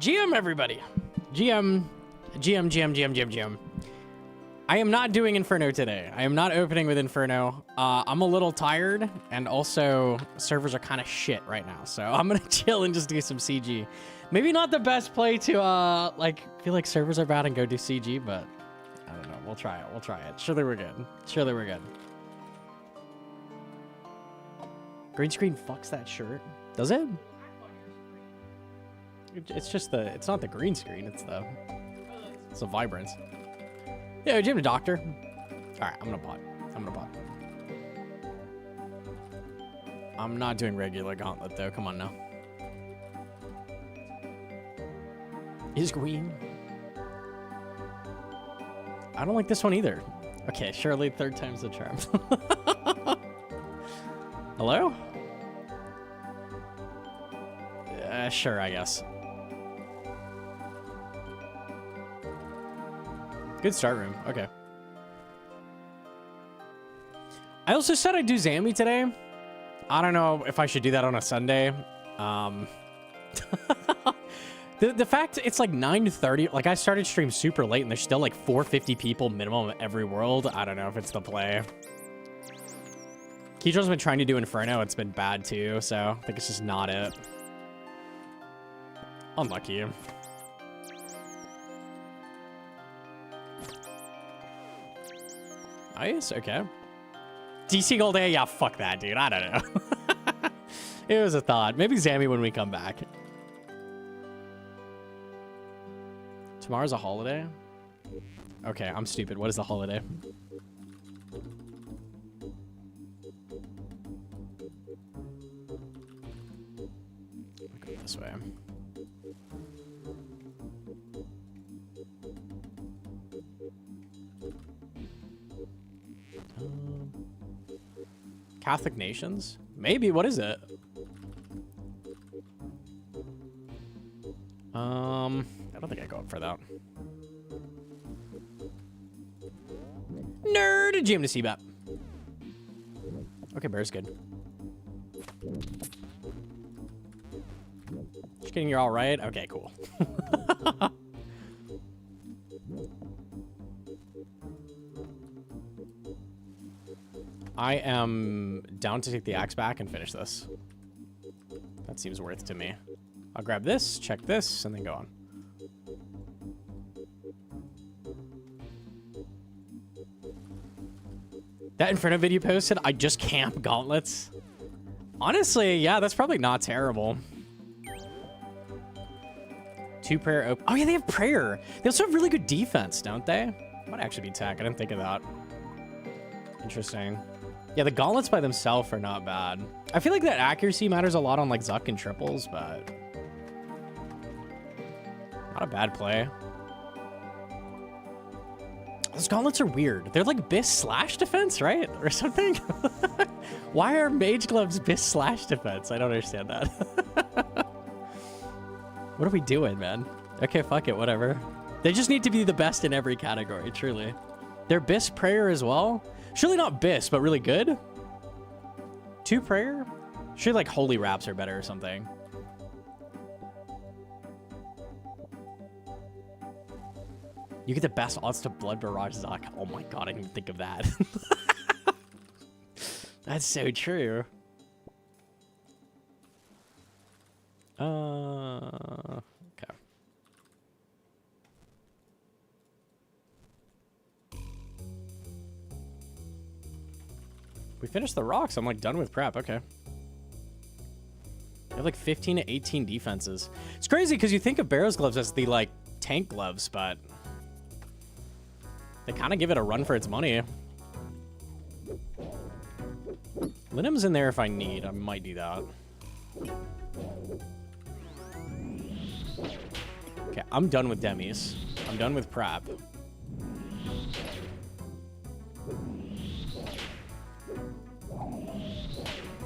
GM, everybody. GM. I am not doing Inferno today. I am not opening with Inferno. I'm a little tired, and also servers are kind of shit right now. So I'm gonna chill and just do some CG. Maybe not the best play to like feel like servers are bad and go do CG, but I don't know. We'll try it. We'll try it. Surely we're good. Surely we're good. Green screen fucks that shirt. Does it? It's just the. It's not the green screen. It's the vibrance. Yeah, Jim the doctor. All right, I'm gonna bot. I'm not doing regular Gauntlet though. Come on now. Is green? I don't like this one either. Okay, surely third time's the charm. Hello? Sure, I guess. Good start room. Okay. I also said I'd do Zammy today. I don't know if I should do that on a Sunday. The fact it's like 9:30, like I started stream super late and there's still like 450 people minimum every world. I don't know if it's the play. Keytro's been trying to do Inferno. It's been bad too, so I think it's just not it. Unlucky. Nice, okay. DC Gold A, yeah, fuck that, dude. I don't know. It was a thought. Maybe Zammy when we come back. Tomorrow's a holiday? Okay, I'm stupid. What is the holiday? I'll go this way. Catholic nations? Maybe. What is it? I don't think I go up for that. Nerd GM to CBAP. Okay, bear's good. Just kidding, you're all right? Okay, cool. I am down to take the axe back and finish this. That seems worth to me. I'll grab this, check this, and then go on. That Inferno video posted, I just camp gauntlets. Honestly, yeah, that's probably not terrible. 2 prayer open. Oh yeah, they have prayer. They also have really good defense, don't they? Might actually be tech. I didn't think of that. Interesting. Yeah, the gauntlets by themselves are not bad. I feel like that accuracy matters a lot on like Zuck and triples, but not a bad play. Those gauntlets are weird. They're like Bis slash defense, right? Or something? Why are mage gloves Bis slash defense? I don't understand that. What are we doing, man? Okay, fuck it, whatever. They just need to be the best in every category, truly. They're Bis prayer as well. Surely not Bis, but really good. 2 prayer? Surely like holy wraps are better or something. You get the best odds to Blood Barrage Zuck. Oh my god, I didn't even think of that. That's so true. Okay. We finished the rocks. I'm like done with prep. Okay. I have like 15 to 18 defenses. It's crazy because you think of Barrow's gloves as the like tank gloves, but they kind of give it a run for its money. Linim's in there if I need. I might do that. Okay, I'm done with demis. I'm done with prep.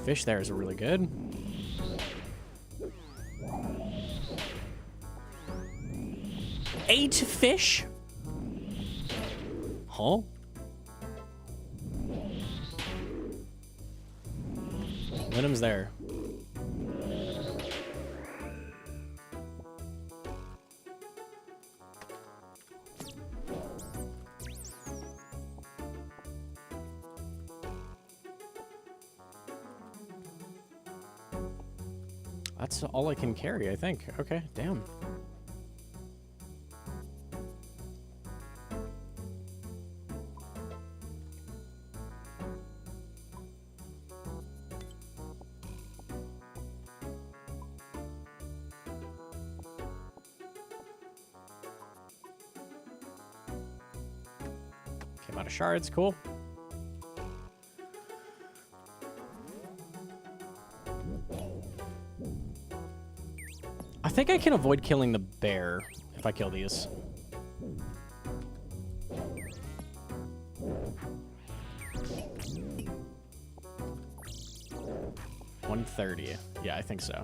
Fish there is really good. Eight fish? Huh? Linim's there. That's all I can carry, I think. Okay, damn. Came out of shards, cool. I think I can avoid killing the bear if I kill these. $130. Yeah, I think so.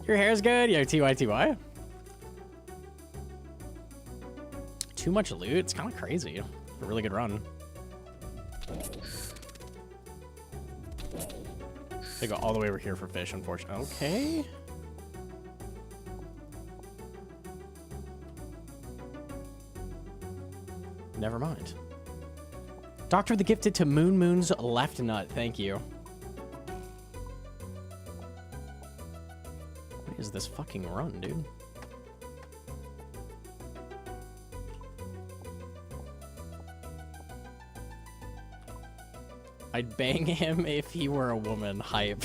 Your hair's good? Yo, TYTY. Too much loot? It's kind of crazy. A really good run. They go all the way over here for fish, unfortunately. Okay. Never mind. Doctor the Gifted to Moon Moon's left nut. Thank you. What is this fucking run, dude? I'd bang him if he were a woman. Hype.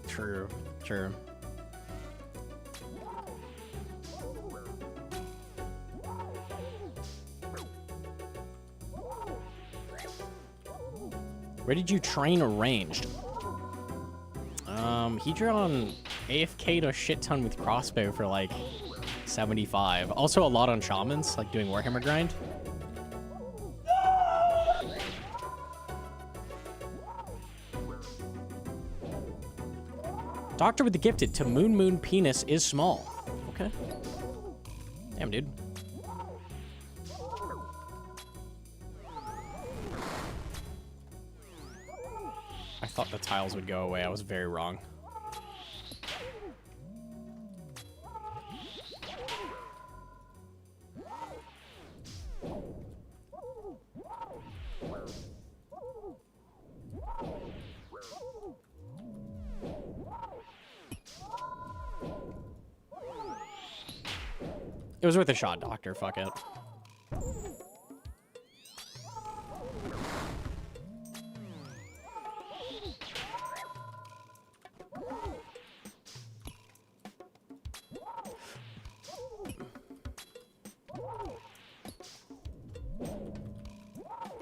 True. True. Where did you train ranged? He drew on AFK'd a shit ton with crossbow for like 75. Also a lot on shamans, like doing Warhammer grind. Doctor with the Gifted to Moon Moon penis is small. Okay. Damn, dude. I thought the tiles would go away. I was very wrong. It was worth a shot, Doctor. Fuck it.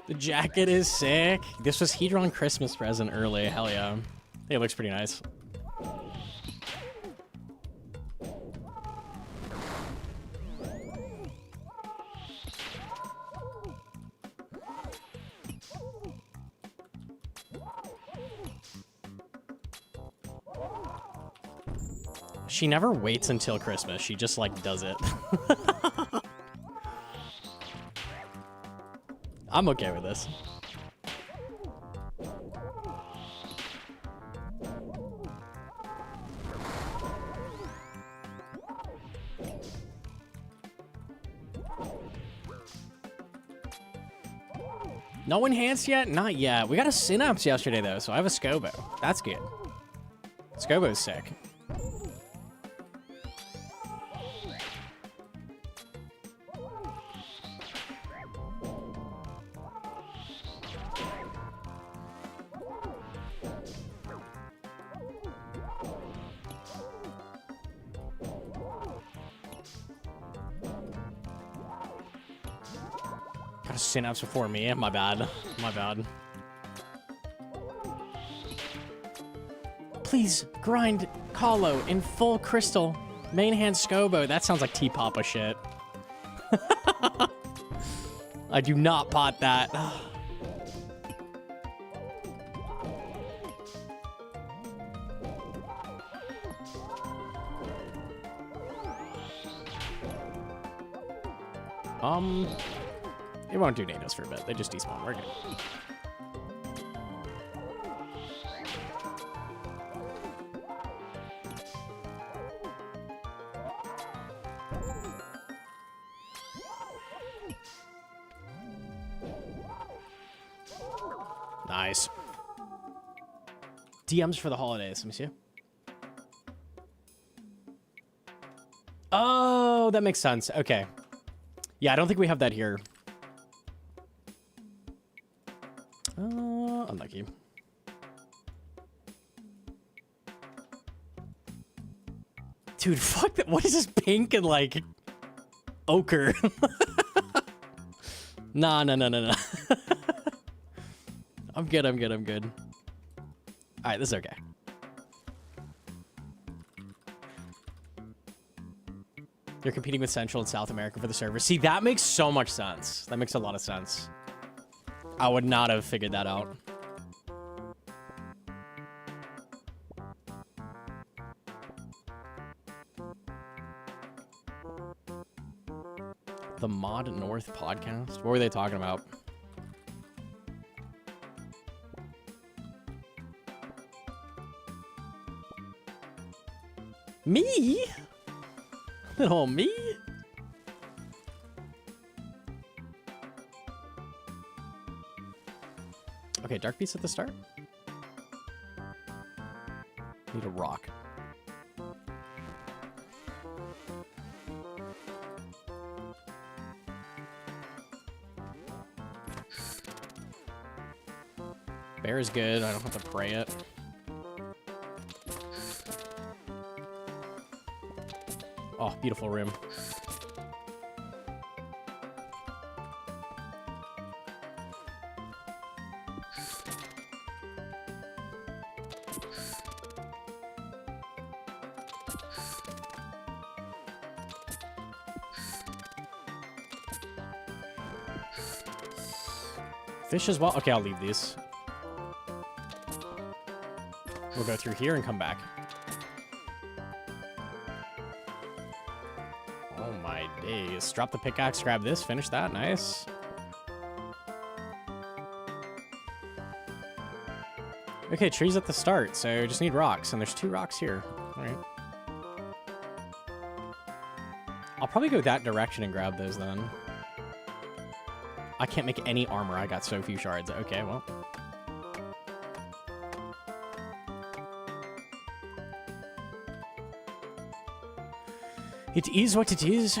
The jacket is sick. This was Hedron Christmas present early. Hell yeah. I think it looks pretty nice. She never waits until Christmas. She just, like, does it. I'm okay with this. No enhanced yet? Not yet. We got a Synapse yesterday, though, so I have a Scobo. That's good. Scobo's sick. Synapse before me. My bad. My bad. Please grind Colo in full crystal. Main hand Scobo. That sounds like T-Papa shit. I do not pot that. It won't do nados for a bit. They just despawn. We're good. Nice. DMs for the holidays. Let me see. Oh, that makes sense. Okay. Yeah, I don't think we have that here. Unlucky. Dude, fuck that. What is this pink and like ochre? Nah. I'm good. All right, this is okay. You're competing with Central and South America for the server. See, that makes so much sense. That makes a lot of sense. I would not have figured that out. The Mod North podcast? What were they talking about? Me? Little me? Okay, Dark Beast at the start. Need a rock. Bear is good. I don't have to pray it. Oh, beautiful rim. Fish as well. Okay, I'll leave these. We'll go through here and come back. Oh my days. Drop the pickaxe, grab this, finish that. Nice. Okay, trees at the start, so just need rocks, and there's 2 rocks here. All right. I'll probably go that direction and grab those then. I can't make any armor. I got so few shards. Okay, well. It is what it is.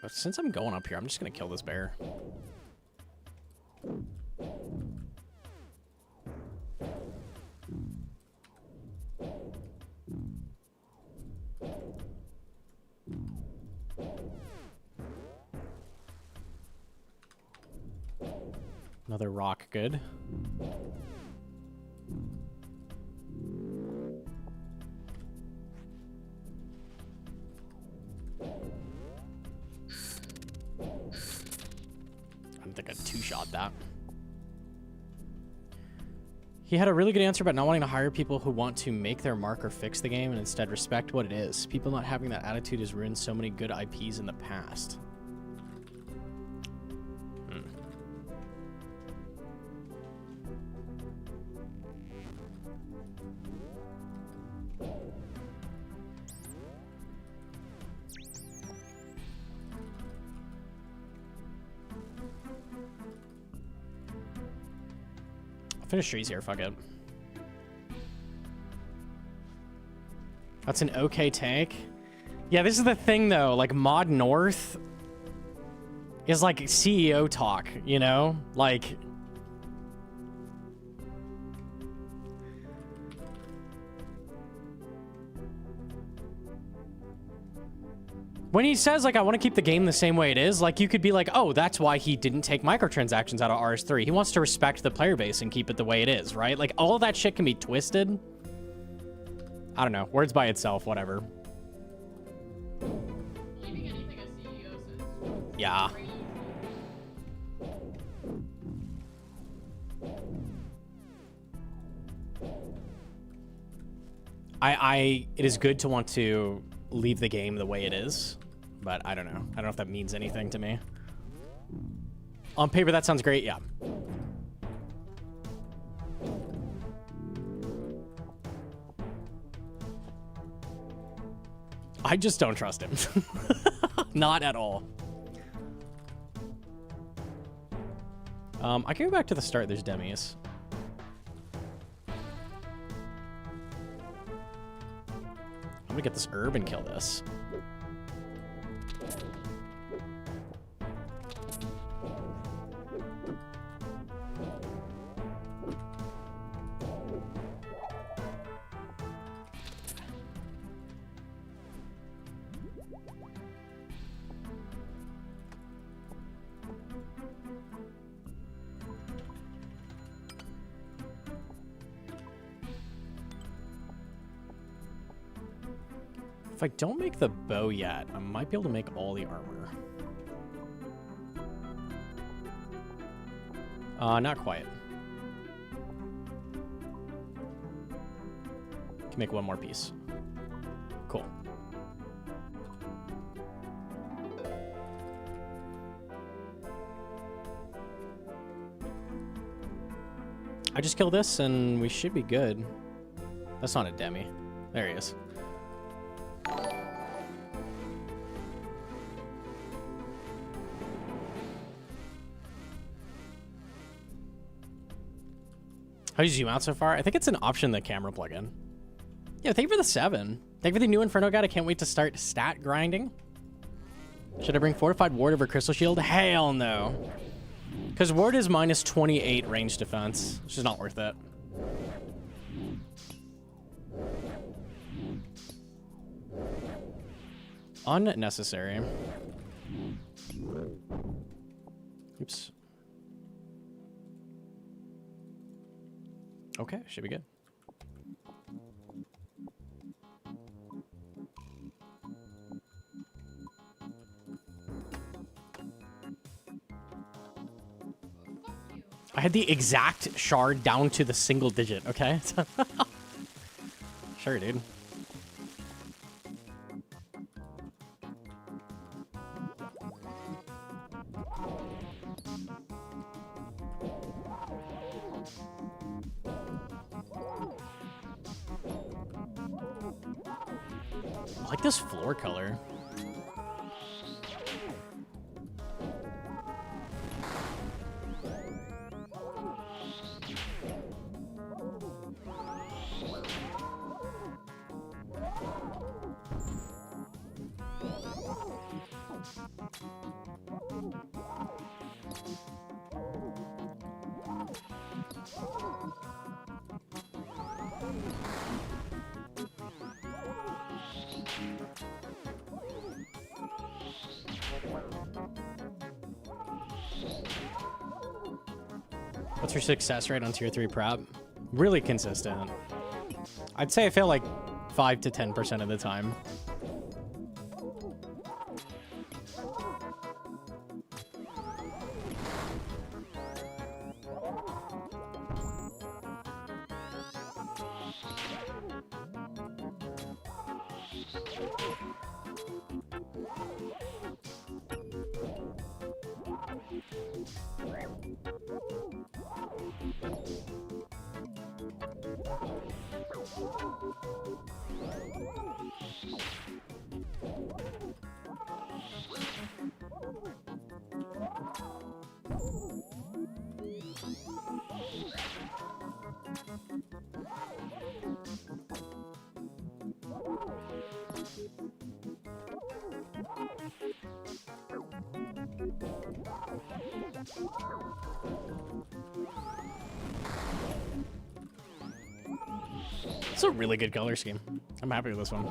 Since I'm going up here, I'm just gonna kill this bear. Another rock, good. I don't think I two-shot that. He had a really good answer about not wanting to hire people who want to make their mark or fix the game and instead respect what it is. People not having that attitude has ruined so many good IPs in the past. Finish trees here, fuck it. That's an okay tank. Yeah, this is the thing though, like Mod North is like CEO talk, you know? Like when he says, like, I want to keep the game the same way it is, like, you could be like, oh, that's why he didn't take microtransactions out of RS3. He wants to respect the player base and keep it the way it is, right? Like, all of that shit can be twisted. I don't know. Words by itself, whatever. Keeping anything a CEO says. Yeah. It is good to want to leave the game the way it is, but I don't know. I don't know if that means anything to me. On paper, that sounds great, yeah. I just don't trust him. Not at all. I can go back to the start. There's demis. I'm gonna get this herb and kill this. If I don't make the bow yet, I might be able to make all the armor. Not quite. Can make one more piece. Cool. I just kill this and we should be good. That's not a demi. There he is. How do you zoom out so far? I think it's an option in the camera plugin. Yeah, thank you for the 7. Thank you for the new Inferno guide. I can't wait to start stat grinding. Should I bring Fortified Ward over Crystal Shield? Hell no. Because Ward is minus 28 range defense, which is not worth it. Unnecessary. Oops. Okay, should be good. I had the exact shard down to the single digit, okay? Sure, dude. I like this floor color. What's your success rate on tier 3 prep? Really consistent. I'd say I fail like 5 to 10% of the time. It's a really good color scheme. I'm happy with this one.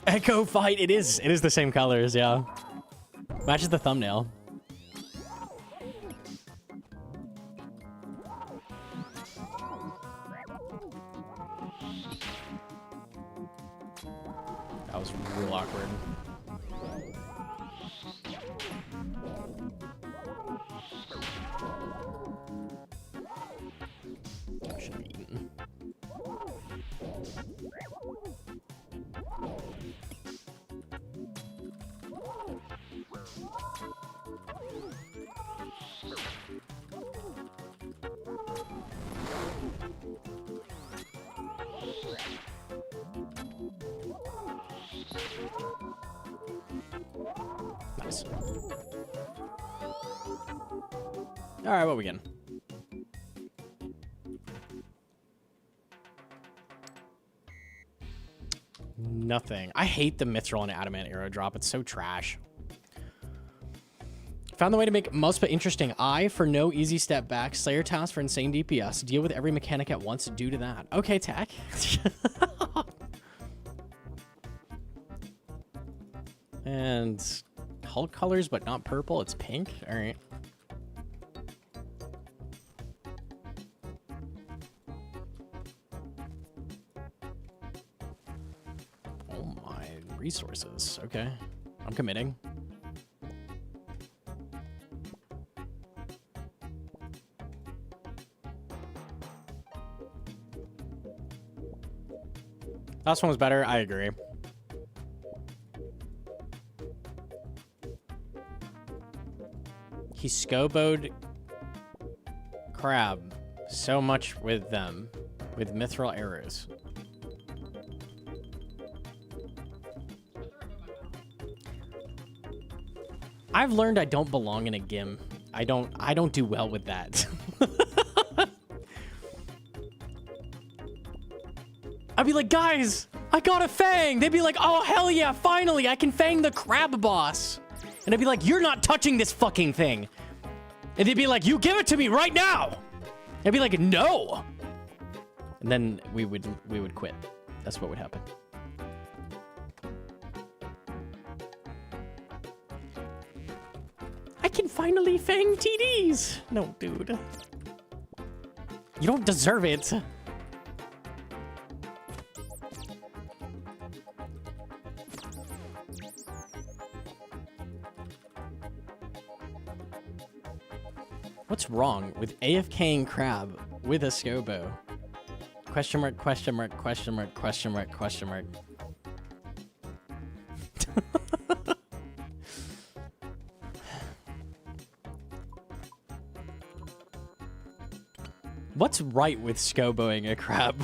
Echo Fight, it is the same colors, yeah. Matches the thumbnail. That was real awkward. Nice. All right, what we getting? Nothing. I hate the Mithril and Adamant arrow drop. It's so trash. Found the way to make most but interesting. I for no easy step back. Slayer task for insane DPS. Deal with every mechanic at once due to that. Okay, Tech. And Hulk colors, but not purple. It's pink. All right. Oh my resources. Okay. I'm committing. Last one was better. I agree. He scoboed crab so much with them, with mithril arrows. I've learned I don't belong in a gym. I don't do well with that. I'd be like, guys, I got a fang. They'd be like, oh, hell yeah, finally, I can fang the crab boss. And I'd be like, you're not touching this fucking thing. And they'd be like, you give it to me right now. I'd be like, no. And then we would quit. That's what would happen. I can finally fang TDs. No, dude. You don't deserve it. What's wrong with AFKing crab with a scobo? Question mark, question mark, question mark, question mark, question mark. What's right with scoboing a crab?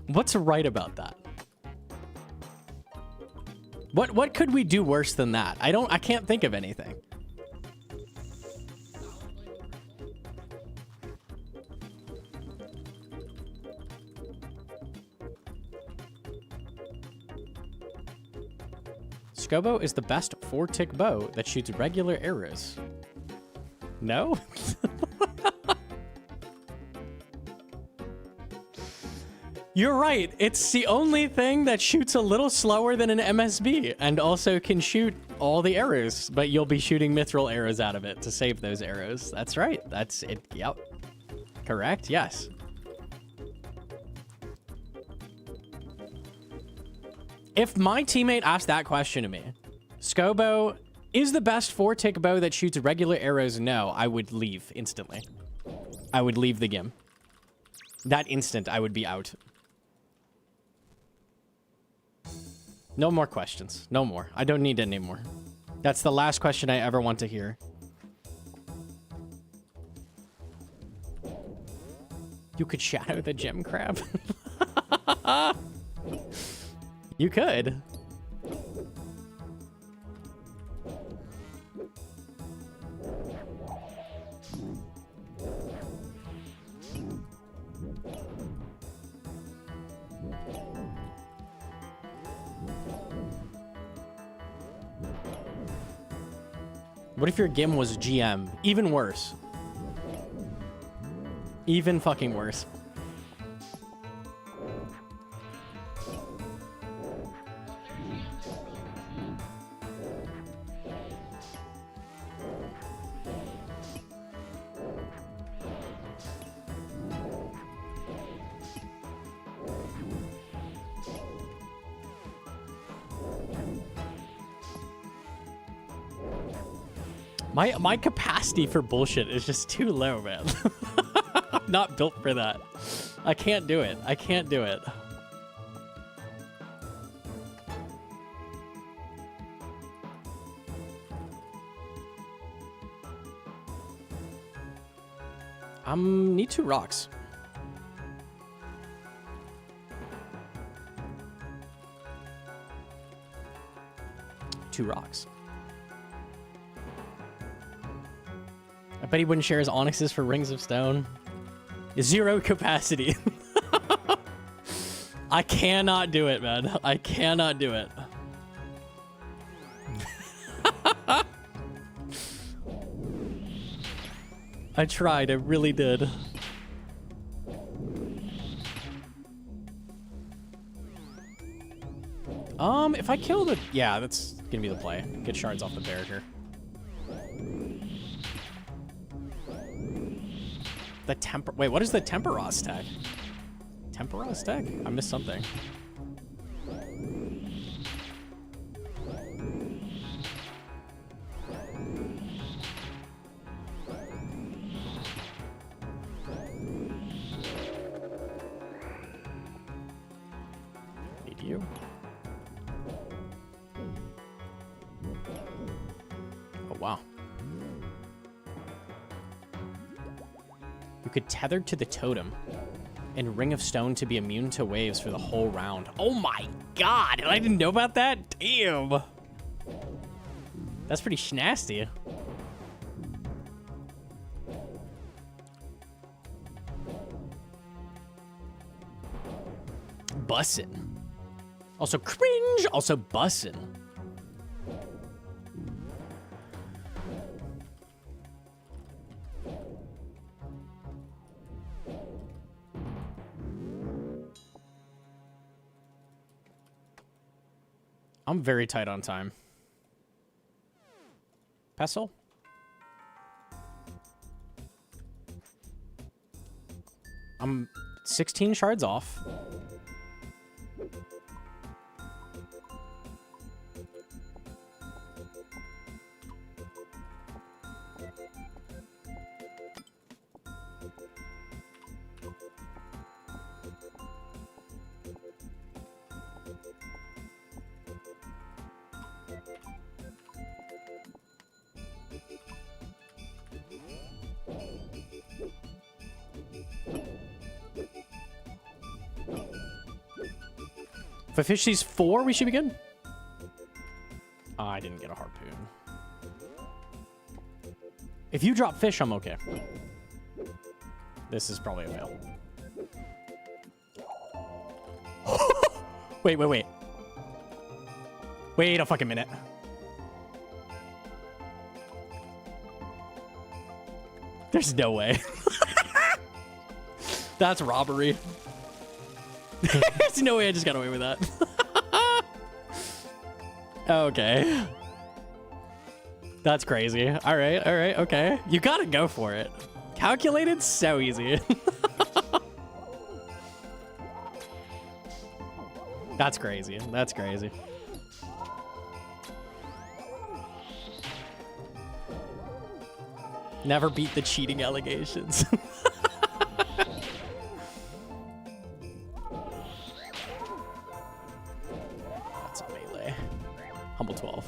What's right about that? What could we do worse than that? I can't think of anything. Scobo is the best 4-tick bow that shoots regular arrows. No? You're right. It's the only thing that shoots a little slower than an MSB and also can shoot all the arrows, but you'll be shooting mithril arrows out of it to save those arrows. That's right. That's it. Yep. Correct. Yes. If my teammate asked that question to me, Scobo is the best 4-tick bow that shoots regular arrows? No, I would leave instantly. I would leave the game. That instant, I would be out. No more questions. No more. I don't need any more. That's the last question I ever want to hear. You could shadow the gem crab. You could. What if your gim was GM? Even worse. Even fucking worse. My capacity for bullshit is just too low, man. I'm not built for that. I can't do it. I can't do it. Need 2 rocks. 2 rocks. I bet he wouldn't share his onyxes for rings of stone. 0 capacity. I cannot do it, man. I cannot do it. I tried, I really did. If I kill the... Yeah, that's gonna be the play. Get shards off the barrier. The temper... Wait, what is the Temperos tech? Temperos tech? I missed something. Need you. Oh, wow. You could tether to the totem and Ring of Stone to be immune to waves for the whole round. Oh my god! I didn't know about that? Damn! That's pretty nasty. Bussin'. Also cringe, also bussin'. I'm very tight on time. Pestle? I'm 16 shards off. If I fish these 4, we should be good. Oh, I didn't get a harpoon. If you drop fish, I'm okay. This is probably a fail. Wait. Wait a fucking minute. There's no way. That's robbery. There's no way I just got away with that. Okay. That's crazy. All right, okay. You gotta go for it. Calculated, so easy. That's crazy. That's crazy. Never beat the cheating allegations. That's a melee. Humble 12.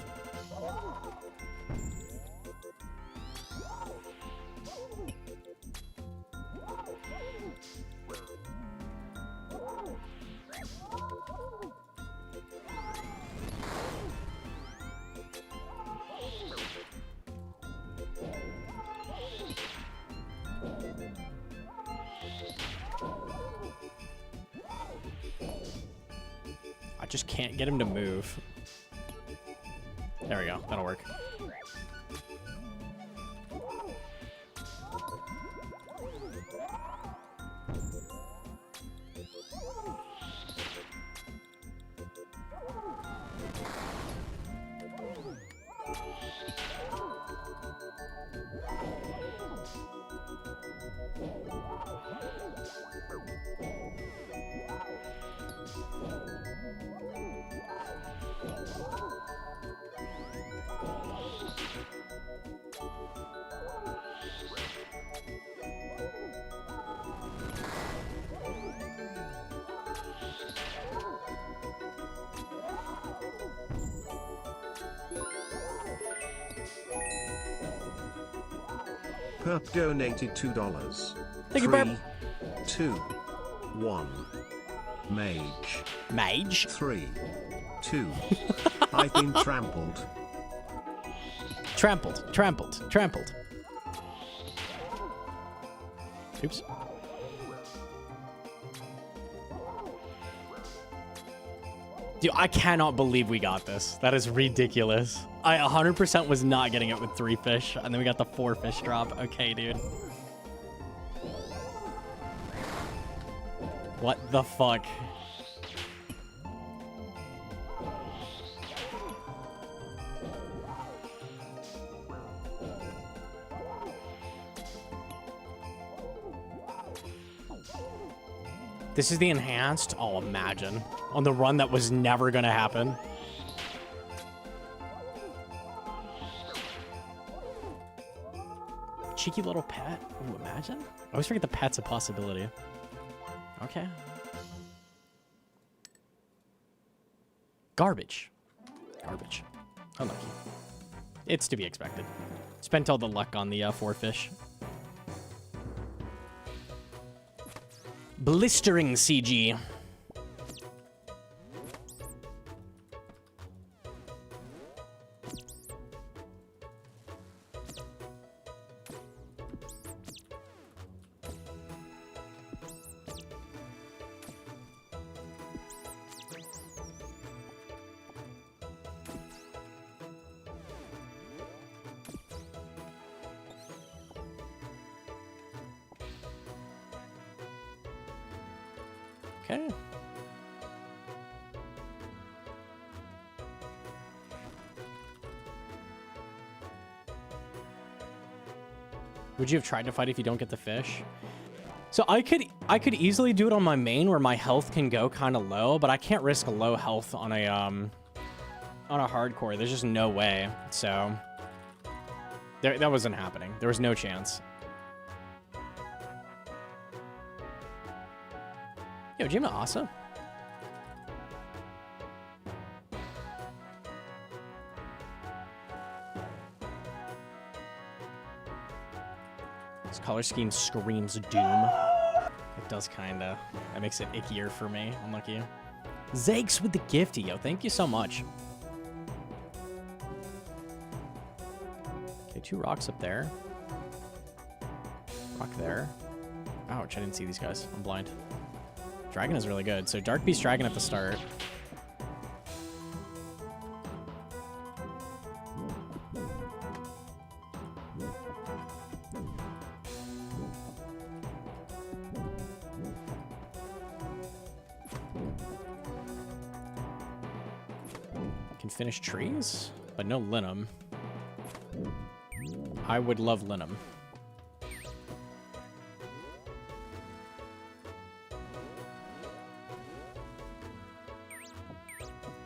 I just can't get him to move. There we go. That'll work. Perp donated $2. Thank you, Perp. 3, 2, 1. Mage. Mage? 3, 2. I've been trampled. Trampled, trampled, trampled. Oops. Dude, I cannot believe we got this. That is ridiculous. I 100% was not getting it with 3 fish, and then we got the 4 fish drop. Okay, dude. What the fuck? This is the enhanced? Oh, imagine. On the run that was never gonna happen. Cheeky little pet. Ooh, imagine. I always forget the pet's a possibility. Okay. Garbage. Garbage. Unlucky. It's to be expected. Spent all the luck on the 4 fish. Blistering CG. Okay. Would you have tried to fight if you don't get the fish? So I could easily do it on my main where my health can go kind of low, but I can't risk low health on a hardcore. There's just no way. So that wasn't happening. There was no chance. Yo, Jim, awesome. This color scheme screams doom. It does kinda. That makes it ickier for me. Unlucky. Zakes with the gifty, yo. Thank you so much. Okay, 2 rocks up there. Rock there. Ouch, I didn't see these guys. I'm blind. Dragon is really good. So Dark Beast Dragon at the start. Can finish trees, but no linum. I would love linum.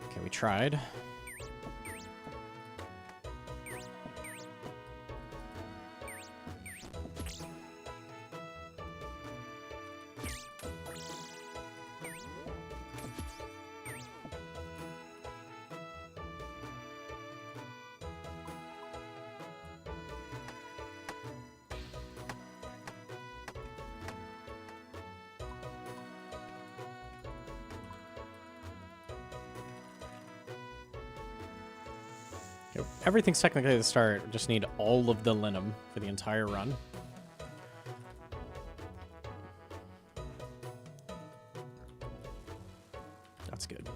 Okay, we tried. Everything's technically at the start. We just need all of the linum for the entire run. That's good.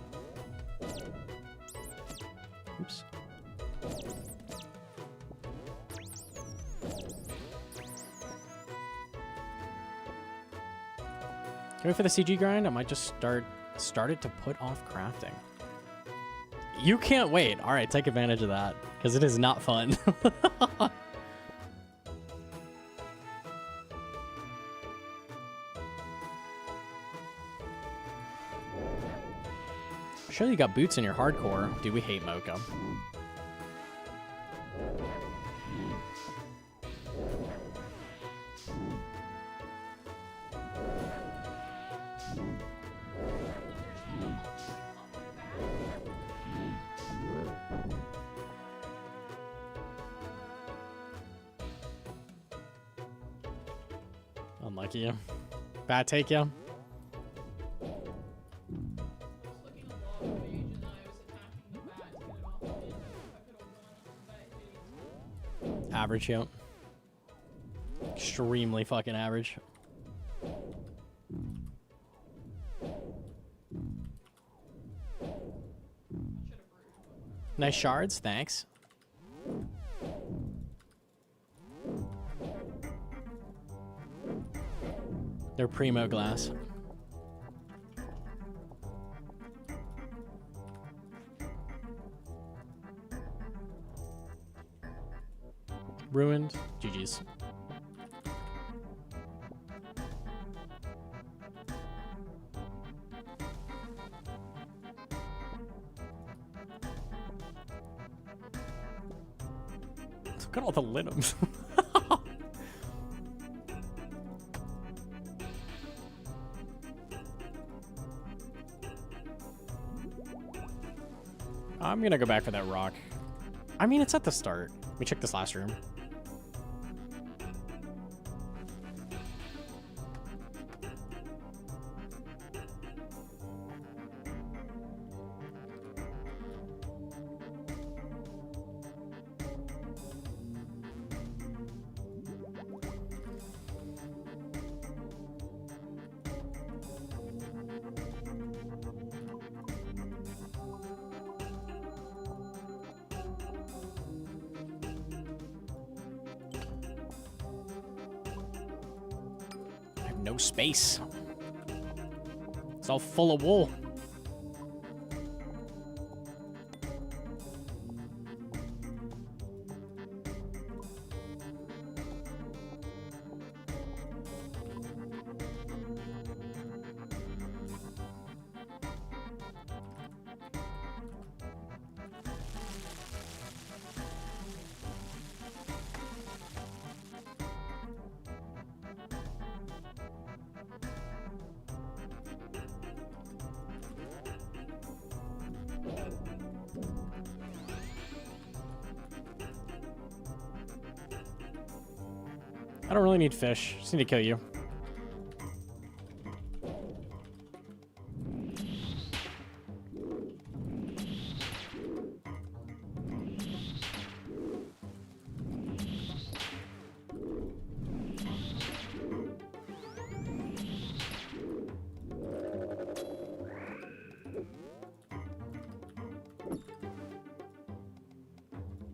Oops. Can we for the CG grind? I might just start it to put off crafting. You can't wait. All right, take advantage of that because it is not fun. Sure, you got boots in your hardcore. Dude, we hate Mocha. Unlucky you. Bad take, you. Average, yeah. Extremely fucking average. Nice shards, thanks. They're primo glass. Ruined. GG's. Look at all the linums. I'm gonna go back for that rock. I mean, it's at the start. Let me check this last room. No space. It's all full of wool. I don't really need fish. Just need to kill you.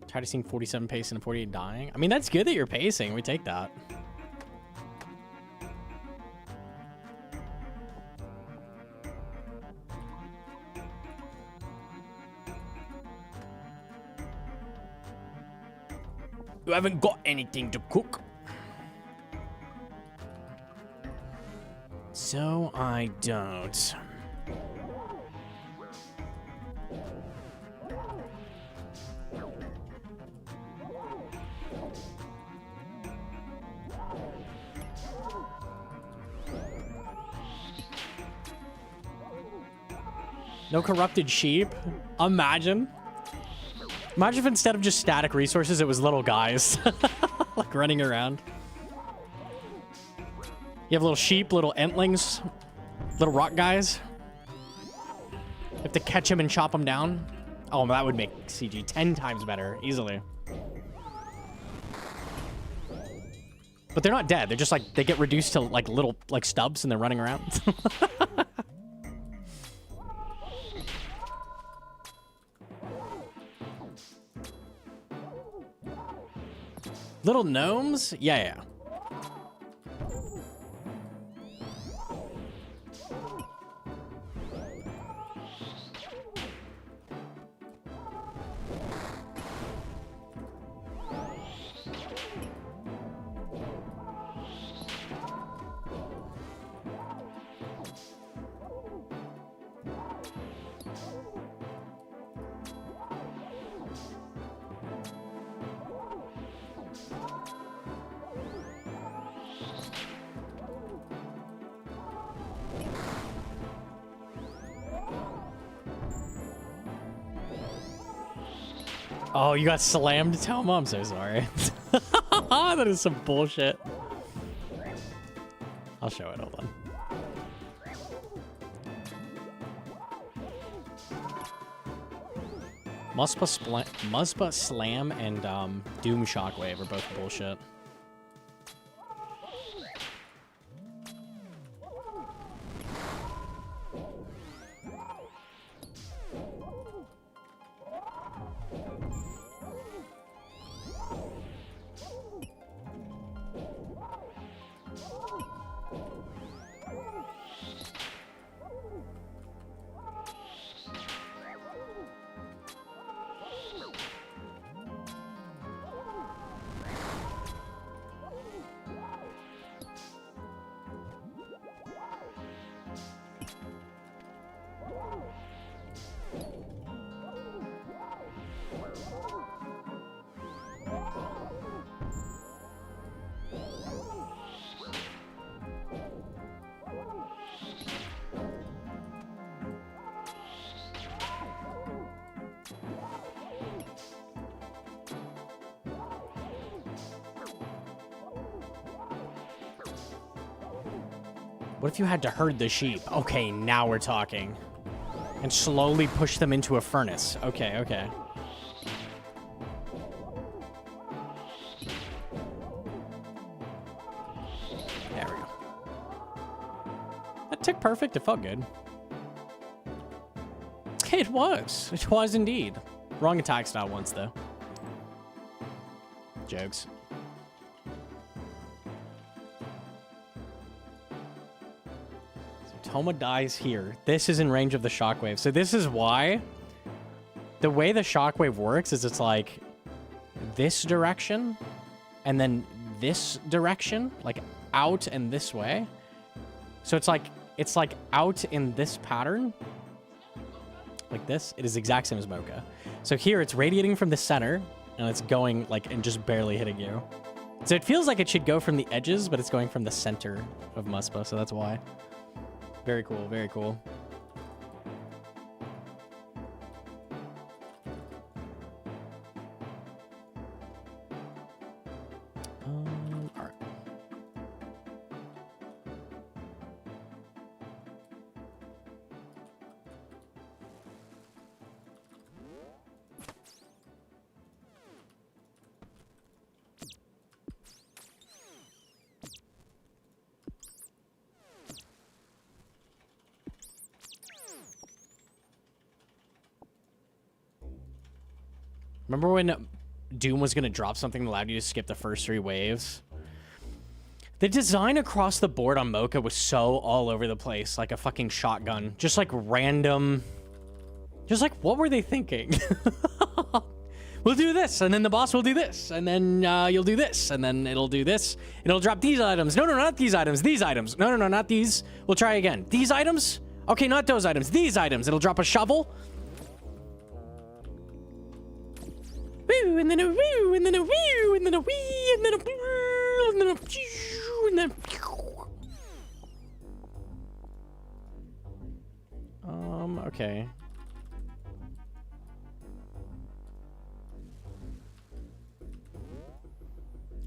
Tired of seeing 47 pacing and 48 dying. I mean, that's good that you're pacing. We take that. You haven't got anything to cook. So I don't. No corrupted sheep? Imagine. Imagine if instead of just static resources, it was little guys. Like running around. You have little sheep, little entlings, little rock guys. You have to catch them and chop them down. Oh, that would make CG 10 times better, easily. But they're not dead. They're just like, they get reduced to like little like stubs and they're running around. Little gnomes? Yeah. Oh, you got slammed? Tell him I'm so sorry. That is some bullshit. I'll show it, hold on. Muspa Slam and Doom Shockwave are both bullshit. What if you had to herd the sheep? Okay, now we're talking. And slowly push them into a furnace. Okay, okay. There we go. That ticked perfect. It felt good. It was. It was indeed. Wrong attack style once, though. Jokes. Toma dies here. This is in range of the shockwave. So this is why the way the shockwave works is it's like this direction and then this direction, like out and this way. So it's like out in this pattern like this. It is the exact same as Mocha. So here it's radiating from the center and it's going like and just barely hitting you. So it feels like it should go from the edges, but it's going from the center of Muspa. So that's why. Very cool, very cool. All right. Remember when Doom was going to drop something that allowed you to skip the first 3 waves? The design across the board on Mocha was so all over the place, like a fucking shotgun. Just like random... Just like, what were they thinking? We'll do this, and then the boss will do this, and then you'll do this, and then it'll do this. It'll drop these items. No, no, not these items. These items. No, no, no, not these. We'll try again. These items? Okay, not those items. These items. It'll drop a shovel. Woo, and then a woo, and then a woo, and then a wee, and then a woo, and then a woo, and then okay.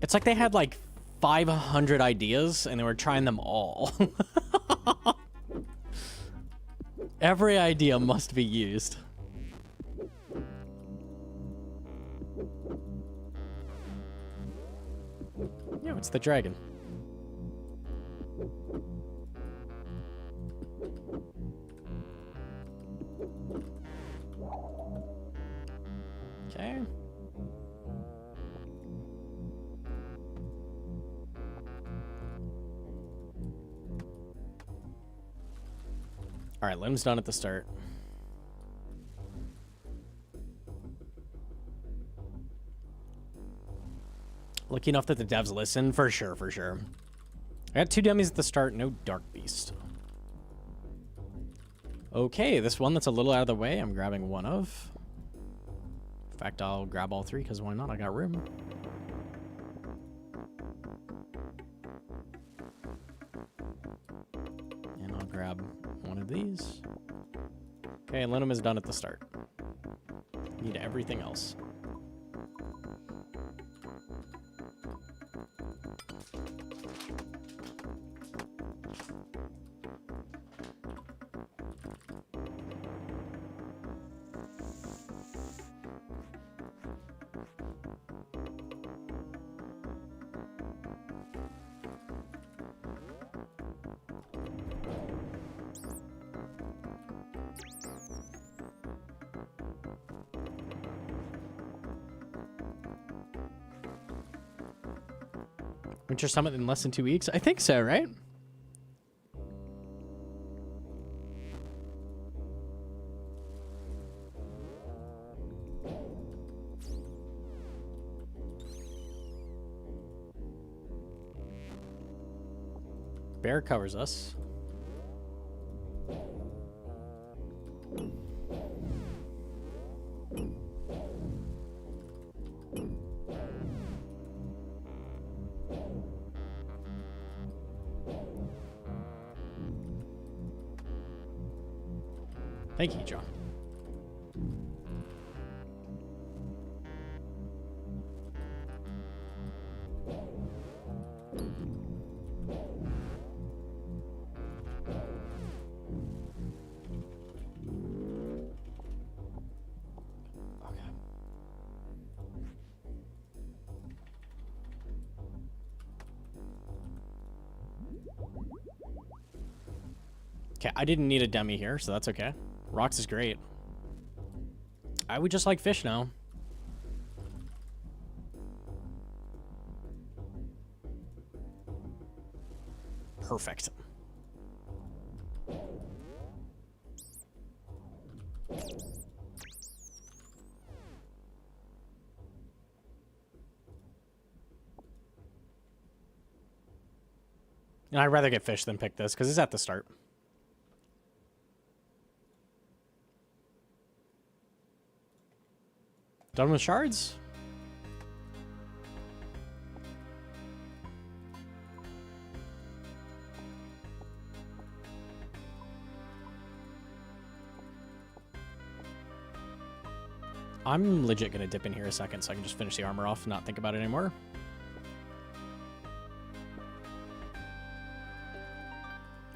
It's like they had like 500 ideas and they were trying them all. Every idea must be used. Yo, it's the dragon. Okay. All right, limb's done at the start. Lucky enough that the devs listen, for sure, for sure. I got 2 dummies at the start, no Dark Beast. Okay, this one that's a little out of the way, I'm grabbing one of. In fact, I'll grab all 3, because why not? I got room. And I'll grab one of these. Okay, Linum is done at the start. Need everything else. Winter Summit in less than 2 weeks? I think so, right? Bear covers us. Thank you, John. Okay, I didn't need a demi here, so that's okay. Rocks is great. I would just like fish now. Perfect. And I'd rather get fish than pick this because it's at the start. Done with shards? I'm legit gonna dip in here a second so I can just finish the armor off and not think about it anymore.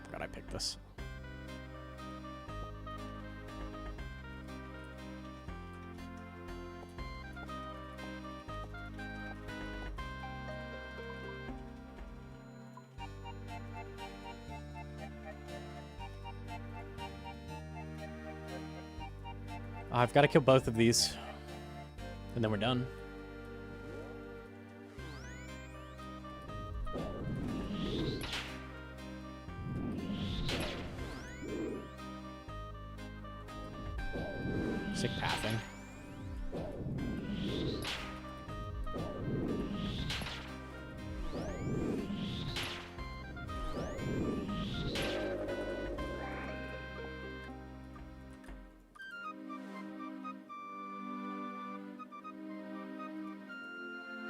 Forgot I picked this. I've got to kill both of these, and then we're done. Sick pathing.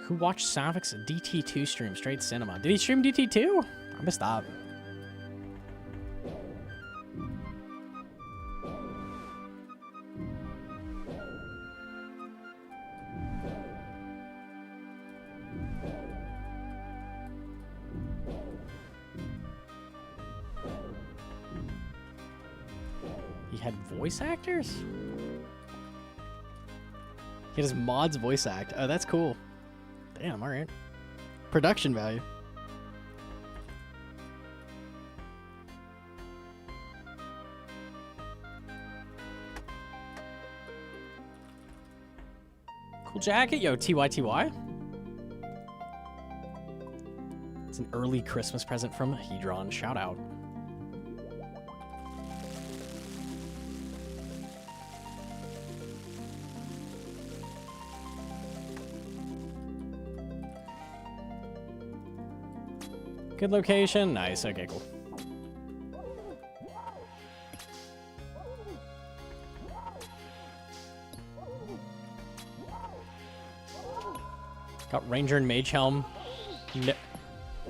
Who watched Savik's DT2 stream? Straight cinema. Did he stream DT2? I missed that. He had voice actors? He had his mods voice act. Oh, that's cool. Damn, all right. Production value. Cool jacket. Yo, TYTY. It's an early Christmas present from Hedron. Shout out. Good location. Nice. Okay, cool. Got Ranger and Mage Helm. No.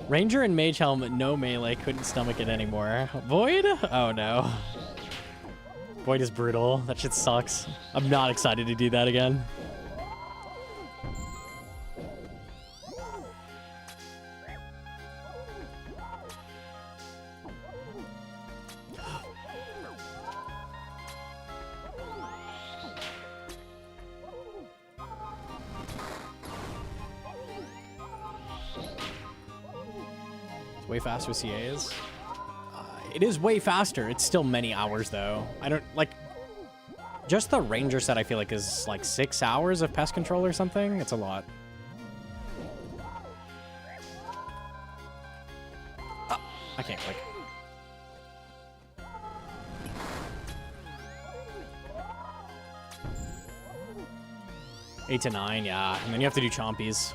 Ranger and Mage Helm, no melee. Couldn't stomach it anymore. Void? Oh, no. Void is brutal. That shit sucks. I'm not excited to do that again. Way faster with CAs. It is way faster. It's still many hours though. I don't like just the Ranger set. I feel like is like 6 hours of pest control or something. It's a lot. I can't click. Eight to 9, yeah. And then you have to do chompies.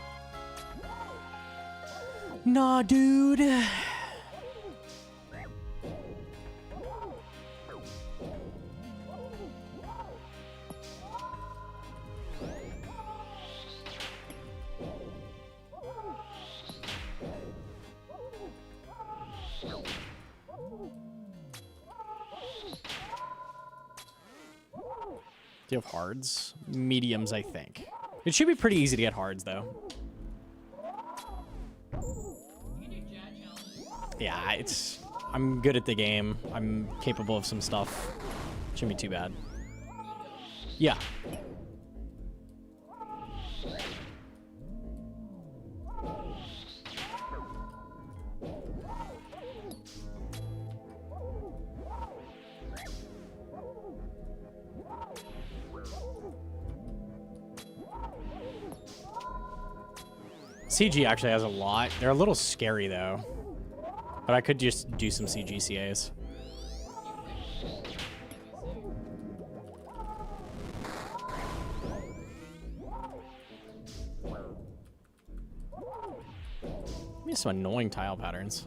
Nah, dude. Do you have hards? Mediums, I think. It should be pretty easy to get hards, though. Yeah, it's... I'm good at the game. I'm capable of some stuff. Shouldn't be too bad. Yeah. CG actually has a lot. They're a little scary, though. But I could just do some CGCAs. Maybe some annoying tile patterns.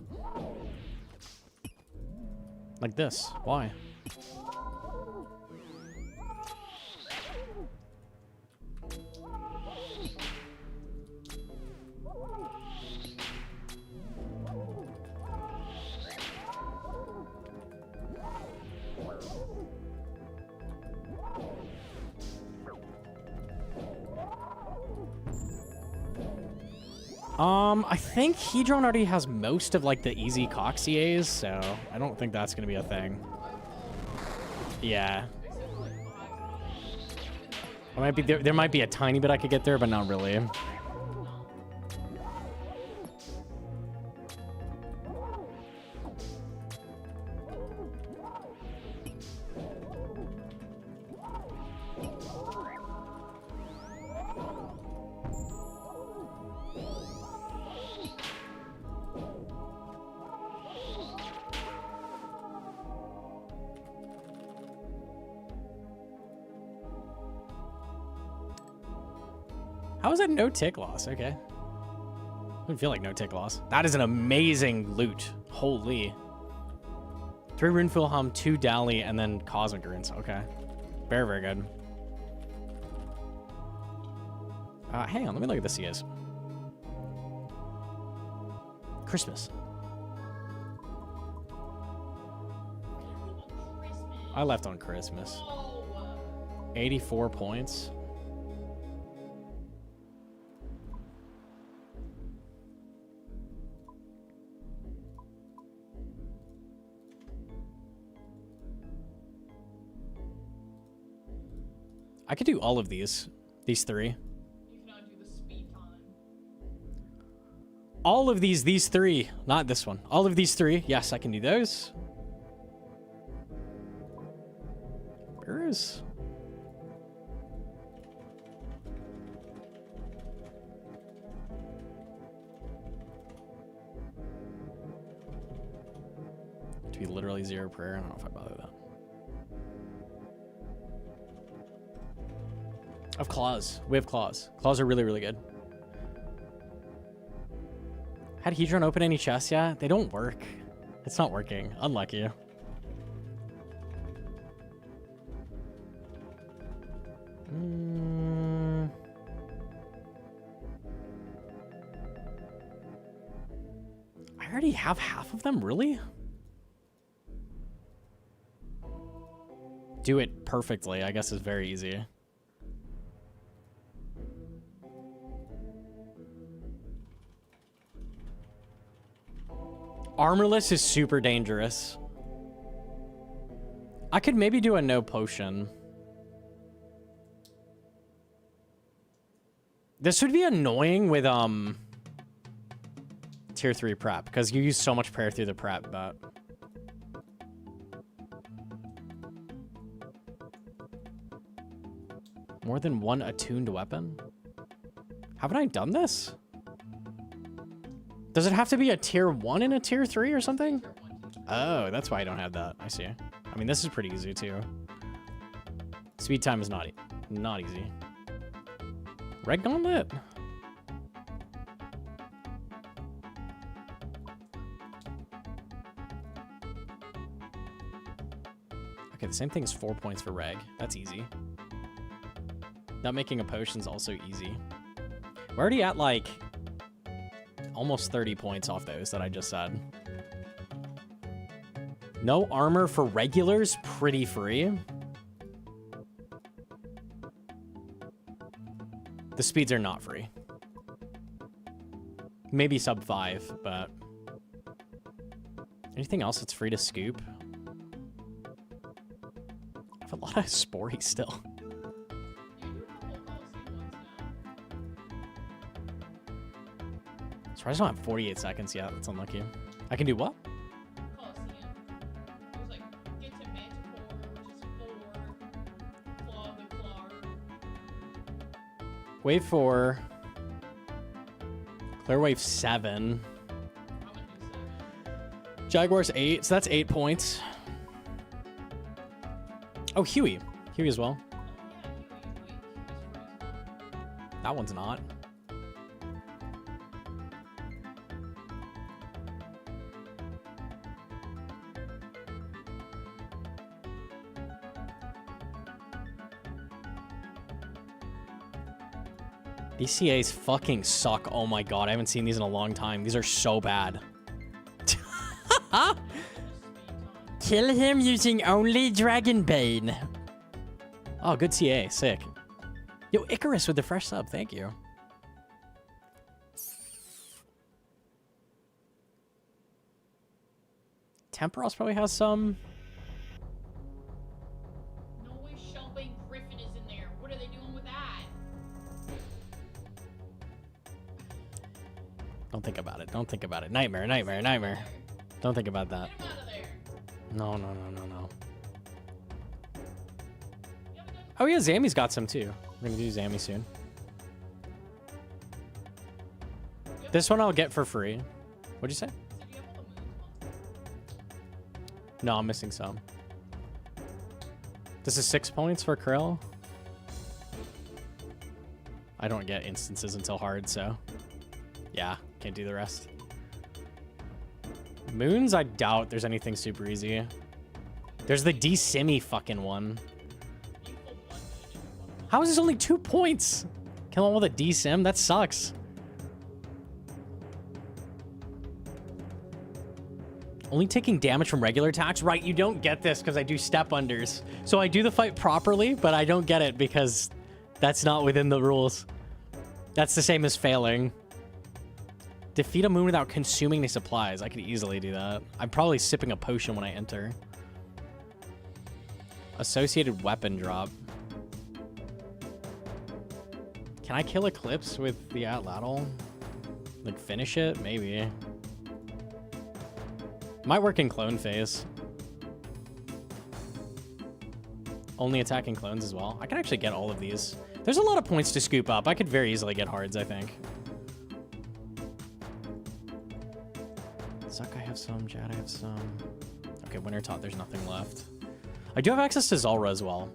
Like this. Why? I think Hedron already has most of, like, the easy Coxiers, so I don't think that's gonna be a thing. Yeah. There might be a tiny bit I could get there, but not really. How is that no tick loss? Okay. Doesn't feel like no tick loss. That is an amazing loot. Holy. 3 Rune Fulham, 2 Dally, and then Cosmic Runes. Okay. Very, very good. Hang on, let me look at the CS. Christmas. I left on Christmas. 84 points. I could do all of these 3. You cannot do the speed time. All of these 3, not this one. All of these 3, yes, I can do those. Where is... To be literally 0 prayer, I don't know if I bother that. Of claws. We have claws. Claws are really, really good. Had Hedron open any chests yet? They don't work. It's not working. Unlucky. I already have half of them, really? Do it perfectly, I guess, is very easy. Armorless is super dangerous. I could maybe do a no potion. This would be annoying with tier 3 prep because you use so much prayer through the prep, but more than 1 attuned weapon? Haven't I done this? Does it have to be a tier 1 and a tier 3 or something? Oh, that's why I don't have that. I see. I mean, this is pretty easy too. Speed time is not easy. Red Gauntlet. Okay, the same thing is 4 points for Reg. That's easy. Not making a potion's also easy. We're already at like almost 30 points off those that I just said. No armor for regulars, pretty free. The speeds are not free. Maybe sub 5, but anything else that's free to scoop? I have a lot of Spory still. I just don't have 48 seconds yet. That's unlucky. I can do what? There's like get to Manticore, which is 4. Claw with Claw. Wave 4. Clear wave 7. I'm gonna do 7. Jaguar's 8. So that's 8 points. Oh, Huey. Huey as well. Oh yeah, wait. That one's not. These CAs fucking suck. Oh my god, I haven't seen these in a long time. These are so bad. Kill him using only Dragon Bane. Oh, good CA. Sick. Yo, Icarus with the fresh sub. Thank you. Temporos probably has some. No way Shelbane Griffin is in there. What are they doing with that? Don't think about it. Don't think about it. Nightmare, nightmare, nightmare. Don't think about that. Get him out of there. No, no, no, no, no. Oh yeah, Zammy's got some too. We're gonna do Zammy soon. This one I'll get for free. What'd you say? So do you have all the moons? No, I'm missing some. This is 6 points for Krill. I don't get instances until hard, so yeah, can't do the rest. Moons, I doubt there's anything super easy. There's the D-Simmy fucking one. How is this only 2 points? Kill him with a D-Sim? That sucks. Only taking damage from regular attacks? Right, you don't get this because I do step unders. So I do the fight properly, but I don't get it because that's not within the rules. That's the same as failing. Defeat a moon without consuming any supplies. I could easily do that. I'm probably sipping a potion when I enter. Associated weapon drop. Can I kill Eclipse with the Atlatl? Like finish it? Maybe. Might work in clone phase. Only attacking clones as well. I can actually get all of these. There's a lot of points to scoop up. I could very easily get hards, I think. Zuck, I have some. Jad, I have some. Okay, Winter Tot, there's nothing left. I do have access to Zulrah as well.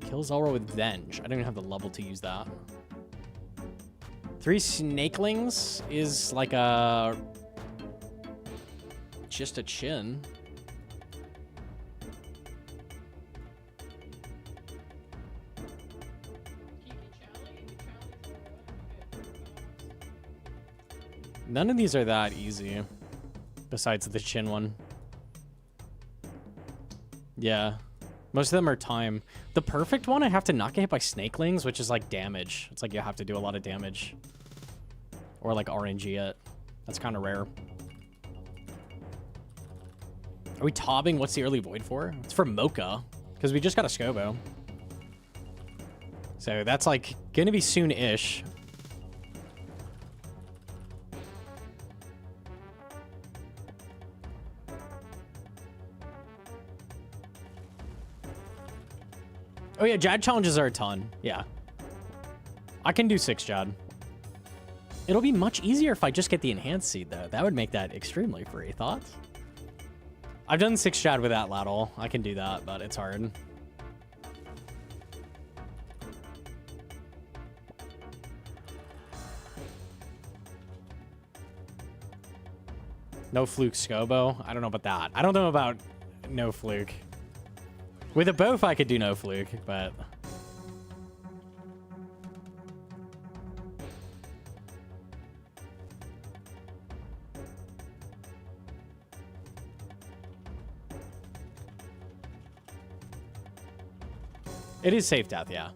Kill Zulrah with Venge. I don't even have the level to use that. 3 Snakelings is like a... just a chin. None of these are that easy. Besides the chin one. Yeah. Most of them are time. The perfect one, I have to not get hit by Snakelings, which is like damage. It's like you have to do a lot of damage. Or like RNG it. That's kind of rare. Are we tobbing? What's the early void for? It's for Mocha. Because we just got a Scobo. So that's like gonna be soon-ish. Oh yeah, Jad challenges are a ton. Yeah. I can do 6 Jad. It'll be much easier if I just get the enhanced seed, though. That would make that extremely free. Thoughts? I've done 6 shad with that ladle. I can do that, but it's hard. No fluke scobo. I don't know about that. I don't know about no fluke. With a bow, I could do no fluke, but... It is safe death, yeah.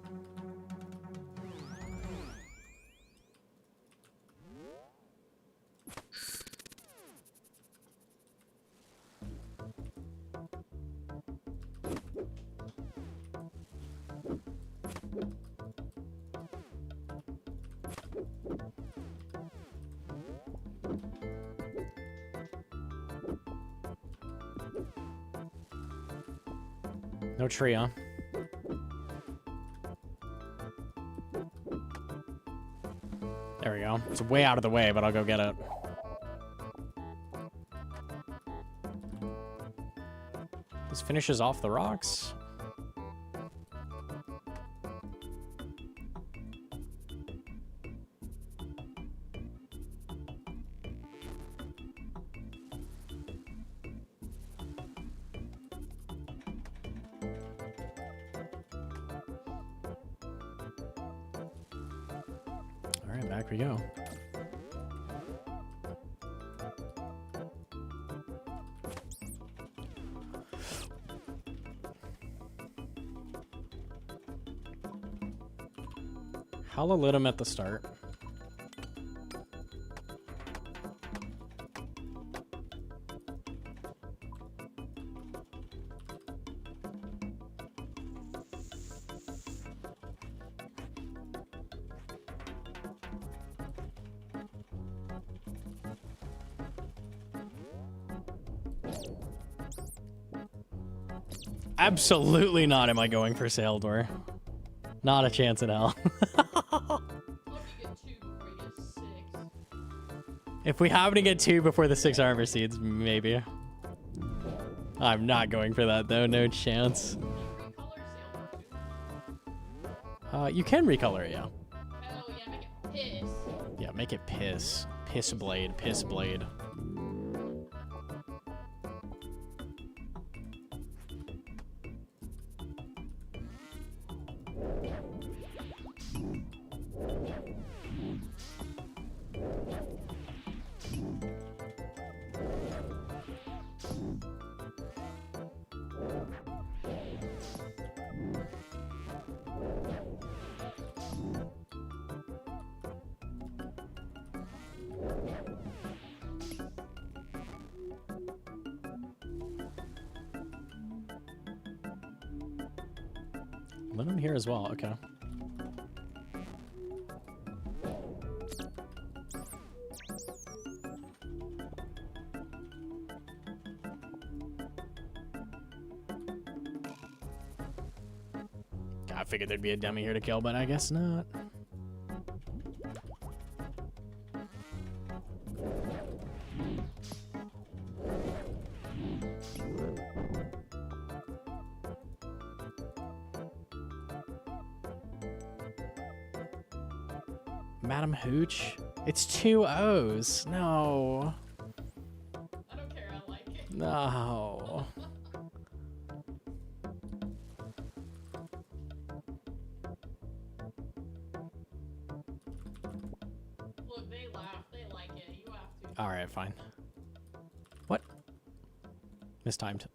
No tree, huh? There we go. It's way out of the way, but I'll go get it. This finishes off the rocks. All right, back we go. I'll lit him at the start. Absolutely not am I going for Sail Door. Not a chance in hell. If we happen to get 2 before the 6 armor seeds, maybe. I'm not going for that though, no chance. You can recolor it, yeah. Oh yeah, make it piss. Yeah, make it piss. Piss blade, piss blade. Let him here as well, okay. I figured there'd be a dummy here to kill, but I guess not. Madam Hooch? It's 2 O's. No. I don't care, I like it. No. Look, they laugh, they like it. You have to. Alright, fine. What? Mistimed.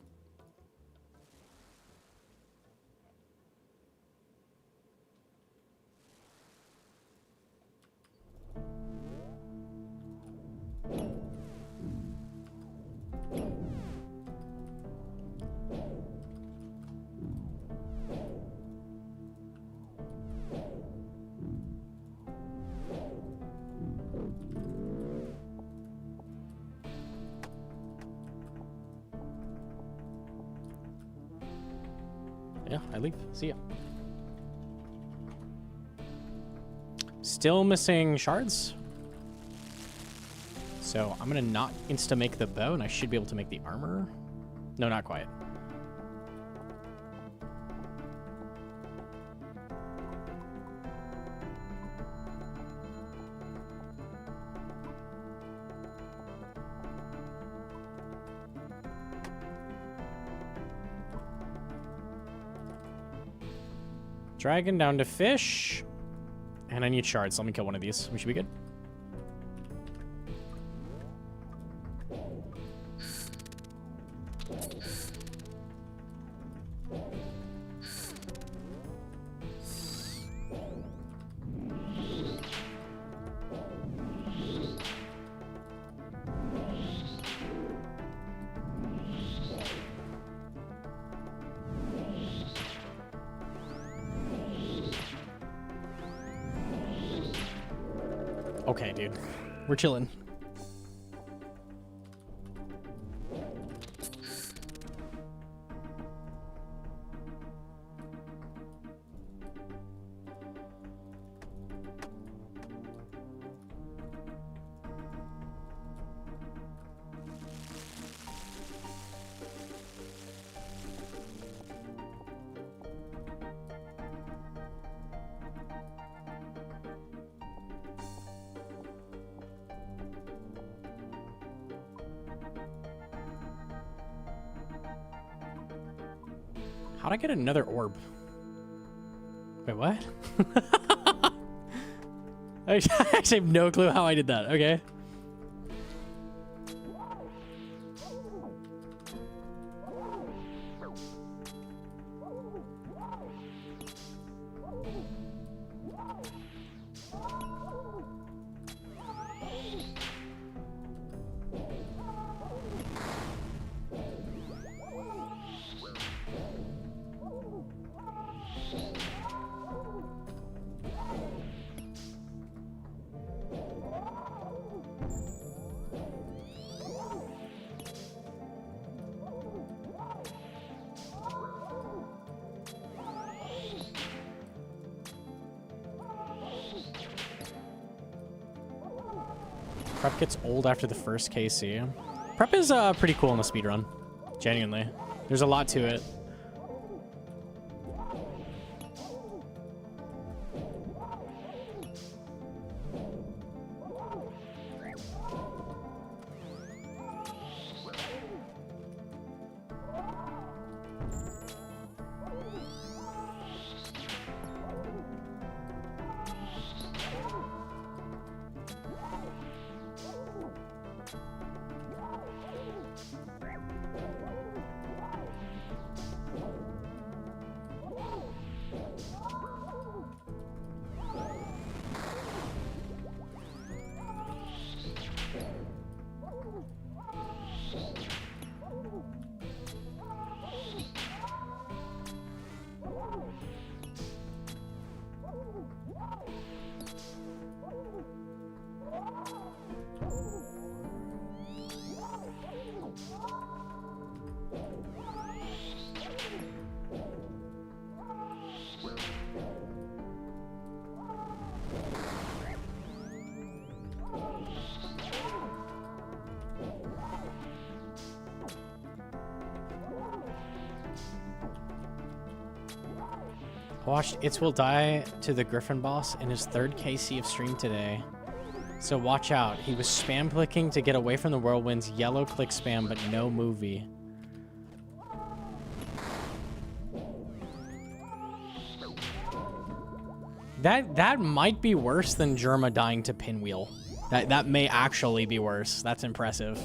Yeah, I leave. See ya. Still missing shards? So I'm gonna not insta-make the bow, and I should be able to make the armor. No, not quite. Dragon down to fish. And I need shards. Let me kill one of these. We should be good. Okay, dude. We're chilling. How'd I get another orb? Wait, what? I actually have no clue how I did that. Okay. Prep gets old after the first KC. Prep is pretty cool in the speedrun. Genuinely. There's a lot to it. I watched It's Will Die to the Griffin boss in his 3rd KC of stream today. So watch out. He was spam clicking to get away from the whirlwind's yellow click spam, but no movie. That might be worse than Germa dying to Pinwheel. That may actually be worse. That's impressive.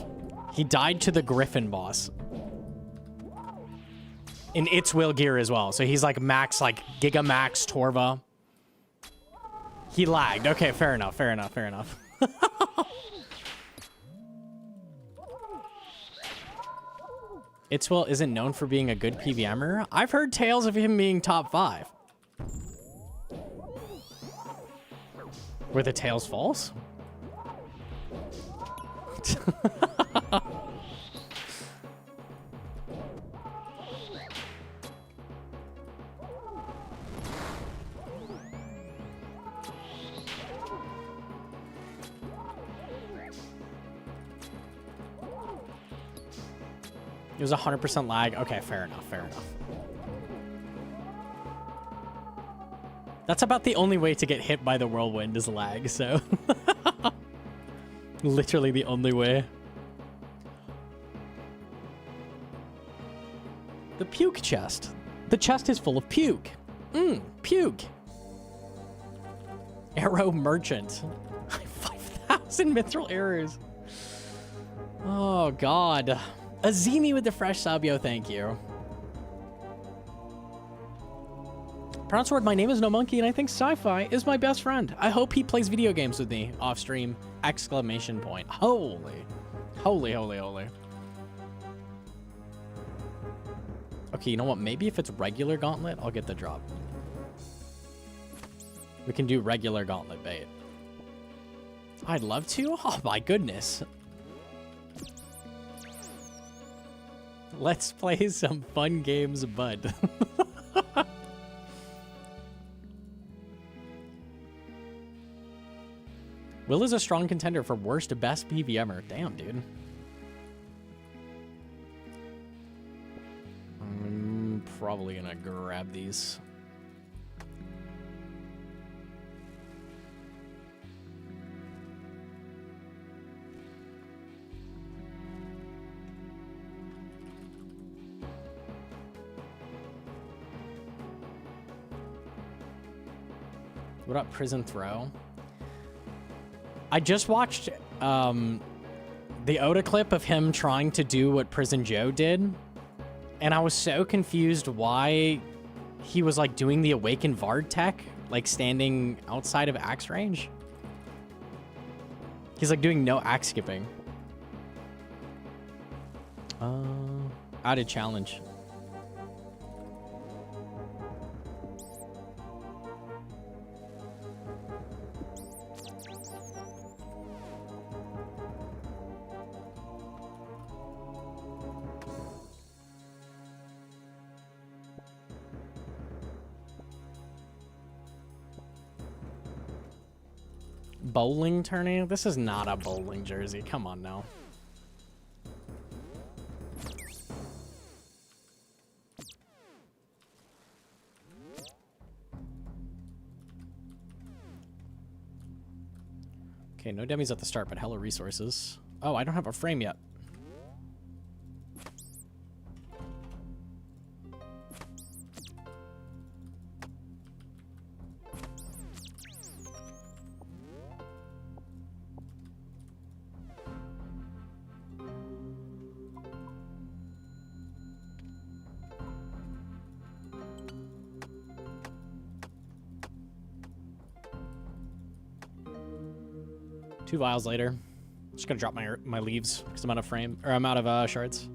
He died to the Griffin boss. In It's Will gear as well. So he's like max, like Giga Max Torva. He lagged. Okay, fair enough, fair enough, fair enough. It's Will isn't known for being a good PVMer. I've heard tales of him being top 5. Were the tales false? It was 100% lag. Okay, fair enough, fair enough. That's about the only way to get hit by the whirlwind is lag, so... Literally the only way. The puke chest. The chest is full of puke. Puke. Arrow merchant. 5,000 mithril arrows. Oh, God. Azimi with the fresh sub, yo, thank you. Pronounce word, my name is Gnomonkey, and I think sci-fi is my best friend. I hope he plays video games with me off stream. Exclamation point. Holy. Holy, holy, holy. Okay, you know what? Maybe if it's regular Gauntlet, I'll get the drop. We can do regular Gauntlet bait. I'd love to. Oh, my goodness. Let's play some fun games, bud. Will is a strong contender for worst to best PVMer. Damn, dude. I'm probably gonna grab these. What up, Prison Throw? I just watched the Oda clip of him trying to do what Prison Joe did, and I was so confused why he was like doing the Awakened Vard tech, like standing outside of axe range. He's like doing no axe skipping. Added challenge. Bowling tourney? This is not a bowling jersey. Come on now. Okay, no demis at the start, but hella resources. Oh, I don't have a frame yet. Two vials later. Just gonna drop my leaves because I'm out of frame, or I'm out of shards.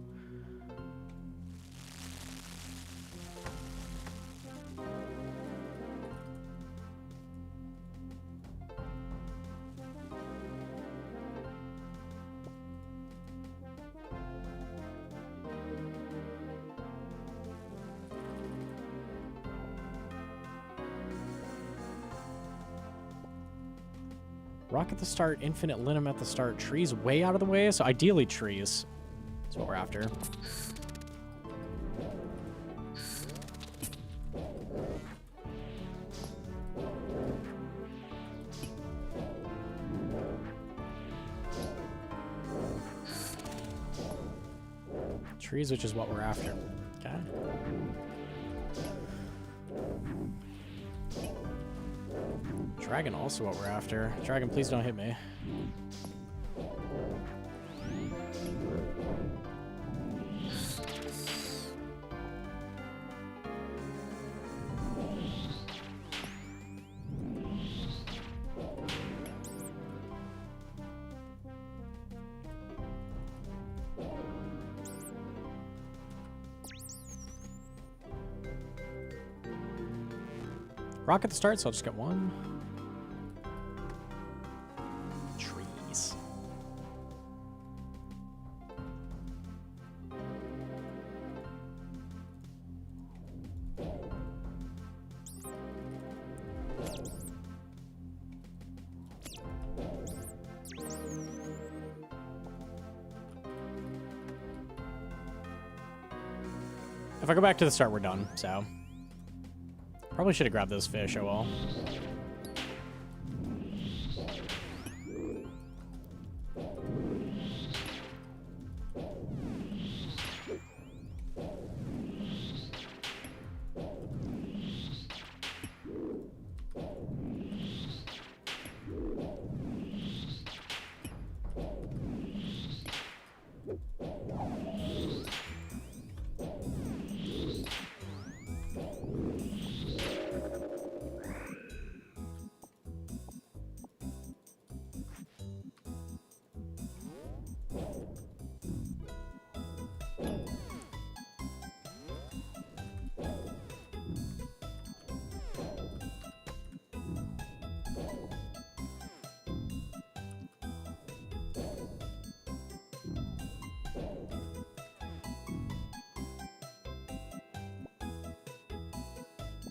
Rock at the start, infinite linum at the start, trees way out of the way, so ideally trees. That's what we're after. Trees, which is what we're after. Okay. Dragon also what we're after. Dragon, please don't hit me. Rock at the start, so I'll just get one. Trees. If I go back to the start, we're done, so. Probably should have grabbed those fish, oh well.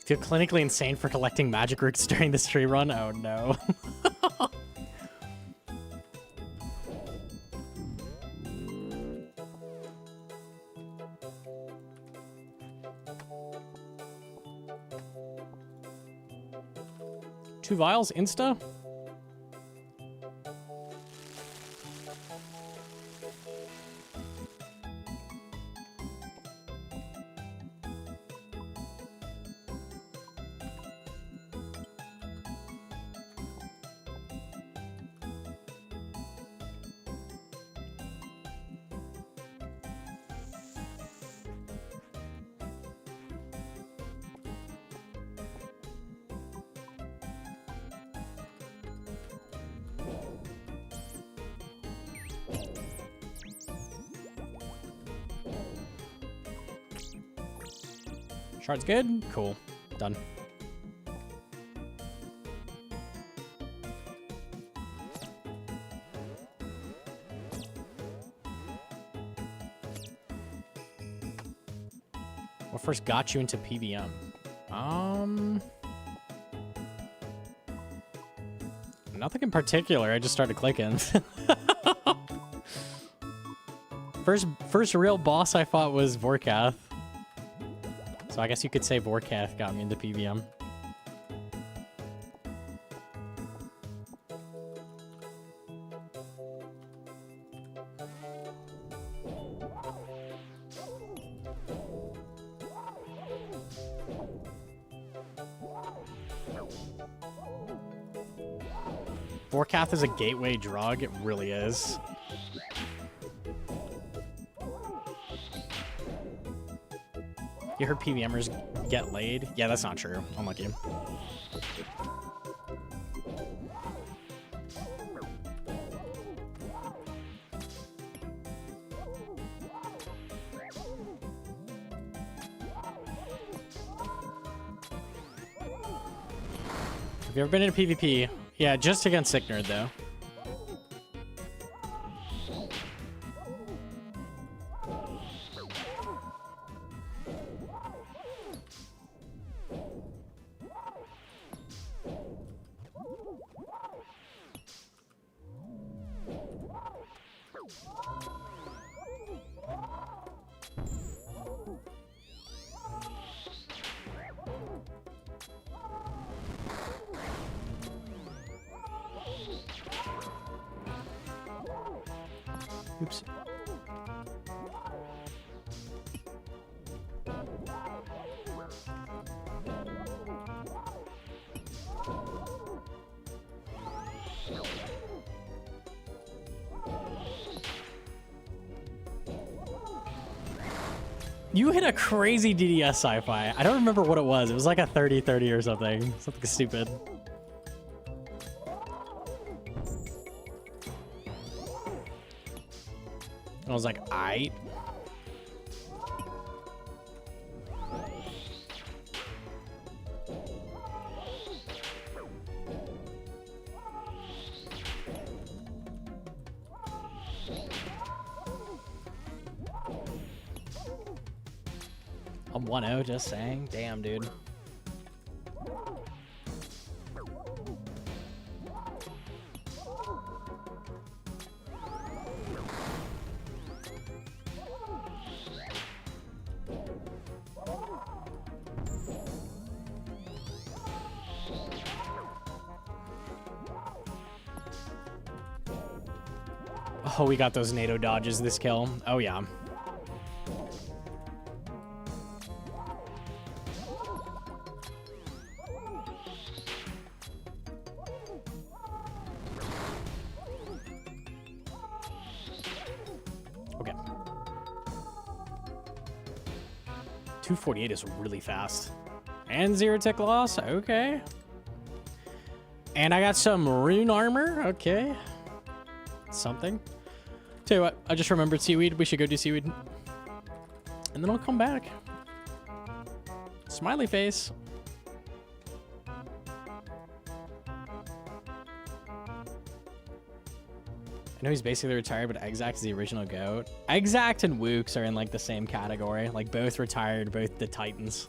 Feel clinically insane for collecting magic roots during this tree run? Oh no. Two vials, insta? Shard's good? Cool. Done. What first got you into PVM? Nothing in particular. I just started clicking. First real boss I fought was Vorkath. So I guess you could say Vorkath got me into PVM. Vorkath is a gateway drug. It really is. You heard PVMers get laid? Yeah, that's not true. Unlucky. Have you ever been in a PvP? Yeah, just against Sick Nerd, though. Oops. You hit a crazy DDS sci-fi. I don't remember what it was. It was like a 30-30 or something. Something stupid. I was like, aight. I'm 1-0, just saying. Damn, dude. Oh, we got those NATO dodges this kill. Oh, yeah. Okay. 248 is really fast. And 0 tick loss. Okay. And I got some rune armor. Okay. Something. Tell you what, I just remembered seaweed. We should go do seaweed. And then I'll come back. Smiley face. I know he's basically retired, but Exact is the original GOAT. Exact and Wooks are in like the same category. Like both retired, both the Titans.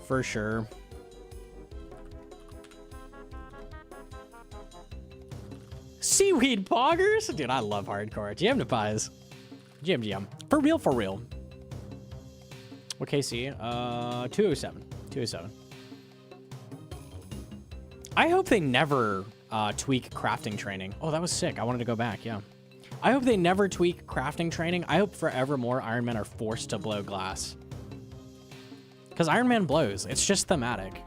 For sure. Seaweed poggers? Dude, I love hardcore. GM to pies. GM. For real, for real. What KC? 207. 207. I hope they never tweak crafting training. Oh, that was sick. I wanted to go back, yeah. I hope they never tweak crafting training. I hope forevermore Iron Men are forced to blow glass. Because Iron Man blows. It's just thematic.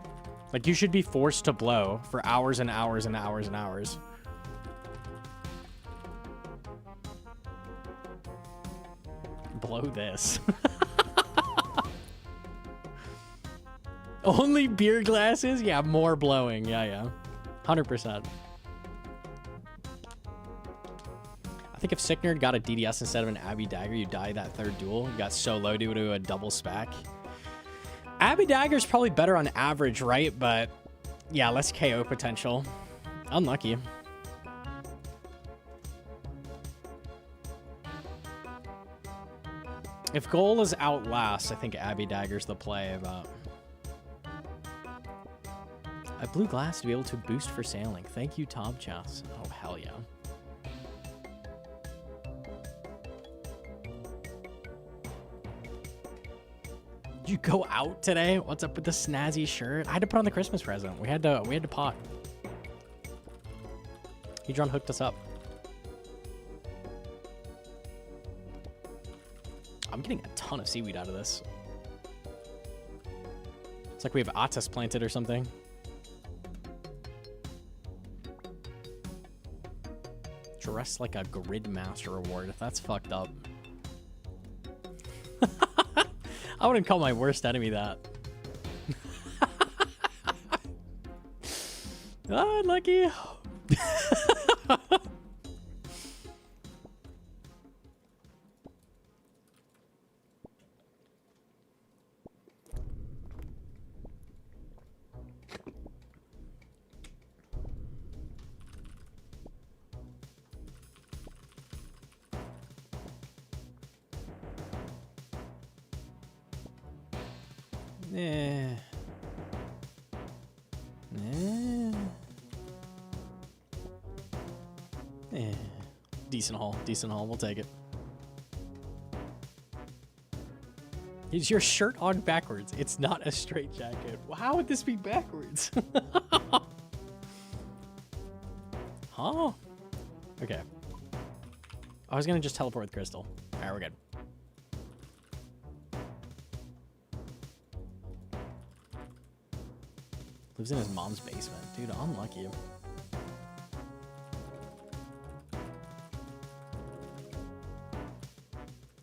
Like, you should be forced to blow for hours and hours and hours and hours. Blow this. Only beer glasses? Yeah, more blowing. Yeah. 100%. I think if Sicknerd got a DDS instead of an Abby Dagger, you die that third duel. You got so low due to a double spec. Abby Dagger's probably better on average, right? But yeah, less KO potential. Unlucky. If goal is Outlast, I think Abby Dagger's the play, but... I blew glass to be able to boost for sailing. Thank you, Tom Chess. Oh, hell yeah. Did you go out today? What's up with the snazzy shirt? I had to put on the Christmas present. We had to pot. Hedron hooked us up. I'm getting a ton of seaweed out of this. It's like we have Atas planted or something. Dressed like a grid master award. That's fucked up. I wouldn't call my worst enemy that. Oh, unlucky. Decent haul. We'll take it. Is your shirt on backwards? It's not a straight jacket. Well, how would this be backwards? Huh? Okay. I was gonna just teleport with Crystal. Alright, we're good. Lives in his mom's basement. Dude, unlucky.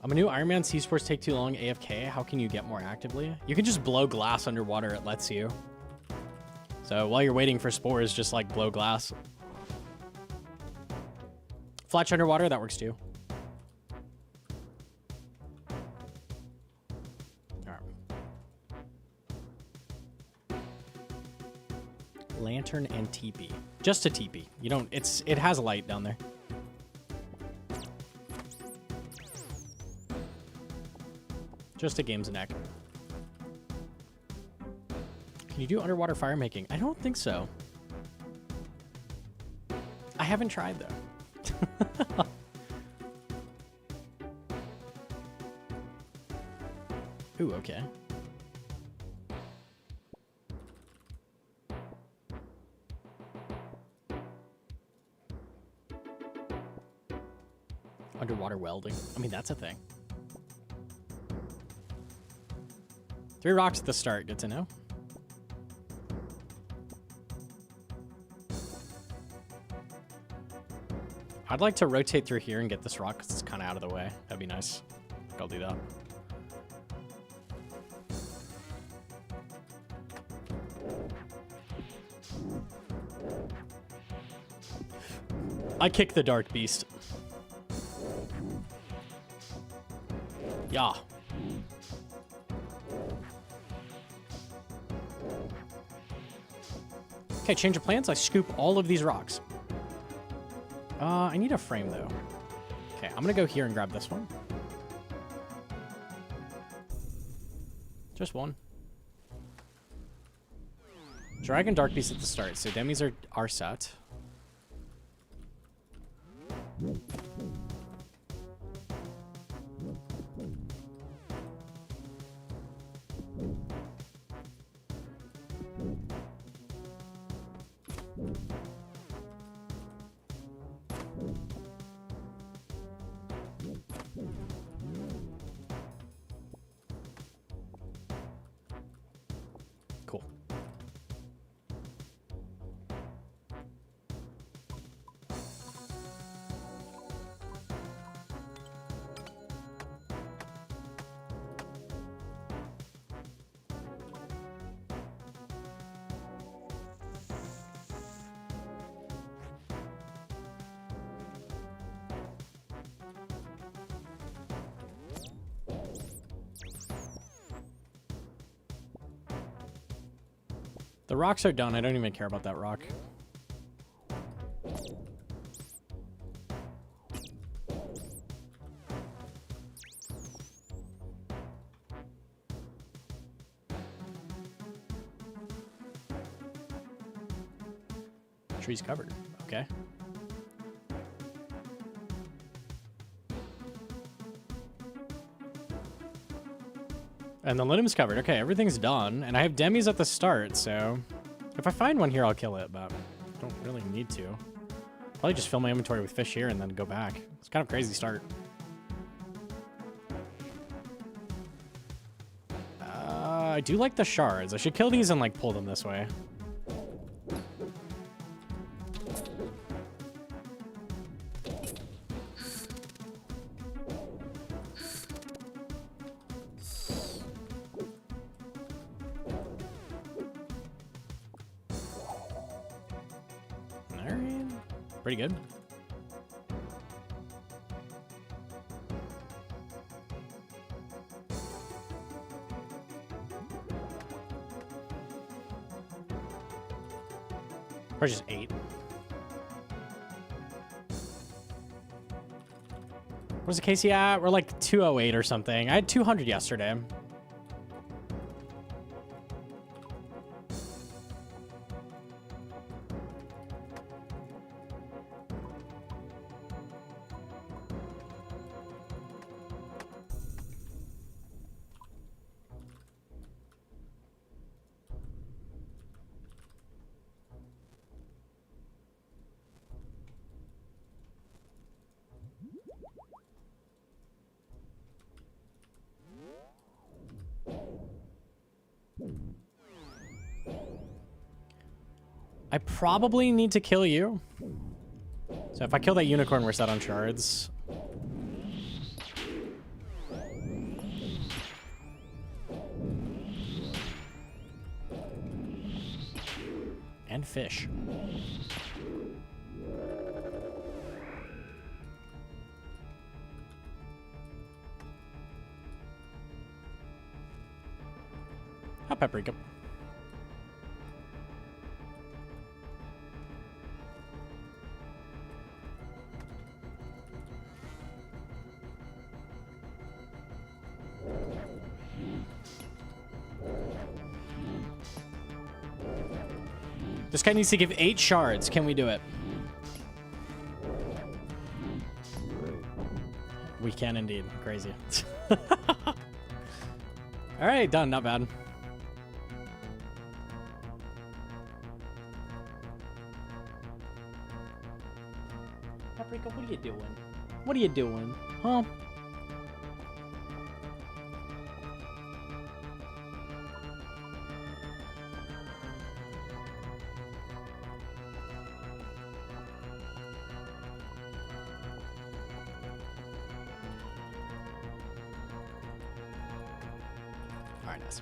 I'm a new Iron Man. Sea Sports take too long. AFK. How can you get more actively? You can just blow glass underwater. It lets you. So while you're waiting for spores, just like blow glass. Fletch underwater. That works too. All right. Lantern and teepee. Just a teepee. You don't. It has a light down there. Just a game's neck. Can you do underwater fire making? I don't think so. I haven't tried though. Ooh, okay. Underwater welding. I mean, that's a thing. 3 rocks at the start. Good to know. I'd like to rotate through here and get this rock because it's kind of out of the way. That'd be nice. I'll do that. I kick the dark beast. Yeah. Okay, change of plans. I scoop all of these rocks. I need a frame, though. Okay, I'm going to go here and grab this one. Just one. Dragon Dark Beast at the start, so demis are set. Cool. The rocks are done. I don't even care about that rock. Tree's covered. Okay. And the linim's covered. Okay, everything's done. And I have demis at the start, so if I find one here, I'll kill it, but I don't really need to. Probably just fill my inventory with fish here and then go back. It's kind of a crazy start. I do like the shards. I should kill these and like pull them this way. Pretty good. Or just 8. Where's the Casey at? We're like 208 or something. I had 200 yesterday. I probably need to kill you. So if I kill that unicorn, we're set on shards. And fish. How paprika. This guy needs to give 8 shards. Can we do it? We can indeed. Crazy. All right, done. Not bad. Paprika, what are you doing? What are you doing? Huh? Alright, nice.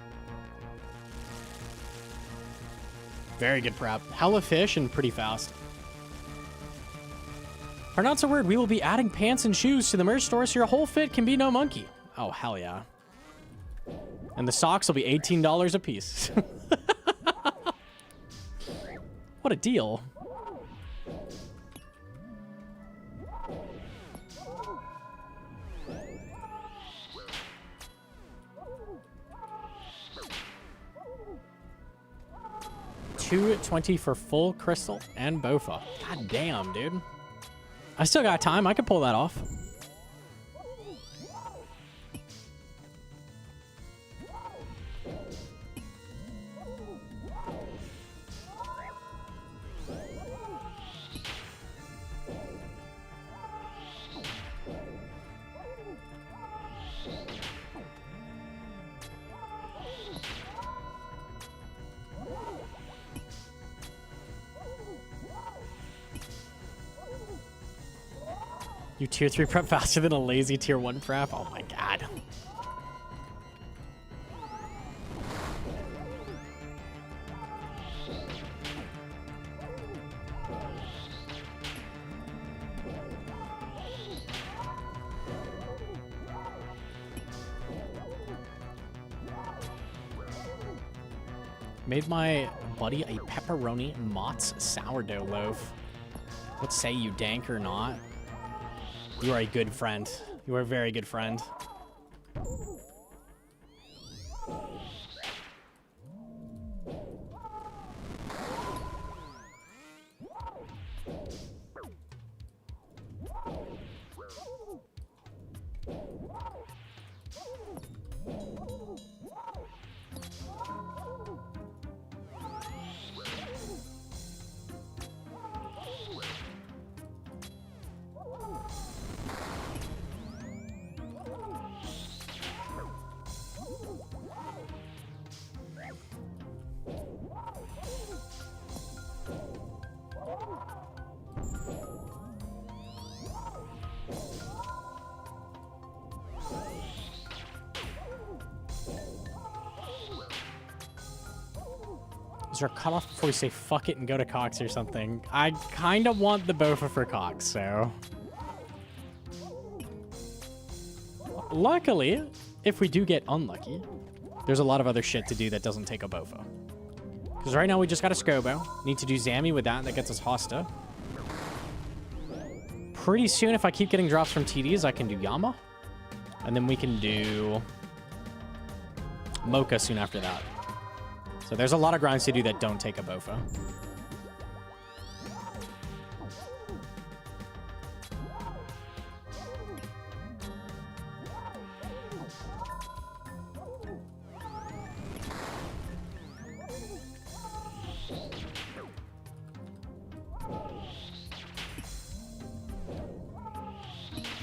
Very good prep. Hella fish and pretty fast. Pronounce a word. We will be adding pants and shoes to the merch store so your whole fit can be Gnomonkey. Oh, hell yeah. And the socks will be $18 a piece. What a deal. $2.20 for full crystal and Bofa. God damn, dude. I still got time. I could pull that off. You tier 3 prep faster than a lazy tier 1 prep? Oh my god. Made my buddy a pepperoni Mott's sourdough loaf. What say you, dank or not? You are a good friend. You are a very good friend. Is there a cutoff before we say fuck it and go to Cox or something? I kind of want the Bofa for Cox, so... Luckily, if we do get unlucky, there's a lot of other shit to do that doesn't take a Bofa. Because right now we just got a Scobo. Need to do Zammy with that, and that gets us Hosta. Pretty soon, if I keep getting drops from TDs, I can do Yama. And then we can do Mocha soon after that. So there's a lot of grinds to do that don't take a Bofa.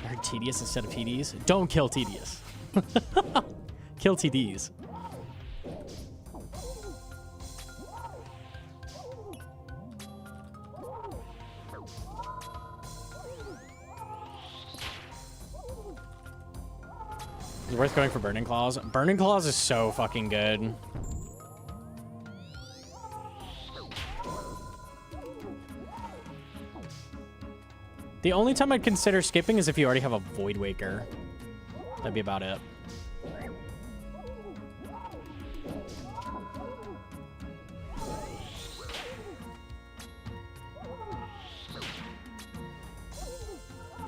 I heard Tedious instead of TDs. Don't kill Tedious. Kill TDs. Is it worth going for Burning Claws? Burning Claws is so fucking good. The only time I'd consider skipping is if you already have a Void Waker. That'd be about it.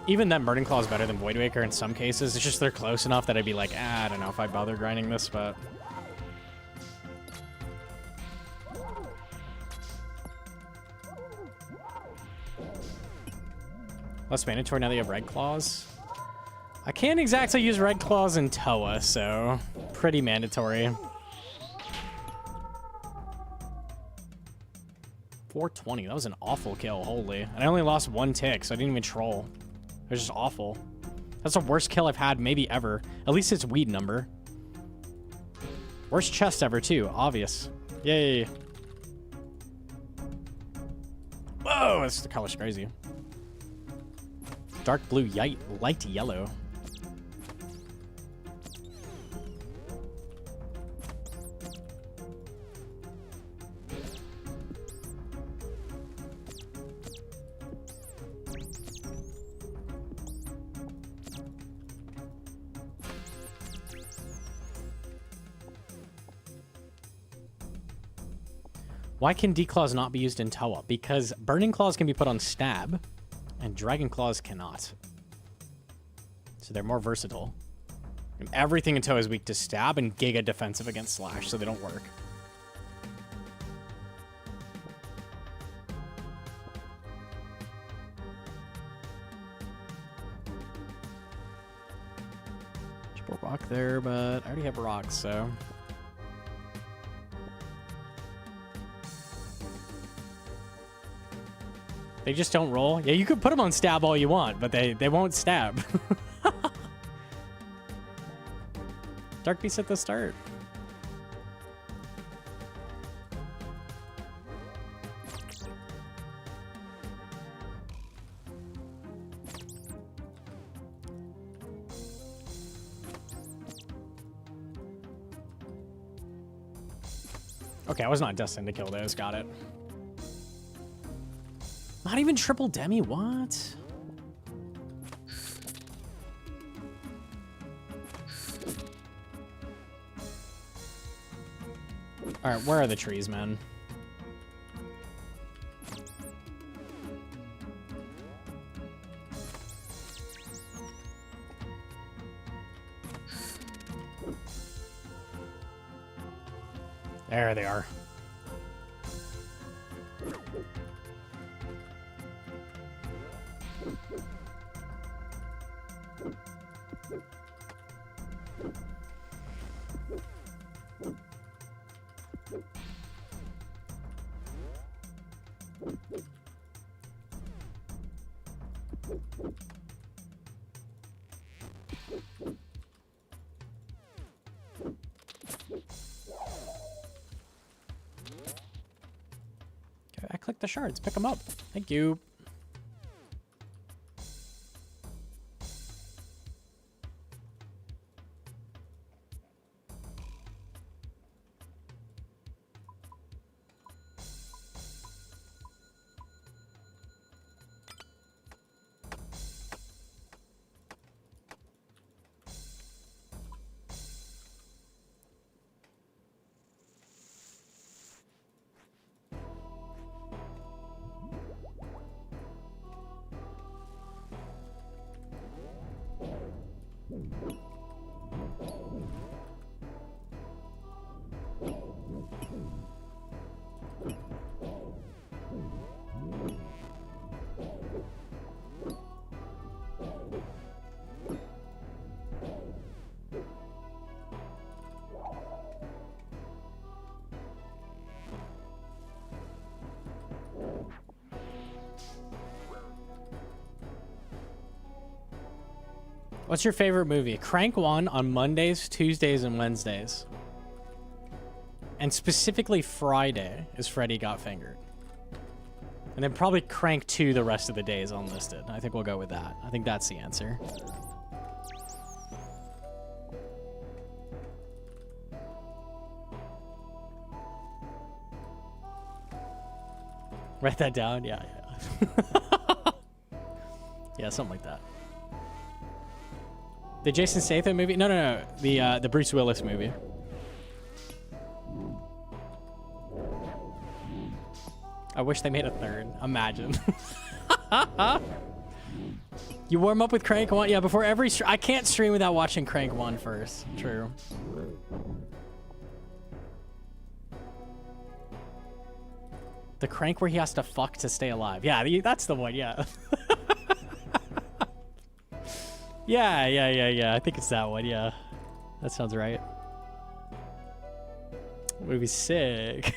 Even then, Burning Claw is better than Void Waker in some cases. It's just they're close enough that I'd be like, ah, I don't know if I'd bother grinding this, but... Less mandatory now that you have Red Claws. I can't exactly use Red Claws in Toa, so pretty mandatory. 420, that was an awful kill, holy. And I only lost one tick, so I didn't even troll. They're just awful. That's the worst kill I've had maybe ever. At least it's weed number. Worst chest ever too, obvious. Yay. Whoa, the color's crazy. Dark blue, light yellow. Why can D-Claws not be used in Toa? Because Burning Claws can be put on Stab, and Dragon Claws cannot. So they're more versatile. And everything in Toa is weak to Stab and Giga defensive against Slash, so they don't work. Triple rock there, but I already have rocks, so... They just don't roll. Yeah, you could put them on stab all you want, but they won't stab. Dark Beast at the start. Okay, I was not destined to kill those. Got it. Not even triple demi, what? All right, where are the trees, man? There they are. Okay, I clicked the shards. Pick them up. Thank you. What's your favorite movie? Crank 1 on Mondays, Tuesdays, and Wednesdays. And specifically Friday is Freddy Got Fingered. And then probably Crank 2 the rest of the days unlisted. I think we'll go with that. I think that's the answer. Write that down? Yeah, yeah. Yeah, something like that. The Jason Statham movie? No, no, no. The Bruce Willis movie. I wish they made a third. Imagine. You warm up with Crank 1? Yeah, before every I can't stream without watching Crank 1 first. True. The Crank where he has to fuck to stay alive. Yeah, that's the one, yeah. Yeah. I think it's that one, yeah. That sounds right. Movie's sick.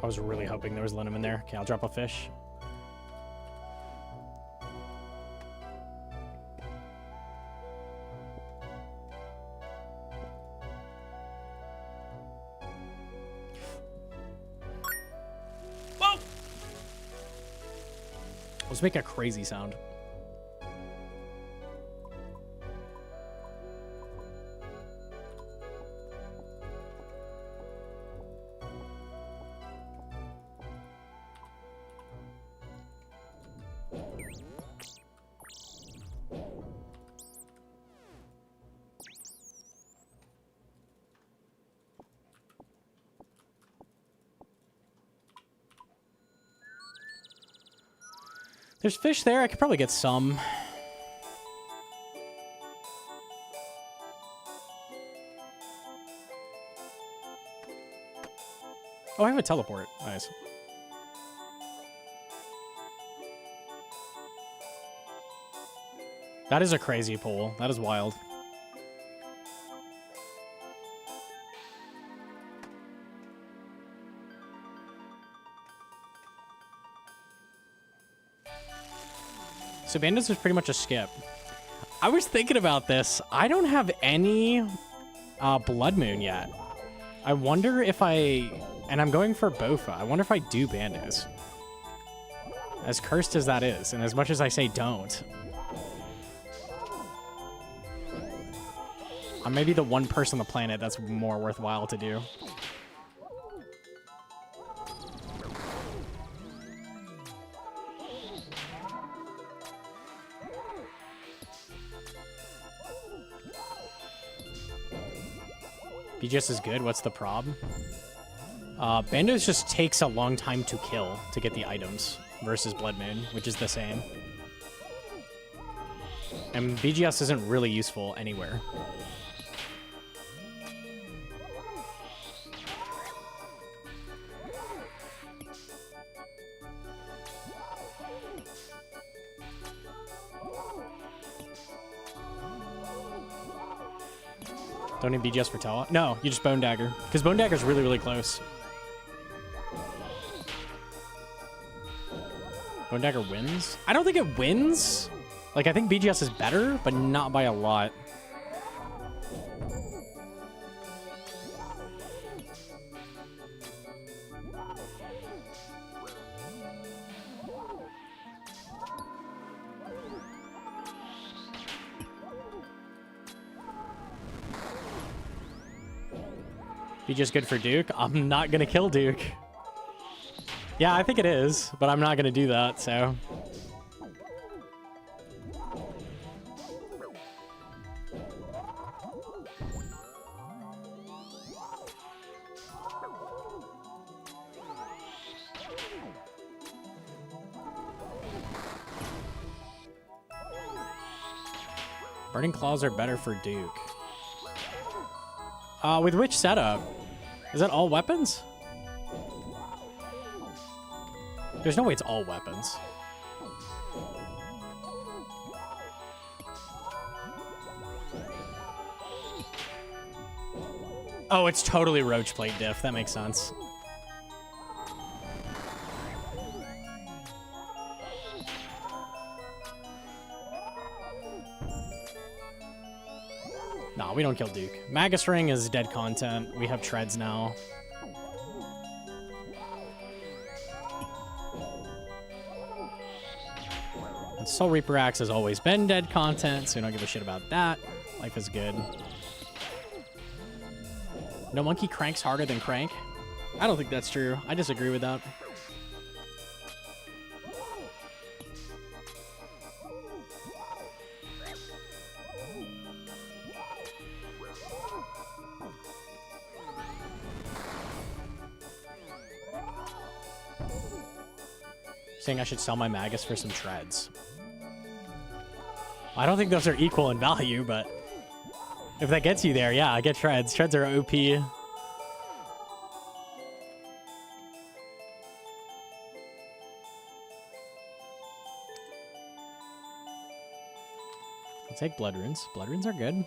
I was really hoping there was linum in there. Okay, I'll drop a fish. Whoa! Let's make a crazy sound. There's fish there. I could probably get some. Oh, I have a teleport. Nice. That is a crazy pull. That is wild. So bandits is pretty much a skip. I was thinking about this. I don't have any Blood Moon yet. I wonder if and I'm going for Bofa. I wonder if I do bandits. As cursed as that is, and as much as I say don't. I'm maybe the one person on the planet that's more worthwhile to do. BGS is good. What's the problem? Bandos just takes a long time to kill to get the items versus Blood Moon, which is the same. And BGS isn't really useful anywhere. Don't need BGS for Tella? No, you just Bone Dagger. Because Bone Dagger's really, really close. Bone Dagger wins? I don't think it wins. Like, I think BGS is better, but not by a lot. BGS good for Duke? I'm not gonna kill Duke. Yeah, I think it is, but I'm not gonna do that, so. Burning Claws are better for Duke. With which setup? Is that all weapons? There's no way it's all weapons. Oh, it's totally Roach Plate diff. That makes sense. Nah, we don't kill Duke. Magus Ring is dead content. We have treads now. And Soul Reaper Axe has always been dead content, so we don't give a shit about that. Life is good. Gnomonkey cranks harder than Crank? I don't think that's true. I disagree with that. Saying I should sell my Magus for some treads. I don't think those are equal in value, but if that gets you there, yeah, I get treads. Treads are OP. I'll take Blood Runes. Blood Runes are good.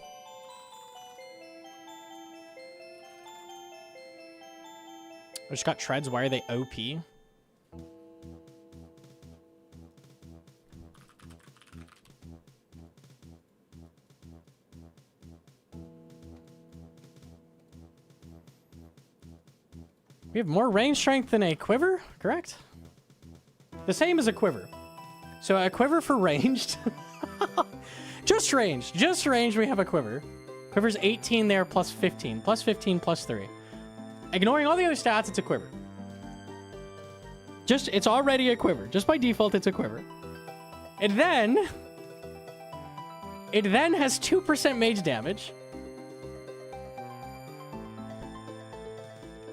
I just got treads. Why are they OP? We have more range strength than a quiver, correct? The same as a quiver. So a quiver for ranged. Just ranged, we have a quiver. Quiver's 18 there, plus 15. Plus 15, plus 3. Ignoring all the other stats, it's a quiver. It's already a quiver. Just by default, it's a quiver. It then has 2% mage damage.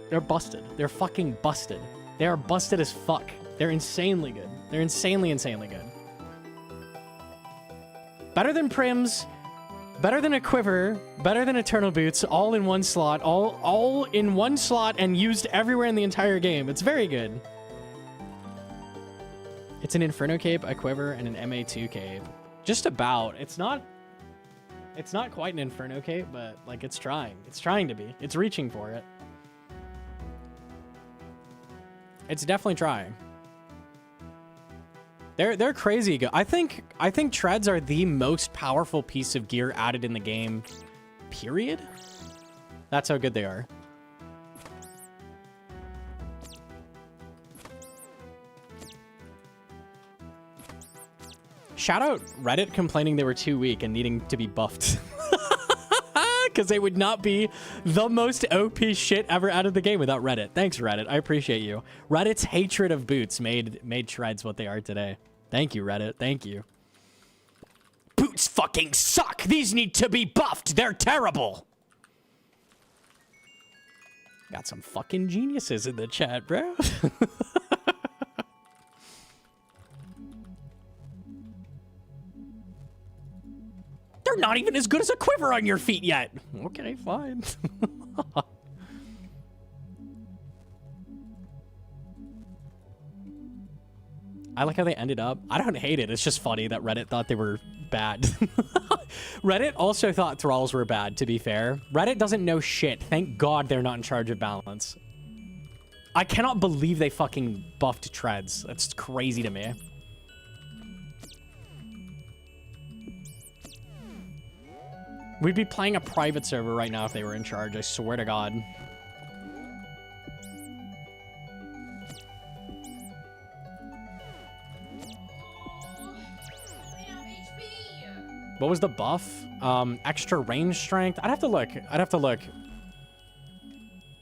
They're busted. They're fucking busted. They are busted as fuck. They're insanely good. They're insanely good. Better than Prims, better than a quiver, better than Eternal Boots, all in one slot, all in one slot and used everywhere in the entire game. It's very good. It's an Inferno Cape, a quiver, and an MA2 cape. Just about. It's not quite an Inferno Cape, but like it's trying. It's trying to be. It's reaching for it. It's definitely trying. They're crazy good. I think treads are the most powerful piece of gear added in the game. Period. That's how good they are. Shout out Reddit complaining they were too weak and needing to be buffed. Because they would not be the most OP shit ever out of the game without Reddit. Thanks, Reddit. I appreciate you. Reddit's hatred of boots made treads what they are today. Thank you, Reddit. Thank you. Boots fucking suck. These need to be buffed. They're terrible. Got some fucking geniuses in the chat, bro. They're not even as good as a quiver on your feet yet. Okay, fine. I like how they ended up. I don't hate it. It's just funny that Reddit thought they were bad. Reddit also thought thralls were bad, to be fair. Reddit doesn't know shit. Thank God they're not in charge of balance. I cannot believe they fucking buffed treads. That's crazy to me. We'd be playing a private server right now if they were in charge, I swear to God. What was the buff? Extra range strength? I'd have to look.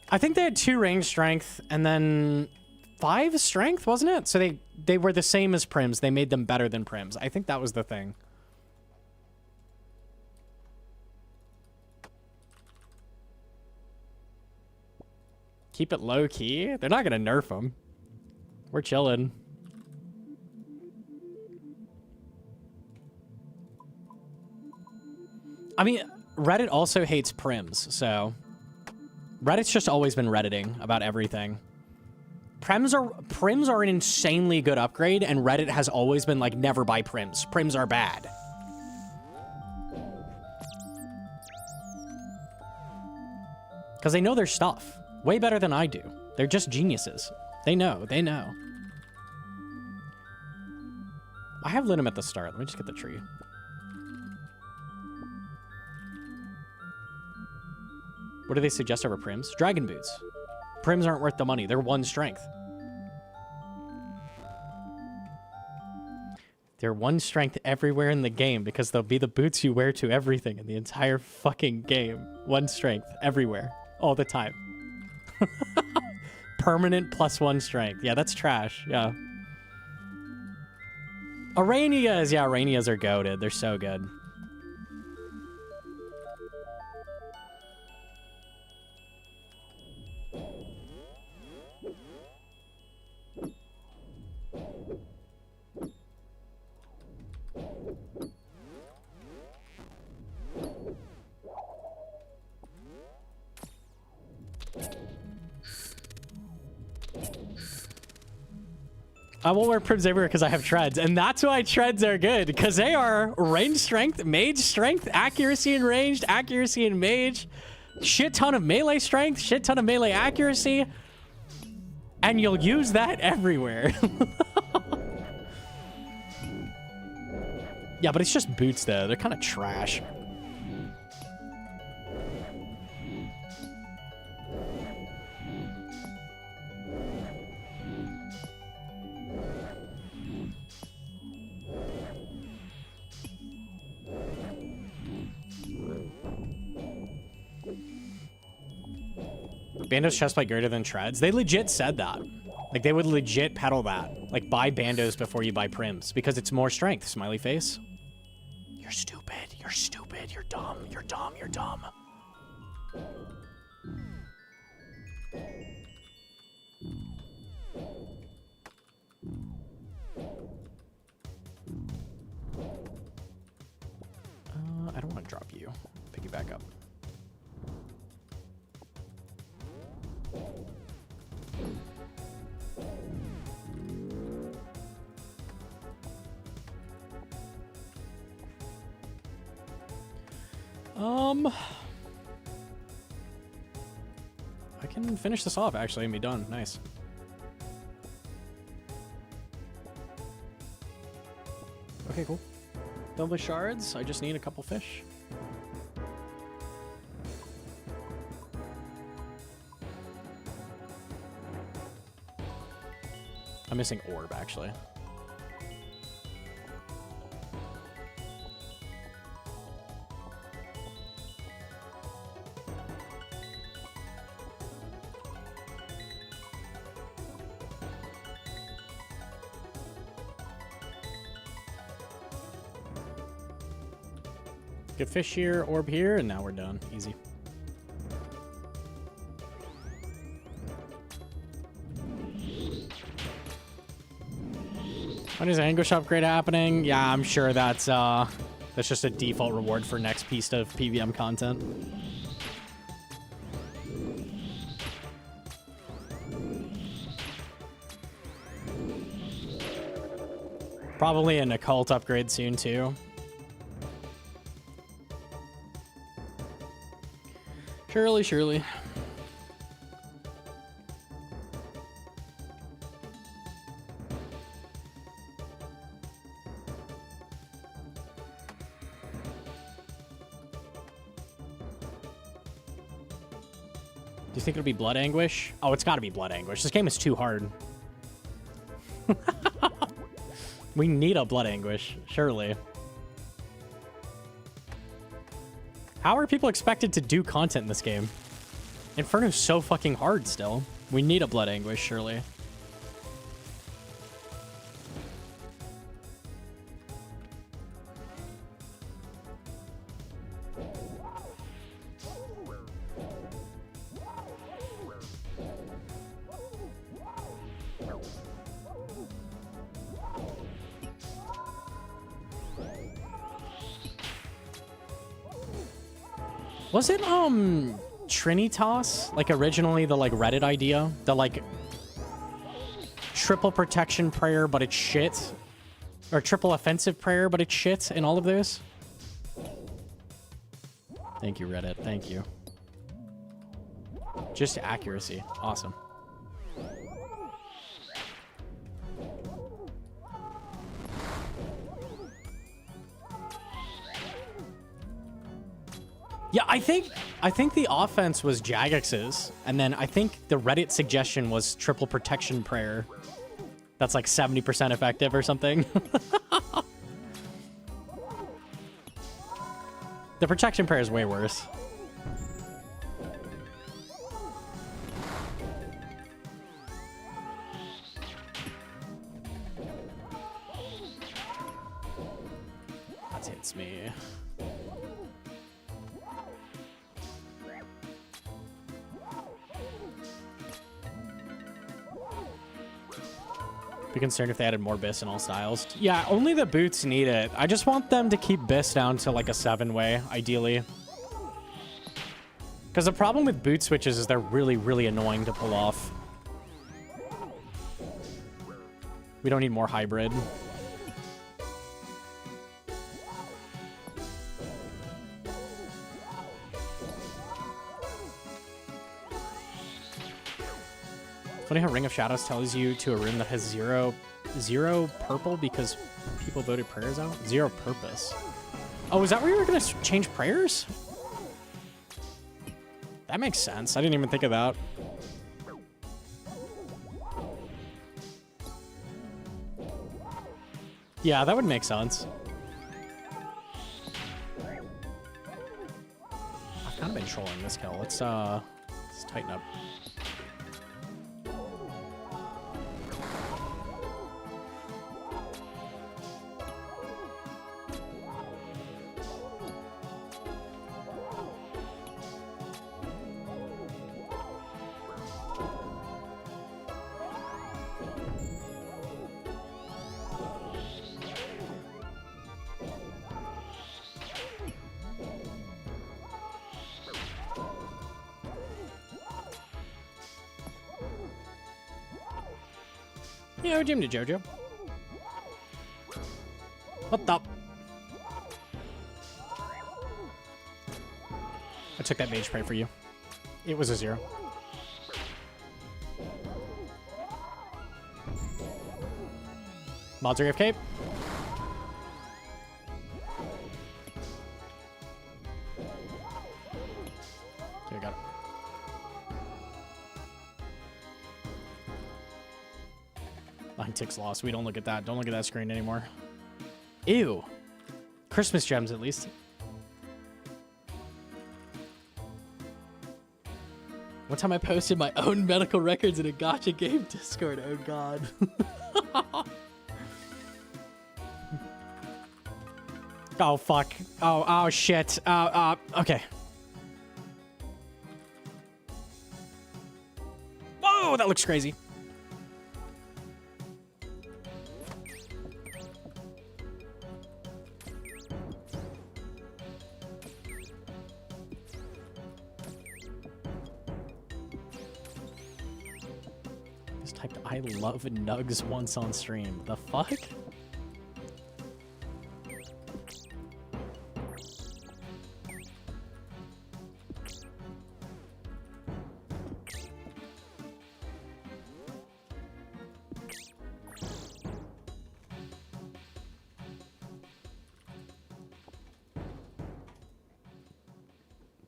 I think they had 2 range strength and then 5 strength, wasn't it? So they were the same as Prims. They made them better than Prims. I think that was the thing. Keep it low key. They're not gonna nerf them. We're chilling. I mean, Reddit also hates Prims, so Reddit's just always been Redditing about everything. Prims are an insanely good upgrade, and Reddit has always been like, never buy Prims. Prims are bad. Because they know their stuff. Way better than I do. They're just geniuses. They know. They know. I have lit him at the start. Let me just get the tree. What do they suggest over Prims? Dragon boots. Prims aren't worth the money. They're 1 strength. They're 1 strength everywhere in the game because they'll be the boots you wear to everything in the entire fucking game. 1 strength everywhere. All the time. Permanent +1 strength. Yeah, that's trash. Yeah. Arainias. Yeah, Arainias are goated. They're so good. I won't wear Prims everywhere because I have treads, and that's why treads are good, because they are range strength, mage strength, accuracy and ranged, accuracy and mage, shit ton of melee strength, shit ton of melee accuracy. And you'll use that everywhere. Yeah, but it's just boots, though. They're kind of trash. Bando's chestplate greater than treads. They legit said that. Like, they would legit peddle that. Like, buy bandos before you buy prims. Because it's more strength, smiley face. You're stupid. You're stupid. You're dumb. You're dumb. You're dumb. I don't want to drop you. Pick you back up. I can finish this off, actually, and be done. Nice. Okay, cool. Done with shards. I just need a couple fish. I'm missing orb, actually. Good fish here, orb here, and now we're done. Easy. When is Anguish upgrade happening? Yeah, I'm sure that's just a default reward for next piece of PVM content. Probably an occult upgrade soon too. Surely, surely. Do you think it'll be Blood Anguish? Oh, it's got to be Blood Anguish. This game is too hard. We need a Blood Anguish, surely. How are people expected to do content in this game? Inferno's so fucking hard still. We need a Blood Anguish, surely. Was it, Trinitas? Like, originally the, like, Reddit idea? The, like, triple protection prayer, but it's shit? Or triple offensive prayer, but it's shit in all of those? Thank you, Reddit. Thank you. Just accuracy. Awesome. Yeah, I think the offense was Jagex's, and then I think the Reddit suggestion was triple protection prayer. That's like 70% effective or something. The protection prayer is way worse. That hits me. Be concerned if they added more Biss in all styles. Yeah, only the boots need it. I just want them to keep Biss down to like a 7-way, ideally. Because the problem with boot switches is they're really, really annoying to pull off. We don't need more hybrid. Funny how Ring of Shadows tells you to a room that has zero purple because people voted prayers out? Zero purpose. Oh, is that where you were going to change prayers? That makes sense. I didn't even think of that. Yeah, that would make sense. I've kind of been trolling this kill. Let's tighten up. Yeah, Jim to Jojo. What the? I took that mage spray for you. It was a 0. Mods are AFK. Okay, got it. Line ticks lost. We don't look at that. Don't look at that screen anymore. Ew. Christmas gems, at least. One time I posted my own medical records in a gacha game Discord. Oh, God. Oh, fuck. Oh, shit. Okay. Whoa, that looks crazy. Just typed I love nugs once on stream. The fuck?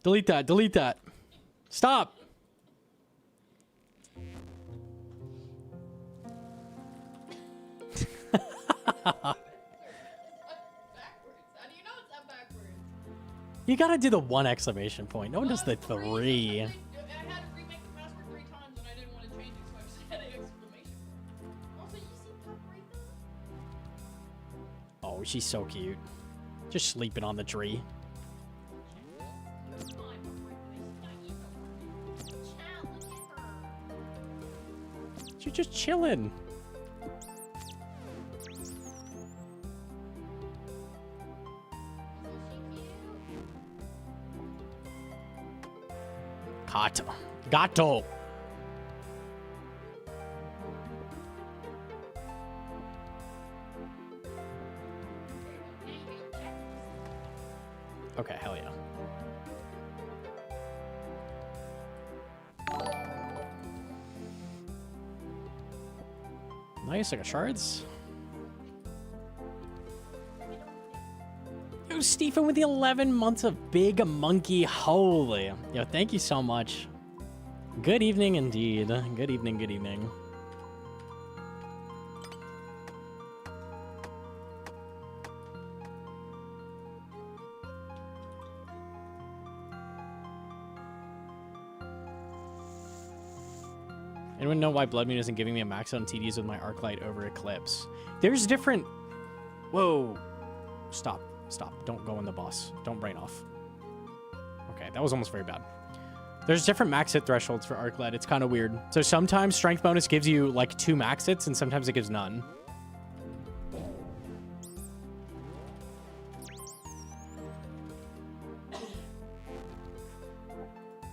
Delete that. Delete that. Stop. Backwards. How do you know it's up backwards? You gotta do the 1 exclamation point. No one does the 3. I had to remake the password 3 times and I didn't want to change it, so I just had an exclamation point. Also, you see Paprika? Oh, she's so cute. Just sleeping on the tree. Come on, Paprika. She's not even Child, look at her. She's just chilling. Gato. Gato. Okay, hell yeah. Nice, I got shards. Yo, Stephen with the 11 months of Big Monkey. Holy. Yo, thank you so much. Good evening indeed. Good evening, good evening. Anyone know why Blood Moon isn't giving me a max on TDs with my Arclight over Eclipse? There's different... Whoa. Stop. Stop. Don't go in the boss. Don't brain off. Okay, that was almost very bad. There's different max hit thresholds for Arclight. It's kind of weird. So sometimes Strength bonus gives you like 2 max hits, and sometimes it gives none.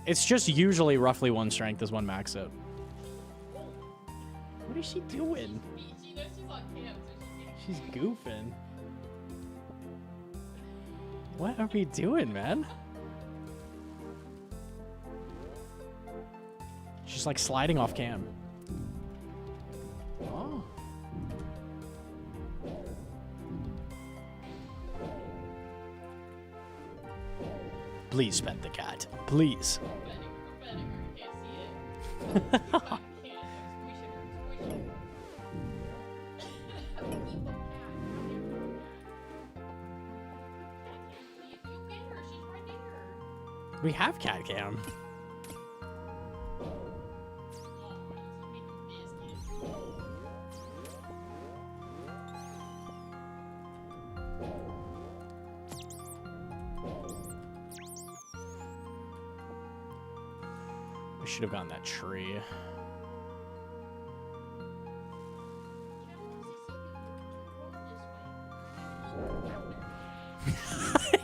It's just usually roughly 1 strength is 1 max hit. What is she doing? She knows she's on cam, so She's goofing. What are we doing, man? She's like sliding off cam. Oh. Please pet the cat. Please. We're betting her. You can't see it. You can't. Squish it. Evil cat. You get her. She's right there. We have cat cam. I should have gotten that tree.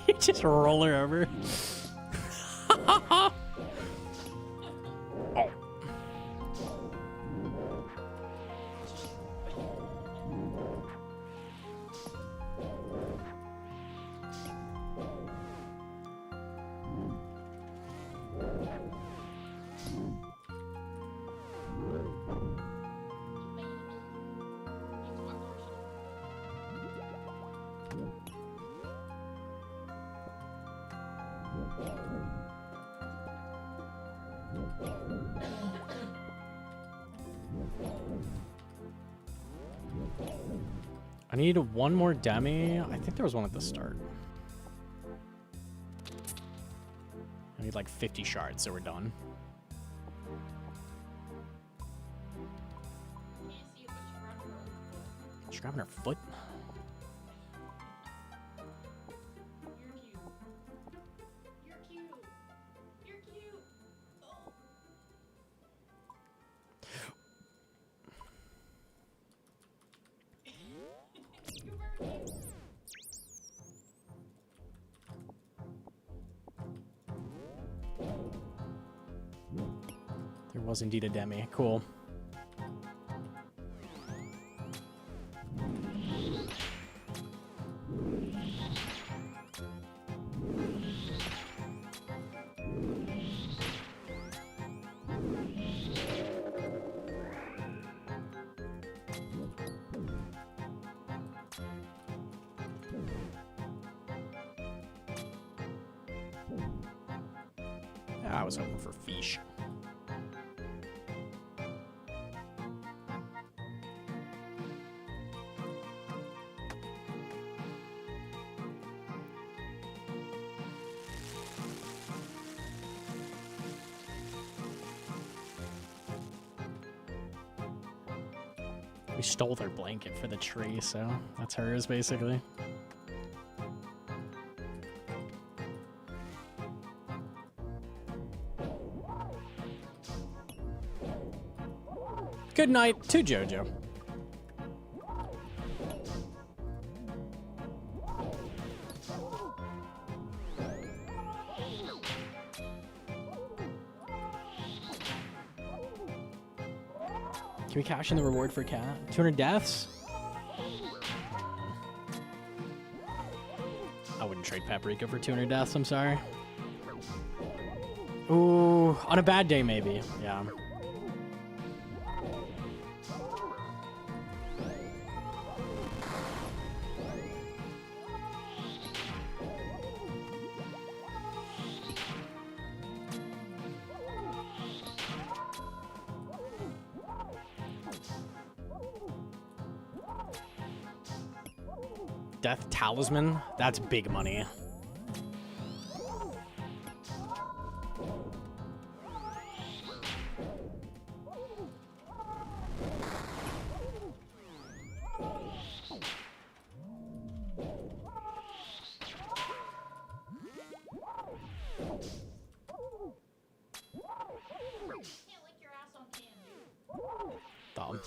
You just roll her over. Oh. I need one more demi. I think there was one at the start. I need like 50 shards, so we're done. She's grabbing her foot. You're cute. You're cute. Oh. You're very cute. There was indeed a demi. Cool. I was hoping for fish. We stole their blanket for the tree, so that's hers basically. Good night to Jojo. Can we cash in the reward for cat? 200 deaths? I wouldn't trade Paprika for 200 deaths, I'm sorry. Ooh, on a bad day maybe, yeah. Death Talisman? That's big money. Can't lick your ass on can. Dumb.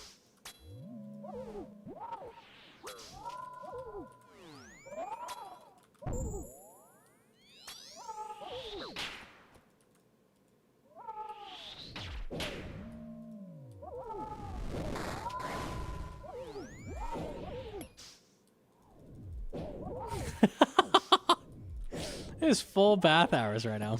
It is full bath hours right now.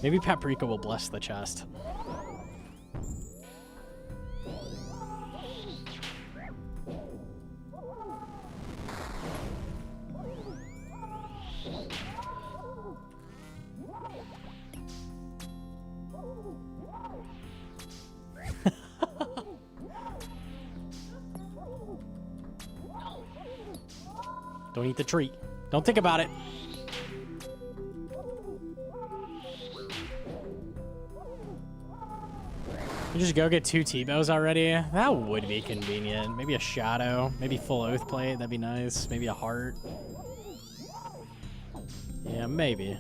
Maybe Paprika will bless the chest. Don't eat the treat. Don't think about it. You just go get 2 T-bows already? That would be convenient. Maybe a shadow. Maybe full oath plate. That'd be nice. Maybe a heart. Yeah, maybe.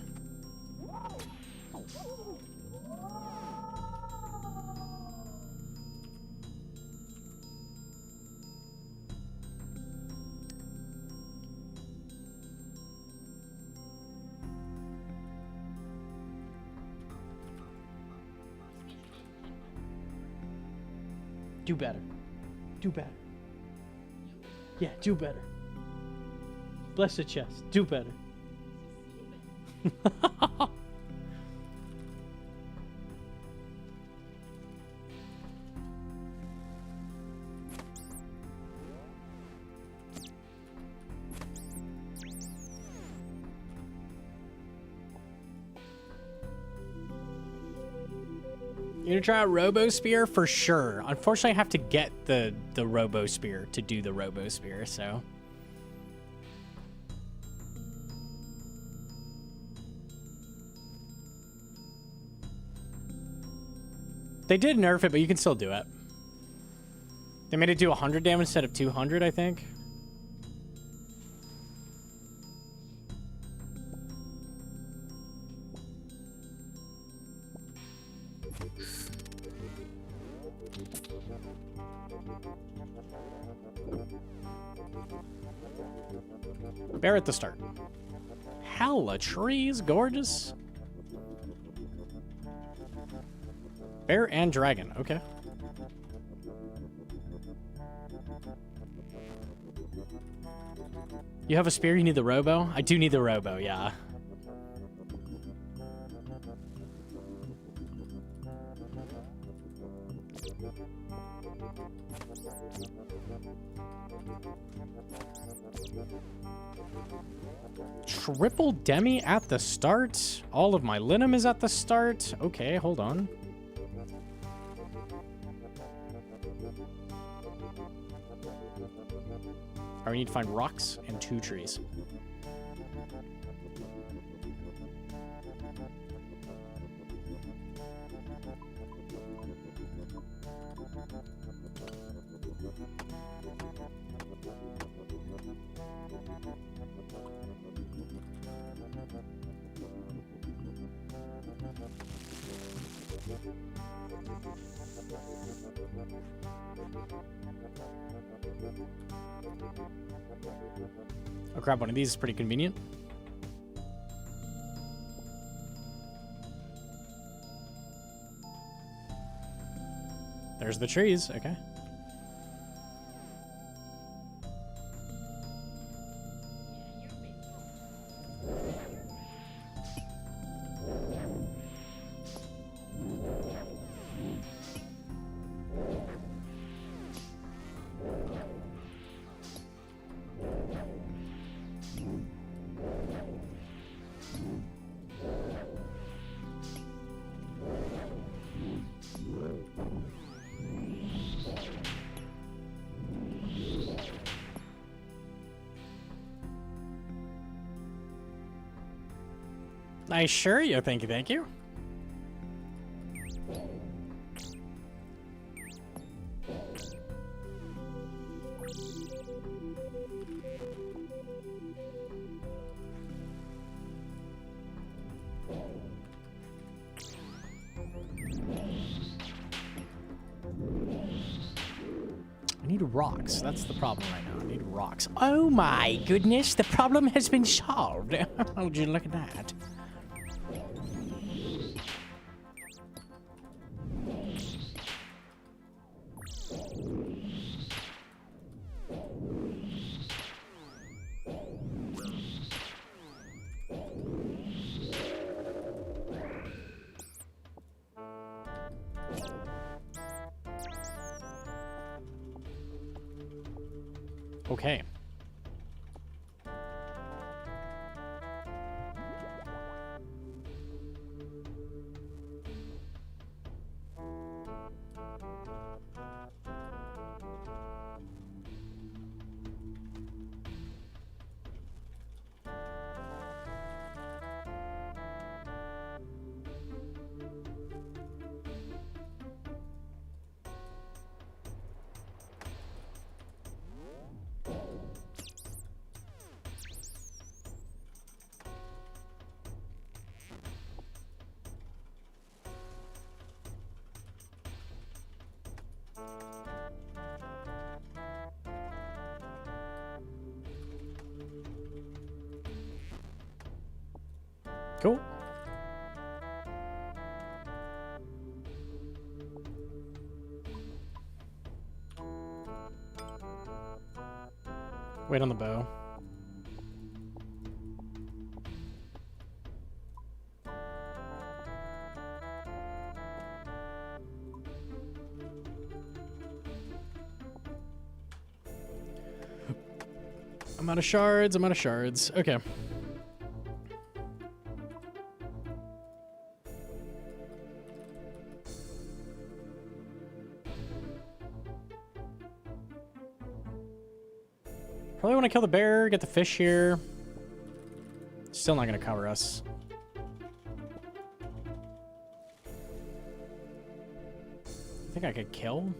Do better. Do better. Yeah, do better. Bless the chest. Do better. You gonna try a Robo Spear? For sure. Unfortunately, I have to get the Robo Spear to do the Robo Spear, so. They did nerf it, but you can still do it. They made it do 100 damage instead of 200, I think. Bear at the start. Hella trees, gorgeous. Bear and dragon, okay. You have a spear, you need the robo? I do need the robo, yeah. Triple demi at the start. All of my linum is at the start. Okay, hold on. Alright, we need to find rocks and 2 trees. Oh crap, one of these is pretty convenient. There's the trees, okay. I assure you, thank you, thank you. I need rocks. That's the problem right now. I need rocks. Oh my goodness, the problem has been solved. Oh, would you look at that? Okay. Cool. Wait on the bow. I'm out of shards. I'm out of shards. Okay. Probably want to kill the bear, get the fish here. Still not going to cover us. I think I could kill.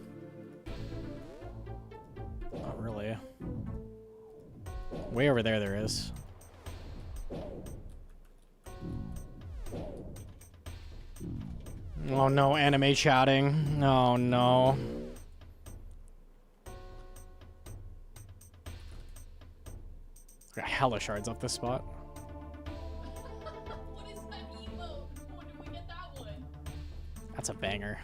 Not really. Way over there, there is. Oh no, anime chatting. Oh no. Got hella shards off this spot. What is that emote? When did we get that one? That's a banger.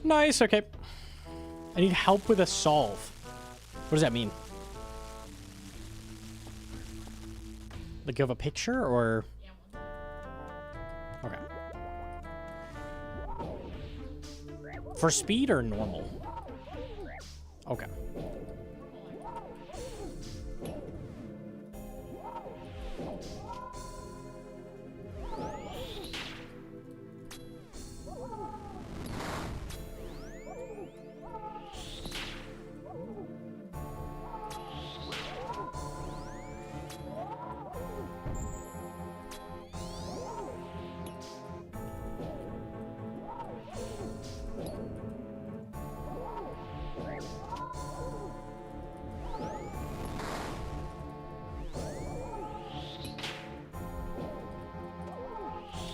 Nice, okay. I need help with a solve. What does that mean? Like you have a picture or? Yeah, one second. Okay. For speed or normal? Okay.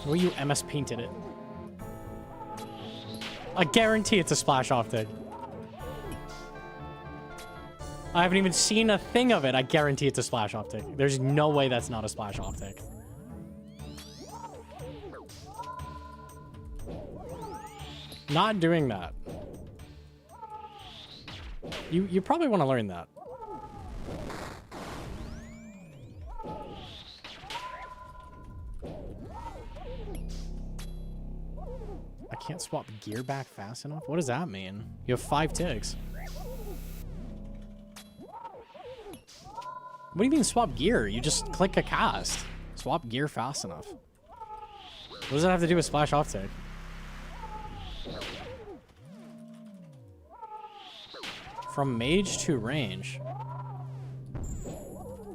Well, you MS painted it. I guarantee it's a splash optic. I haven't even seen a thing of it. I guarantee it's a splash optic. There's no way that's not a splash optic. Not doing that. You probably want to learn that. I can't swap gear back fast enough? What does that mean? You have 5 ticks. What do you mean swap gear? You just click a cast. Swap gear fast enough. What does that have to do with splash optic? From mage to range.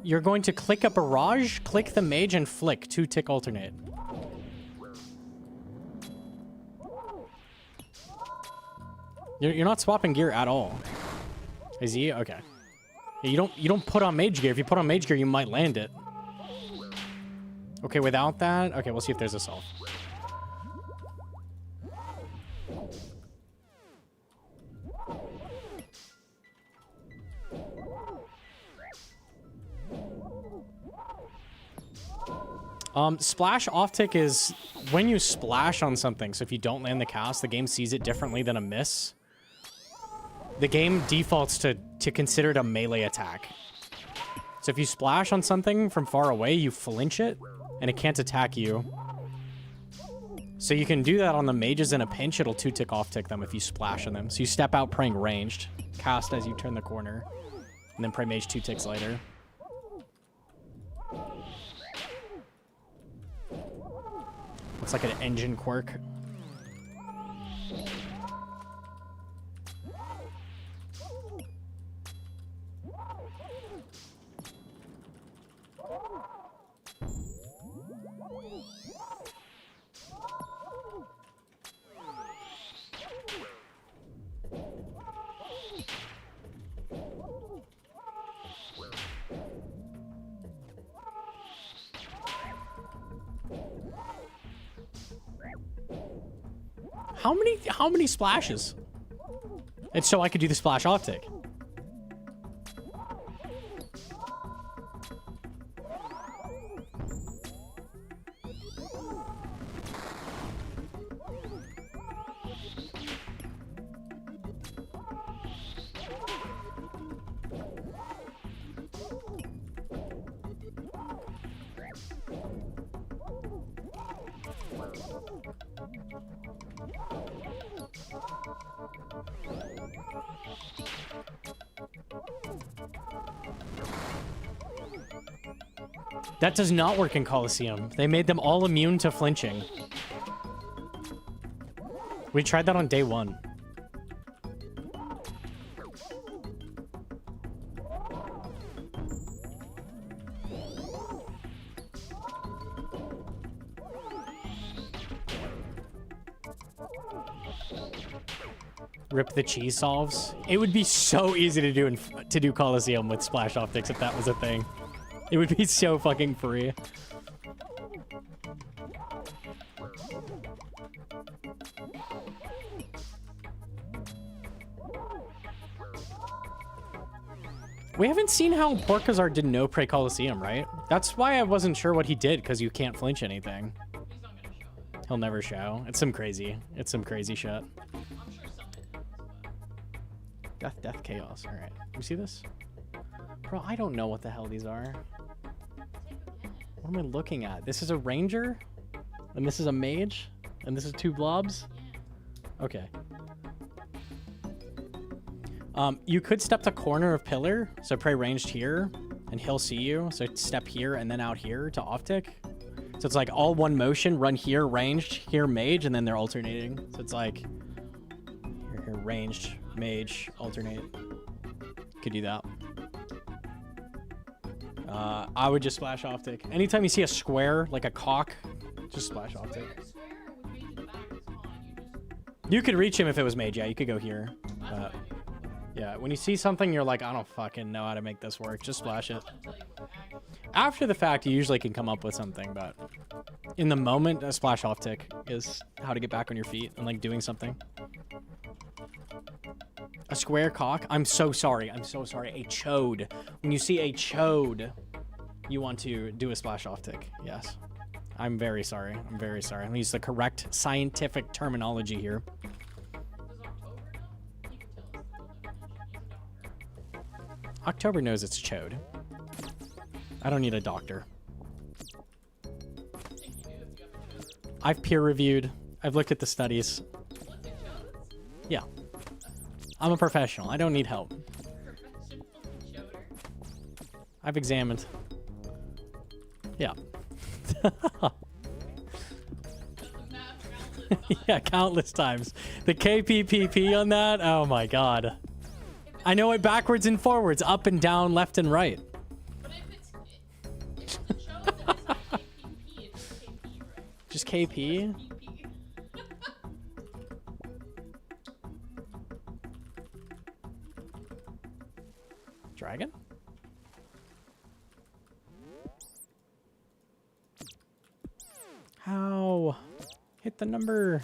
You're going to click a barrage, click the mage, and flick 2 tick alternate. You're not swapping gear at all. Is he? Okay. Yeah, you don't put on mage gear. If you put on mage gear, you might land it. Okay, without that, okay, we'll see if there's a solve. Splash off tick is when you splash on something. So if you don't land the cast, the game sees it differently than a miss. The game defaults to consider it a melee attack. So if you splash on something from far away, you flinch it, and it can't attack you. So you can do that on the mages in a pinch. It'll 2-tick off-tick them if you splash on them. So you step out praying ranged, cast as you turn the corner, and then pray mage 2 ticks later. Looks like an engine quirk. How many splashes? And so I could do the splash off tick. That does not work in Coliseum. They made them all immune to flinching. We tried that on day 1. Rip the cheese solves. It would be so easy to do Coliseum with splash optics if that was a thing. It would be so fucking free. We haven't seen how Porkazar did no prey Coliseum, right? That's why I wasn't sure what he did, because you can't flinch anything. He'll never show. It's some crazy shit. Death, chaos. All right. You see this? Bro, I don't know what the hell these are. What am I looking at? This is a ranger, and this is a mage, and this is 2 blobs. Okay. You could step to corner of pillar, so pray ranged here, and he'll see you. So step here and then out here to off tick. So it's like all one motion. Run here, ranged, here, mage, and then they're alternating. So it's like here, ranged, mage, alternate. Could do that. I would just splash off tick. Anytime you see a square, like a cock, just splash off tick. You could reach him if it was mage, yeah, you could go here. Yeah, when you see something, you're like, I don't fucking know how to make this work, just splash it. After the fact, you usually can come up with something, but in the moment, a splash off tick is how to get back on your feet and like doing something. A square cock? I'm so sorry. I'm so sorry. A chode. When you see a chode, you want to do a splash off tick. Yes. I'm very sorry. I'm very sorry. I'll use the correct scientific terminology here. October knows it's chode. I don't need a doctor. I've peer reviewed. I've looked at the studies. Yeah. I'm a professional. I don't need help. I've examined. Yeah. Yeah, countless times. The KPPP on that? Oh my god. I know it backwards and forwards, up and down, left and right. But if it's Just KP? dragon? How? Hit the number.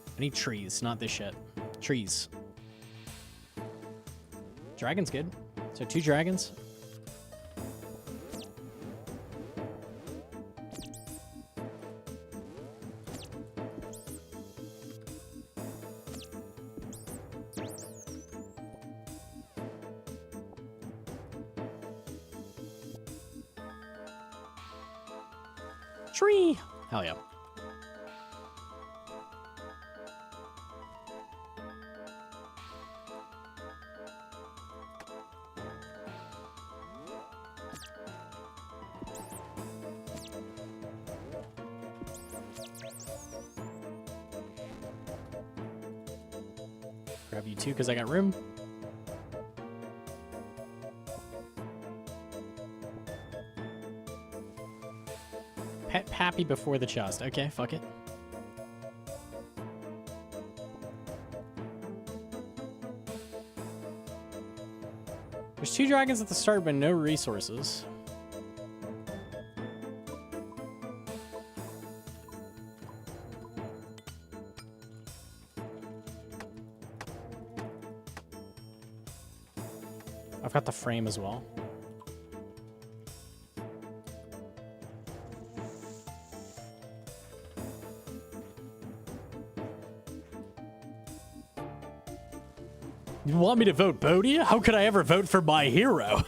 I need trees, not this shit. Trees. Dragon's good. So 2 dragons. Tree! Hell yeah. Grab you 2 because I got room. Pet Pappy before the chest. Okay, fuck it. There's 2 dragons at the start, but no resources. I've got the frame as well. You want me to vote Bodhi? How could I ever vote for my hero?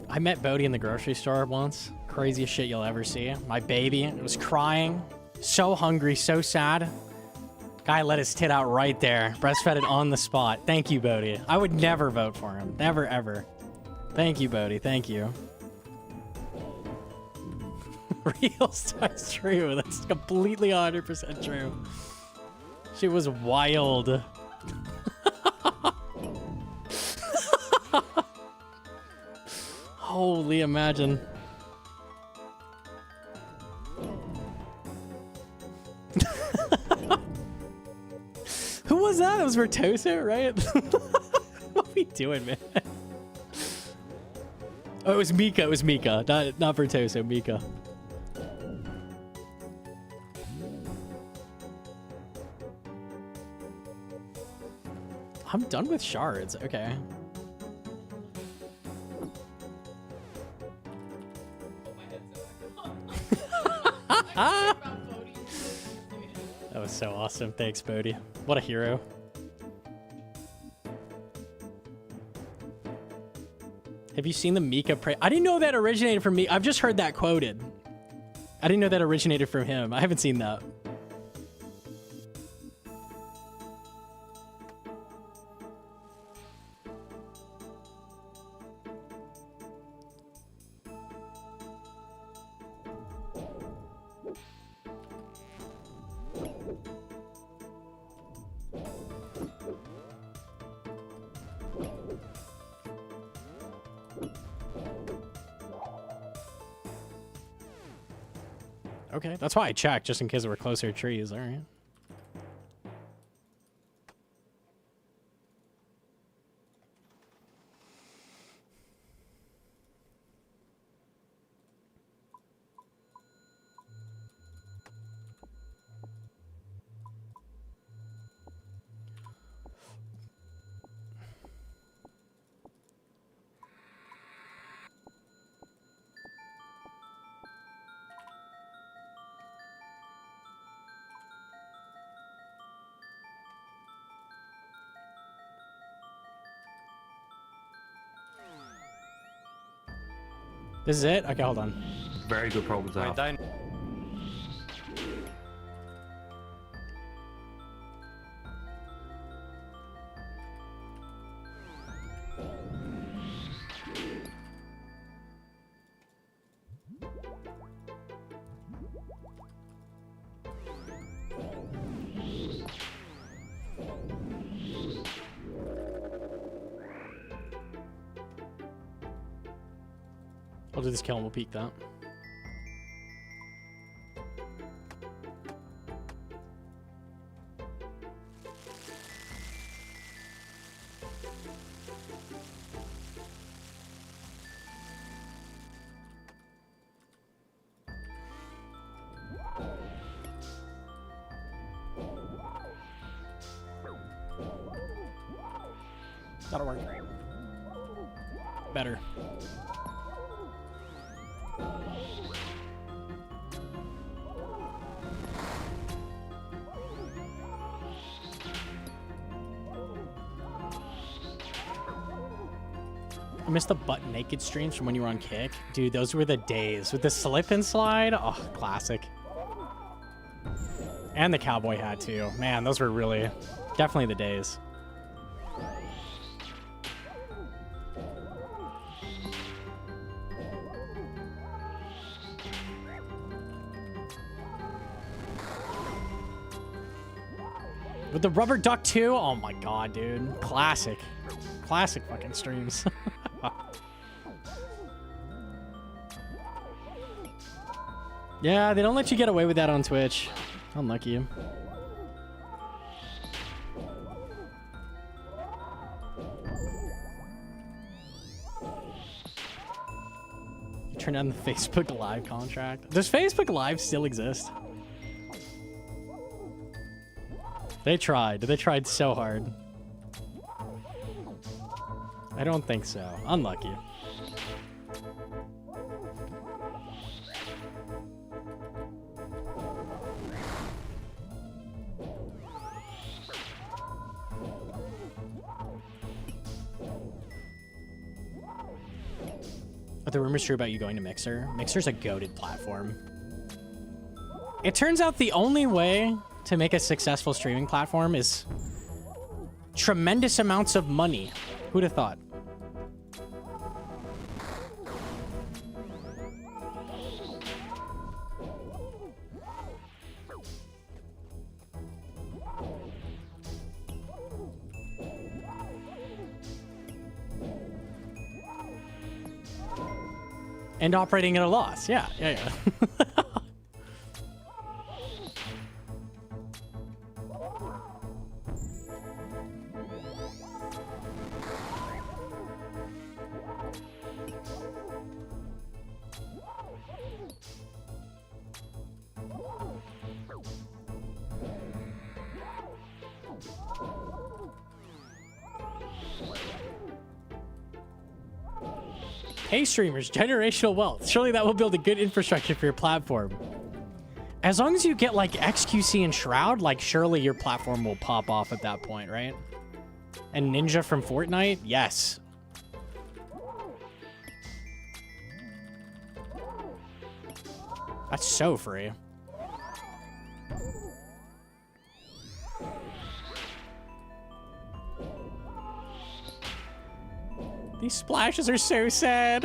I met Bodhi in the grocery store once. Craziest shit you'll ever see. My baby was crying. So hungry, so sad. Guy let his tit out right there. Breastfed it on the spot. Thank you, Bodhi. I would never vote for him. Never, ever. Thank you, Bodhi. Thank you. Real stuff's true. That's completely 100% true. She was wild. Holy, imagine. Who was that? It was Vertoso, right? What are we doing, man? Oh, it was Mika. It was Mika. Not Vertoso, Mika. I'm done with shards. Okay. That was so awesome. Thanks, Bodhi. What a hero. Have you seen the Mika pray? I didn't know that originated from me. I've just heard that quoted. I didn't know that originated from him. I haven't seen that. Okay, that's why I checked, just in case there were closer trees. All right. This is it? Okay, hold on. Very good problem to have. We'll do this kill and we'll peek that. That'll work. Better. I missed the butt naked streams from when you were on Kick. Dude, those were the days. With the slip and slide. Oh, classic. And the cowboy hat too. Man, those were really definitely the days. With the rubber duck too? Oh my god, dude. Classic. Classic fucking streams. Yeah, they don't let you get away with that on Twitch. Unlucky. You turn down the Facebook Live contract. Does Facebook Live still exist? They tried. They tried so hard. I don't think so. Unlucky. Are the rumors true about you going to Mixer? Mixer's a goated platform. It turns out the only way to make a successful streaming platform is tremendous amounts of money. Who'd have thought? And operating at a loss. Yeah. Hey streamers, generational wealth. Surely that will build a good infrastructure for your platform. As long as you get like XQC and Shroud, like surely your platform will pop off at that point, right? And Ninja from Fortnite? Yes. That's so free. These splashes are so sad.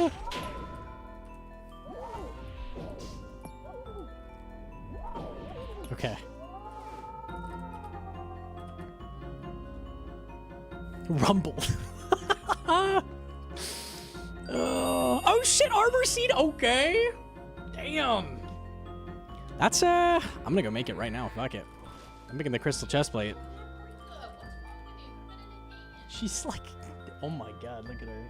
Okay. Rumble. Oh shit, Arbor Seed. Okay. Damn. That's I'm gonna go make it right now. Fuck it. I'm making the crystal chest plate. She's like, oh my god, look at her.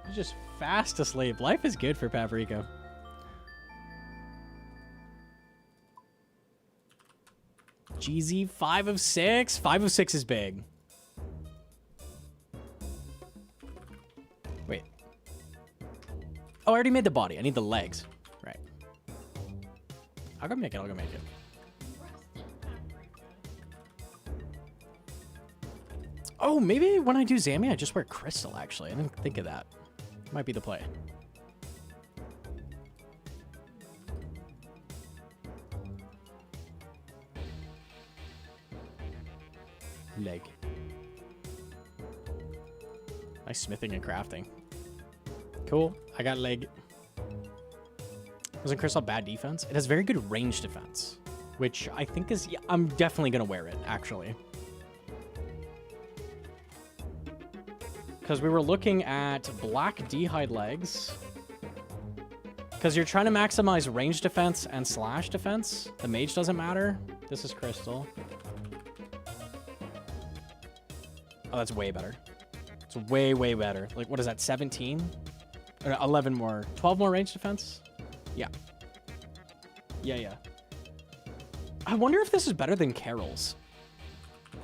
She's just fast asleep. Life is good for Paprika. GZ 5 of 6. 5 of 6 is big. Wait. Oh, I already made the body. I need the legs. Right. I'll go make it. Oh, maybe when I do Zammy, I just wear crystal, actually. I didn't think of that. Might be the play. Leg. Nice smithing and crafting. Cool. I got leg. Wasn't crystal bad defense? It has very good range defense, which I think is... Yeah, I'm definitely going to wear it, actually. because we were looking at black D'hide legs. Because you're trying to maximize range defense and slash defense. The mage doesn't matter. This is crystal. Oh, that's way better. It's way, way better. Like, what is that, 17? Or 11 more. 12 more range defense? Yeah. Yeah. I wonder if this is better than Carol's.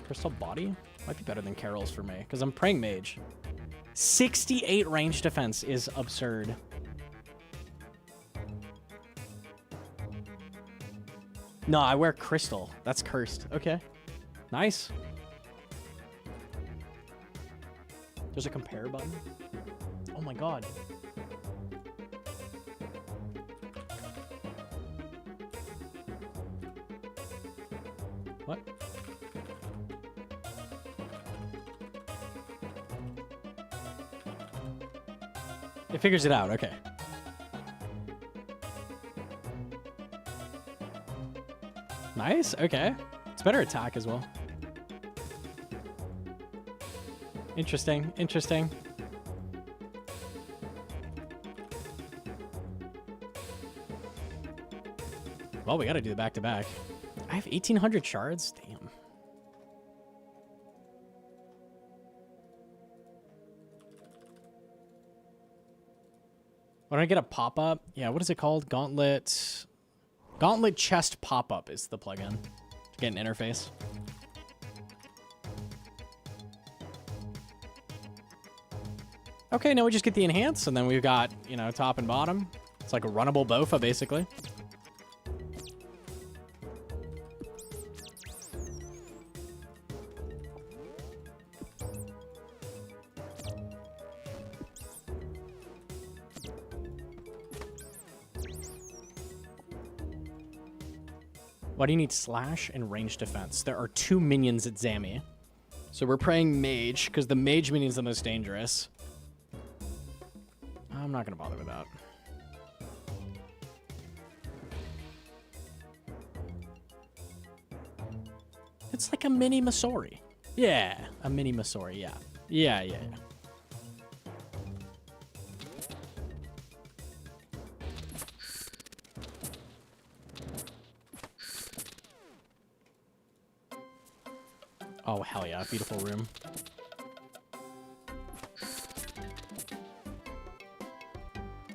Crystal body? Might be better than Carol's for me, because I'm praying mage. 68 range defense is absurd. No, I wear crystal. That's cursed. Okay. Nice. There's a compare button. Oh my god. What? It figures it out. Okay. Nice. Okay. It's better attack as well. Interesting. Interesting. Well, we got to do the back-to-back. I have 1,800 shards? Damn. When I get a pop-up, yeah, what is it called? Gauntlet. Gauntlet chest pop-up is the plugin to get an interface. Okay, now we just get the enhance, and then we've got, you know, top and bottom. It's like a runnable Bofa, basically. Why do you need slash and range defense? There are 2 minions at Zami. So we're praying mage, because the mage minion's the most dangerous. I'm not going to bother with that. It's like a mini Masori. Yeah, a mini Masori, yeah. Yeah. Oh, hell yeah. Beautiful room.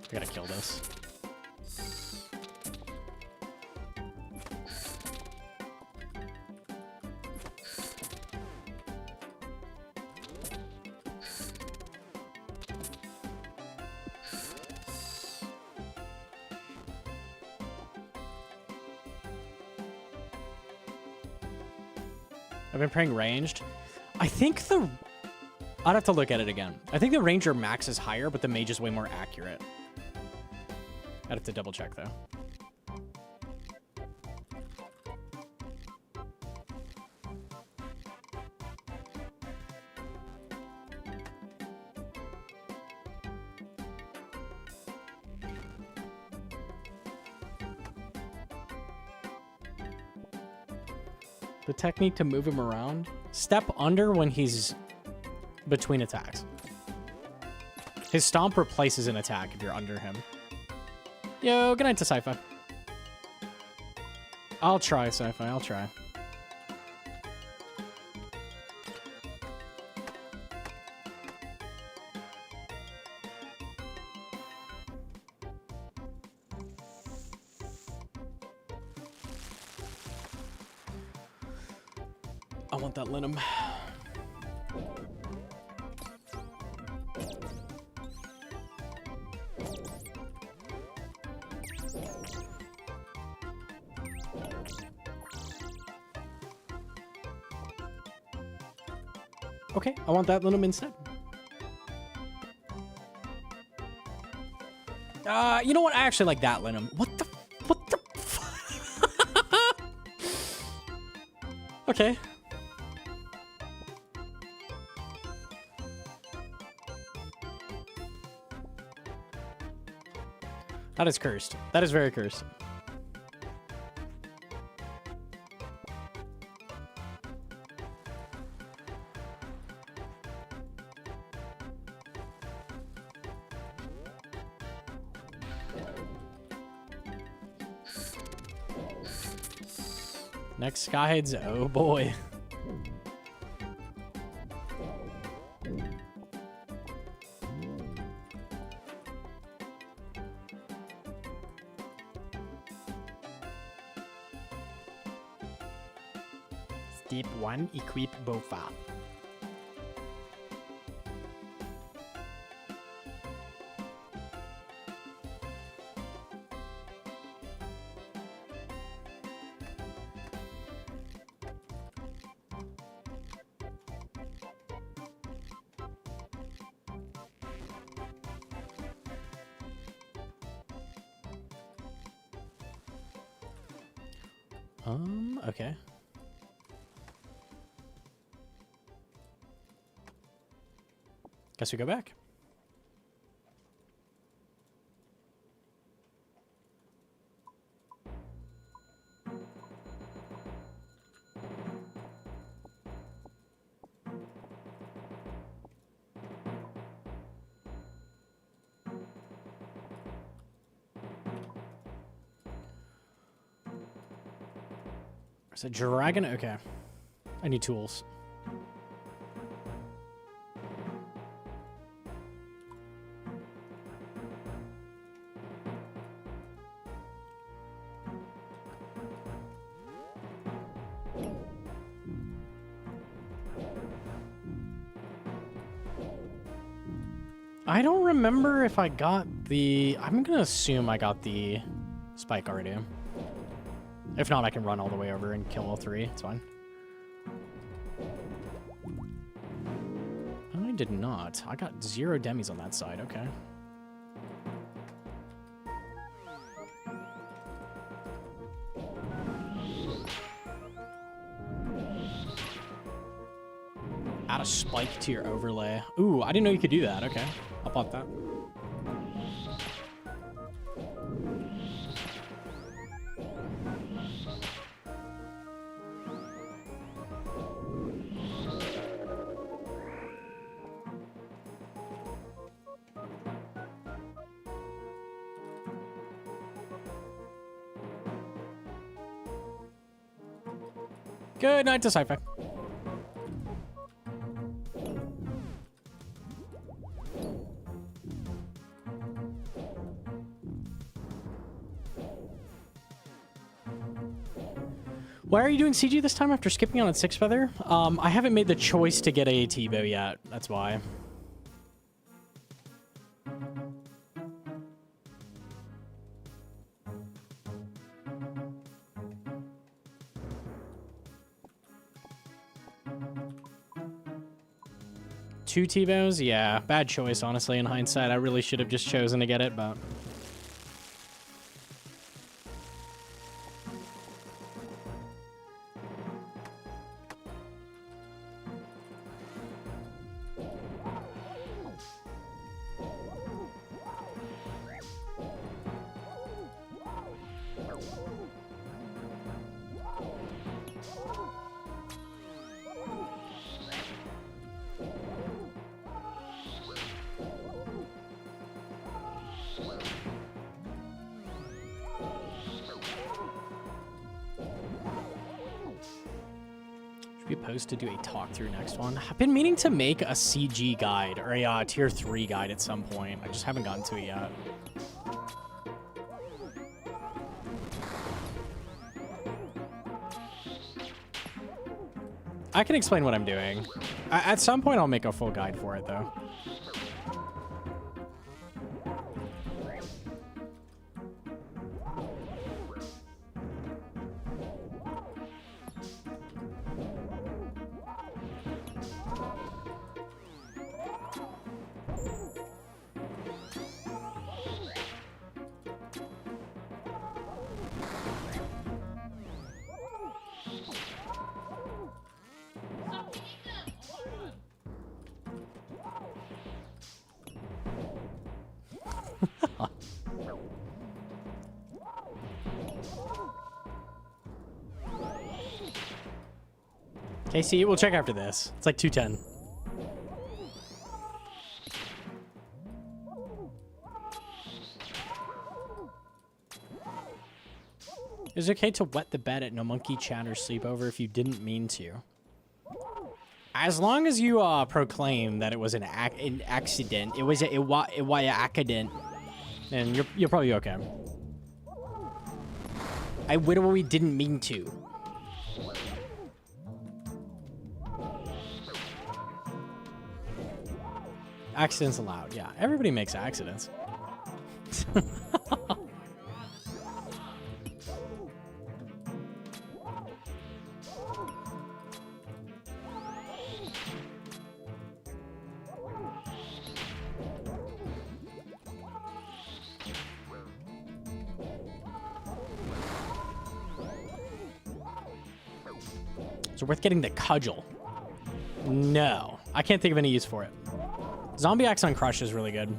I gotta kill this. I've been praying ranged. I think I'd have to look at it again. I think the ranger max is higher, but the mage is way more accurate. I'd have to double check though. The technique to move him around. Step under when he's between attacks. His stomp replaces an attack if you're under him. Yo, good night to Sci-Fi. I'll try, Sci-Fi. I'll try. I want that Linum. Okay, I want that Linum instead. You know what? I actually like that Linum. What the? Okay. That is cursed. That is very cursed. Next guides, oh boy. Step 1, equip Bofa. Okay. Guess we go back. There's a dragon. Okay. I need tools. I don't remember if I got the... I'm going to assume I got the spike already. If not, I can run all the way over and kill all three. It's fine. I did not. I got 0 demis on that side. Okay. Add a spike to your overlay. Ooh, I didn't know you could do that. Okay. I'll pop that. Good night to Sci-Fi. Why are you doing CG this time after skipping on at 6 feather? I haven't made the choice to get a T-bow yet. That's why. Two T-bows? Yeah, bad choice, honestly, in hindsight. I really should have just chosen to get it, but... be opposed to do a talk through next one. I've been meaning to make a CG guide or a tier 3 guide at some point. I just haven't gotten to it yet. I can explain what I'm doing. At some point, I'll make a full guide for it, though. KC, we'll check after this. It's like 210. Is it okay to wet the bed at Gnomonkey chat or sleepover if you didn't mean to? As long as you proclaim that it was an accident, it was an accident, then you're probably okay. I literally didn't mean to. Accidents allowed. Yeah, everybody makes accidents. Is it worth getting the cudgel? No. I can't think of any use for it. Zombie Axe on Crush is really good.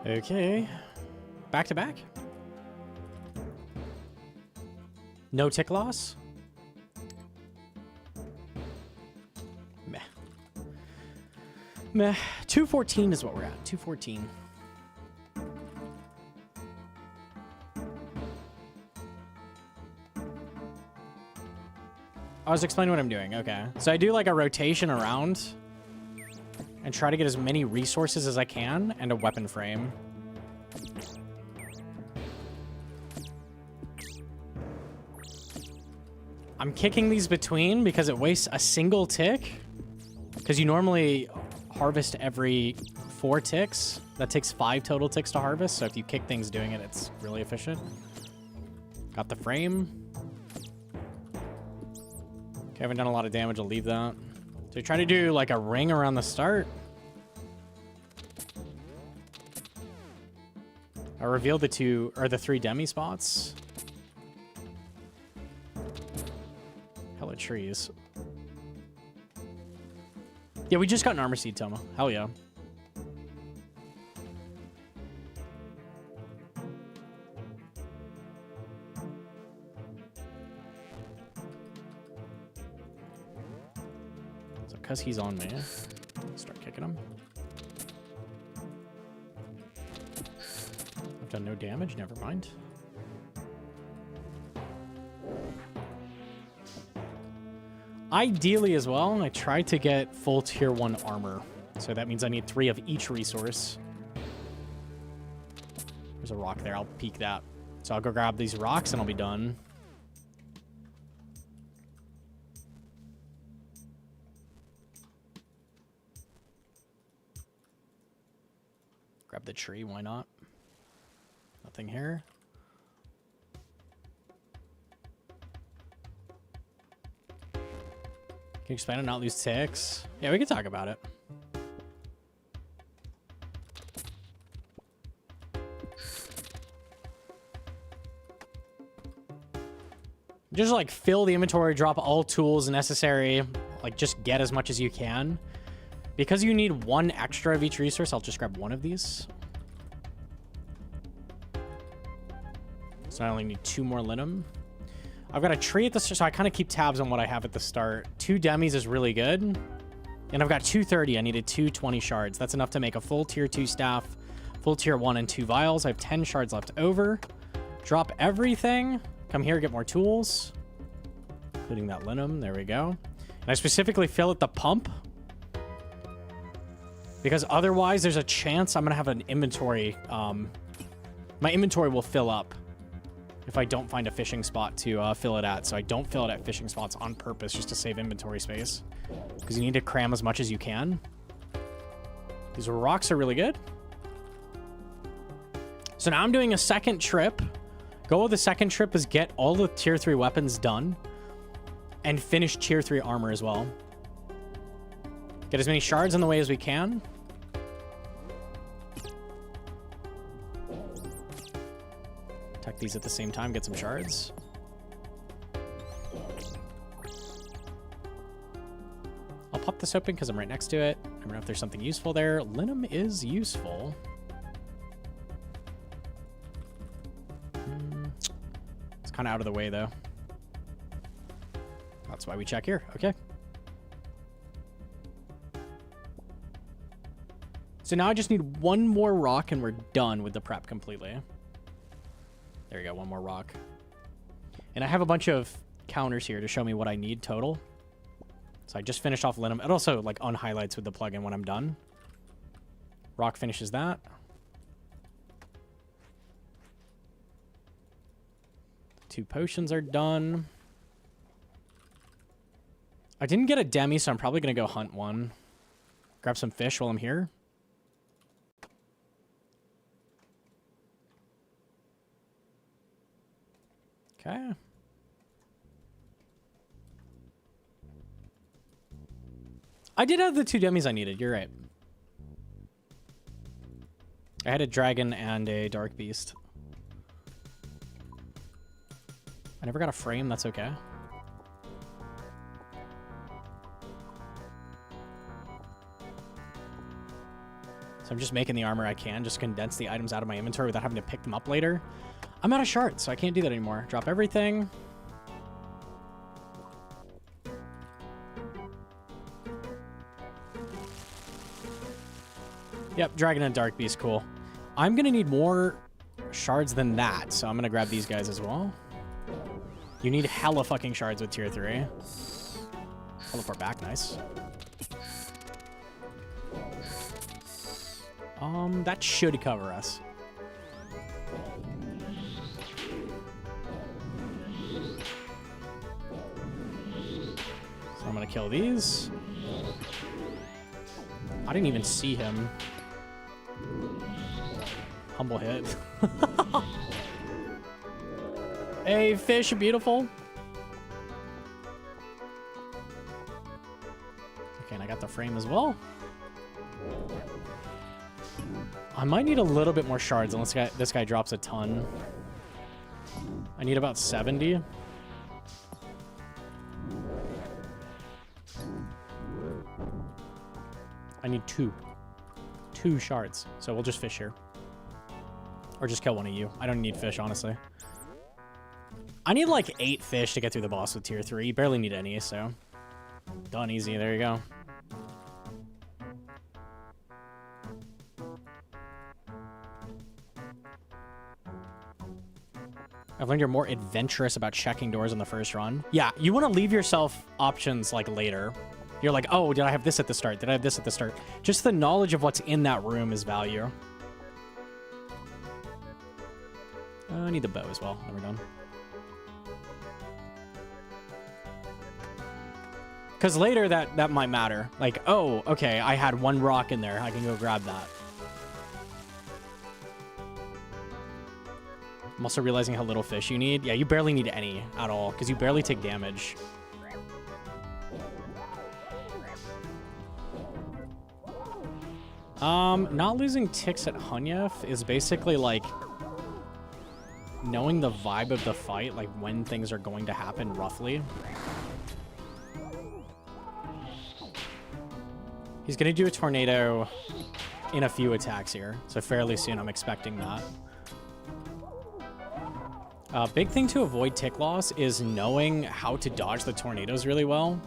Okay. Back to back. No tick loss? Meh. Meh. 214 is what we're at. 214. I was explaining what I'm doing. Okay. So I do like a rotation around and try to get as many resources as I can and a weapon frame. I'm kicking these between because it wastes a single tick. Because you normally harvest every 4 ticks. That takes 5 total ticks to harvest. So if you kick things doing it, it's really efficient. Got the frame. Okay, haven't done a lot of damage. I'll leave that. So try to do like a ring around the start. I revealed the 3 demi spots. Hella trees. Yeah, we just got an armor seed, Toma. Hell yeah. So because he's on me, start kicking him. I've done no damage, never mind. Ideally as well, I try to get full tier 1 armor. So that means I need 3 of each resource. There's a rock there, I'll peek that. So I'll go grab these rocks and I'll be done. Grab the tree, why not? Nothing here. Can you expand and not lose ticks? Yeah, we can talk about it. Just like fill the inventory, drop all tools necessary, like just get as much as you can. Because you need 1 extra of each resource, I'll just grab 1 of these. So I only need 2 more linum. I've got a tree at the start, so I kind of keep tabs on what I have at the start. 2 demis is really good. And I've got 230. I needed 220 shards. That's enough to make a full tier 2 staff, full tier 1 and 2 vials. I have 10 shards left over. Drop everything. Come here, get more tools. Including that linum. There we go. And I specifically fill at the pump. Because otherwise, there's a chance I'm going to have an inventory. My inventory will fill up if I don't find a fishing spot to fill it at. So I don't fill it at fishing spots on purpose just to save inventory space. Because you need to cram as much as you can. These rocks are really good. So now I'm doing a second trip. Goal of the second trip is get all the tier 3 weapons done. And finish tier 3 armor as well. Get as many shards on the way as we can. Attack these at the same time, get some shards. pop this open because I'm right next to it. I don't know if there's something useful there. Linum is useful. It's kind of out of the way, though. That's why we check here. Okay. So now I just need one more rock and we're done with the prep completely. There you go, one more rock. And I have a bunch of counters here to show me what I need total. So I just finished off Linum. It also like unhighlights with the plugin when I'm done. Rock finishes that. Two potions are done. I didn't get a demi, so I'm probably going to go hunt one. Grab some fish while I'm here. Okay. I did have the 2 demis I needed. You're right. I had a dragon and a dark beast. I never got a frame. That's okay. So I'm just making the armor I can. Just condense the items out of my inventory without having to pick them up later. I'm out of shards, so I can't do that anymore. Drop everything. Yep, dragon and dark beast, cool. I'm gonna need more shards than that, so I'm gonna grab these guys as well. You need hella fucking shards with tier 3. Teleport back, nice. That should cover us. So I'm gonna kill these. I didn't even see him. Humble hit. Hey, fish, beautiful. Okay, and I got the frame as well. I might need a little bit more shards unless this guy drops a ton. I need about 70. I need 2. 2 shards. So we'll just fish here. Or just kill one of you. I don't need fish, honestly. I need like 8 fish to get through the boss with tier 3. You barely need any, so. Done easy. There you go. I've learned you're more adventurous about checking doors in the first run. Yeah, you want to leave yourself options like later. You're like, oh, did I have this at the start? Did I have this at the start? Just the knowledge of what's in that room is value. I need the bow as well. Never done. Because later that might matter. Like, oh, okay, I had 1 rock in there. I can go grab that. I'm also realizing how little fish you need. Yeah, you barely need any at all, because you barely take damage. Not losing ticks at Hunllef is basically like knowing the vibe of the fight, like when things are going to happen roughly. He's gonna do a tornado in a few attacks here, so fairly soon I'm expecting that. Big thing to avoid tick loss is knowing how to dodge the tornadoes really well.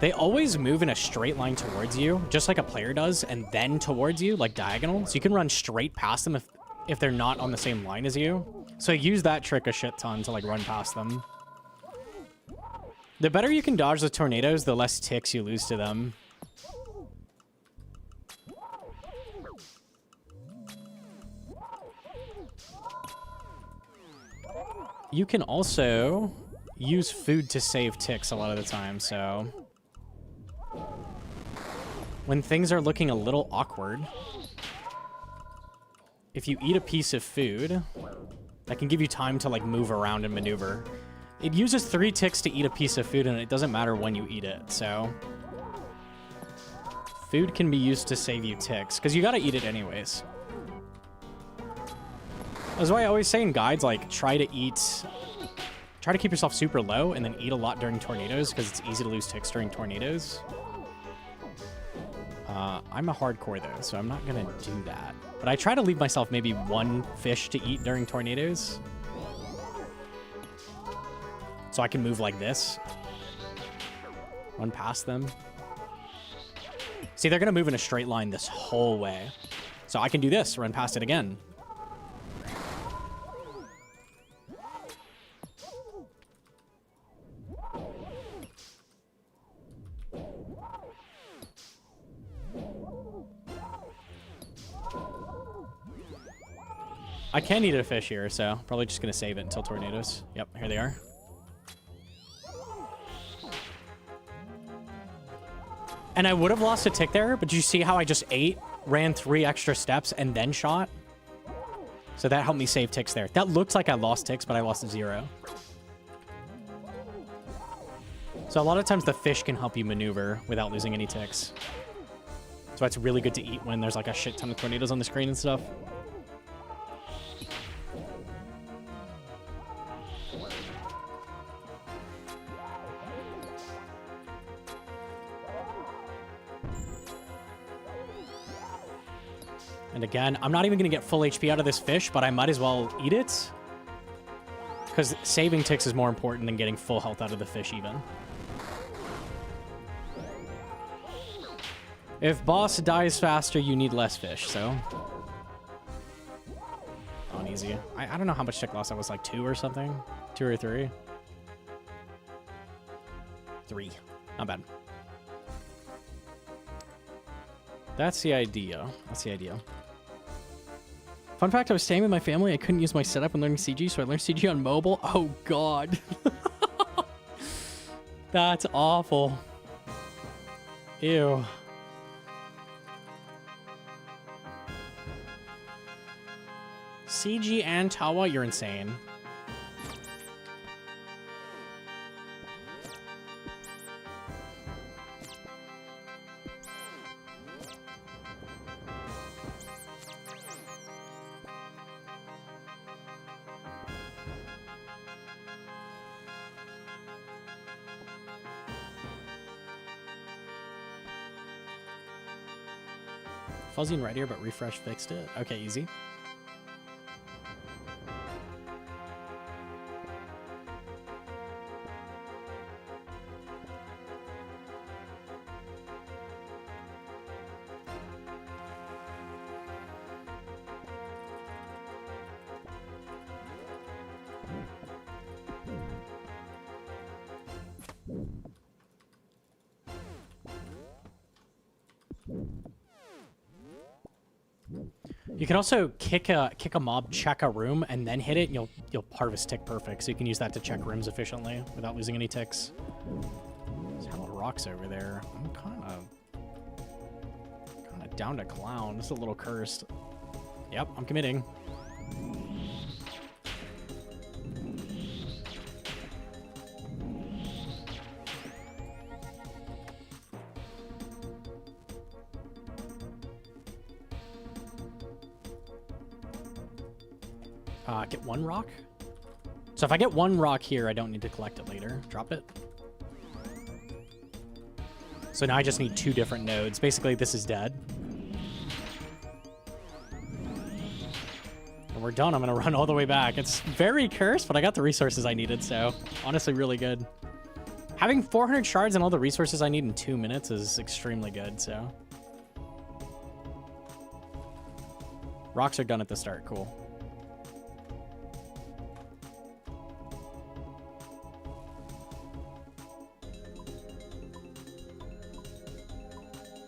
They always move in a straight line towards you, just like a player does, and then towards you, like diagonal. So you can run straight past them if they're not on the same line as you. So use that trick a shit ton to like run past them. The better you can dodge the tornadoes, the less ticks you lose to them. You can also use food to save ticks a lot of the time, so when things are looking a little awkward, if you eat a piece of food, that can give you time to like move around and maneuver. It uses 3 ticks to eat a piece of food, and it doesn't matter when you eat it, so food can be used to save you ticks, because you gotta eat it anyways. That's why I always say in guides, like, try to eat Try to keep yourself super low and then eat a lot during tornadoes because it's easy to lose ticks during tornadoes. I'm a hardcore though, so I'm not gonna do that. But I try to leave myself maybe one fish to eat during tornadoes. So I can move like this. Run past them. See, they're gonna move in a straight line this whole way. So I can do this, run past it again. I can eat a fish here, so probably just gonna save it until tornadoes. Yep, here they are. And I would have lost a tick there, but you see how I just ate, ran 3 extra steps, and then shot? So that helped me save ticks there. That looks like I lost ticks, but I lost 0. So a lot of times the fish can help you maneuver without losing any ticks. So it's really good to eat when there's like a shit ton of tornadoes on the screen and stuff. And again, I'm not even going to get full HP out of this fish, but I might as well eat it. Because saving ticks is more important than getting full health out of the fish even. If boss dies faster, you need less fish, so... On easy. I don't know how much tick loss that was, like 2 or something? 2 or 3? 3. Not bad. That's the idea. That's the idea. Fun fact, I was staying with my family. I couldn't use my setup when learning CG, so I learned CG on mobile. Oh, God. That's awful. Ew. CG and Tawa, you're insane. Fuzzy and right here, but refresh fixed it. Okay, easy. You can also kick a mob, check a room, and then hit it, and you'll harvest tick perfect. So you can use that to check rooms efficiently without losing any ticks. There's a lot of rocks over there. I'm kind of down to clown. This is a little cursed. Yep, I'm committing. Get 1 rock. So if I get 1 rock here, I don't need to collect it later. Drop it. So now I just need 2 different nodes. Basically, this is dead. And we're done. I'm going to run all the way back. It's very cursed, but I got the resources I needed, so honestly, really good. Having 400 shards and all the resources I need in 2 minutes is extremely good, so. Rocks are done at the start. Cool.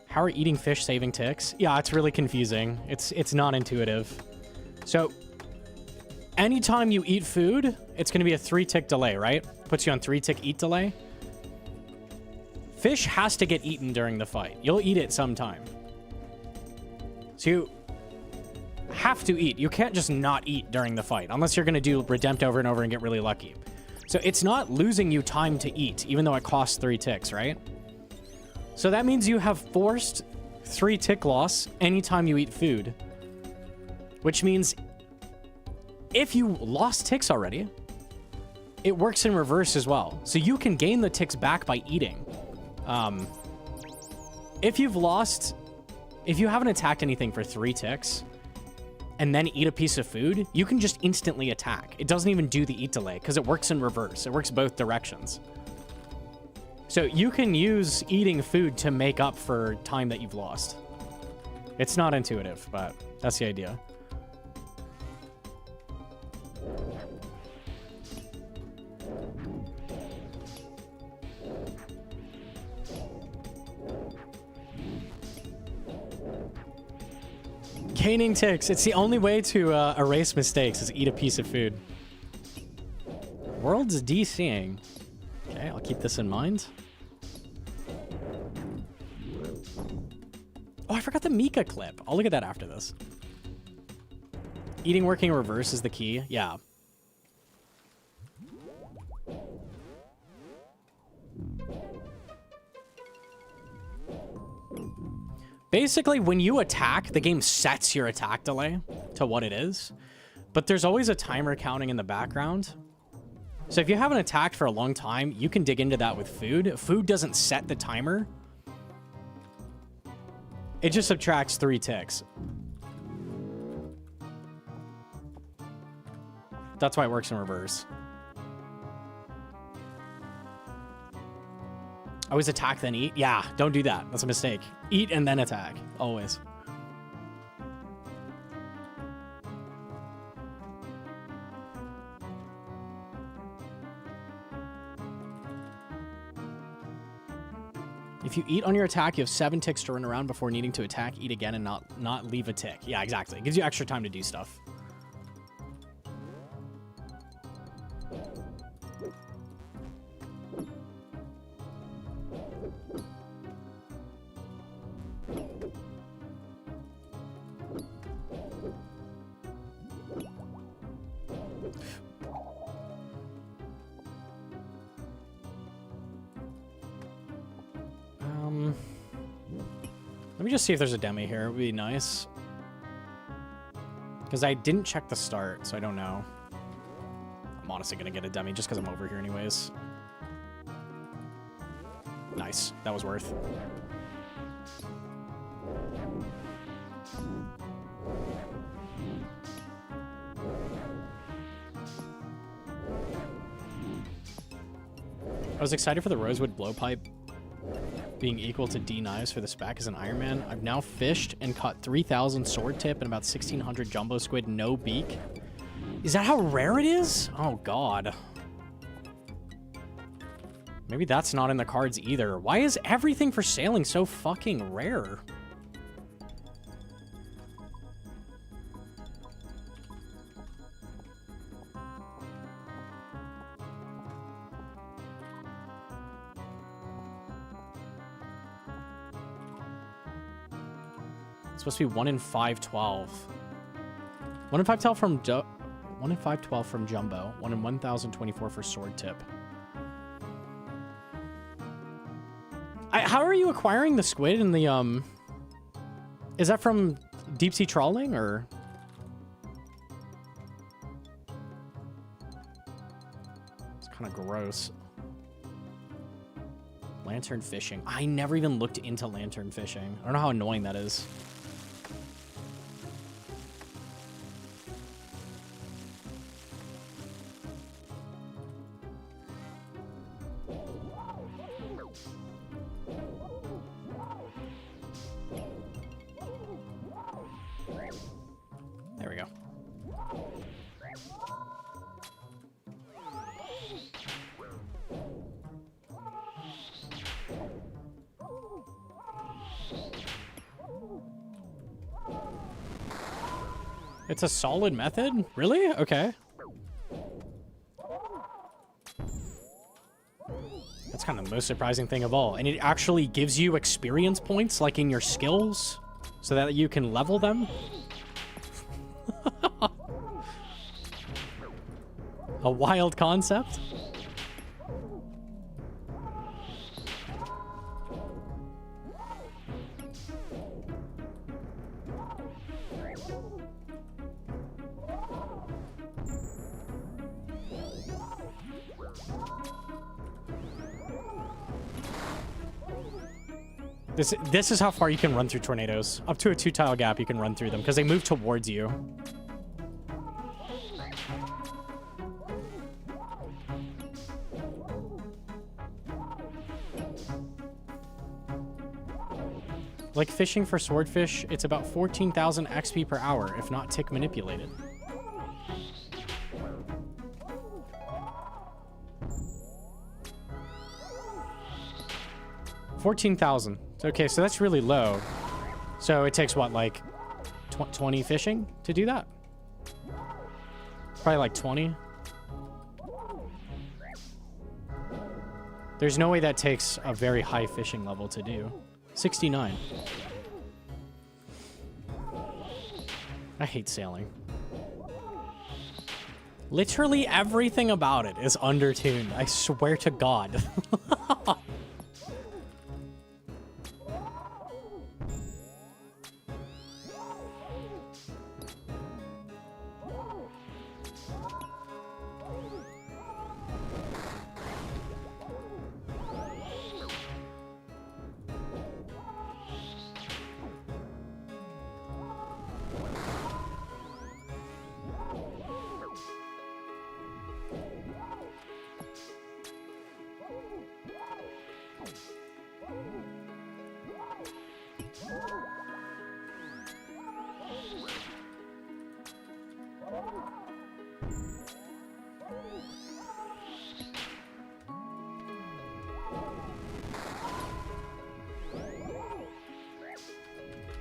How are eating fish saving ticks? Yeah, it's really confusing. It's not intuitive. So, anytime you eat food, it's going to be a 3 tick delay, right? Puts you on 3 tick eat delay. Fish has to get eaten during the fight. You'll eat it sometime. So you have to eat. You can't just not eat during the fight, unless you're going to do Redempt over and over and get really lucky. So it's not losing you time to eat, even though it costs 3 ticks, right? So that means you have forced 3 tick loss anytime you eat food. Which means if you lost ticks already, it works in reverse as well. So you can gain the ticks back by eating. If you haven't attacked anything for 3 ticks and then eat a piece of food, you can just instantly attack. It doesn't even do the eat delay because it works in reverse. It works both directions. So you can use eating food to make up for time that you've lost. It's not intuitive, but that's the idea. Caning ticks. It's the only way to erase mistakes is eat a piece of food. World's DCing. Okay, I'll keep this in mind. Oh, I forgot the Mika clip. I'll look at that after this. Eating working reverse is the key. Yeah. Basically, when you attack, the game sets your attack delay to what it is. But there's always a timer counting in the background. So if you haven't attacked for a long time, you can dig into that with food. Food doesn't set the timer. It just subtracts 3 ticks. That's why it works in reverse. Always attack, then eat? Yeah, don't do that. That's a mistake. Eat and then attack. Always. If you eat on your attack, you have 7 ticks to run around before needing to attack, eat again, and not leave a tick. Yeah, exactly. It gives you extra time to do stuff. Let me just see if there's a demi here. It would be nice. Because I didn't check the start, so I don't know. I'm honestly going to get a demi just because I'm over here anyways. Nice. That was worth. I was excited for the Rosewood Blowpipe being equal to D knives for the spec as an Iron Man. I've now fished and caught 3,000 sword tip and about 1,600 jumbo squid, no beak. Is that how rare it is? Oh, God. Maybe that's not in the cards either. Why is everything for sailing so fucking rare? It's supposed to be 1 in 512. 1 in 512 from 1 in 512 from Jumbo. 1 in 1,024 for sword tip. How are you acquiring the squid in the Is that from deep sea trawling or? It's kind of gross. Lantern fishing. I never even looked into lantern fishing. I don't know how annoying that is. There we go. It's a solid method? Really? Okay. That's kind of the most surprising thing of all. And it actually gives you experience points, like in your skills, so that you can level them. A wild concept. This is how far you can run through tornadoes. Up to a 2-tile gap, you can run through them because they move towards you. Like fishing for swordfish, it's about 14,000 XP per hour, if not tick manipulated. 14,000. Okay, so that's really low. So it takes what, like 20 fishing to do that? Probably like 20. There's no way that takes a very high fishing level to do. 69. I hate sailing. Literally everything about it is undertuned. I swear to God.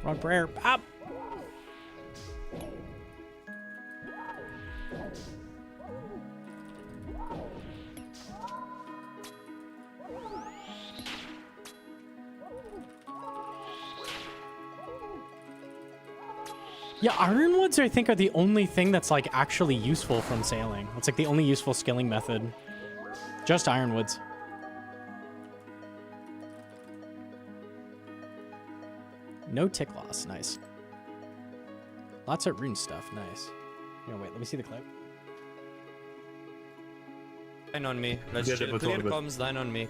Wrong prayer. Up. Yeah, ironwoods I think are the only thing that's like actually useful from sailing. It's like the only useful skilling method. Just ironwoods. No tick loss, nice. Lots of rune stuff, nice. Here, wait, let me see the clip. Line on me. Let's chill. Clear comes, line on me.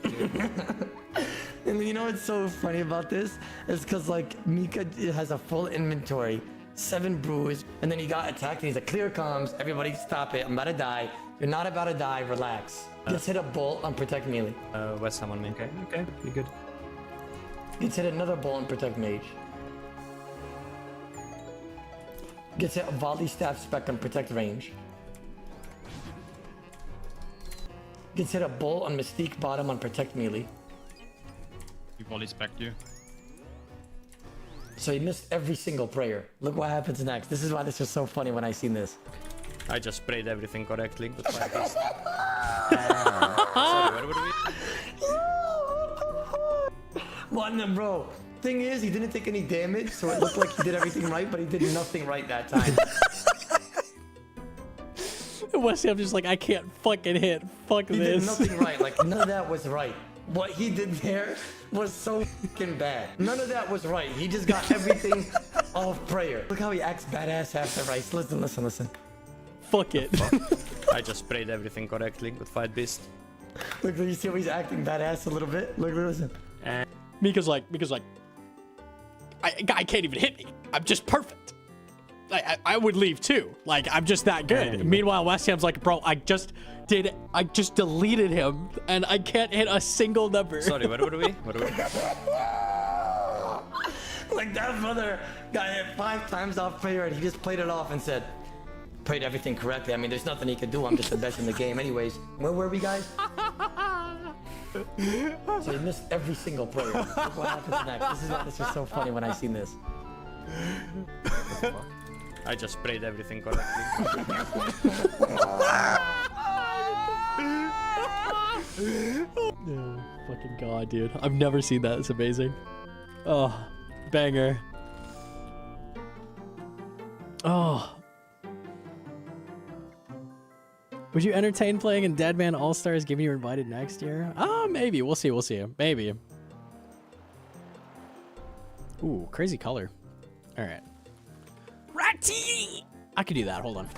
And you know what's so funny about this? It's because like Mika has a full inventory, 7 brews, and then he got attacked and he's like, clear comms, everybody stop it, I'm about to die. You're not about to die, relax. Just hit a bolt on protect melee. West Ham on me. Okay, okay, be good. Gets hit another bolt on protect mage. Gets hit a volley staff spec on protect range. Gets hit a bolt on mystique bottom on protect melee. He volley spec you. So he missed every single prayer. Look what happens next. This is why this was so funny when I seen this. I just prayed everything correctly. Good fight. Sorry, where were we? What in the bro? Thing is, he didn't take any damage, so it looked like he did everything right, but he did nothing right that time. West Ham just like, I can't fucking hit. Fuck He this. did nothing right. Like, none of that was right. What he did there was so fucking bad. None of that was right. He just got everything off prayer. Look how he acts badass after rice. Listen, listen, listen. Fuck it. I just prayed everything correctly. Good fight, beast. Look, you see how he's acting badass a little bit? Look, listen. Mika's like, I can't even hit me. I'm just perfect. I would leave too. Like, I'm just that good. Meanwhile, West Ham's like, bro, I just deleted him and I can't hit a single number. Sorry, where were we? Where were we? Like that brother got hit 5 times off prayer and he just played it off and said, prayed everything correctly. I mean, there's nothing he could do. I'm just the best in the game anyways. Where were we, guys? So he missed every single prayer. Look what happens next. This is why this was so funny when I seen this. I just prayed everything correctly. Oh, fucking God, dude. I've never seen that. It's amazing. Oh, banger. Oh. Would you entertain playing in Deadman All-Stars given you were invited next year? Maybe. We'll see. We'll see. Maybe. Ooh, crazy color. All right. Ratty! I could do that. Hold on.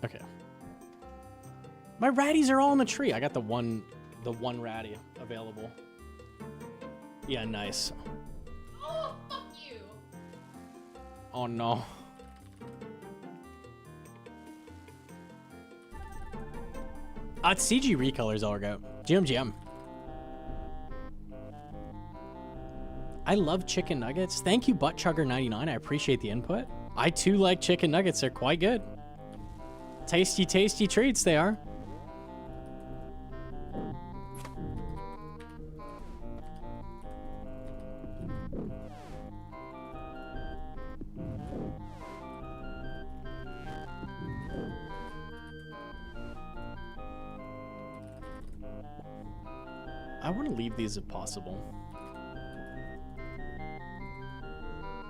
Okay. My ratties are all in the tree. I got the one ratty available. Yeah, nice. Oh, fuck you. Oh no. It's CG recolors, all go. GM. I love chicken nuggets. Thank you, ButtChugger99. I appreciate the input. I too like chicken nuggets. They're quite good. Tasty, tasty treats they are. I want to leave these if possible.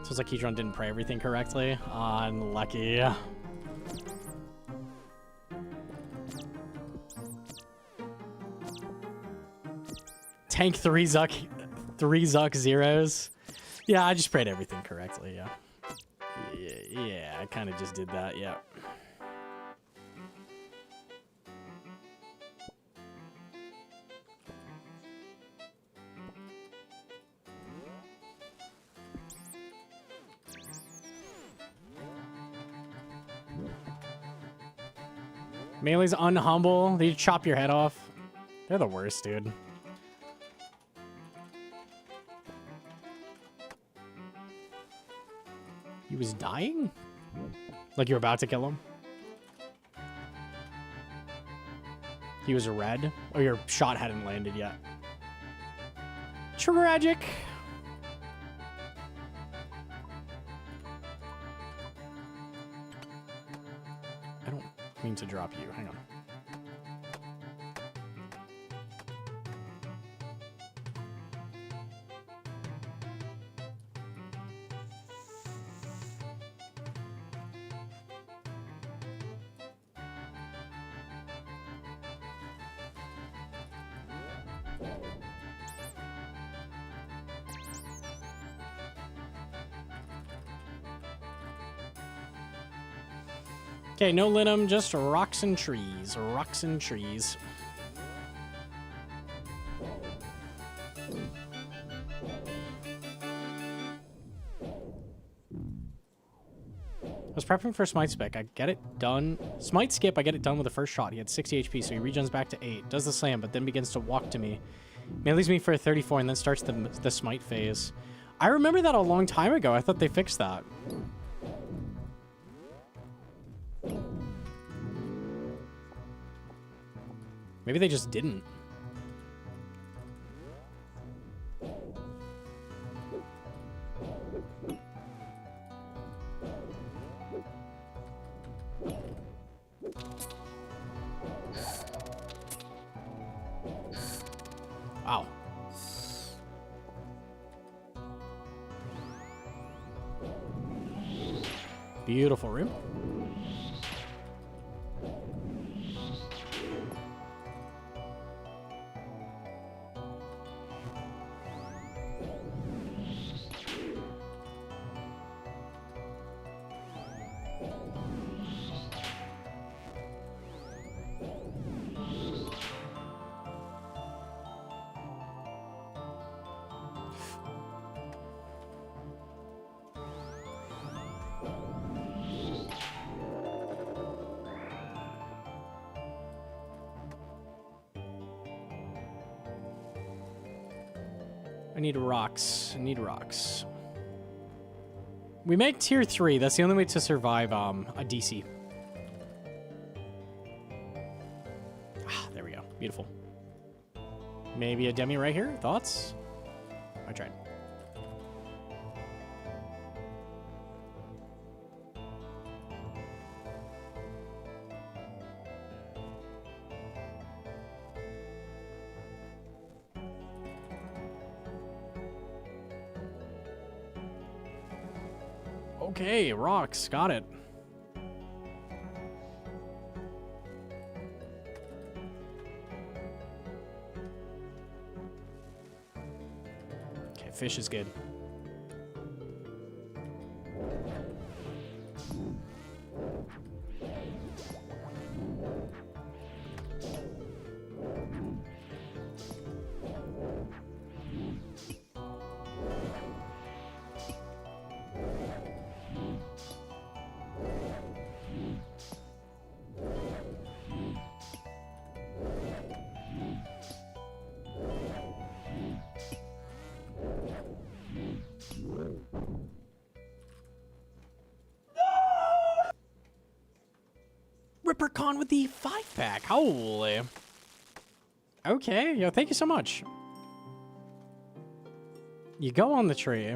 Sounds like Keytron didn't pray everything correctly. Unlucky. Tank 3 Zuck zeros. Yeah, I just prayed everything correctly, yeah. Yeah, I kind of just did that, yeah. Melee's unhumble. They chop your head off. They're the worst, dude. He was dying? Like you're about to kill him? He was red? Oh, your shot hadn't landed yet. Tragic. I don't mean to drop you. Hang on. Okay, no linum, just rocks and trees. Rocks and trees. I was prepping for Smite Spec. I get it done. Smite Skip, I get it done with the first shot. He had 60 HP, so he regens back to 8. Does the slam, but then begins to walk to me. Melees me for a 34 and then starts the Smite phase. I remember that a long time ago. I thought they fixed that. Maybe they just didn't. Wow. Beautiful room. I need rocks. I need rocks. We make tier 3. That's the only way to survive a DC. Ah, there we go. Beautiful. Maybe a demi right here. Thoughts? I tried. Okay, rocks. Got it. Okay, fish is good. Rippercon with the 5-pack. Holy. Okay, yo, thank you so much. You go on the tree.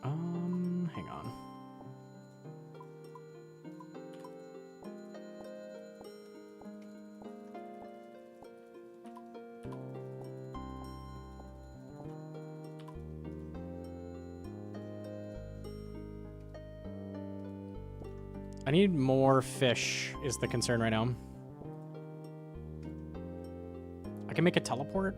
Hang on. I need more fish is the concern right now. I can make a teleport.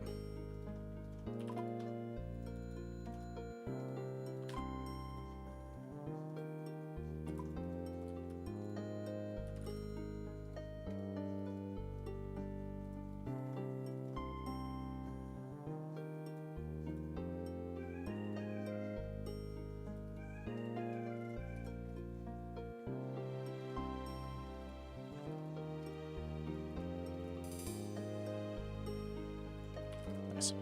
Nice.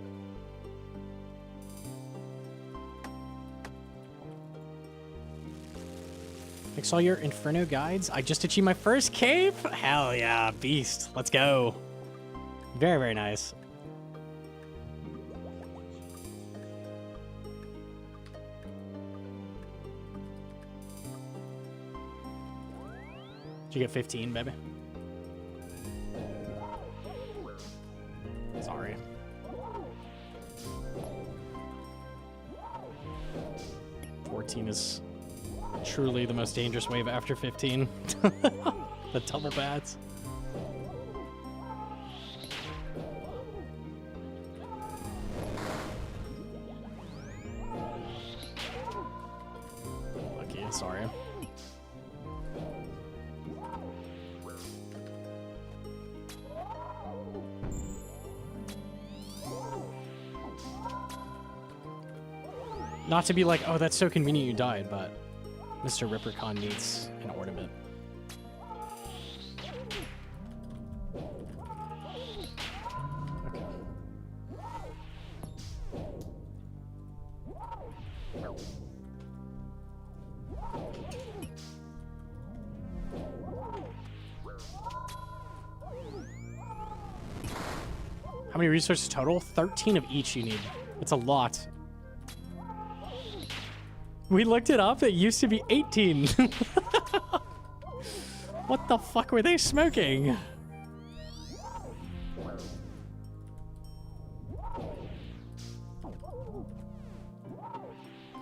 Thanks all your Inferno guides. I just achieved my first cave. Hell yeah, beast. Let's go. Very, very nice. Did you get 15, baby? Sorry. Is truly the most dangerous wave after 15. The double bats. Lucky, sorry. Not to be like, oh, that's so convenient you died, but Mr. Rippercon needs an ornament. Okay. How many resources total? 13 of each you need. It's a lot. We looked it up. It used to be 18. What the fuck were they smoking?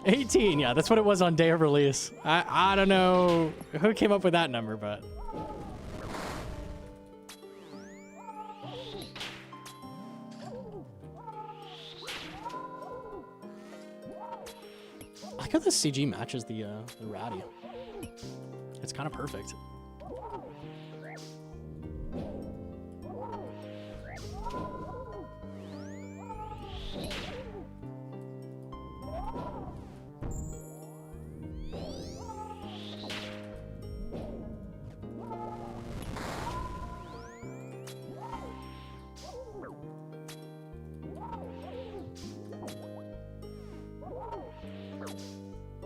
$18, yeah, that's what it was on day of release. I don't know who came up with that number, but... I like how the CG matches the ratty. It's kind of perfect.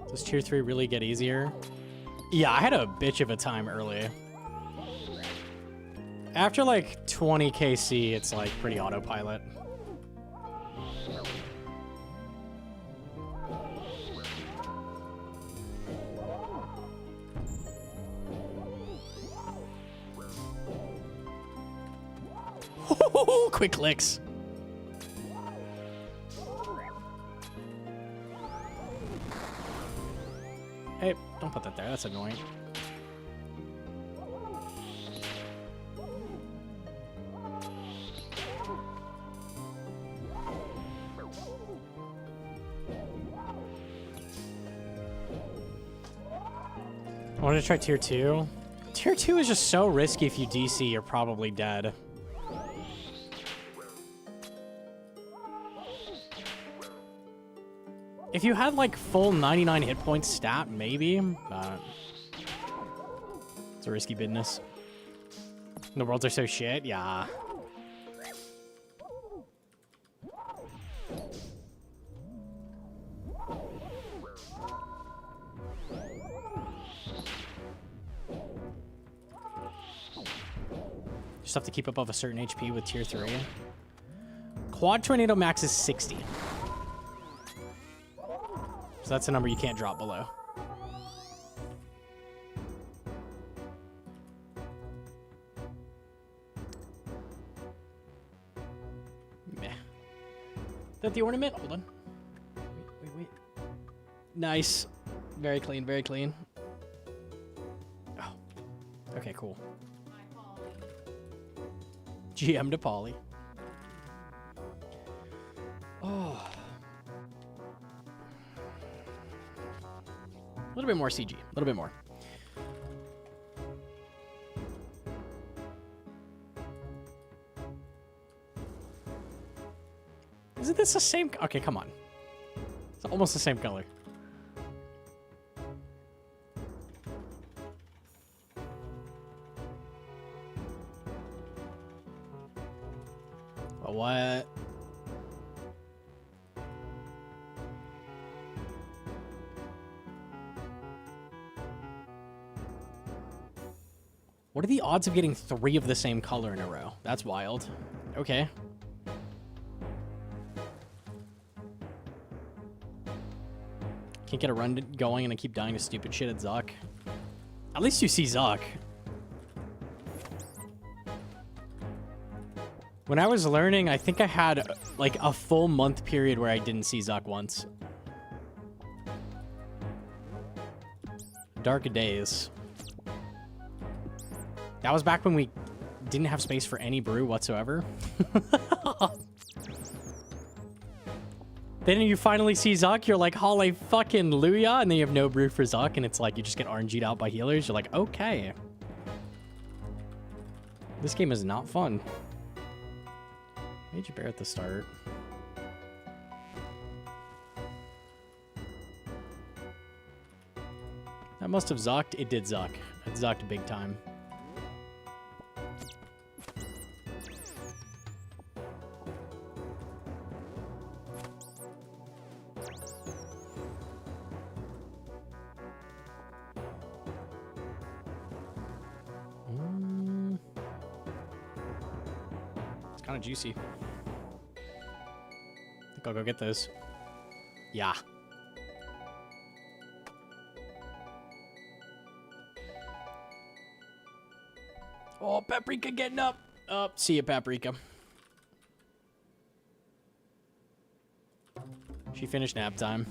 Does tier 3 really get easier? Yeah, I had a bitch of a time early. After like 20 KC, it's like pretty autopilot. Quick clicks. Hey, don't put that there. That's annoying. I wanted to try tier 2. Tier 2 is just so risky. If you DC, you're probably dead. If you had like full 99 hit points stat, maybe, but it's a risky business. The worlds are so shit, yeah. stuff to keep above a certain HP with tier 3. Quad Tornado max is 60. So that's a number you can't drop below. Meh. Is that the ornament? Hold on. Wait. Nice. Very clean, very clean. Oh. Okay, cool. GM to Polly. Oh. A little bit more CG. A little bit more. Isn't this the same? Okay, come on. It's almost the same color. What? What are the odds of getting 3 of the same color in a row? That's wild. Okay. Can't get a run going and I keep dying to stupid shit at Zuck. At least you see Zuck. When I was learning, I think I had like a full month period where I didn't see Zuck once. Dark days. That was back when we didn't have space for any brew whatsoever. Then you finally see Zuck, you're like, holy fucking Luya, and then you have no brew for Zuck, and it's like you just get RNG'd out by healers. You're like, okay. This game is not fun. Made you bear at the start. That must have Zucked. It did Zuck. It Zucked big time. It's kind of juicy. I think I'll go get those. Yeah. Oh, Paprika getting up. Oh, see you, Paprika. She finished nap time.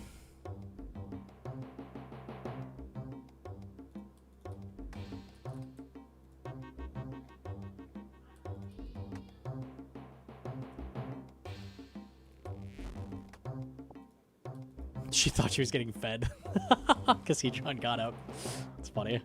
She thought she was getting fed because Heatron got up. It's funny.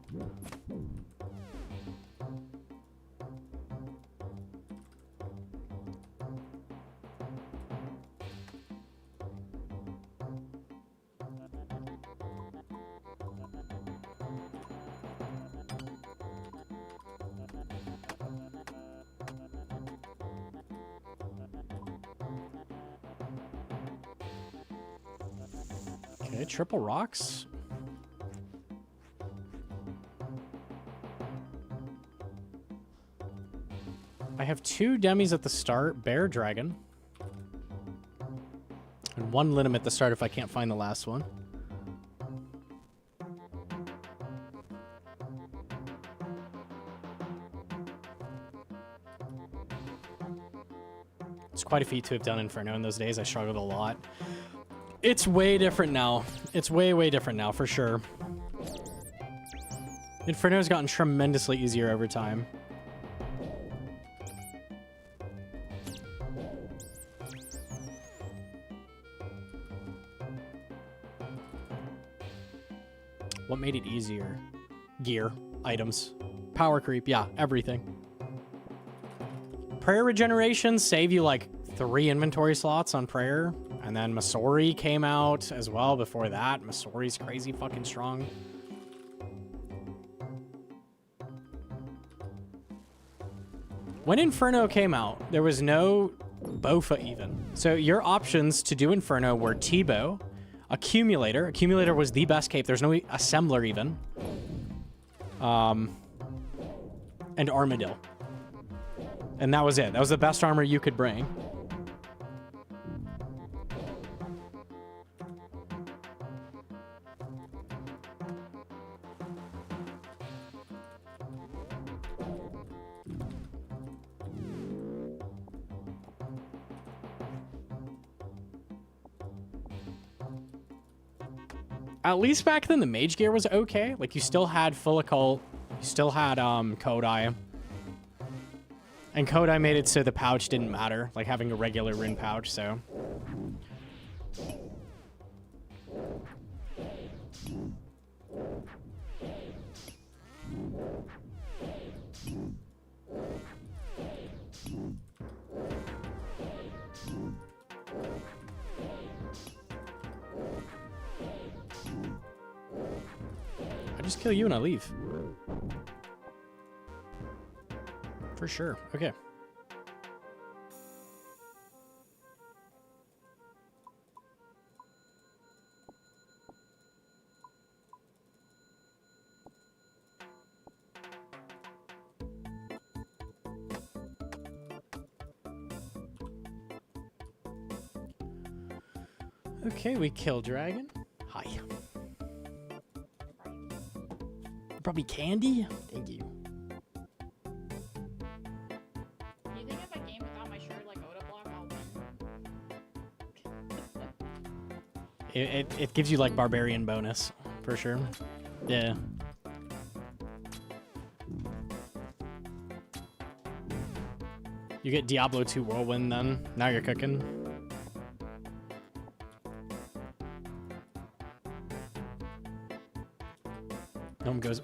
Okay, triple rocks. I have 2 demis at the start, Bear Dragon. And 1 Linum at the start if I can't find the last one. It's quite a feat to have done Inferno in those days. I struggled a lot. It's way different now. It's way, way different now, for sure. Inferno's gotten tremendously easier over time. What made it easier? Gear, items, power creep, yeah, everything. Prayer regeneration save you like 3 inventory slots on prayer. And then Masori came out as well before that. Masori's crazy fucking strong. When Inferno came out, there was no Bofa even. So your options to do Inferno were T-Bow, Accumulator. Accumulator was the best cape. There's no Assembler even. And Armadillo. And that was it. That was the best armor you could bring. At least back then, the mage gear was okay. Like, you still had full occult. You still had Kodai. And Kodai made it so the pouch didn't matter, like having a regular rune pouch, so. I just kill you and I leave. For sure. Okay. Okay, we kill dragon. Hi. Probably candy? Thank you. Do you think if I game without my shirt like Oda block, I'll win? It gives you like barbarian bonus, for sure. Yeah. You get Diablo 2 Whirlwind then. Now you're cooking. Gnome goes,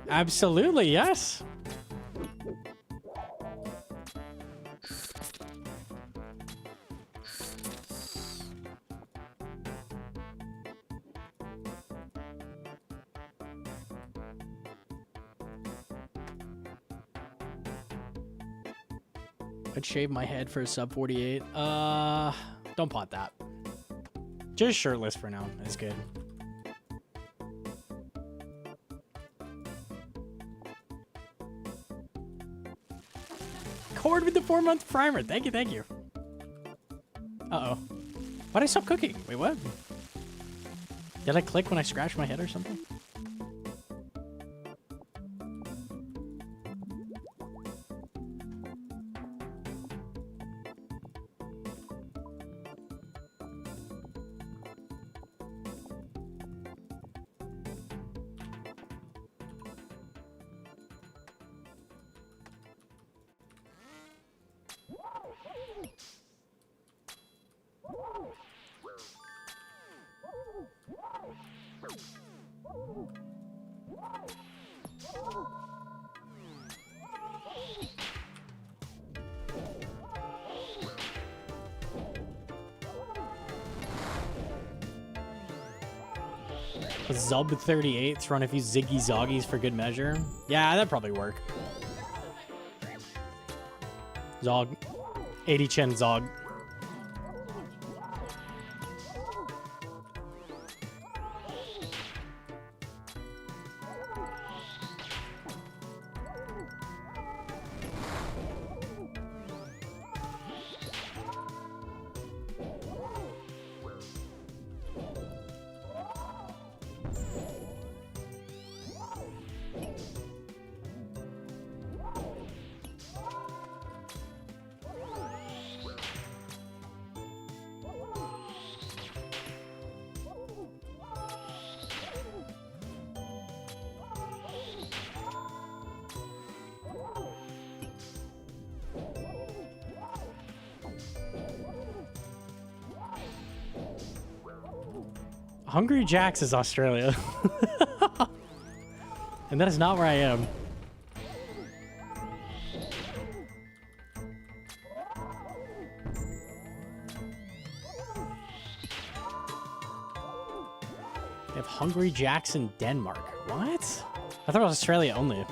Absolutely, yes. I'd shave my head for a sub 48. Don't pot that. Just shirtless for now is good. Cord with the 4-month primer. Thank you, thank you. Uh-oh. Why'd I stop cooking? Wait, what? Did I click when I scratched my head or something? Zub 38's run a few Ziggy Zoggies for good measure. Yeah, that'd probably work. Zog. 80 Chen Zog. Hungry Jack's is Australia. And that is not where I am. They have Hungry Jack's in Denmark. What? I thought it was Australia only.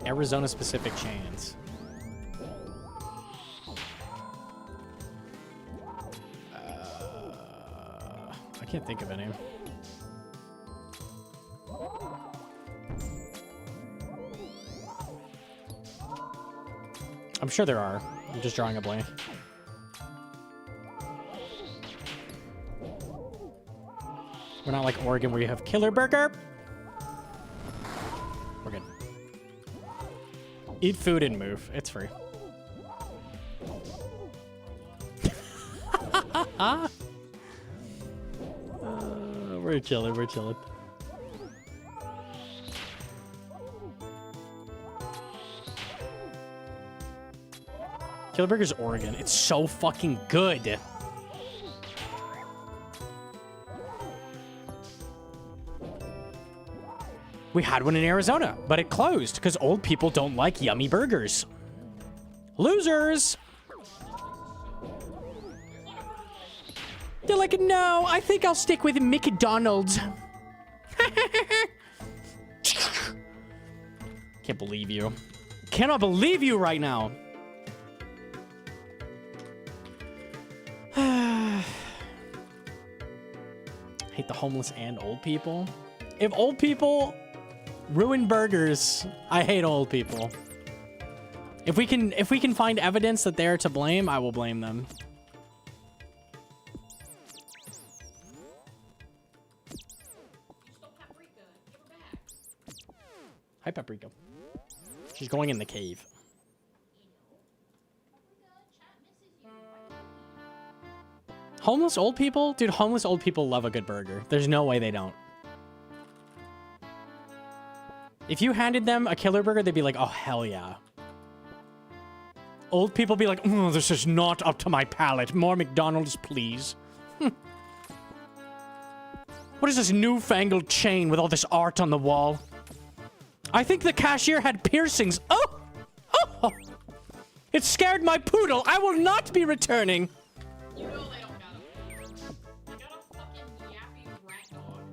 Arizona specific chains. can't think of any. I'm sure there are. I'm just drawing a blank. We're not like Oregon where you have Killer Burger. We're good. Eat food and move. It's free. We're chilling. We're chilling. Killer Burger's Oregon. It's so fucking good. We had one in Arizona, but it closed because old people don't like yummy burgers. Losers! They're like, no, I think I'll stick with McDonald's. Can't believe you. Cannot believe you right now. Hate the homeless and old people. If old people ruin burgers, I hate old people. If we can find evidence that they're to blame, I will blame them. Hi, Paprika. She's going in the cave. Homeless old people? Dude, homeless old people love a good burger. There's no way they don't. If you handed them a killer burger, they'd be like, oh, hell yeah. Old people be like, oh, this is not up to my palate. More McDonald's, please. What is this newfangled chain with all this art on the wall? I think the cashier had piercings. Oh! Oh! It scared my poodle. I will not be returning. You know they don't got them. They got a fucking yappy rat dog.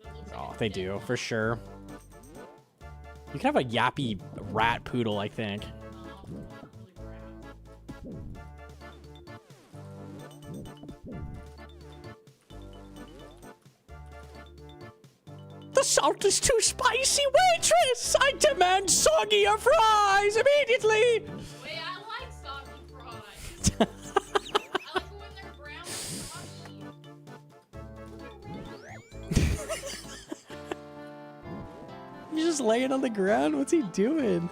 That looks like Oh, a they dead do, dog. for sure. You can have a yappy rat poodle, I think. Really rat. The salt is too spicy, waitress! I demand soggier fries immediately! Wait, I like soggy fries. I like it when they're brown and mushy. He's just laying on the ground? What's he doing?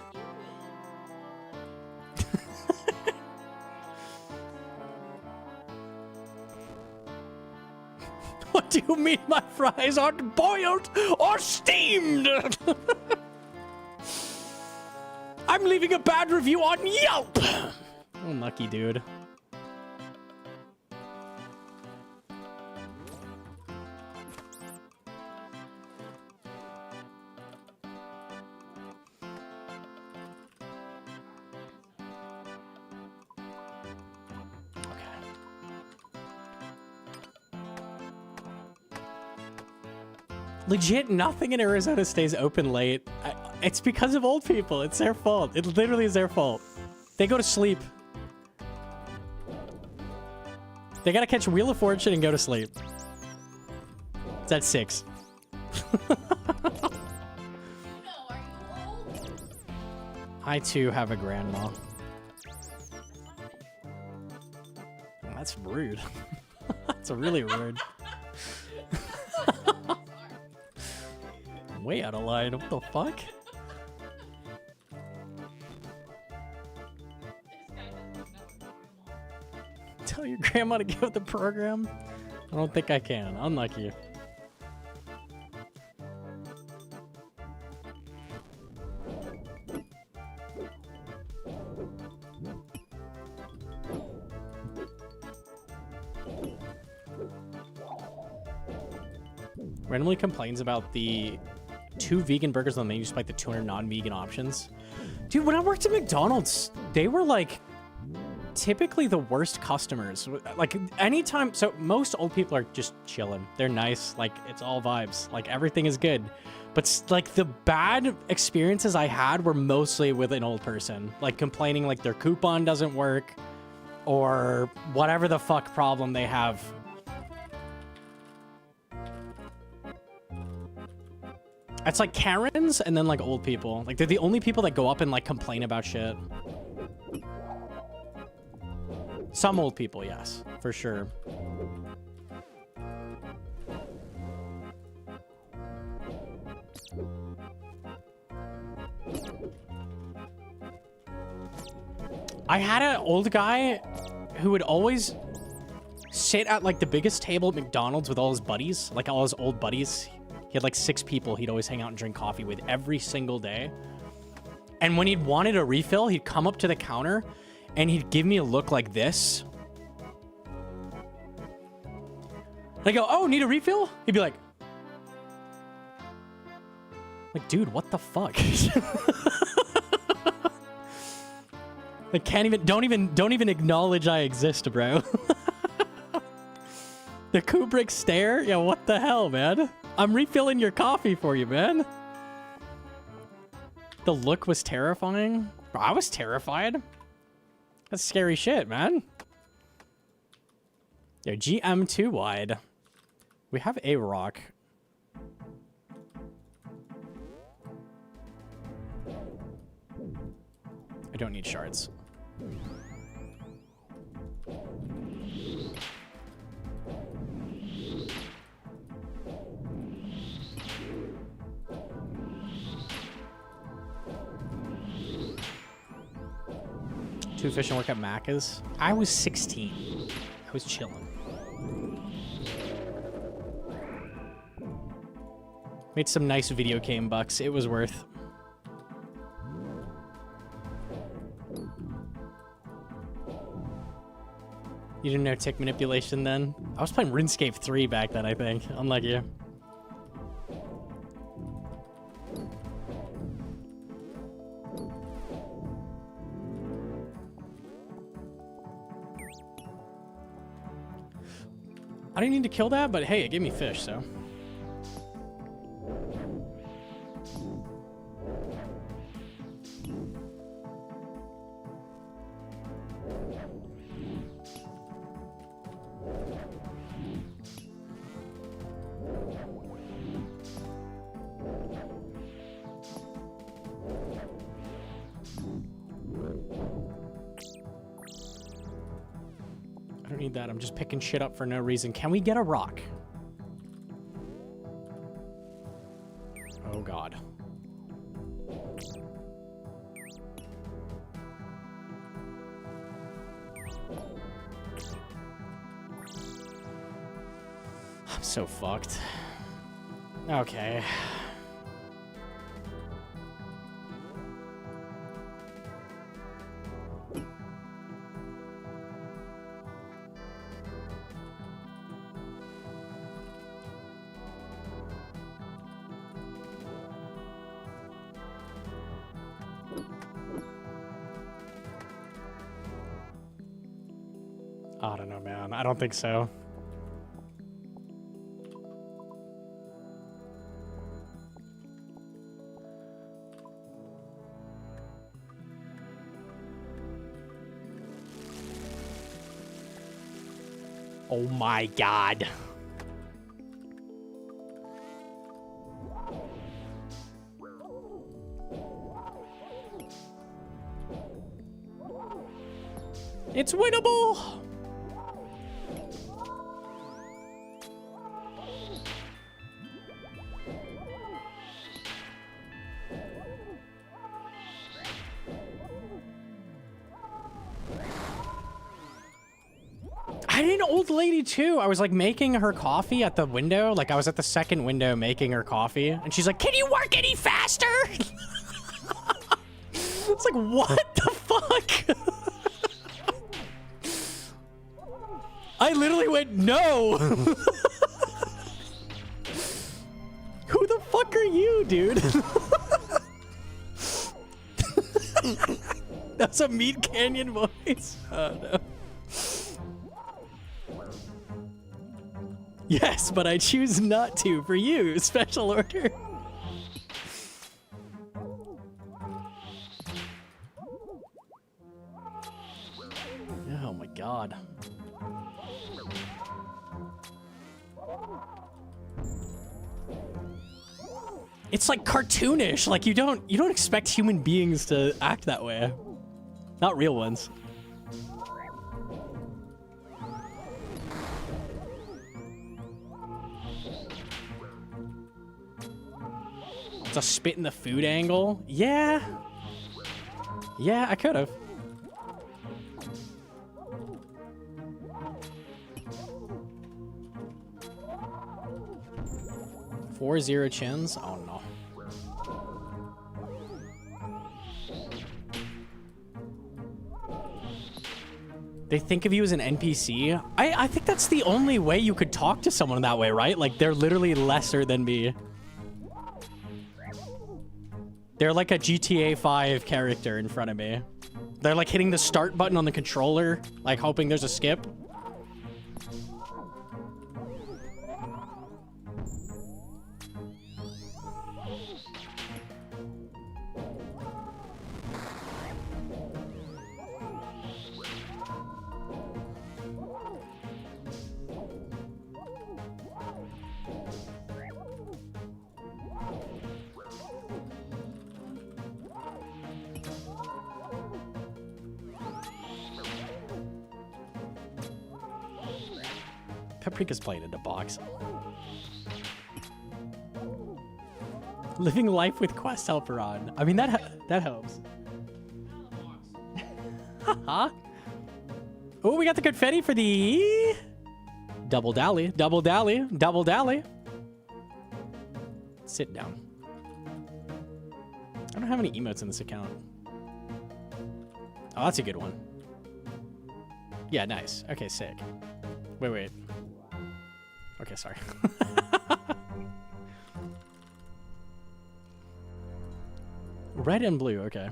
What do you mean my fries aren't boiled or steamed? I'm leaving a bad review on Yelp! Unlucky, dude. Legit, nothing in Arizona stays open late. It's because of old people. It's their fault. It literally is their fault. They go to sleep. They gotta catch Wheel of Fortune and go to sleep. It's at 6. No, are you old? I too have a grandma. That's rude. That's really rude. Way out of line. What the fuck? This guy doesn't know grandma. Tell your grandma to give the program? I don't think I can. Unlucky. Randomly complains about the 2 vegan burgers on the menu despite the 200 non-vegan options. Dude, when I worked at McDonald's, they were like typically the worst customers. Like anytime, so most old people are just chilling. They're nice, like it's all vibes. Like everything is good. But like the bad experiences I had were mostly with an old person, like complaining like their coupon doesn't work or whatever the fuck problem they have. It's like Karens and then like old people. Like they're the only people that go up and like complain about shit. Some old people, yes, for sure. I had an old guy who would always sit at like the biggest table at McDonald's with all his buddies, like all his old buddies. He had like 6 people he'd always hang out and drink coffee with every single day. And when he'd wanted a refill, he'd come up to the counter and he'd give me a look like this. I go, oh, need a refill? He'd be like, dude, what the fuck? Like, don't even acknowledge I exist, bro. The Kubrick stare? Yeah, what the hell, man? I'm refilling your coffee for you, man. The look was terrifying. Bro, I was terrified. That's scary shit, man. Yo, GM too wide. We have a rock. I don't need shards. Too efficient work at Macca's. I was 16. I was chilling. Made some nice video game bucks. It was worth. You didn't know tick manipulation then? I was playing RuneScape 3 back then, I think. Unlike you. I didn't need to kill that, but hey, it gave me fish, so. That I'm just picking shit up for no reason. Can we get a rock? Oh god. I'm so fucked. Okay. I don't know, man. I don't think so. Oh my god. It's winnable! I had an old lady too. I was like making her coffee at the window. Like I was at the second window making her coffee. And she's like, can you work any faster? It's like, what the fuck? I literally went, no. Who the fuck are you, dude? That's a Meat Canyon voice. Oh no. Yes, but I choose not to for you. Special order. Oh my god. It's like cartoonish. Like you don't expect human beings to act that way. Not real ones. It's a spit in the food angle. Yeah. Yeah, I could have. 4-0 chins? Oh no. They think of you as an NPC? I think that's the only way you could talk to someone that way, right? Like, they're literally lesser than me. They're like a GTA 5 character in front of me. They're like hitting the start button on the controller, like hoping there's a skip. Paprika's playing in the box. Living life with quest helper on. I mean, that helps. Haha. Oh, we got the confetti for the double dally, double dally, double dally. Sit down. I don't have any emotes in this account. Oh, that's a good one. Yeah, nice. Okay, sick. Wait. Okay, sorry. Red and blue, okay.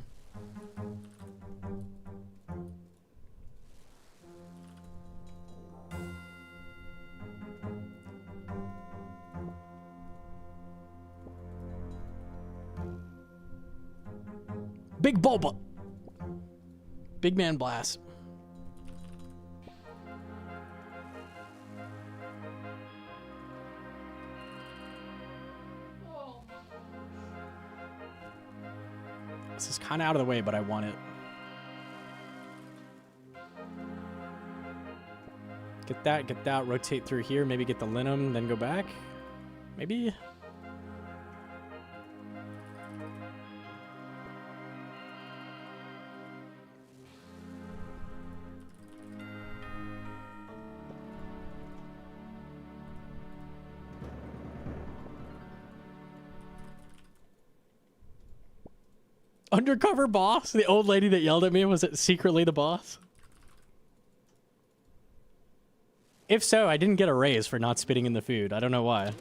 Big Boba. Big man blast. This is kind of out of the way, but I want it. Get that, rotate through here, maybe get the linum, then go back. Maybe. Undercover boss? The old lady that yelled at me, was it secretly the boss? If so, I didn't get a raise for not spitting in the food. I don't know why.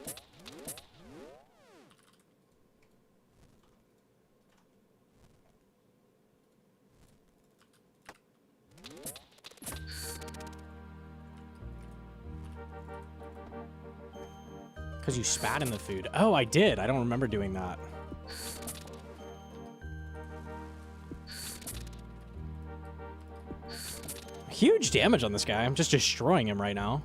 Because you spat in the food. Oh, I did. I don't remember doing that. Huge damage on this guy. I'm just destroying him right now.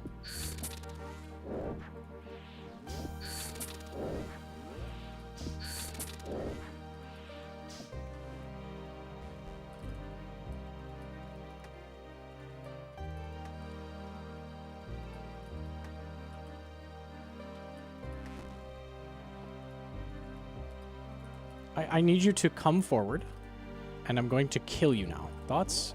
I need you to come forward, and I'm going to kill you now. Thoughts?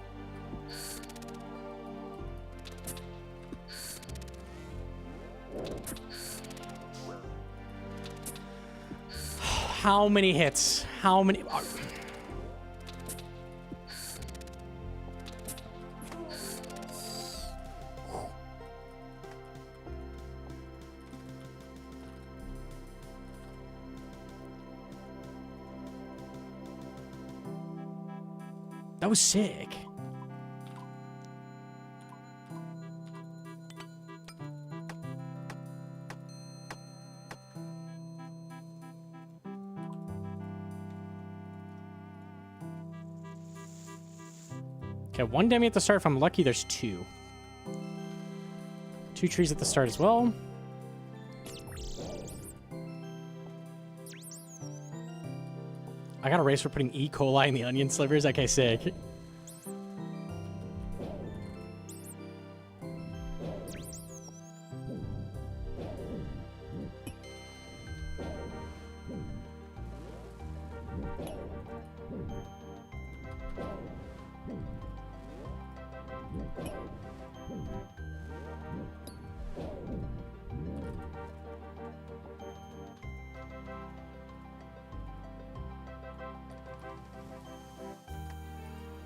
How many hits? How many? That was sick. Okay, one demi at the start. If I'm lucky, there's two. Two trees at the start as well. I got a race for putting E. coli in the onion slivers. Okay, sick.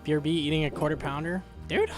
BRB eating a quarter pounder? Dude.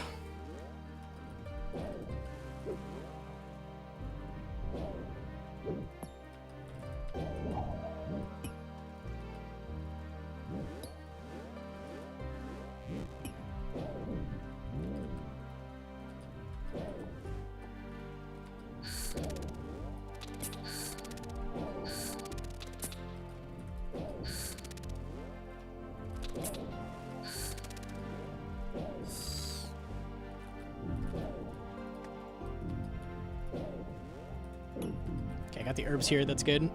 Okay, I got the herbs here. That's good.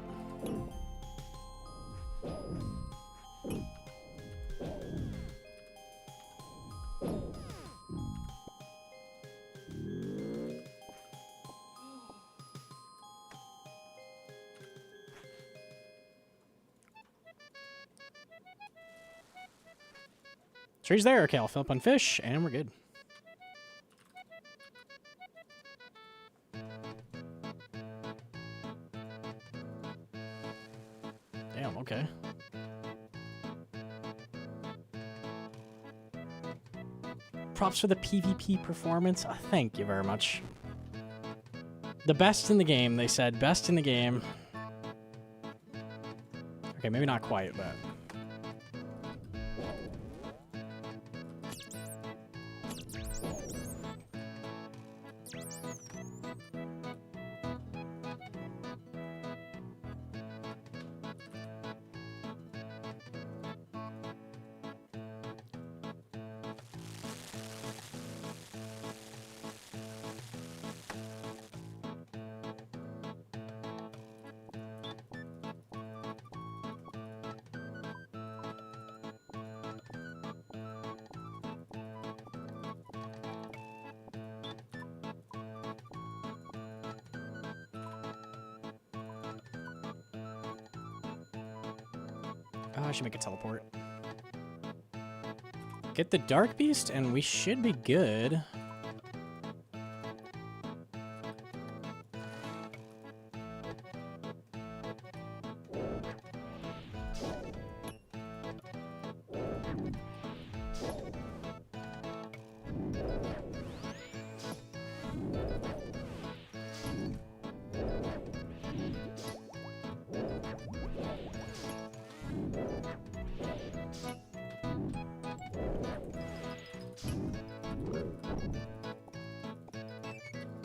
Tree's there. Okay, I'll fill up on fish, and we're good. Damn, okay. Props for the PvP performance. Thank you very much. The best in the game, they said. Best in the game. Okay, maybe not quite, but... I should make a teleport. Get the Dark Beast, and we should be good.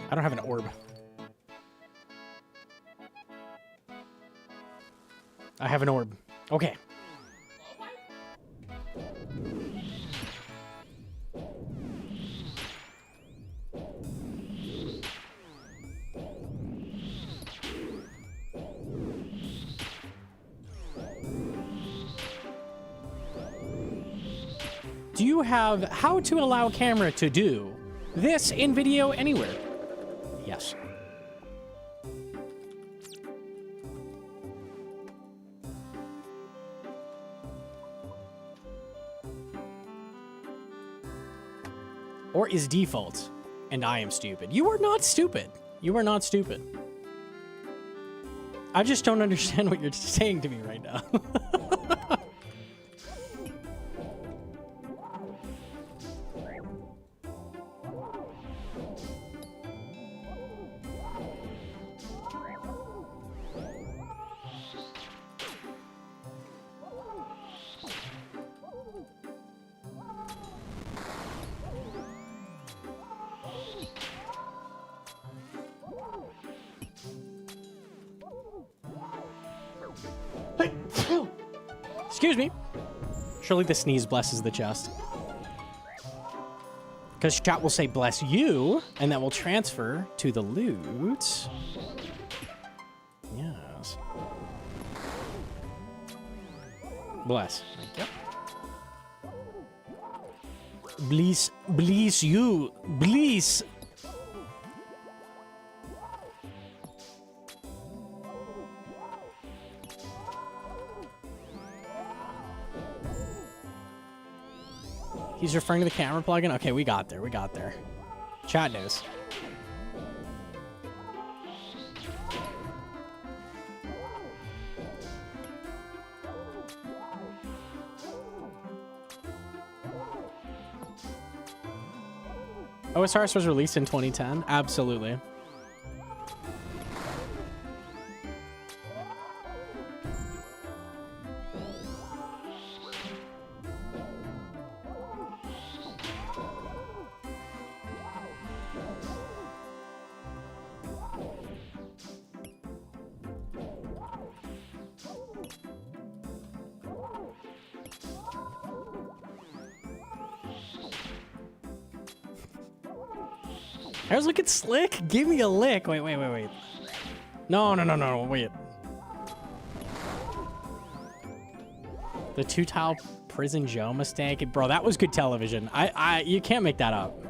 I don't have an orb. I have an orb. Okay. Do you have how to allow camera to do this in video anywhere? Yes. Or is default, and I am stupid. You are not stupid. You are not stupid. I just don't understand what you're saying to me right now. Excuse me. Surely the sneeze blesses the chest. Because chat will say bless you, and that will transfer to the loot. Yes. Bless. Thank you. Please you. Please. He's referring to the camera plugin? Okay, we got there. We got there. Chat knows. OSRS was released in 2010? Absolutely. Hair's looking slick. Give me a lick. Wait. No. Wait. The two-tile prison Joe mistake, bro. That was good television. You can't make that up.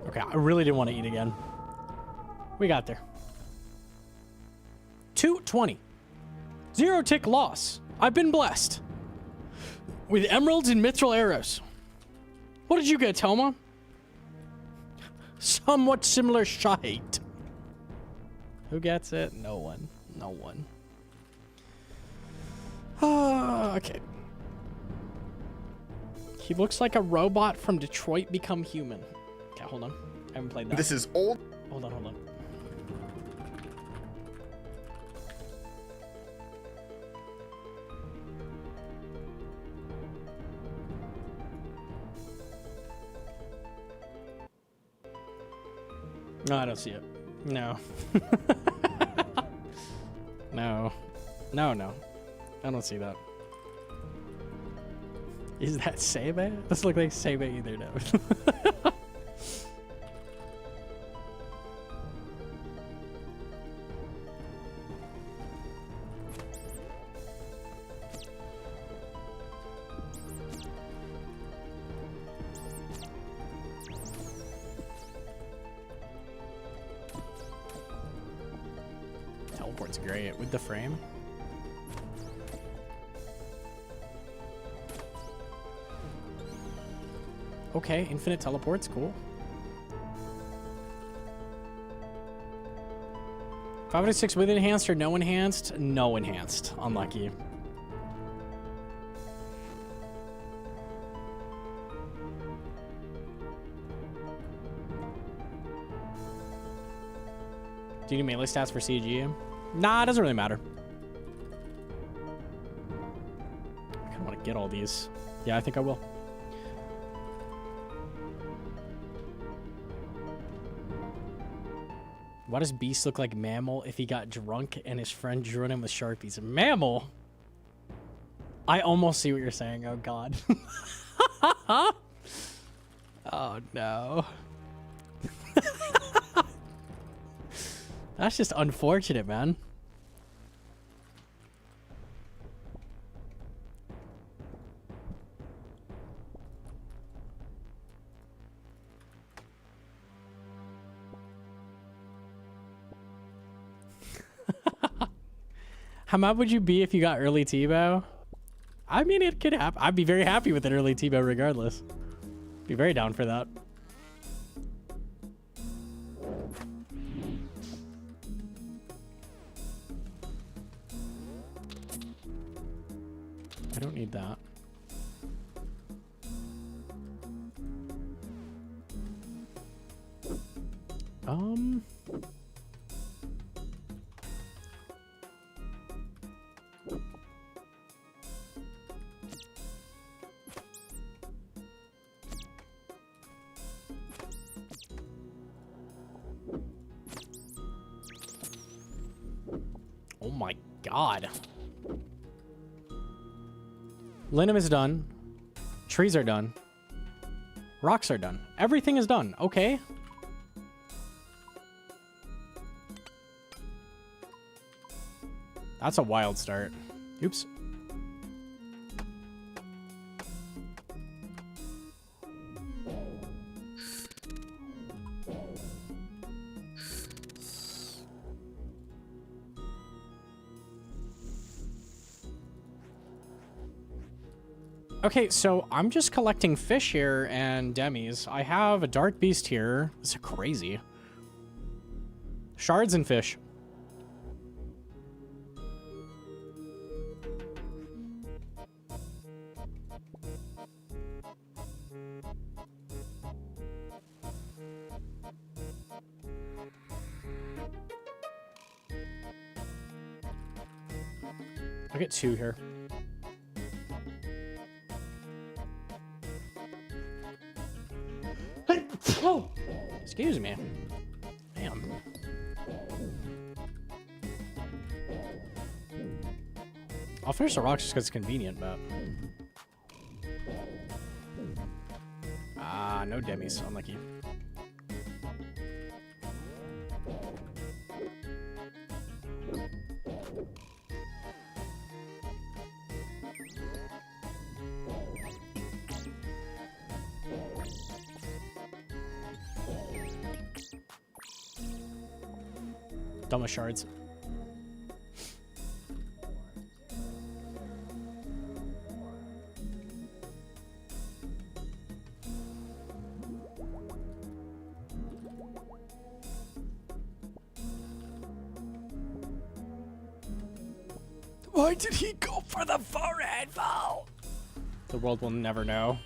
Okay, I really didn't want to eat again. We got there. 220. 0 tick loss. I've been blessed with emeralds and mithril arrows. What did you get, Toma? Somewhat similar shite. Who gets it? No one. No one. Okay. He looks like a robot from Detroit Become Human. Okay, hold on. I haven't played that. This is old. Hold on. No, I don't see it. No. No. I don't see that. Is that Sebe? Doesn't look like Sebe either, no. Teleport's great with the frame. Okay, infinite teleports, cool. 5 out of 6 with enhanced or no enhanced? No enhanced. Unlucky. Do you need melee stats for CG? Nah, it doesn't really matter. I kind of want to get all these. Yeah, I think I will. Why does Beast look like Mammal if he got drunk and his friend drew him with Sharpies? Mammal? I almost see what you're saying. Oh, God. Oh, no. That's just unfortunate, man. How mad would you be if you got early Tebow? I mean, it could happen. I'd be very happy with an early Tebow regardless. Be very down for that. I don't need that. Oh my God. Linum is done. Trees are done. Rocks are done. Everything is done. Okay. That's a wild start. Oops. Okay, so I'm just collecting fish here and demis. I have a dark beast here. This is crazy. Shards and fish. I get 2 here. Oh, excuse me. Damn. I'll finish the rocks just because it's convenient, but... Ah, no demis. Unlucky. Done with shards. Why did he go for the forehead, Val? The world will never know.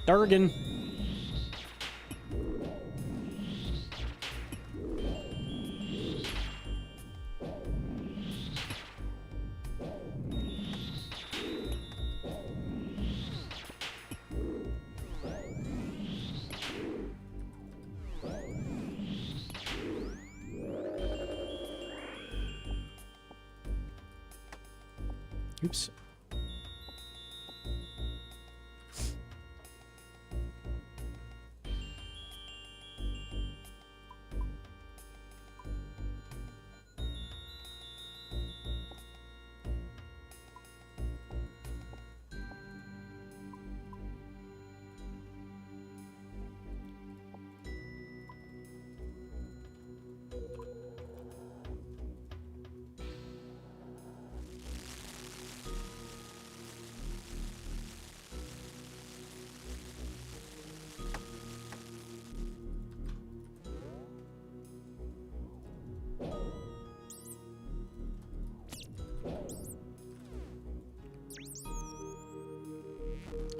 Durgan. Oops.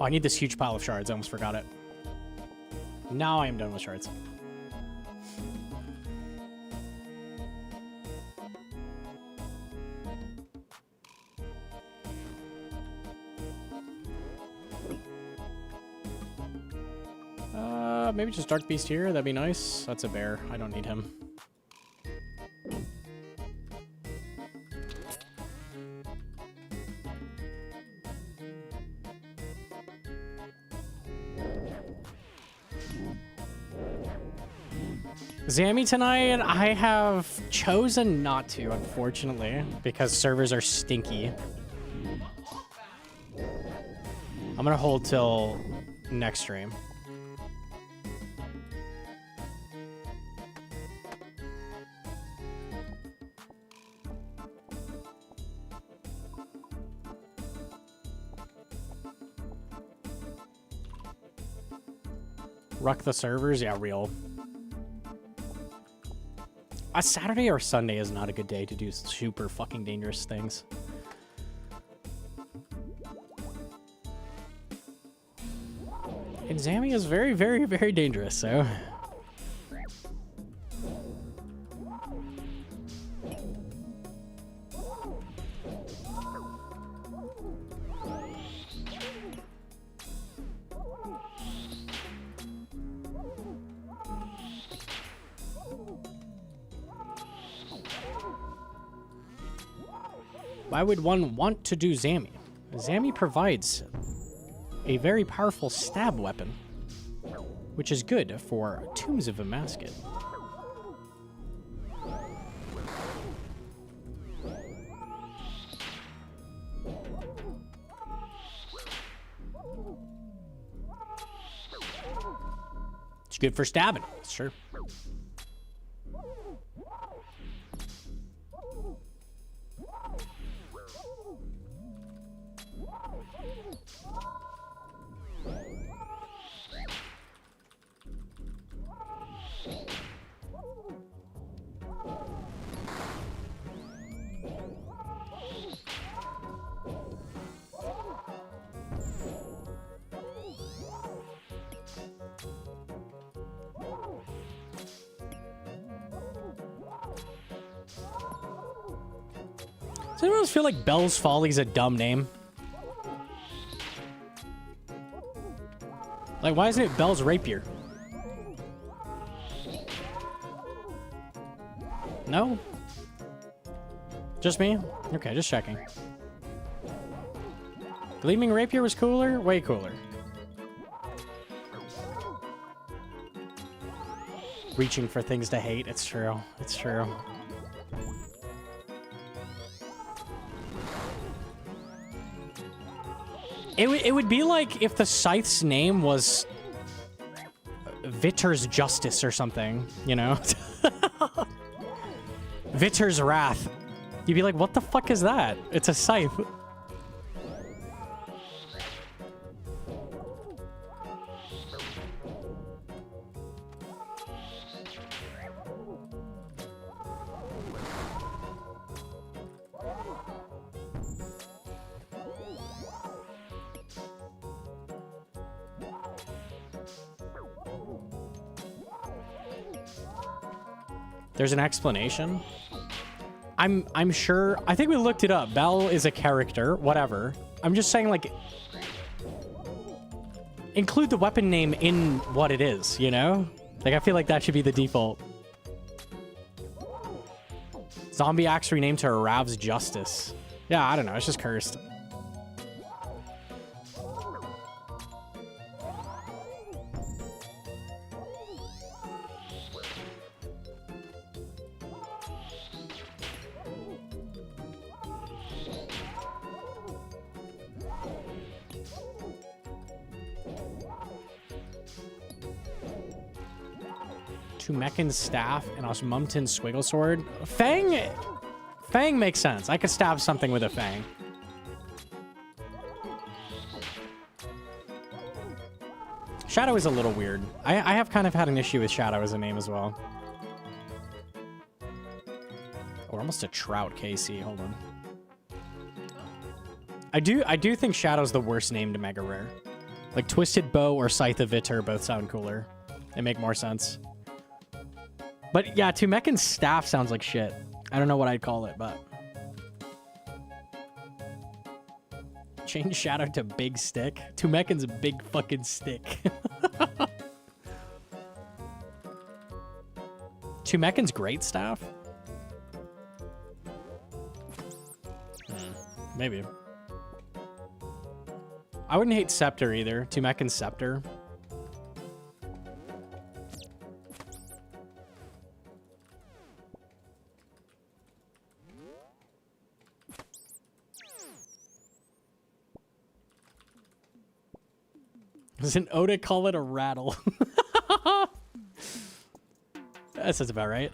Oh, I need this huge pile of shards. I almost forgot it. Now I am done with shards. Maybe just Dark Beast here. That'd be nice. That's a bear. I don't need him. Zammy tonight, I have chosen not to, unfortunately, because servers are stinky. I'm gonna hold till next stream. Ruck the servers? Yeah, real. A Saturday or Sunday is not a good day to do super fucking dangerous things. And Zammy is very, very, very dangerous, so... Why would one want to do Zammy? Zammy provides a very powerful stab weapon, which is good for Tombs of a Masket. It's good for stabbing, sure. Does anyone else feel like Bell's Folly's a dumb name? Like, why isn't it Bell's Rapier? No? Just me? Okay, just checking. Gleaming Rapier was cooler? Way cooler. Reaching for things to hate. It's true. It's true. It would be like if the Scythe's name was Vitter's Justice or something, you know? Vitter's Wrath. You'd be like, what the fuck is that? It's a Scythe. There's an explanation. I'm sure. I think we looked it up. Bell is a character, whatever. I'm just saying, like, include the weapon name in what it is, you know? Like, I feel like that should be the default. Zombie axe renamed to Rav's Justice. Yeah, I don't know. It's just cursed. Mechan's staff and Osmumton's Swiggle sword. Fang makes sense. I could stab something with a Fang. Shadow is a little weird. I have kind of had an issue with Shadow as a name as well. Oh, we're almost a Trout, KC. Hold on. I do think Shadow's the worst name to Mega Rare. Like Twisted Bow or Scythe of Vitter both sound cooler. They make more sense. But yeah, Tumekin's staff sounds like shit. I don't know what I'd call it, but... Change Shadow to Big Stick. Tumekin's a big fucking stick. Tumekin's great staff? Maybe. I wouldn't hate Scepter either. Tumekin's Scepter. Does an Oda call it a rattle? That sounds about right.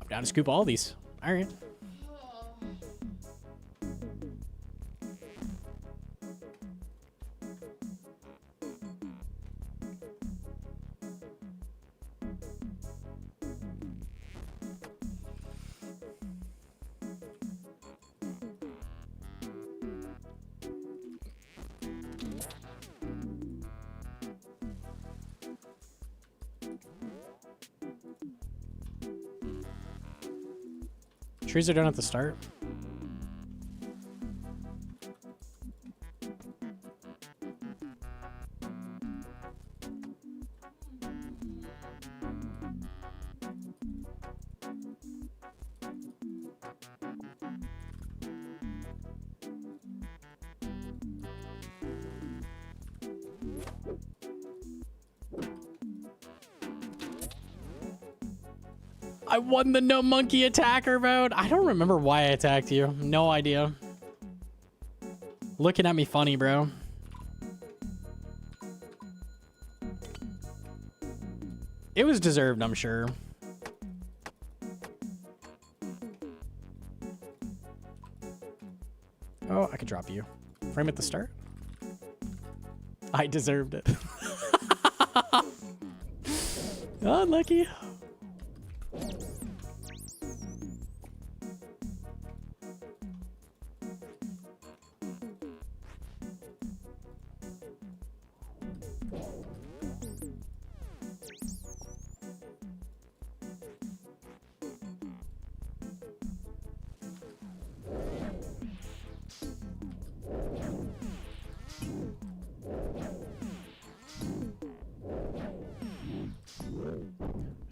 I'm down to scoop all these. All right. Trees are done at the start. I won the Gnomonkey attacker vote. I don't remember why I attacked you. No idea. Looking at me funny, bro. It was deserved, I'm sure. Oh, I could drop you. Frame at the start. I deserved it. Unlucky.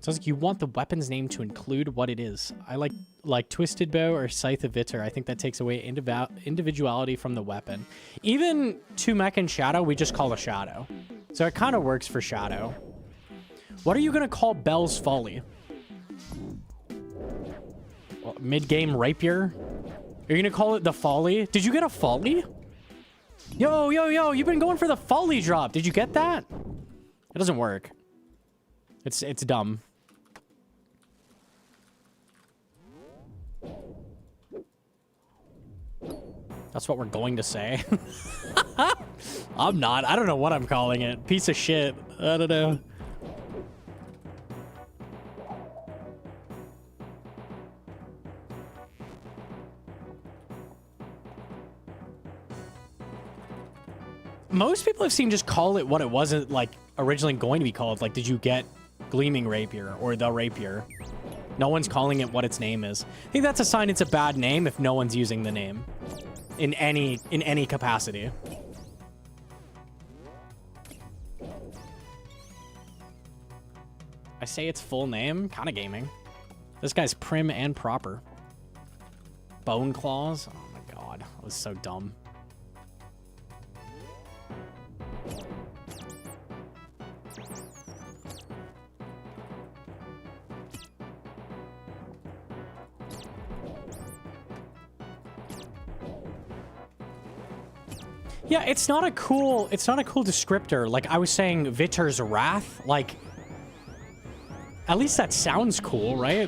Sounds like you want the weapon's name to include what it is. I like Twisted Bow or Scythe of Vitter. I think that takes away individuality from the weapon. Even Mech and Shadow, we just call a Shadow. So it kind of works for Shadow. What are you going to call Bell's Folly? Well, mid-game Rapier? Are you going to call it the Folly? Did you get a Folly? Yo, you've been going for the Folly drop. Did you get that? It doesn't work. It's dumb. That's what we're going to say. I'm not. I don't know what I'm calling it. Piece of shit. I don't know. Most people I've seen just call it what it wasn't like originally going to be called. Like, did you get Gleaming Rapier or the Rapier? No one's calling it what its name is. I think that's a sign it's a bad name if no one's using the name in any capacity. I say its full name, kind of gaming. This guy's prim and proper. Bone Claws. Oh my god, that was so dumb. Yeah, it's not a cool descriptor. Like I was saying, Vitter's Wrath. Like, at least that sounds cool, right?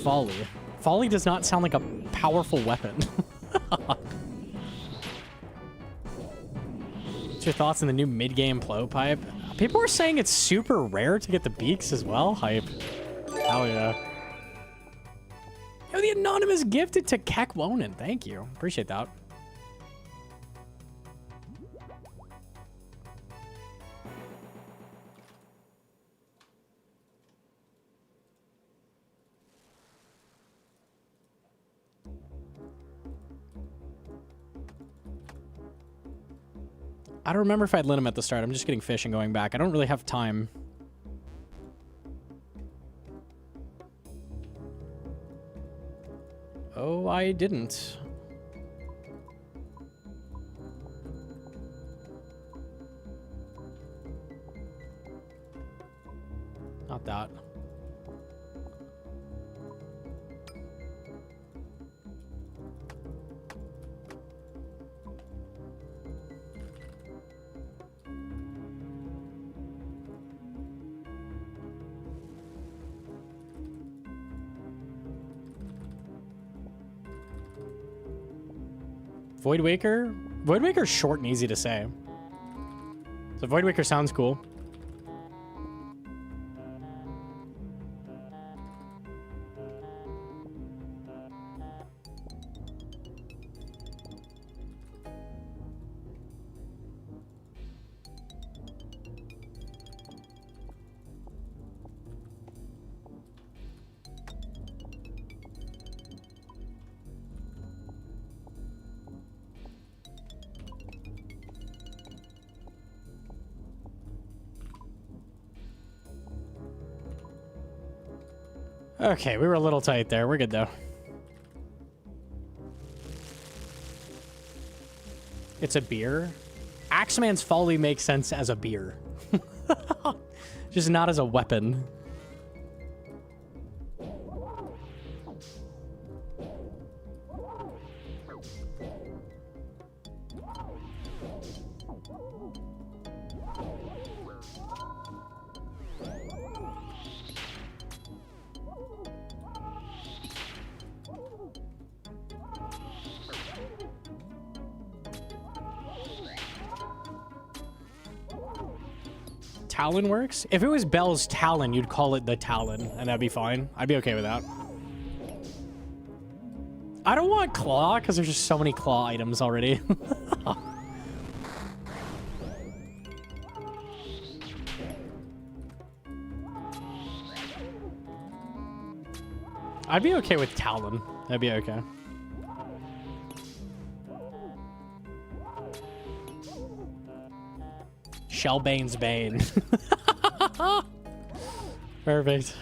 Folly. Folly does not sound like a powerful weapon. What's your thoughts on the new mid-game Plowpipe? People were saying it's super rare to get the beaks as well. Hype. Hell yeah. Yo, the anonymous gifted to Kekwonen. Thank you. Appreciate that. I don't remember if I'd lit him at the start. I'm just getting fish and going back. I don't really have time. Oh, I didn't. Not that. Void Waker? Void Waker's short and easy to say. So Void Waker sounds cool. Okay, we were a little tight there. We're good, though. It's a beer? Axeman's Folly makes sense as a beer. Just not as a weapon. Talon works? If it was Bell's Talon, you'd call it the Talon, and that'd be fine. I'd be okay with that. I don't want Claw, because there's just so many Claw items already. I'd be okay with Talon. That'd be okay. Shellbane's Bane. Perfect.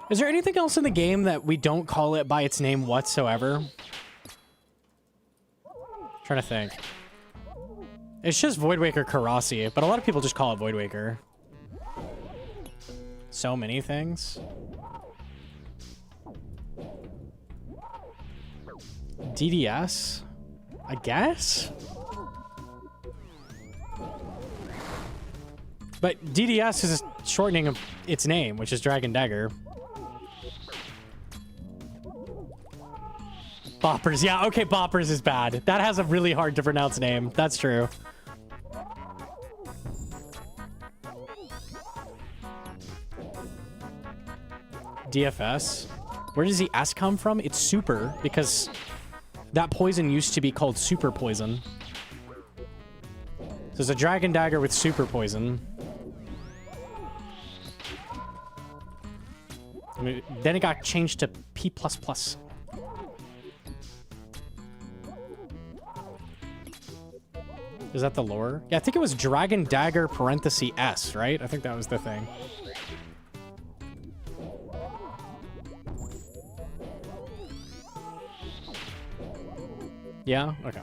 Is there anything else in the game that we don't call it by its name whatsoever? Trying to think. It's just Void Waker Karasi, but a lot of people just call it Void Waker. So many things. DDS? I guess? But DDS is a shortening of its name, which is Dragon Dagger. Boppers, yeah, okay, Boppers is bad. That has a really hard to pronounce name. That's true. DFS? Where does the S come from? It's super, because that poison used to be called super poison. So there's a Dragon Dagger with super poison. I mean, then it got changed to P++. Is that the lore? Yeah, I think it was Dragon Dagger parenthesis S, right? I think that was the thing. Yeah? Okay.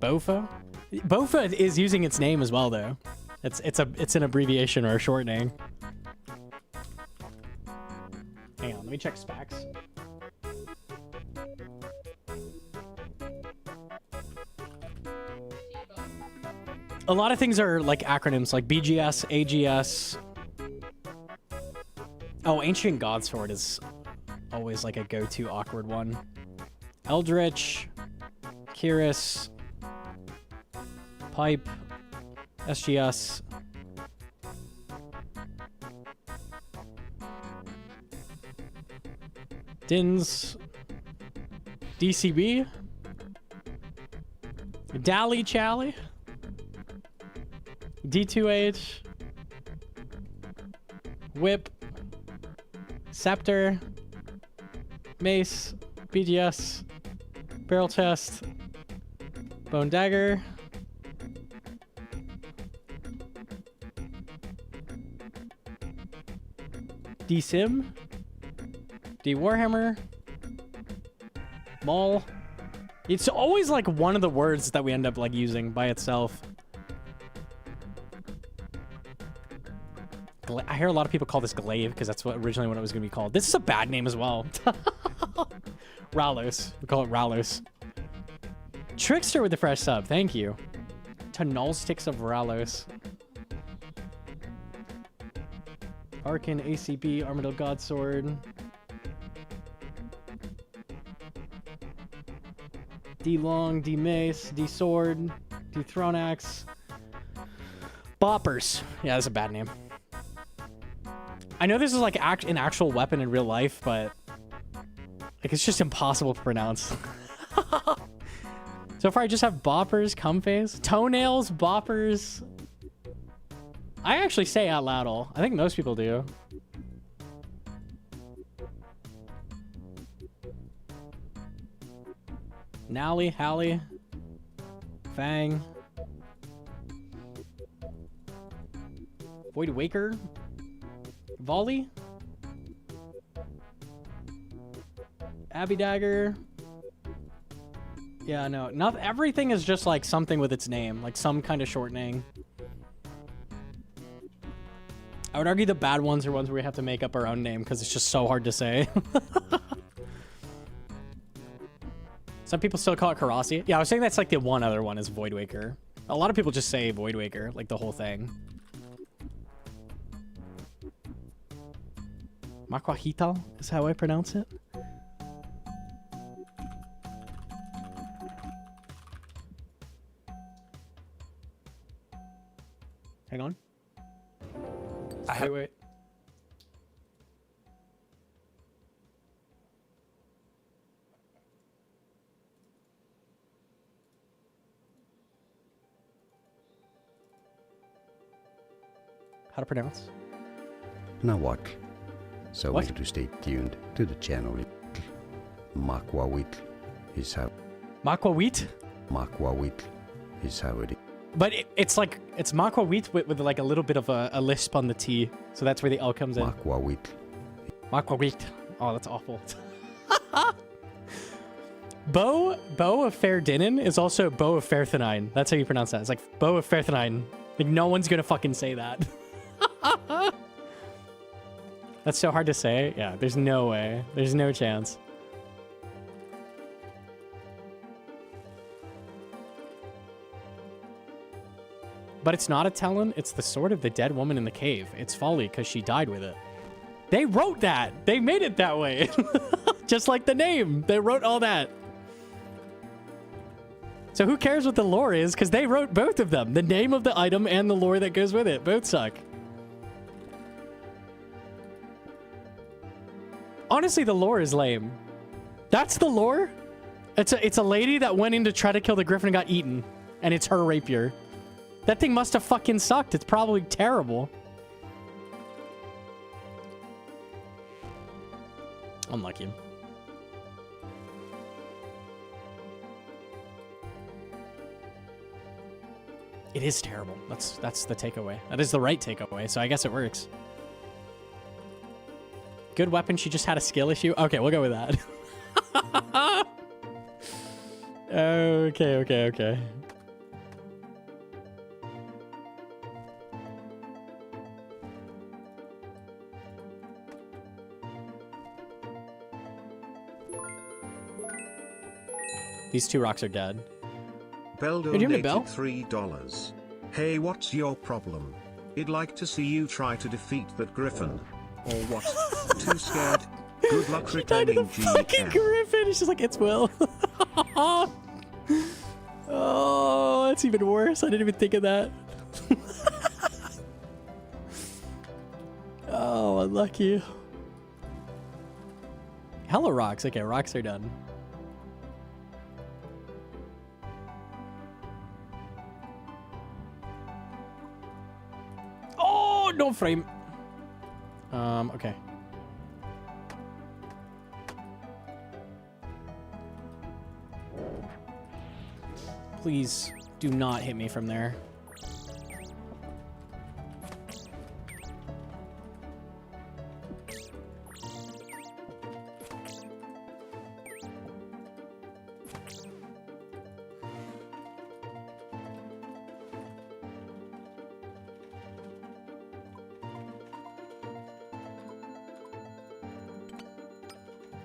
Bofa? Bofa is using its name as well, though. It's an abbreviation or a shortening. Hang on, let me check specs. A lot of things are like acronyms, like BGS, AGS. Oh, Ancient Godsword is always like a go-to awkward one. Eldritch, Kiris, Pipe, SGS. Dins, DCB, Dally Chally, D2H, Whip, Scepter, Mace, BGS, Barrel Chest, Bone Dagger, D-Sim, D-Warhammer, Maul. It's always like one of the words that we end up like using by itself. I hear a lot of people call this Glaive because that's what originally what it was going to be called. This is a bad name as well. Ralos. We call it Ralos. Trickster with the fresh sub. Thank you. To Null Sticks of Ralos. Arcan, ACB, Armadillo Godsword. D-Long, D-Mace, D-Sword, D-Thronax. Boppers. Yeah, that's a bad name. I know this is like an actual weapon in real life, but like it's just impossible to pronounce. So far I just have boppers, comface, toenails, boppers. I actually say out loud all. I think most people do. Nally, Hallie, Fang, Void Waker, Volley, Abby Dagger. Yeah, no, not everything is just like something with its name, like some kind of shortening. I would argue the bad ones are ones where we have to make up our own name because it's just so hard to say. Some people still call it Karasi. Yeah, I was saying that's like the one other one is Void Waker. A lot of people just say Void Waker, like the whole thing. Makwahital is how I pronounce it. Hang on. Wait. How to pronounce? Now what? So What? we have to stay tuned to the channel. Makwawit is how Makwa wheat? Makwawit is how it is. But it's like, it's Makwa wheat with like a little bit of a lisp on the T. So that's where the L comes in. Makwawit. Makwa wheat. Oh, that's awful. Bo of Ferdinand is also Bo of Fairthenine. That's how you pronounce that. It's like Bo of Fairthenine. Like no one's gonna fucking say that. That's so hard to say. Yeah, there's no way. There's no chance. But it's not a Talon. It's the sword of the dead woman in the cave. It's folly because she died with it. They wrote that. They made it that way. Just like the name. They wrote all that. So who cares what the lore is? Because they wrote both of them. The name of the item and the lore that goes with it. Both suck. Honestly, the lore is lame. That's the lore? It's a lady that went in to try to kill the griffin and got eaten. And it's her rapier. That thing must have fucking sucked. It's probably terrible. Unlucky. It is terrible. That's the takeaway. That is the right takeaway, so I guess it works. Good weapon, she just had a skill issue. Okay, we'll go with that. Okay. These 2 rocks are dead. Bell Hey, do you have a donated bell? $3. Hey, what's your problem? I'd like to see you try to defeat that griffin. Or what? Too scared? Good luck She died to the reclaiming fucking GM. griffin. She's like, it's Will. Oh, that's even worse. I didn't even think of that. Oh, unlucky. Hella rocks. Okay, rocks are done. Oh, no frame. Okay. Please do not hit me from there.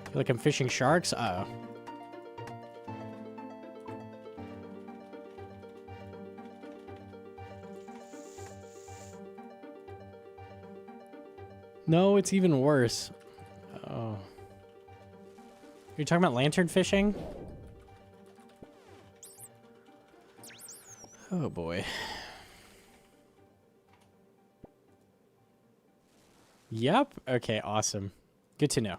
I feel like I'm fishing sharks. Uh-oh. No, it's even worse. Oh. You're talking about lantern fishing? Oh boy. Yep. Okay, awesome. Good to know.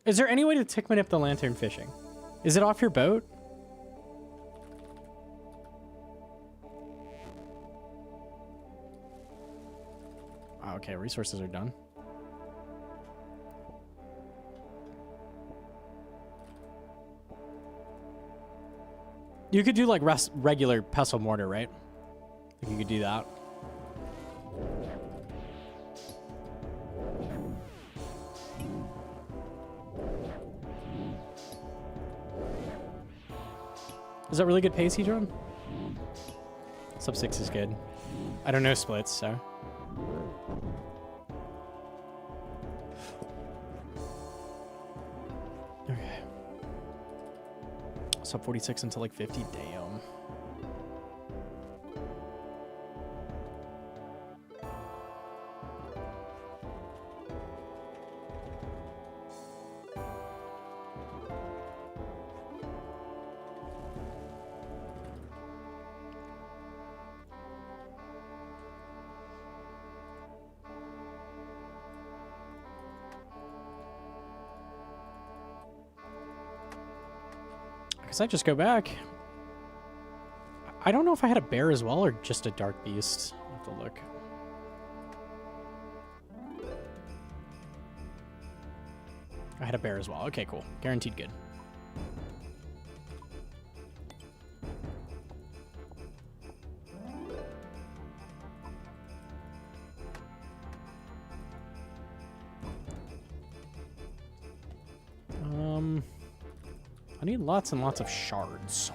Is there any way to tick manip the lantern fishing? Is it off your boat? Oh, okay, resources are done. You could do like regular pestle mortar, right? Like you could do that. Is that really good pace, Hedron? Sub 6 is good. I don't know splits, so. Okay. Sub 46 until like 50, damn. Guess I just go back. I don't know if I had a bear as well or just a dark beast. I'll have to look. I had a bear as well. Okay, cool. Guaranteed good. I need lots and lots of shards.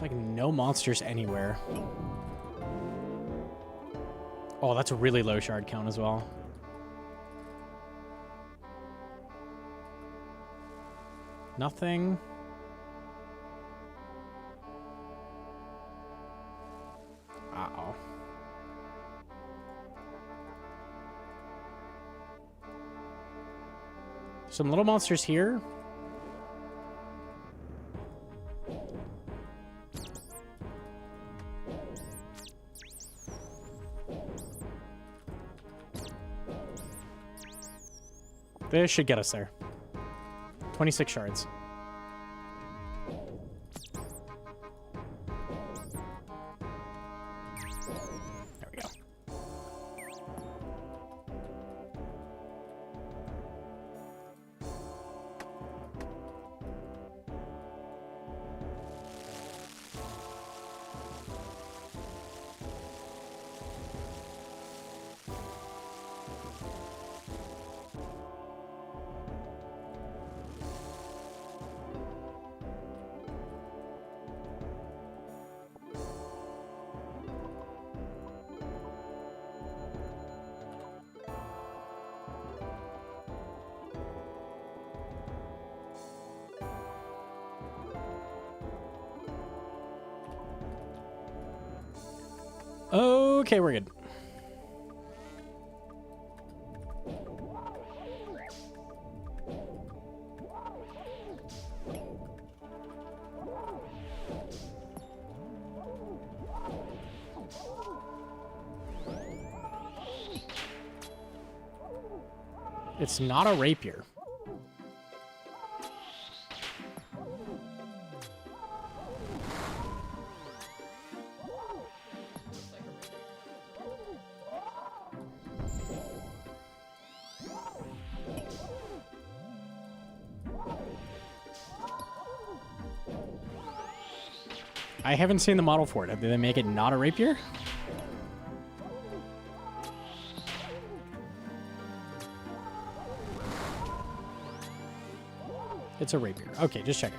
There's like no monsters anywhere. Oh, that's a really low shard count as well. Nothing. Uh-oh. Some little monsters here. This should get us there. 26 shards. There we go. Okay, we're good. It's not a rapier. I haven't seen the model for it. Did they make it not a rapier? It's a rapier. Okay, just checking.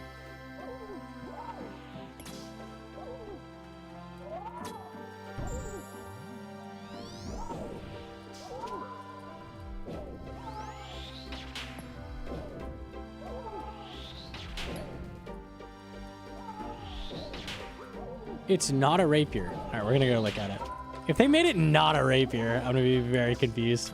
It's not a rapier. All right, we're gonna go look at it. If they made it not a rapier, I'm gonna be very confused.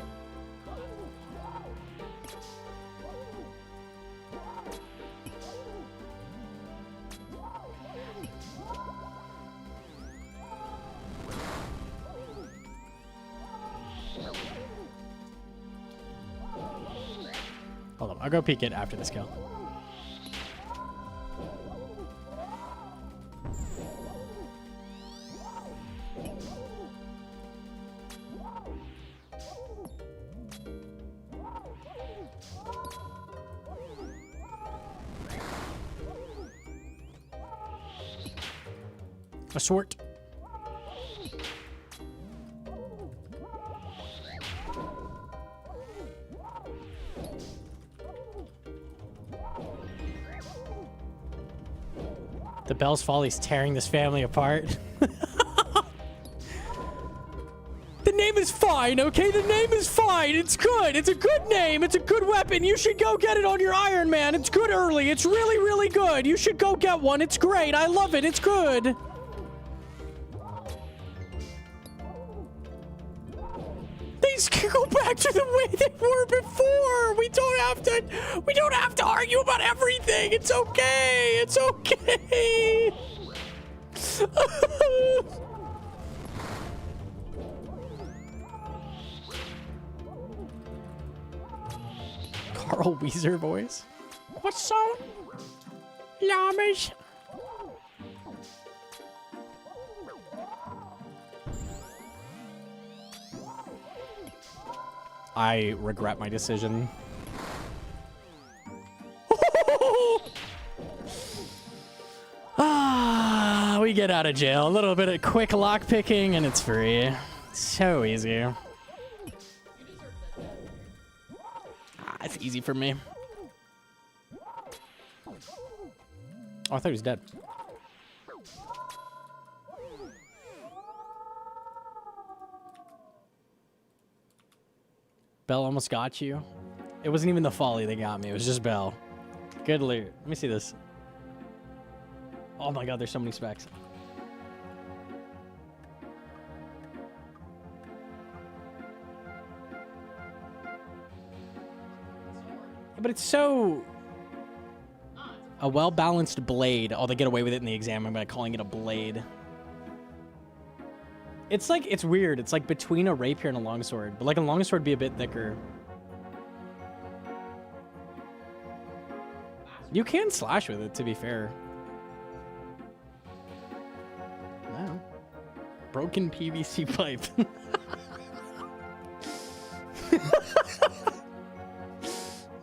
Hold on, I'll go peek it after this kill. A sword. The Bell's Folly's tearing this family apart. The name is fine, okay? The name is fine. It's good. It's a good name. It's a good weapon. You should go get it on your Iron Man. It's good early. It's really, really good. You should go get one. It's great. I love it. It's good. These can go back to the way they were before. We don't have to argue about everything. It's okay. It's okay. Carl Weezer voice. What's so? Llamas. I regret my decision. We get out of jail. A little bit of quick lock picking and it's free. So easy. It's easy for me. Oh, I thought he was dead. Bell almost got you. It wasn't even the folly that got me. It was just Bell. Good loot. Let me see this. Oh my god, there's so many specs. But it's so... A well-balanced blade. Oh, they get away with it in the exam by calling it a blade. It's like, it's weird. It's like between a rapier and a longsword. But like a longsword would be a bit thicker. You can slash with it, to be fair. No. Broken PVC pipe.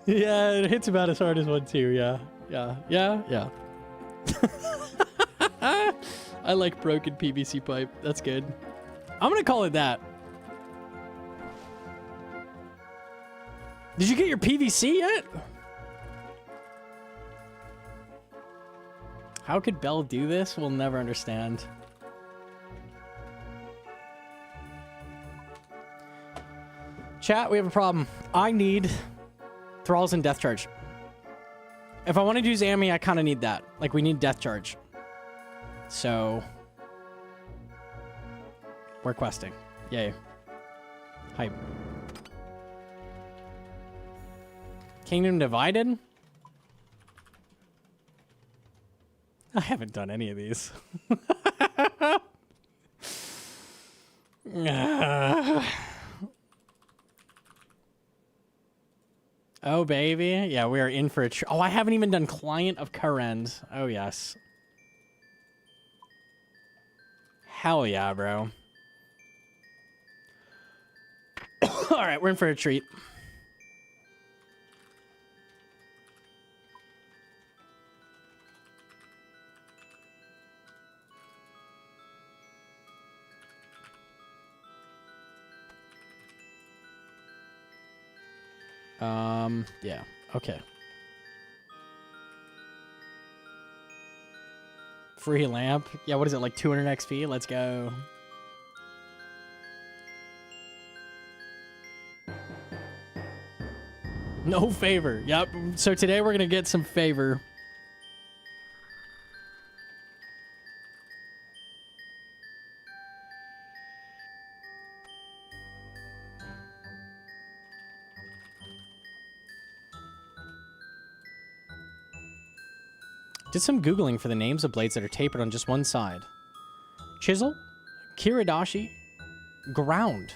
Yeah, it hits about as hard as one too. Yeah. I like broken PVC pipe. That's good. I'm gonna call it that. Did you get your PVC yet? How could Belle do this? We'll never understand. Chat, we have a problem. I need Thralls and Death Charge. If I want to do Zammy, I kind of need that. Like, we need Death Charge. So, we're questing. Yay. Hype. Kingdom Divided? I haven't done any of these. Oh, baby. Yeah, we are in for a oh, I haven't even done Client of Current. Oh, yes. Hell yeah, bro. All right, we're in for a treat. Yeah, okay. Free lamp. Yeah, what is it, like 200 XP? Let's go. No favor. Yep. So today we're gonna get some favor. Did some Googling for the names of blades that are tapered on just one side. Chisel, Kiridashi, Ground.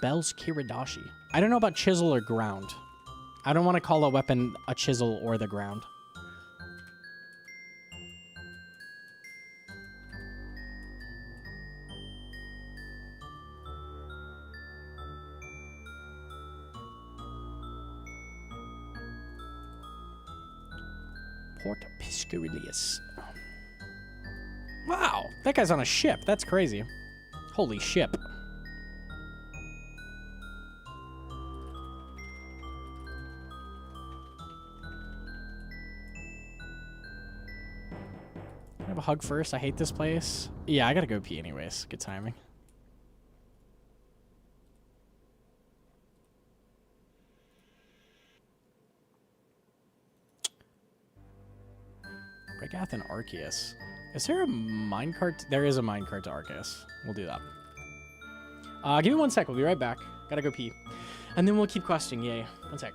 Belle's Kiridashi. I don't know about chisel or ground. I don't want to call a weapon a chisel or the ground. Port Piscurius. Wow, that guy's on a ship. That's crazy. Holy ship. Can I have a hug first? I hate this place. Yeah, I gotta go pee anyways. Good timing. Bregath and Arceus. Is there a minecart? There is a minecart to Arceus. We'll do that. Give me 1 sec. We'll be right back. Gotta go pee. And then we'll keep questing. Yay. 1 sec.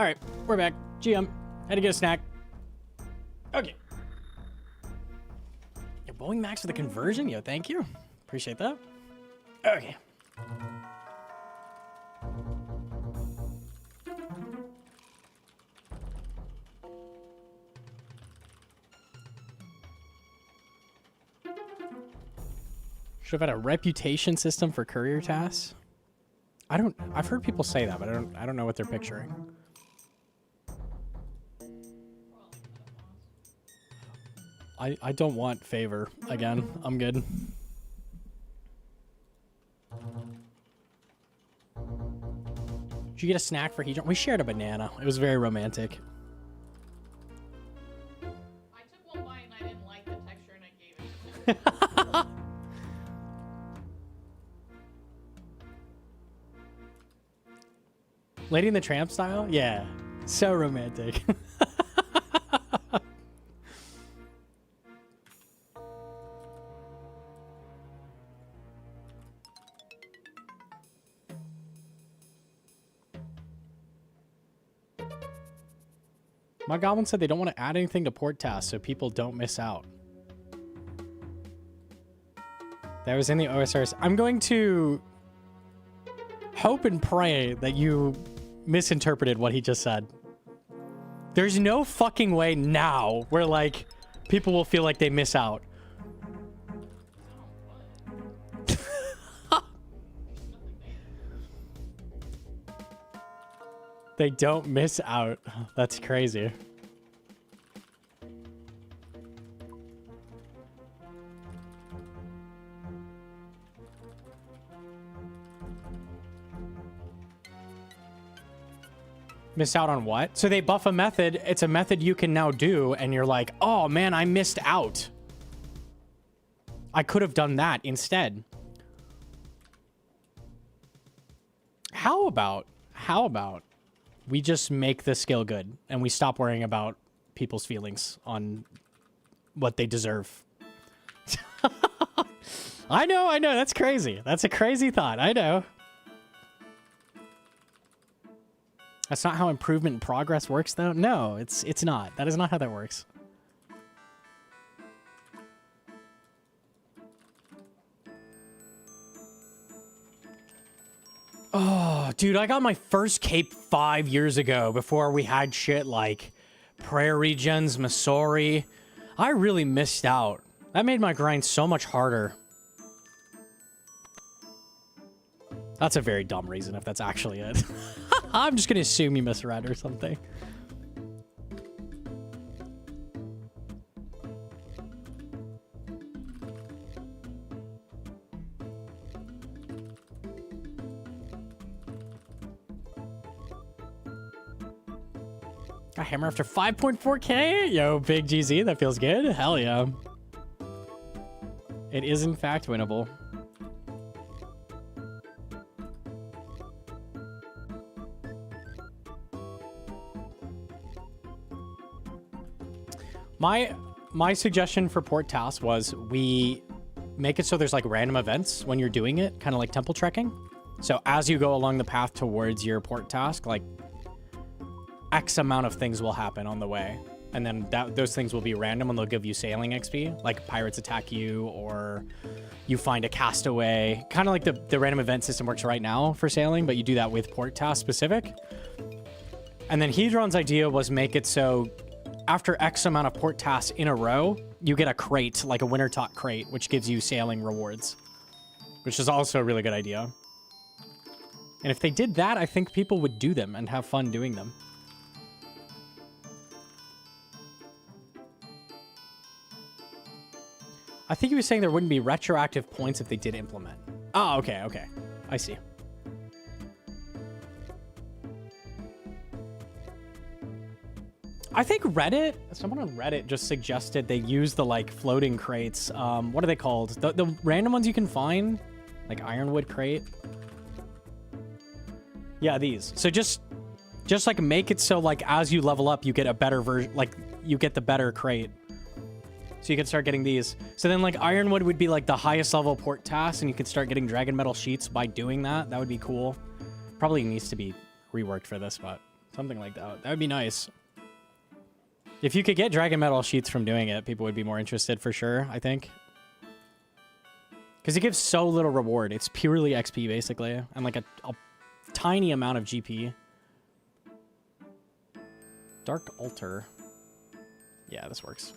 All right, we're back. GM, had to get a snack. Okay. You're bowling max for the conversion? Yo, thank you. Appreciate that. Okay. Should have had a reputation system for courier tasks. I've heard people say that, but I don't know what they're picturing. I don't want favor again. I'm good. Did you get a snack for Hedron? We shared a banana. It was very romantic. I took one bite and I didn't like the texture and I gave it to him. Lady in the Tramp style? Yeah. So romantic. My goblin said they don't want to add anything to port tasks so people don't miss out. That was in the OSRs. I'm going to hope and pray that you misinterpreted what he just said. There's no fucking way now where, like, people will feel like they miss out. They don't miss out. That's crazy. Miss out on what? So they buff a method. It's a method you can now do, and you're like, oh man, I missed out. I could have done that instead. How about we just make the skill good and we stop worrying about people's feelings on what they deserve? I know. That's crazy. That's a crazy thought. I know. That's not how improvement and progress works, though. No, it's not. That is not how that works. Oh, dude, I got my first cape 5 years ago before we had shit like Prairie Gens, Missouri. I really missed out. That made my grind so much harder. That's a very dumb reason if that's actually it. I'm just gonna assume you misread or something. A hammer after 5.4K? Yo, big GZ, that feels good. Hell yeah. It is in fact winnable. My suggestion for port tasks was we make it so there's like random events when you're doing it, kind of like temple trekking. So as you go along the path towards your port task, like X amount of things will happen on the way. And then those things will be random and they'll give you sailing XP, like pirates attack you or you find a castaway. Kind of like the random event system works right now for sailing, but you do that with port task specific. And then Hedron's idea was make it so after X amount of port tasks in a row, you get a crate, like a winter talk crate, which gives you sailing rewards, which is also a really good idea. And if they did that, I think people would do them and have fun doing them. I think he was saying there wouldn't be retroactive points if they did implement. Oh, okay. I see. I think someone on Reddit just suggested they use the like floating crates. What are they called? The random ones you can find, like Ironwood crate. Yeah, these. So just like make it so like as you level up, you get a better version, like you get the better crate. So you can start getting these. So then like Ironwood would be like the highest level port task and you can start getting dragon metal sheets by doing that. That would be cool. Probably needs to be reworked for this, but Something like that. That would be nice. If you could get Dragon Metal sheets from doing it, people would be more interested for sure, I think. Because it gives so little reward. It's purely XP, basically. And like a tiny amount of GP. Dark Altar. Yeah, this works.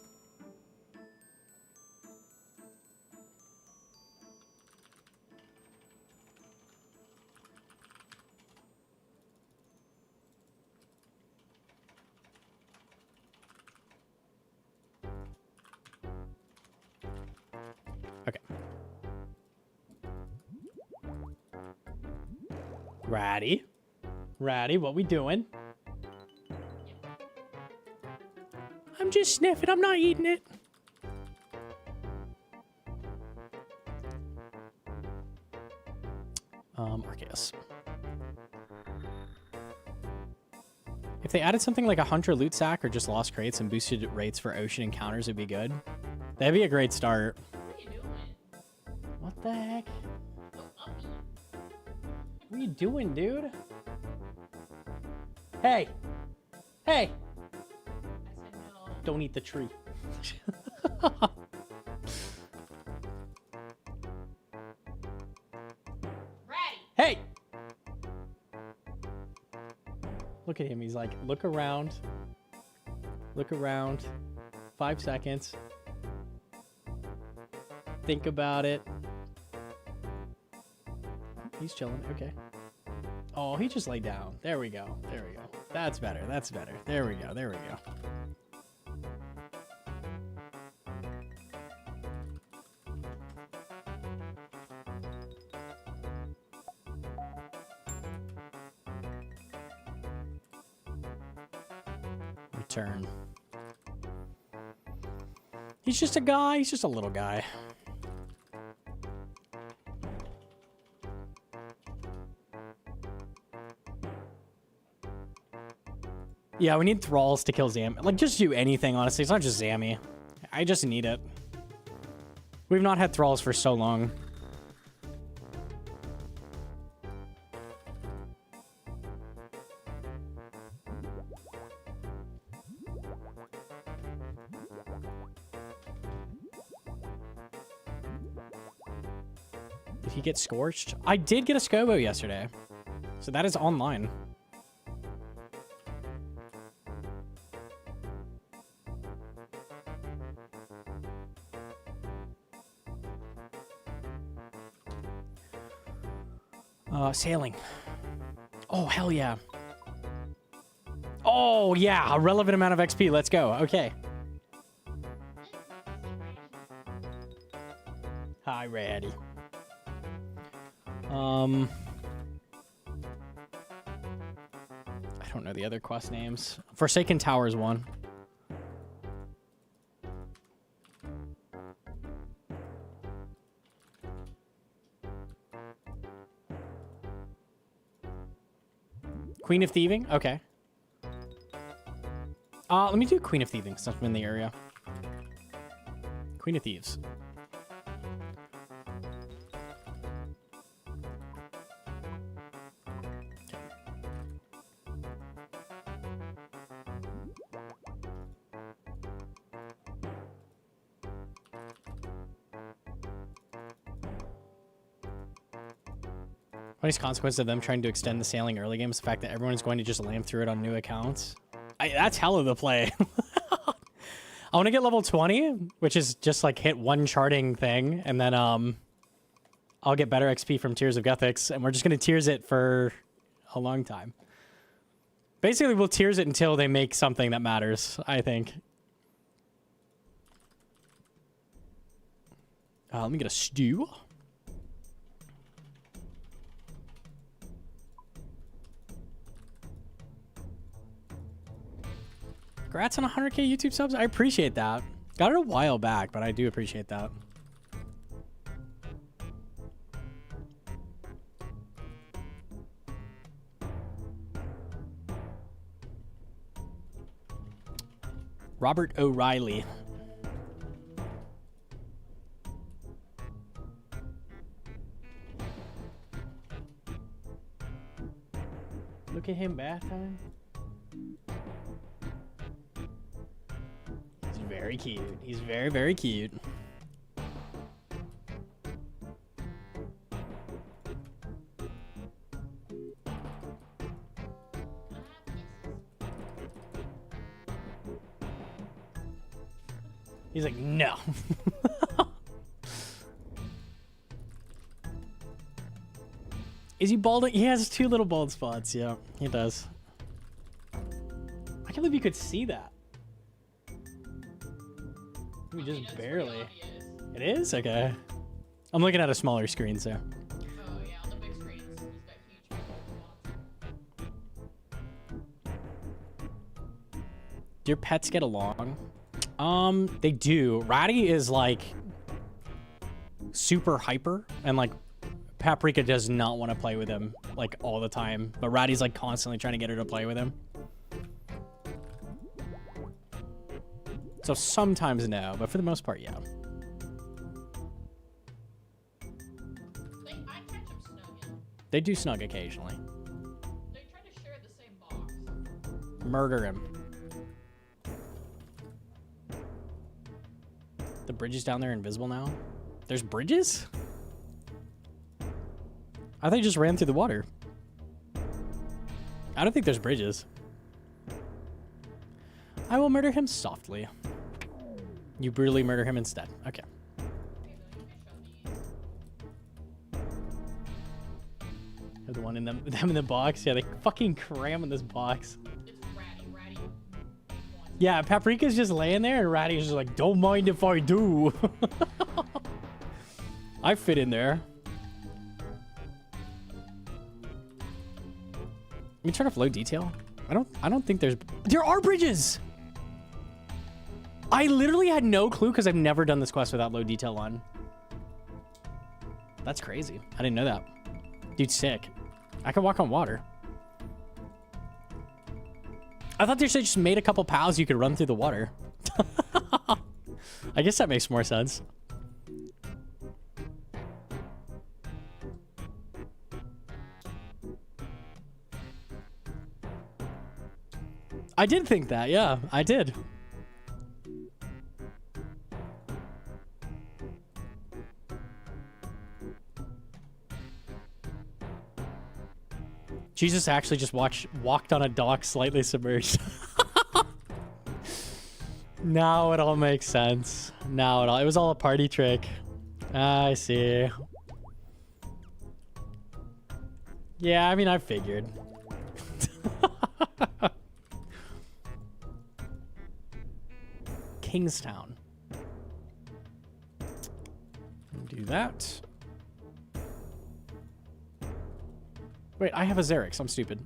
Okay. Ratty. Ratty, what we doing? I'm just sniffing. I'm not eating it. Arceus. If they added something like a Hunter loot sack or just lost crates and boosted rates for ocean encounters, it'd be good. That'd be a great start. What are you doing? What the heck? So uppy. What are you doing, dude? Hey! Hey! I said no. Don't eat the tree. Ratty. Hey! Look at him. He's like, look around. Look around. 5 seconds. Think about it. He's chilling. Okay. Oh, he just laid down. There we go. There we go. That's better. That's better. There we go. There we go. Return. He's just a guy. He's just a little guy. Yeah, we need thralls to kill Zam. Like, just do anything, honestly. It's not just Zammy. I just need it. We've not had thralls for so long. Did he get scorched? I did get a Scobo yesterday. So that is online. Sailing. Oh, hell yeah. Oh, yeah. A relevant amount of XP. Let's go. Okay. Hi, Ratty. I don't know the other quest names. Forsaken Towers 1. Queen of Thieving? Okay. Let me do Queen of Thieving since I'm in the area. Queen of Thieves. Funniest consequence of them trying to extend the sailing early game is the fact that everyone is going to just lamb through it on new accounts. That's hella the play. I want to get level 20, which is just like hit one charting thing, and then I'll get better XP from Tears of Guthix, and we're just going to Tears it for a long time. Basically, we'll Tears it until they make something that matters, I think. Let me get a stew. Congrats on 100k YouTube subs. I appreciate that. Got it a while back, but I do appreciate that. Robert O'Reilly. Look at him bath time. very cute. He's very, very cute. He's like, no. Is he balding? He has 2 little bald spots. Yeah, he does. I can't believe you could see that. We just barely. It is? Okay. I'm looking at a smaller screen, so. Oh yeah, on the big screens, he's got huge spots. Do your pets get along? They do. Ratty is like super hyper, and like Paprika does not want to play with him like all the time, but Ratty's like constantly trying to get her to play with him. So sometimes no, but for the most part, yeah. I catch him snugging. They do snug occasionally. They try to share the same box. Murder him. The bridges down there are invisible now? There's bridges? I thought you just ran through the water. I don't think there's bridges. I will murder him softly. You brutally murder him instead. Okay. The one in them in the box. Yeah, they fucking cram in this box. It's Ratty. Ratty. Yeah, Paprika's just laying there, and Ratty's just like, don't mind if I do. I fit in there. Let me turn off low detail. I don't think there are bridges. I literally had no clue because I've never done this quest without low detail on. That's crazy. I didn't know that. Dude, sick. I can walk on water. I thought they just made a couple pals you could run through the water. I guess that makes more sense. I did think that, yeah, I did. Jesus actually just walked on a dock slightly submerged. Now it all makes sense. Now it was all a party trick. I see. Yeah, I mean, I figured. Kingstown. Do that. Wait, I have a Xerix. I'm stupid.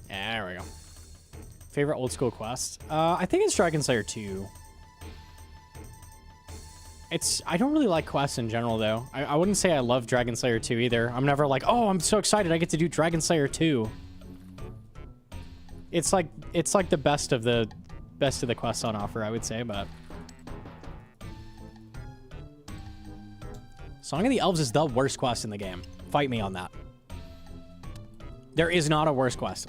There we go. Favorite old school quest? I think it's Dragon Slayer 2. I don't really like quests in general, though. I wouldn't say I love Dragon Slayer 2 either. I'm never like, oh, I'm so excited I get to do Dragon Slayer 2. It's like the best of the quests on offer, I would say, but Song of the Elves is the worst quest in the game. Fight me on that. There is not a worse quest.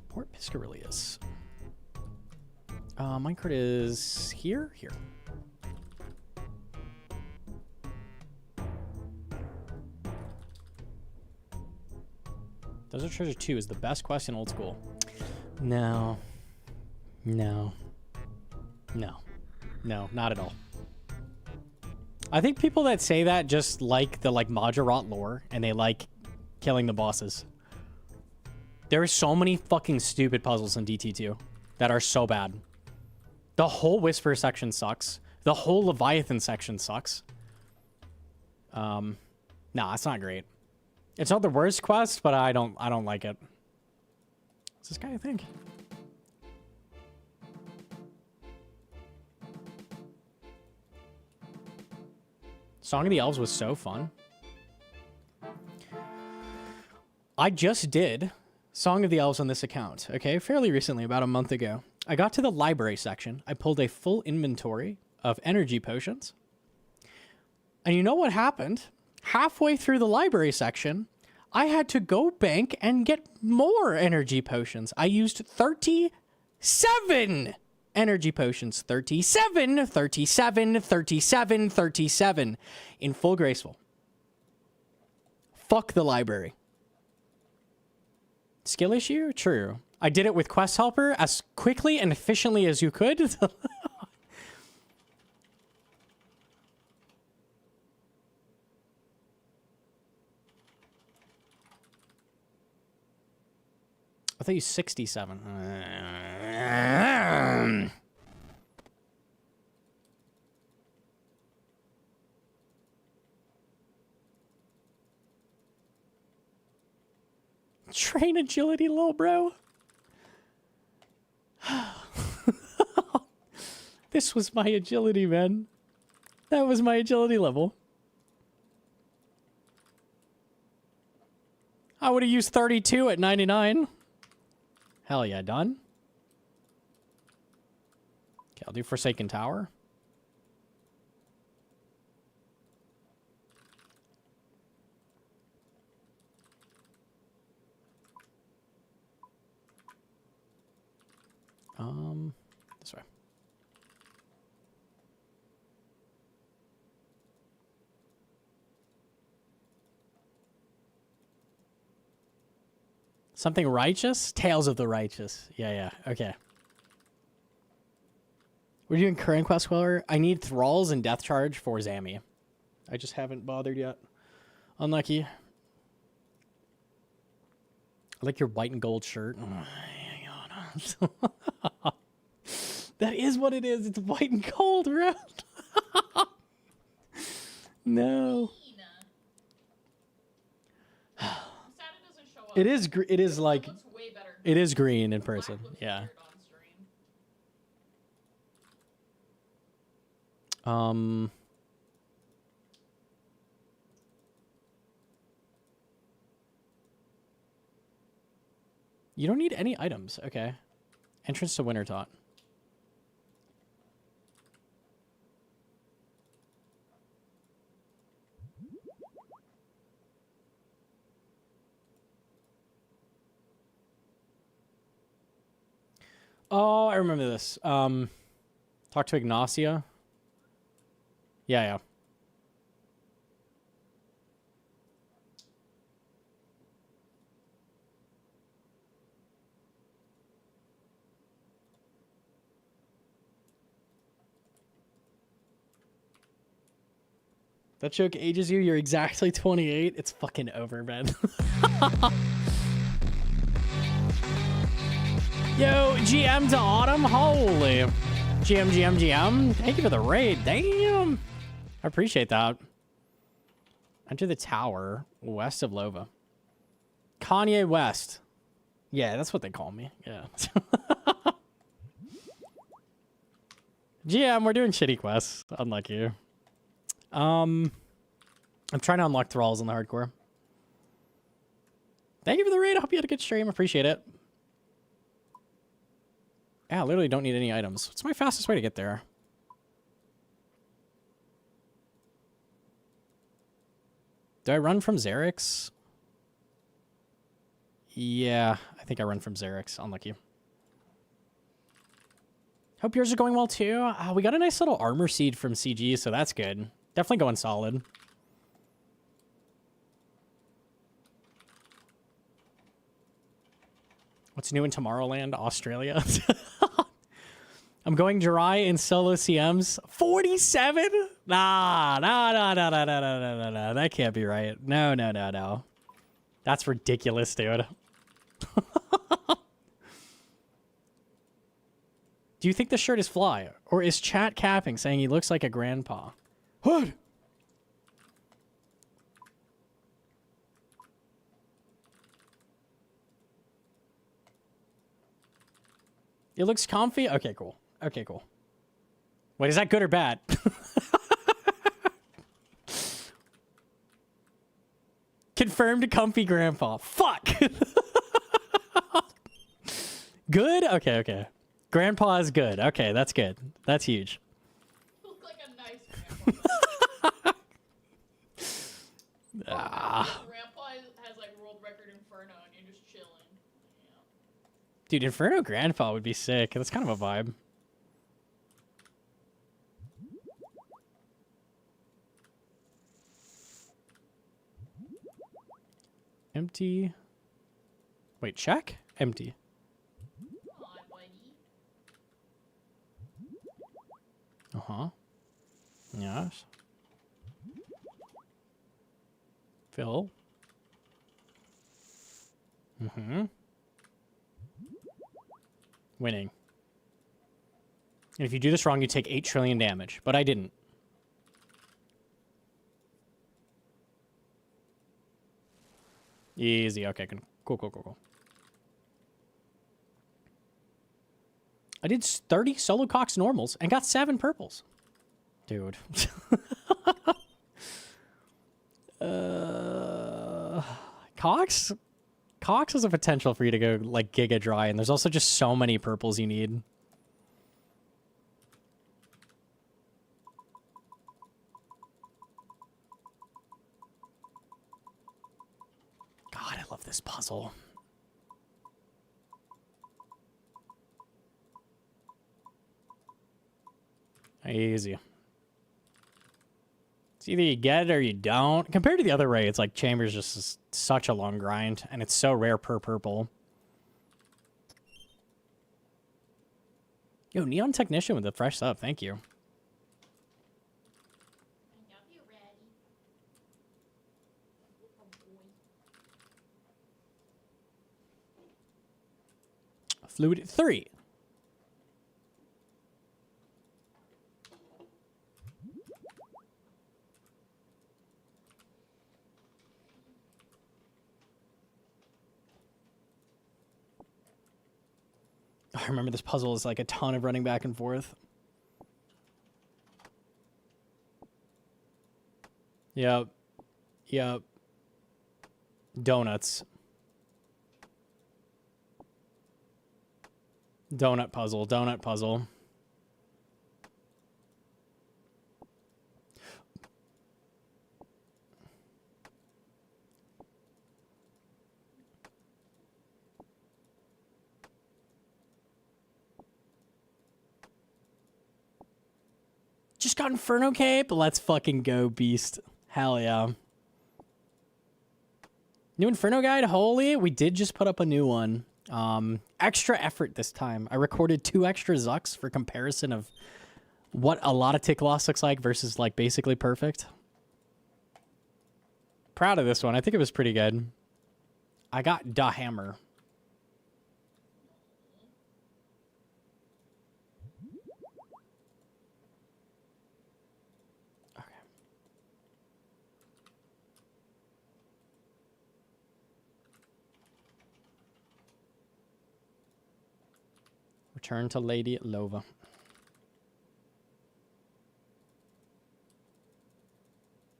Port Piscarius. Minecart is here? Here. Desert Treasure 2 is the best quest in old school. No. No. No. No, not at all. I think people that say that just like the Majorat lore and they like killing the bosses. There are so many fucking stupid puzzles in DT2 that are so bad. The whole Whisper section sucks. The whole Leviathan section sucks. Nah, it's not great. It's not the worst quest, but I don't like it. What's this guy think? Song of the Elves was so fun. I just did Song of the Elves on this account, okay? Fairly recently, about a month ago. I got to the library section. I pulled a full inventory of energy potions. And you know what happened? halfway through the library section, I had to go bank and get more energy potions. I used 37 energy potions. 37, 37, 37, 37 in full graceful. Fuck the library. Skill issue? True. I did it with Quest Helper as quickly and efficiently as you could. I thought you 67. Train agility, little bro. This was my agility, man. That was my agility level. I would have used 32 at 99. Hell yeah, done. Okay, I'll do Forsaken Tower. This way. Something righteous? Tales of the Righteous. Yeah, okay. We're doing current quest queller. I need thralls and death charge for Zammy. I just haven't bothered yet. Unlucky. I like your white and gold shirt. Oh, hang on. That is what it is. It's white and gold, bro. No. It is. It is like. It is green in person. Yeah. You don't need any items. Okay. Entrance to Wintertot. Oh, I remember this. Talk to Ignacia. Yeah. That joke ages you. You're exactly 28. It's fucking over, man. Yo, GM to Autumn. Holy. GM. Thank you for the raid. Damn. I appreciate that. Enter the tower west of Lova. Kanye West. Yeah, that's what they call me. Yeah. GM, we're doing shitty quests. Unlucky. I'm trying to unlock thralls in the hardcore. Thank you for the raid. I hope you had a good stream. Appreciate it. Yeah, I literally don't need any items. What's my fastest way to get there? Do I run from Xerix? Yeah, I think I run from Xerix. Unlucky. Hope yours are going well too. We got a nice little armor seed from CG, so that's good. Definitely going solid. What's new in Tomorrowland, Australia? I'm going dry in solo CMs. 47? Nah. That can't be right. No. That's ridiculous, dude. Do you think the shirt is fly? Or is chat capping saying he looks like a grandpa? What? It looks comfy? Okay, cool. Wait, is that good or bad? Confirmed comfy grandpa. Fuck! Good? Okay. Grandpa is good. Okay, that's good. That's huge. Look like a nice grandpa. Ah. Grandpa has like world record Inferno, and you're just chilling. Yeah. Dude, Inferno Grandpa would be sick. That's kind of a vibe. Empty. Wait, check? Empty. Come on, buddy. Uh-huh. Yes. Fill. Mm-hmm. Winning. And if you do this wrong, you take 8 trillion damage. But I didn't. Easy. Okay, cool, cool, cool, cool. I did 30 solo Cox normals and got 7 purples. Dude. Cox? Cox has a potential for you to go, like, giga dry, and there's also just so many purples you need. God, I love this puzzle. Easy. It's either you get it or you don't. Compared to the other way, it's like Chambers just is such a long grind, and it's so rare per purple. Yo, Neon Technician with the fresh sub. Thank you. I know you're ready. Oh boy. Fluid 3. I remember this puzzle is like a ton of running back and forth. Yep. Yep. Donuts. Donut puzzle. Donut puzzle. Just got Inferno Cape. Let's fucking go, beast. Hell yeah. New Inferno guide. Holy, we did just put up a new one. Extra effort this time. I recorded 2 extra Zucks for comparison of what a lot of tick loss looks like versus like basically perfect. Proud of this one. I think it was pretty good. I got Da Hammer. Return to Lady Lova.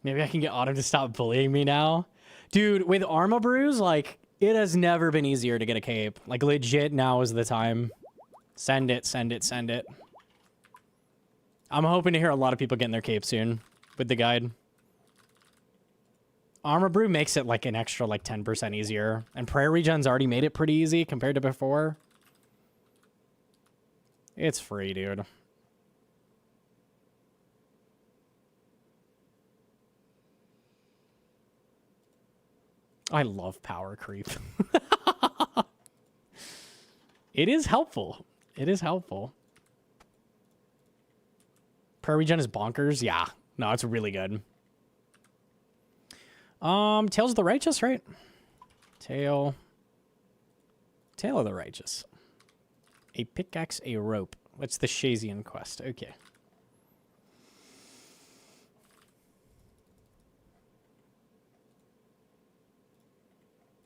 Maybe I can get Autumn to stop bullying me now. Dude, with Arma Brews, like, it has never been easier to get a cape. Like, legit, now is the time. Send it, send it, send it. I'm hoping to hear a lot of people getting their cape soon with the guide. Armor Brew makes it, like, an extra, like, 10% easier. And Prayer Regen's already made it pretty easy compared to before. It's free, dude. I love power creep. It is helpful. It is helpful. Prayer Regen is bonkers. Yeah. No, it's really good. Tales of the Righteous, right? Tale of the Righteous. A pickaxe, a rope. What's the Shazian quest? Okay.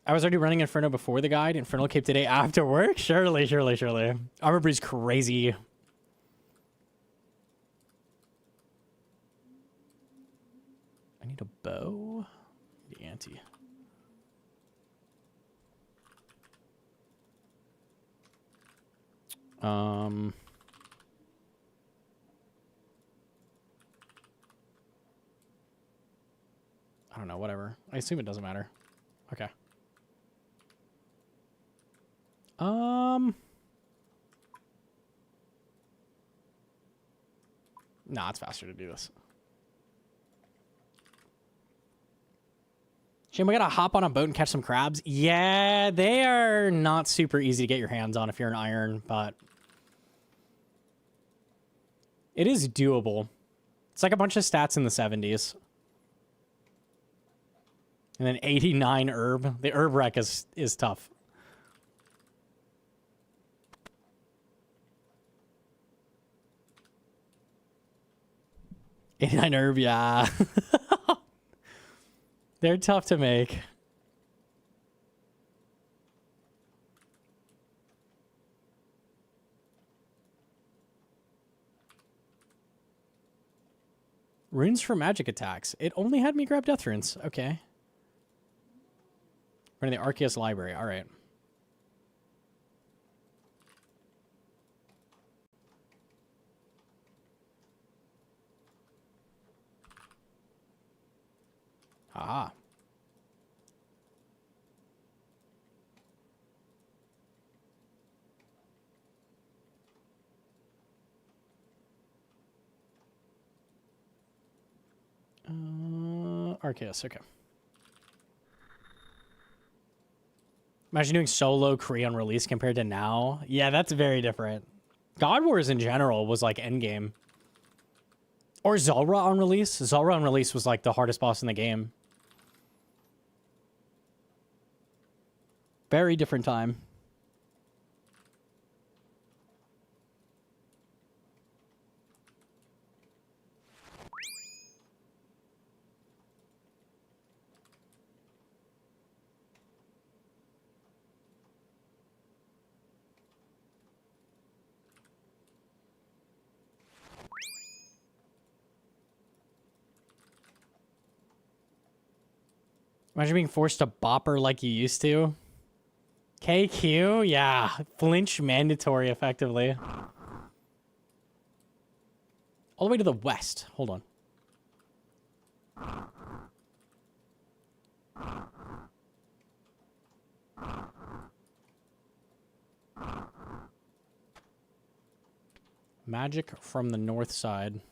I was already running Inferno before the guide. Inferno Cape today after work? Surely, surely, surely. Armor Breeze crazy. I need a bow. The ante. I don't know, whatever. I assume it doesn't matter. Okay. Nah, it's faster to do this. Shane, we gotta hop on a boat and catch some crabs. Yeah, they are not super easy to get your hands on if you're an iron, but it is doable. It's like a bunch of stats in the 70s. And then 89 herb. The herb rec is tough. 89 herb, yeah. They're tough to make. Runes for magic attacks. It only had me grab death runes. Okay. We're in the Arceus library. All right. Ah. Arceus, okay. Imagine doing solo Korean release compared to now. Yeah, that's very different. God Wars in general was like endgame. Or Zulrah on release. Zulrah on release was like the hardest boss in the game. Very different time. Imagine being forced to bopper like you used to. KQ? Yeah. Flinch mandatory, effectively. All the way to the west. Hold on. Magic from the north side.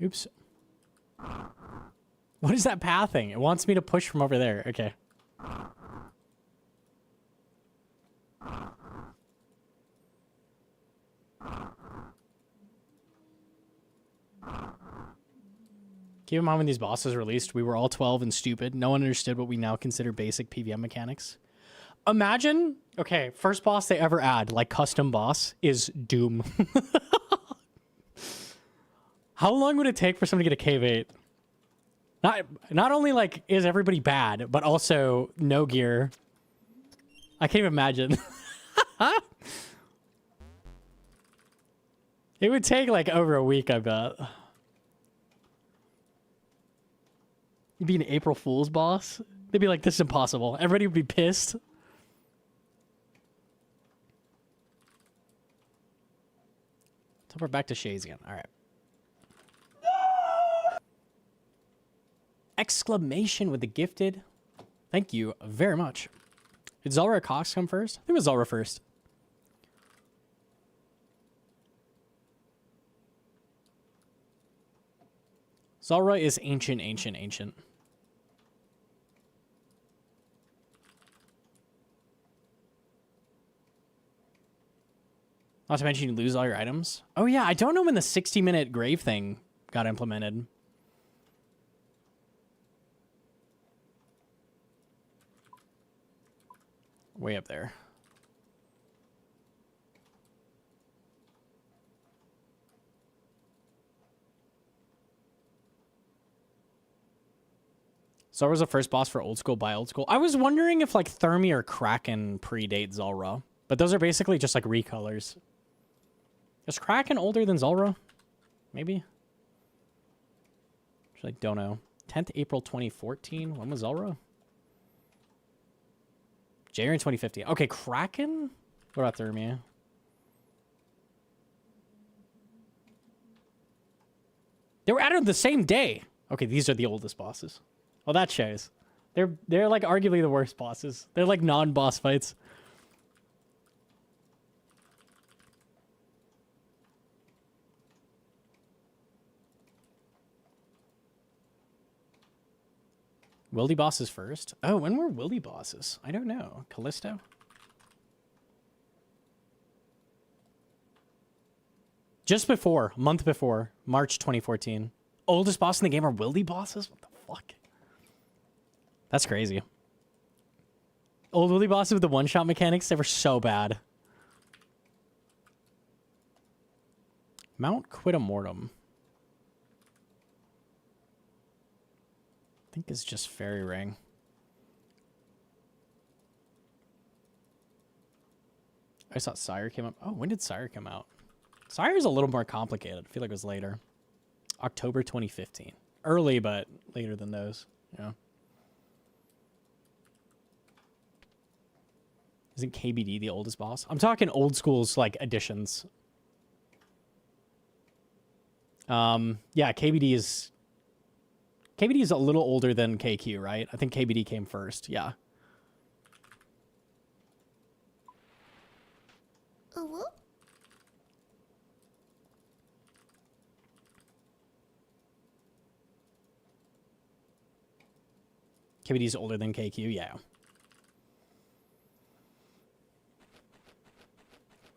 Oops. What is that pathing? It wants me to push from over there. Okay. Keep in mind when these bosses released, we were all 12 and stupid. No one understood what we now consider basic PvM mechanics. Imagine, okay, first boss they ever add, like custom boss, is Doom. How long would it take for someone to get a cave 8? Not only like is everybody bad, but also no gear. I can't even imagine. It would take like over a week, I bet. You'd be an April Fool's boss. They'd be like, this is impossible. Everybody would be pissed. Tell her back to Shays again. All right. Exclamation with the gifted. Thank you very much. Did Zulrah or Cox come first? I think it was Zulrah first. Zulrah is ancient. Not to mention you lose all your items. Oh yeah, I don't know when the 60-minute grave thing got implemented. Way up there. Zulrah was the first boss for old school by old school. I was wondering if like Thermi or Kraken predate Zulrah, but those are basically just like recolors. Is Kraken older than Zulrah? Maybe. Actually, don't know. 10th April 2014. When was Zulrah? January 2015. Okay, Kraken? What about Thermia? They were added the same day. Okay, these are the oldest bosses. Well, that shows. They're like arguably the worst bosses. They're like non-boss fights. Wildy bosses first? Oh, when were Wildy bosses? I don't know. Callisto? Just before, month before, March 2014. Oldest boss in the game are Wildy bosses? What the fuck? That's crazy. Old Wildy bosses with the one-shot mechanics, they were so bad. Mount Quitamortum. I think it's just Fairy Ring. I thought Sire came up. Oh, when did Sire come out? Sire's a little more complicated. I feel like it was later. October 2015. Early, but later than those. Yeah. Isn't KBD the oldest boss? I'm talking old schools, like, editions. Yeah, KBD is a little older than KQ, right? I think KBD came first. Yeah. KBD is older than KQ, yeah.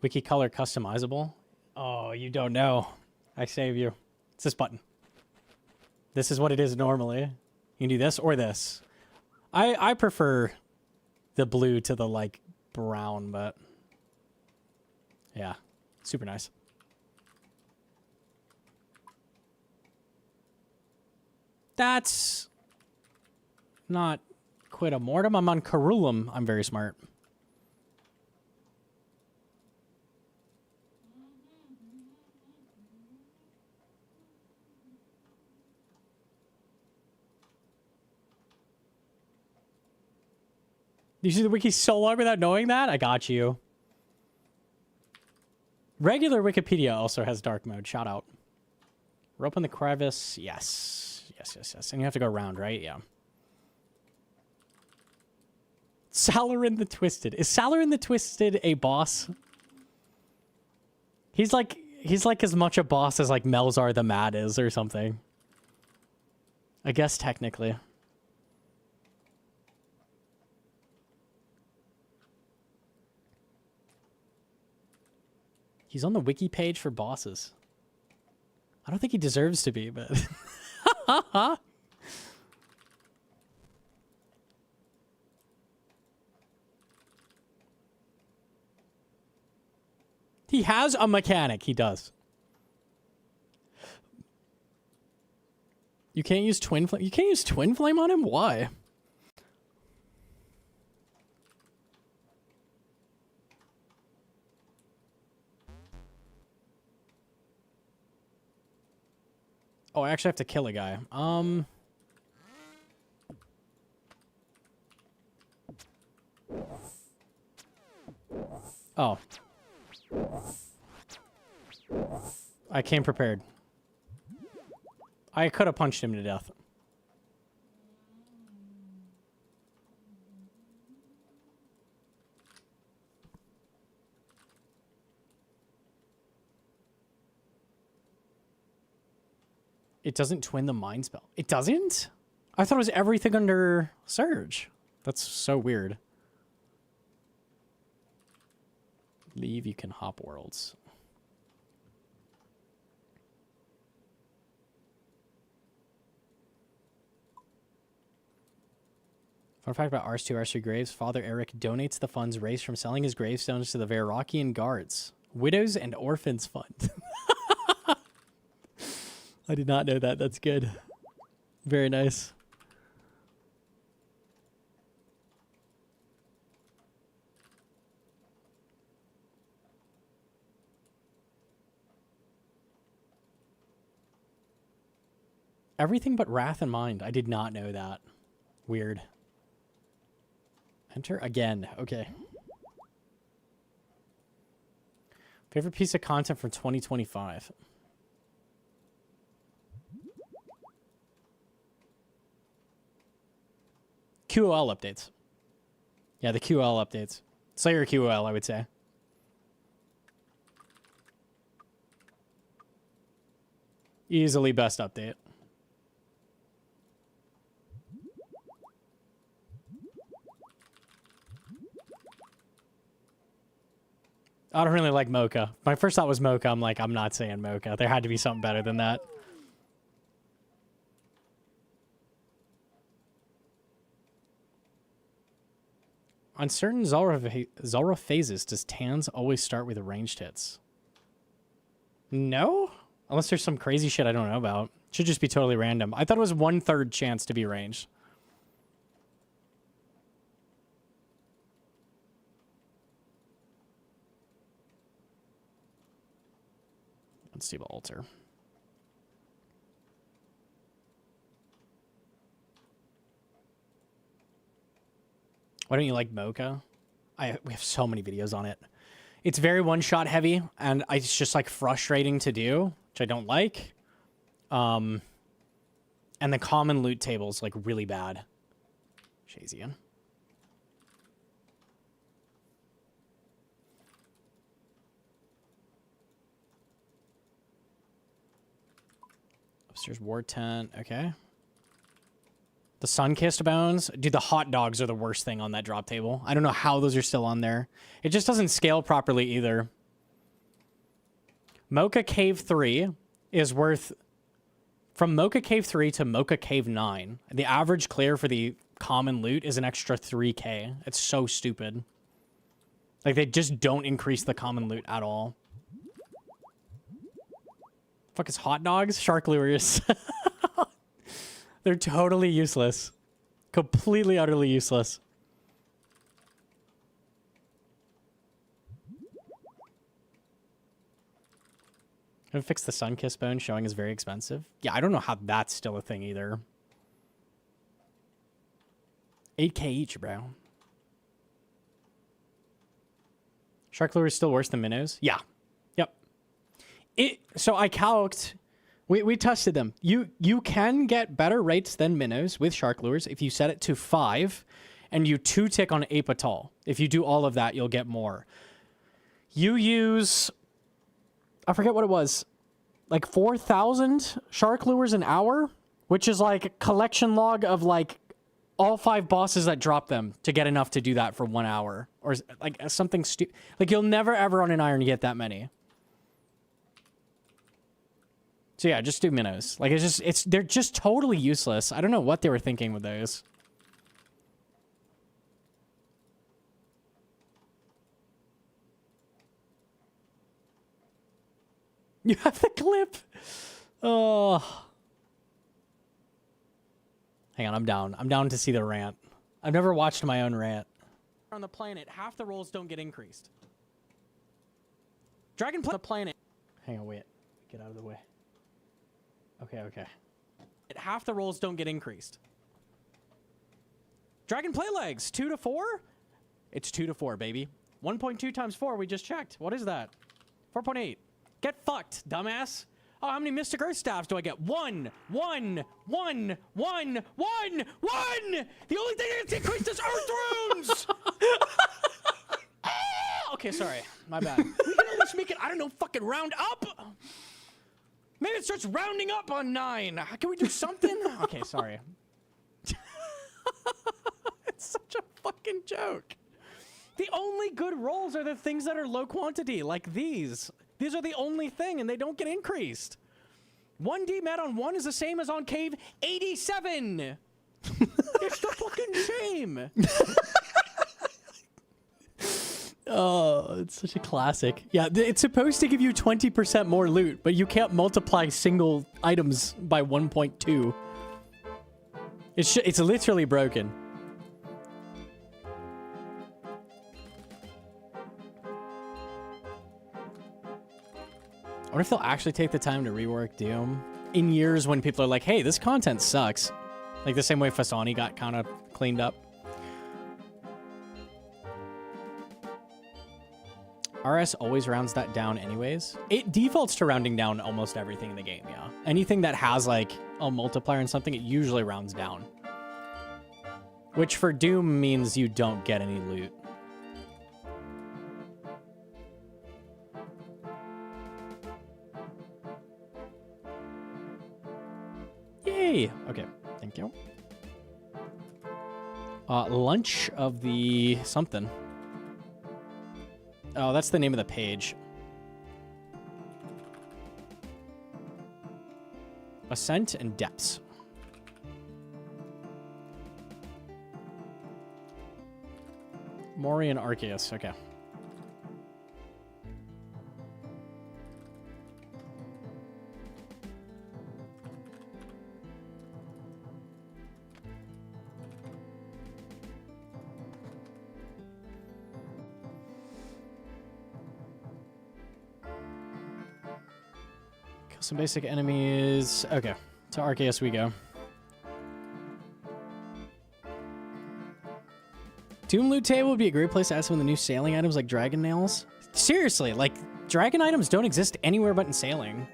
Wiki color customizable? Oh, you don't know. I save you. It's this button. This is what it is normally. You can do this or this. I prefer the blue to the, like, brown, but... yeah. Super nice. That's... not Quitamortum. I'm on Carulum. I'm very smart. You see the wiki so long without knowing that? I got you. Regular Wikipedia also has dark mode. Shout out. Rope in the crevice. Yes. Yes. And you have to go around, right? Yeah. Salarin the Twisted. Is Salarin the Twisted a boss? He's like as much a boss as like Melzar the Mad is or something. I guess technically. He's on the wiki page for bosses. I don't think he deserves to be, but... He has a mechanic. He does. You can't use Twin Flame? You can't use Twin Flame on him? Why? Oh, I actually have to kill a guy. Oh. I came prepared. I could have punched him to death. It doesn't twin the mind spell. It doesn't? I thought it was everything under Surge. That's so weird. Leave, you can hop worlds. Fun fact about Ars2, Ars3 Graves, Father Eric donates the funds raised from selling his gravestones to the Verakian Guards. Widows and Orphans Fund. I did not know that. That's good. Very nice. Everything but Wrath and Mind. I did not know that. Weird. Enter again. Okay. Favorite piece of content from 2025. QOL updates. Yeah, the QOL updates. Slayer QOL, I would say. Easily best update. I don't really like Mocha. My first thought was Mocha. I'm like, I'm not saying Mocha. There had to be something better than that. On certain Zulrah phases, does Tans always start with ranged hits? No? Unless there's some crazy shit I don't know about. Should just be totally random. I thought it was 1/3 chance to be ranged. Let's see about altar. Why don't you like Mocha? We have so many videos on it. It's very one-shot heavy, and it's just like frustrating to do, which I don't like. And the common loot table is like really bad. Shazian. Upstairs ward tent. Okay. The sun-kissed bones. Dude, the hot dogs are the worst thing on that drop table. I don't know how those are still on there. It just doesn't scale properly either. Mocha Cave 3 is worth... From Mocha Cave 3 to Mocha Cave 9, the average clear for the common loot is an extra 3k. It's so stupid. Like, they just don't increase the common loot at all. Fuck is hot dogs? Shark lures. They're totally useless. Completely, utterly useless. Haven't fixed the sun-kissed bone, showing is very expensive. Yeah, I don't know how that's still a thing either. 8k each, bro. Shark lure is still worse than minnows? Yeah. Yep. So I calced... We tested them. You can get better rates than minnows with shark lures if you set it to 5 and you 2-tick on Apatal. If you do all of that, you'll get more. You use... I forget what it was. Like 4,000 shark lures an hour, which is like a collection log of like all 5 bosses that drop them to get enough to do that for 1 hour. Or like something stupid. Like you'll never ever on an iron get that many. So yeah, just do minnows. Like they're just totally useless. I don't know what they were thinking with those. You have the clip. Oh. Hang on, I'm down. I'm down to see the rant. I've never watched my own rant. On the planet, half the rolls don't get increased. Dragon the planet. Hang on, wait. Get out of the way. Okay. Half the rolls don't get increased. Dragon play legs, 2 to 4? It's 2 to 4, baby. 1.2 times 4, we just checked. What is that? 4.8. Get fucked, dumbass. Oh, how many Mystic Earth Staffs do I get? One! The only thing that's increased is Earth Runes! Okay, sorry. My bad. We can at least make it, I don't know, fucking round up? Maybe it starts rounding up on 9. Can we do something? Okay, sorry. It's such a fucking joke. The only good rolls are the things that are low quantity, like these. These are the only thing, and they don't get increased. 1D mat on 1 is the same as on cave 87. It's the fucking same. Oh, it's such a classic. Yeah, it's supposed to give you 20% more loot, but you can't multiply single items by 1.2. It's literally broken. I wonder if they'll actually take the time to rework Doom in years when people are like, hey, this content sucks. Like the same way Fasani got kind of cleaned up. RS always rounds that down anyways. It defaults to rounding down almost everything in the game, yeah. Anything that has like a multiplier and something, it usually rounds down. Which for Doom means you don't get any loot. Yay! Okay, thank you. Lunch of the something. Oh, that's the name of the page. Ascent and Depths. Mori and Arceus, okay. Kill some basic enemies. Okay, to Arceus we go. Doom Loot Table would be a great place to add some of the new sailing items like dragon nails. Seriously, like, dragon items don't exist anywhere but in sailing.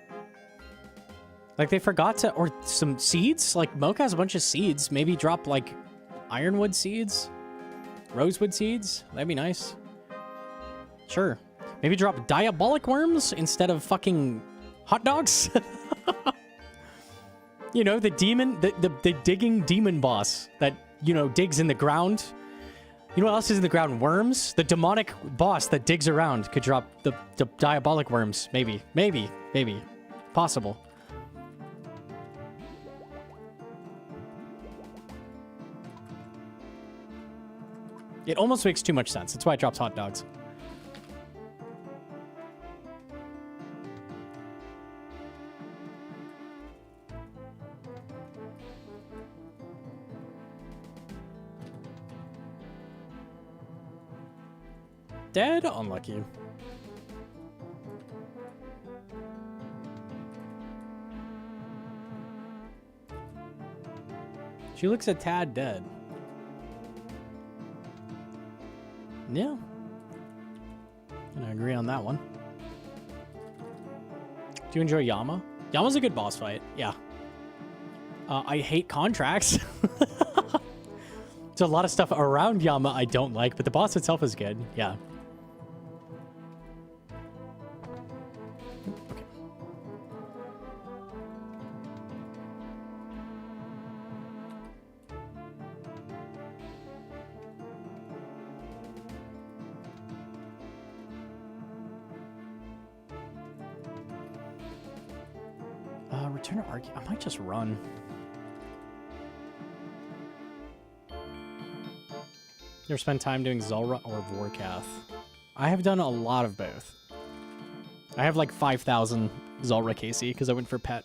Like, they forgot to... Or some seeds? Like, Mocha has a bunch of seeds. Maybe drop, like, ironwood seeds? Rosewood seeds? That'd be nice. Sure. Maybe drop diabolic worms instead of fucking hot dogs? You know, the demon... The digging demon boss that, you know, digs in the ground... You know what else is in the ground? Worms? The demonic boss that digs around could drop the diabolic worms. Maybe. Maybe. Maybe. Possible. It almost makes too much sense. That's why it drops hot dogs. Dead? Unlucky. She looks a tad dead. Yeah. I agree on that one. Do you enjoy Yama? Yama's a good boss fight. Yeah. I hate contracts. There's a lot of stuff around Yama I don't like, but the boss itself is good. Yeah. Return to Arceus. I might just run. You ever spend time doing Zulrah or Vorkath? I have done a lot of both. I have like 5,000 Zulrah KC because I went for pet.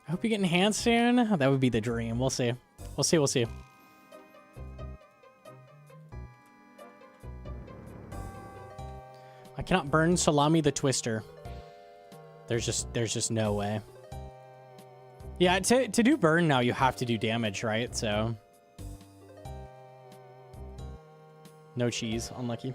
I hope you get enhanced soon. That would be the dream. We'll see. We'll see. We'll see. I cannot burn Salami the Twister. There's just no way. Yeah, to do burn now, you have to do damage, right? So no cheese. Unlucky.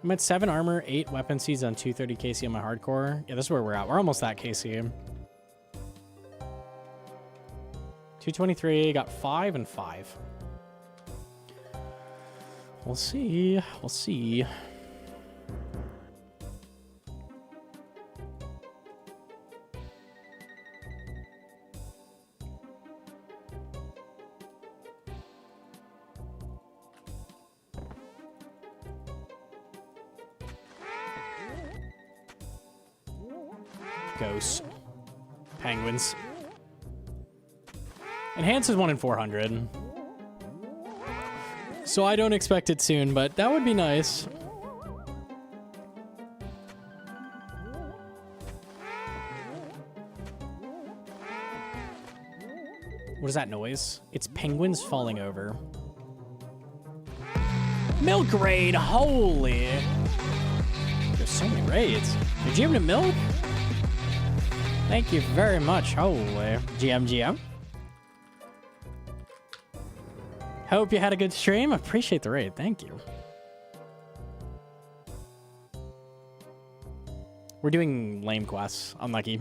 I'm at 7 armor, 8 weapon seeds on 230 KC on my hardcore. Yeah, this is where we're at. We're almost that KC. 223, got 5 and 5. We'll see. We'll see. Ghosts. Penguins. Enhance is 1 in 400. So I don't expect it soon, but that would be nice. What is that noise? It's penguins falling over. Milk raid, holy. There's so many raids. Did you have to milk? Thank you very much, holy. GM. Hope you had a good stream. Appreciate the raid, thank you. We're doing lame quests, unlucky.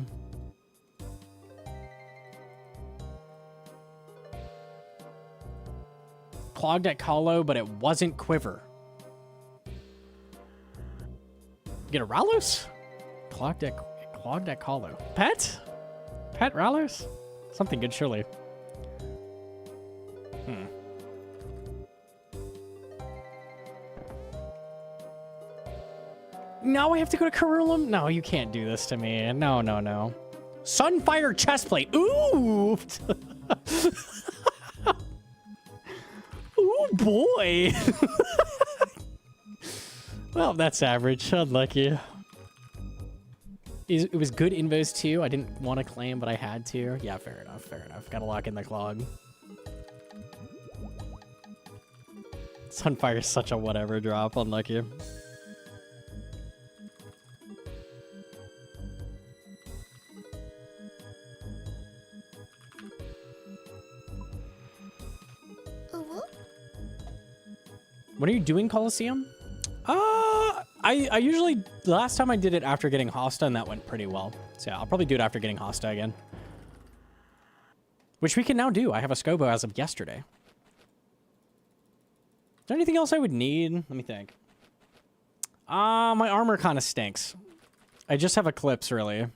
Clogged at Kahlo, but it wasn't Quiver. Get a Ralos? Clogged at Kahlo. Pet? Pet Ralos? Something good, surely. Now I have to go to Karulum? No, you can't do this to me. No. Sunfire chestplate. Ooh! Ooh, boy. Well, that's average. Unlucky. It was good invos too. I didn't want to claim, but I had to. Yeah, fair enough. Gotta lock in the clog. Sunfire is such a whatever drop. Unlucky. When are you doing Coliseum? I usually, last time I did it after getting Hosta, and that went pretty well. So yeah, I'll probably do it after getting Hosta again. Which we can now do. I have a Scobo as of yesterday. Is there anything else I would need? Let me think. My armor kind of stinks. I just have Eclipse, really.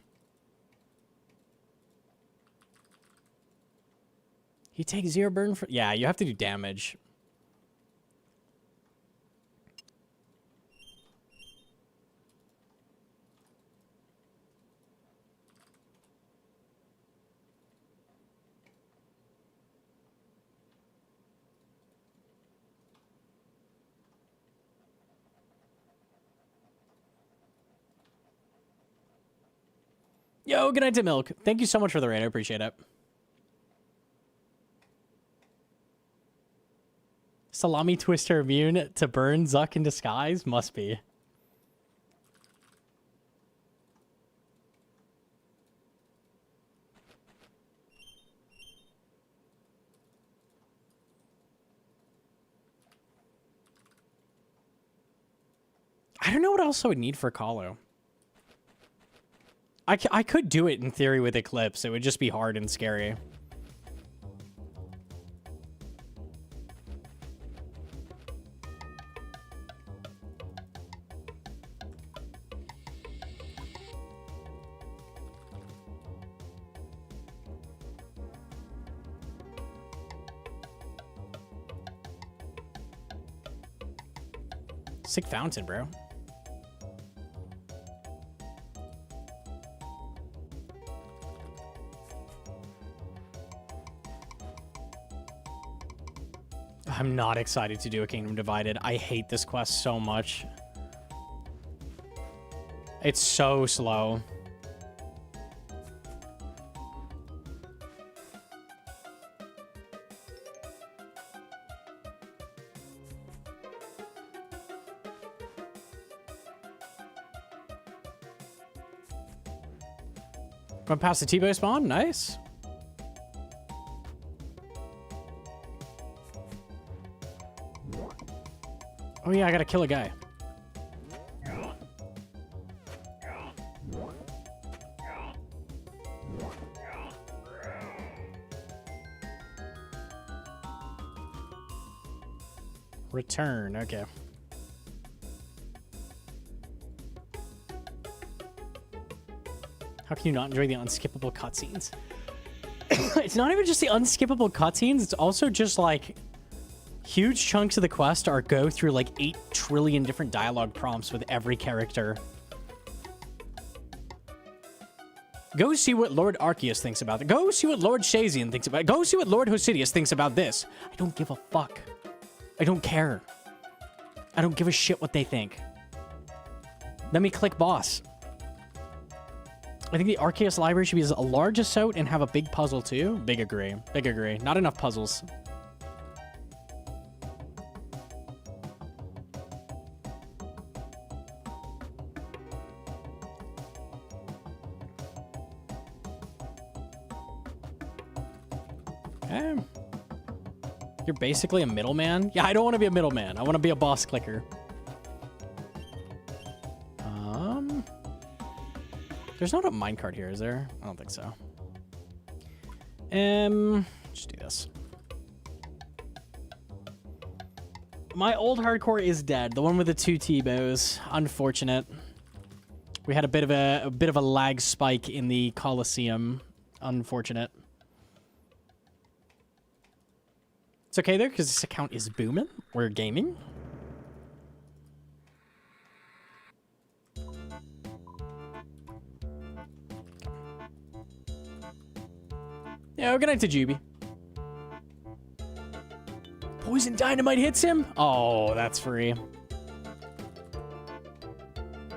He takes 0 burn for... Yeah, you have to do damage. Yo, good night to Milk. Thank you so much for the raid. I appreciate it. Salami Twister immune to burn Zuck in disguise? Must be. I don't know what else I would need for Kahlo. I could do it in theory with Eclipse. It would just be hard and scary. Sick fountain, bro. I'm not excited to do a Kingdom Divided. I hate this quest so much. It's so slow. Going past the T-Bow spawn? Nice. Oh yeah, I gotta kill a guy. Return, okay. How can you not enjoy the unskippable cutscenes? It's not even just the unskippable cutscenes, it's also just like huge chunks of the quest are go through like 8 trillion different dialogue prompts with every character. Go see what Lord Arceus thinks about it. Go see what Lord Shazian thinks about it. Go see what Lord Hosidius thinks about this. I don't give a fuck. I don't care. I don't give a shit what they think. Let me click boss. I think the Arceus library should be as large as Soat and have a big puzzle too. Big agree. Big agree. Not enough puzzles. Okay. You're basically a middleman? Yeah, I don't want to be a middleman. I want to be a boss clicker. There's not a minecart here, is there? I don't think so. Just do this. My old hardcore is dead. The one with the 2 T-bows. Unfortunate. We had a bit of a lag spike in the Coliseum. Unfortunate. It's okay though, because this account is booming. We're gaming. Yeah, good night to Juby. Poison Dynamite hits him? Oh, that's free.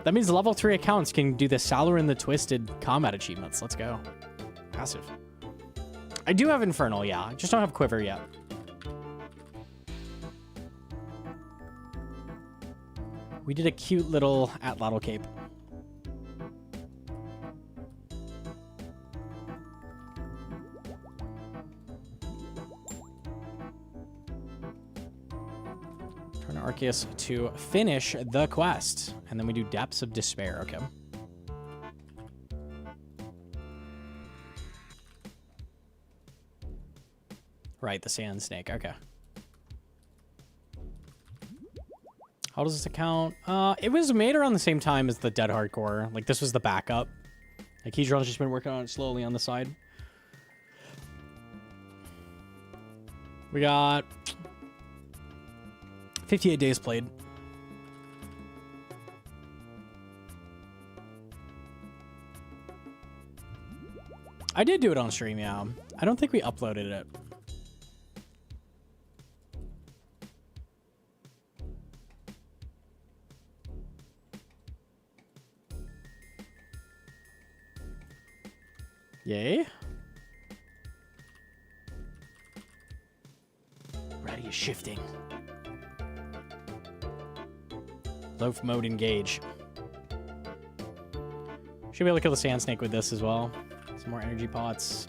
That means level 3 accounts can do the Salar and the Twisted combat achievements. Let's go. Passive. I do have Infernal, yeah. I just don't have Quiver yet. We did a cute little Atlatl cape. Turn Arceus to finish the quest. And then we do Depths of Despair. Okay. Right, the Sand Snake. Okay. How does this account? It was made around the same time as the Dead Hardcore. Like, this was the backup. Like, Heedron's just been working on it slowly on the side. We got 58 days played. I did do it on stream, yeah. I don't think we uploaded it. Yay. Ready is shifting. Loaf mode engage. Should be able to kill the Sand Snake with this as well. Some more energy pots.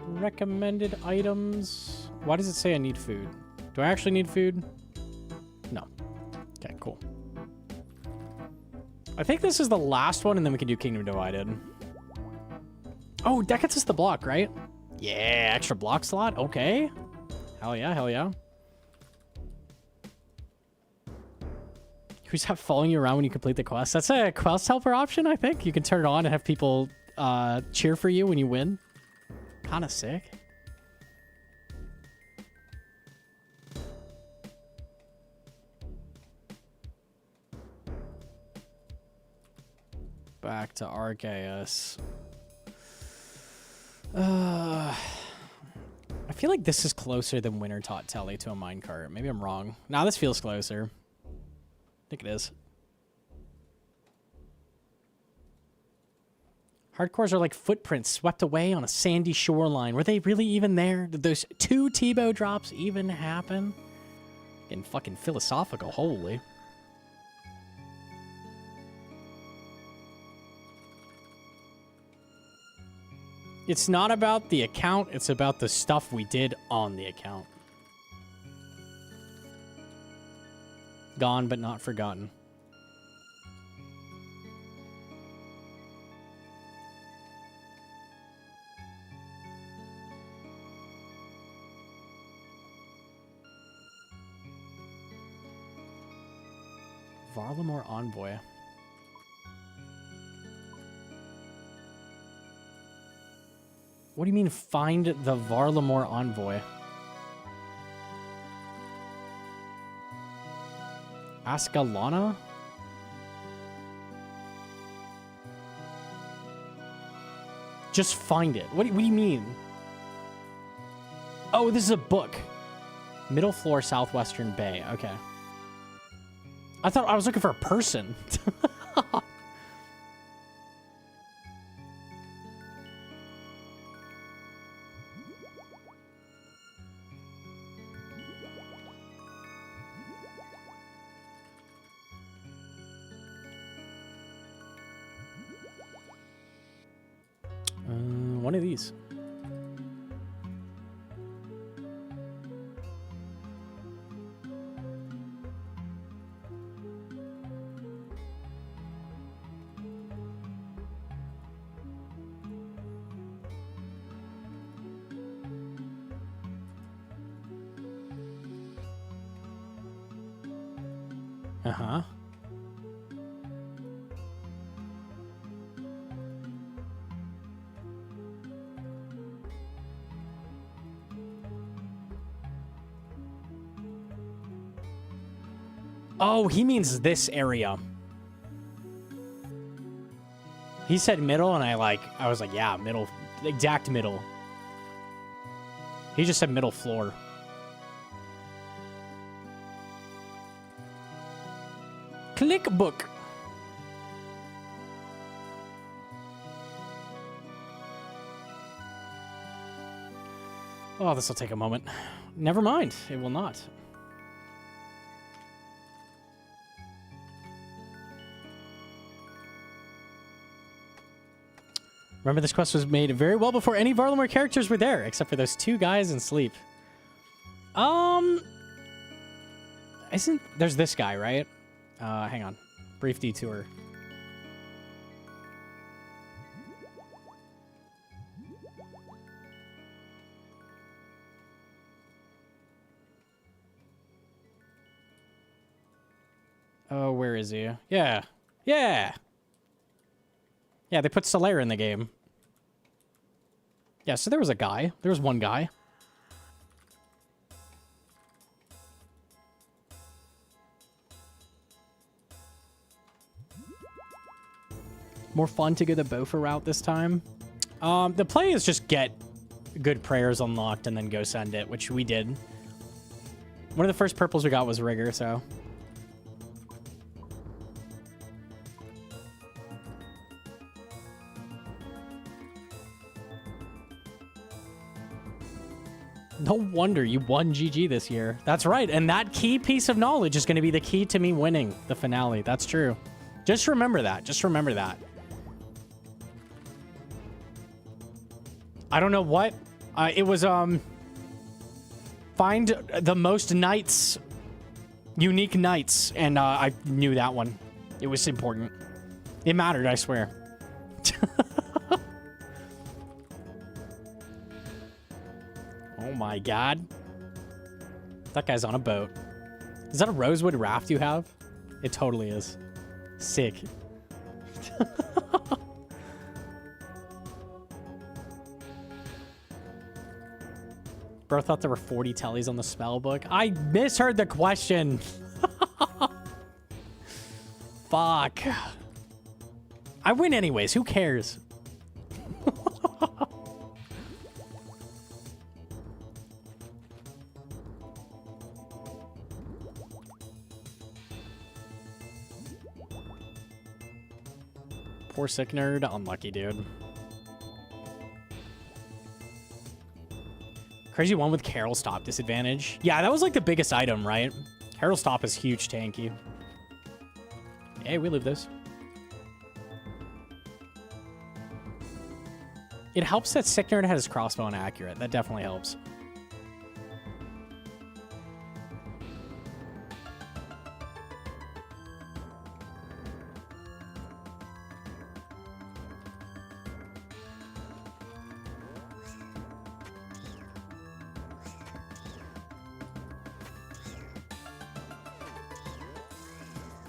Recommended items. Why does it say I need food? Do I actually need food? No. Okay, cool. I think this is the last one, and then we can do Kingdom Divided. Oh, that gets us the block, right? Yeah, extra block slot. Okay. Hell yeah, hell yeah. Who's that following you around when you complete the quest? That's a quest helper option, I think. You can turn it on and have people cheer for you when you win. Kind of sick. Back to Arceus. I feel like this is closer than Winter Taught Telly to a minecart. Maybe I'm wrong. Nah, this feels closer. I think it is. Hardcores are like footprints swept away on a sandy shoreline. Were they really even there? Did those 2 T-bow drops even happen? Getting fucking philosophical, holy. It's not about the account, it's about the stuff we did on the account. Gone but not forgotten. Varlamore Envoy. What do you mean, find the Varlamore Envoy? Ascalana? Just find it. What do you mean? Oh, this is a book. Middle floor, southwestern bay. Okay. I thought I was looking for a person. One of these. Uh-huh. Oh, he means this area. He said middle, and I was like, yeah, middle, exact middle. He just said middle floor. Click book. Oh, this will take a moment. Never mind, it will not. Remember, this quest was made very well before any Varlamore characters were there, except for those two guys in sleep. There's this guy, right? Hang on. Brief detour. Oh, where is he? Yeah. Yeah! Yeah, they put Solaire in the game. Yeah, so there was a guy. There was one guy. More fun to go the Bofa route this time. The play is just get good prayers unlocked and then go send it, which we did. One of the first purples we got was Rigger, so... No wonder you won GG this year. That's right, and that key piece of knowledge is going to be the key to me winning the finale. That's true. Just remember that. Just remember that. I don't know what. It was, find the most knights, unique knights, and I knew that one. It was important. It mattered, I swear. Oh my god. That guy's on a boat. Is that a rosewood raft you have? It totally is. Sick. Bro thought there were 40 tellies on the spell book. I misheard the question. Fuck. I win anyways. Who cares? Poor sick nerd. Unlucky, dude. Crazy one with Carol Stop disadvantage. Yeah, that was like the biggest item, right? Carol Stop is huge tanky. Hey, we live this. It helps that sick nerd had his crossbow inaccurate. That definitely helps.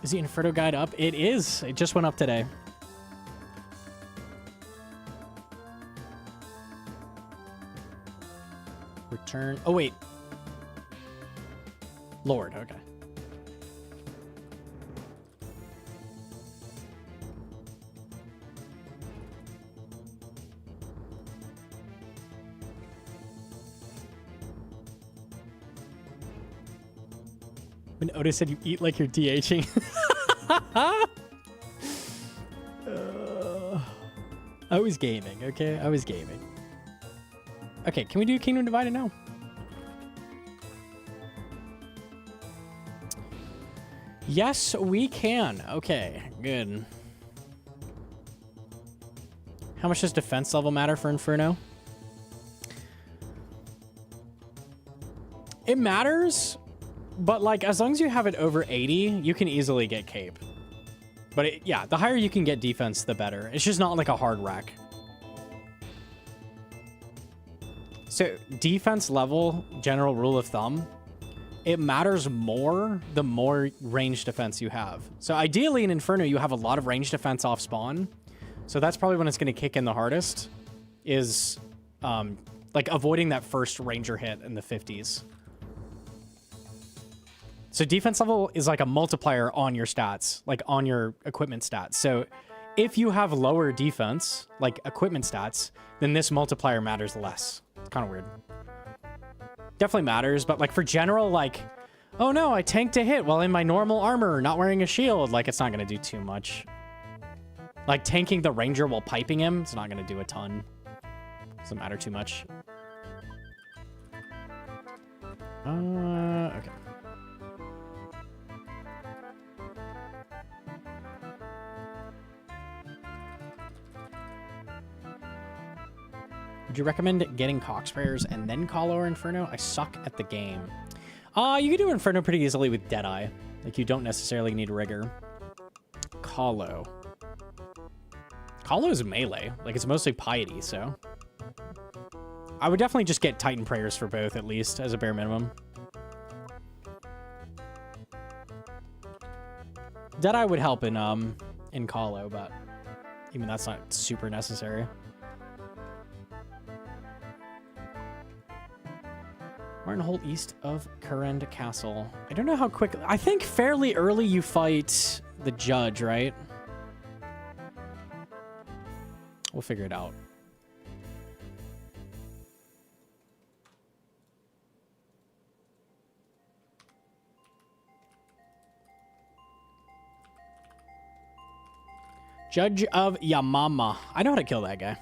Is the Inferno guide up? It is. It just went up today. Return. Oh, wait. Lord, okay. When Otis said you eat like you're DHing. I was gaming, okay? I was gaming. Okay, can we do Kingdom Divided now? Yes, we can. Okay, good. How much does defense level matter for Inferno? It matters, but like as long as you have it over 80, you can easily get cape. But yeah, the higher you can get defense, the better. It's just not like a hard rack. So defense level, general rule of thumb, it matters more the more range defense you have. So ideally in Inferno, you have a lot of range defense off spawn. So that's probably when it's going to kick in the hardest, is like avoiding that first ranger hit in the 50s. So defense level is like a multiplier on your stats, like on your equipment stats. So if you have lower defense, like equipment stats, then this multiplier matters less. It's kind of weird. Definitely matters, but like for general, like, oh no, I tanked a hit while in my normal armor, not wearing a shield, like it's not going to do too much. Like tanking the ranger while piping him, it's not going to do a ton. Doesn't matter too much. Okay. Would you recommend getting Cock Sprayers and then Colo or Inferno? I suck at the game. You can do Inferno pretty easily with Deadeye. Like, you don't necessarily need Rigor. Colo. Colo is melee. Like, it's mostly Piety, so... I would definitely just get Titan Prayers for both, at least, as a bare minimum. Deadeye would help in Colo, but even that's not super necessary. Martinhold east of Kurend Castle. I don't know how quick... I think fairly early you fight the judge, right? We'll figure it out. Judge of Yamama. I know how to kill that guy.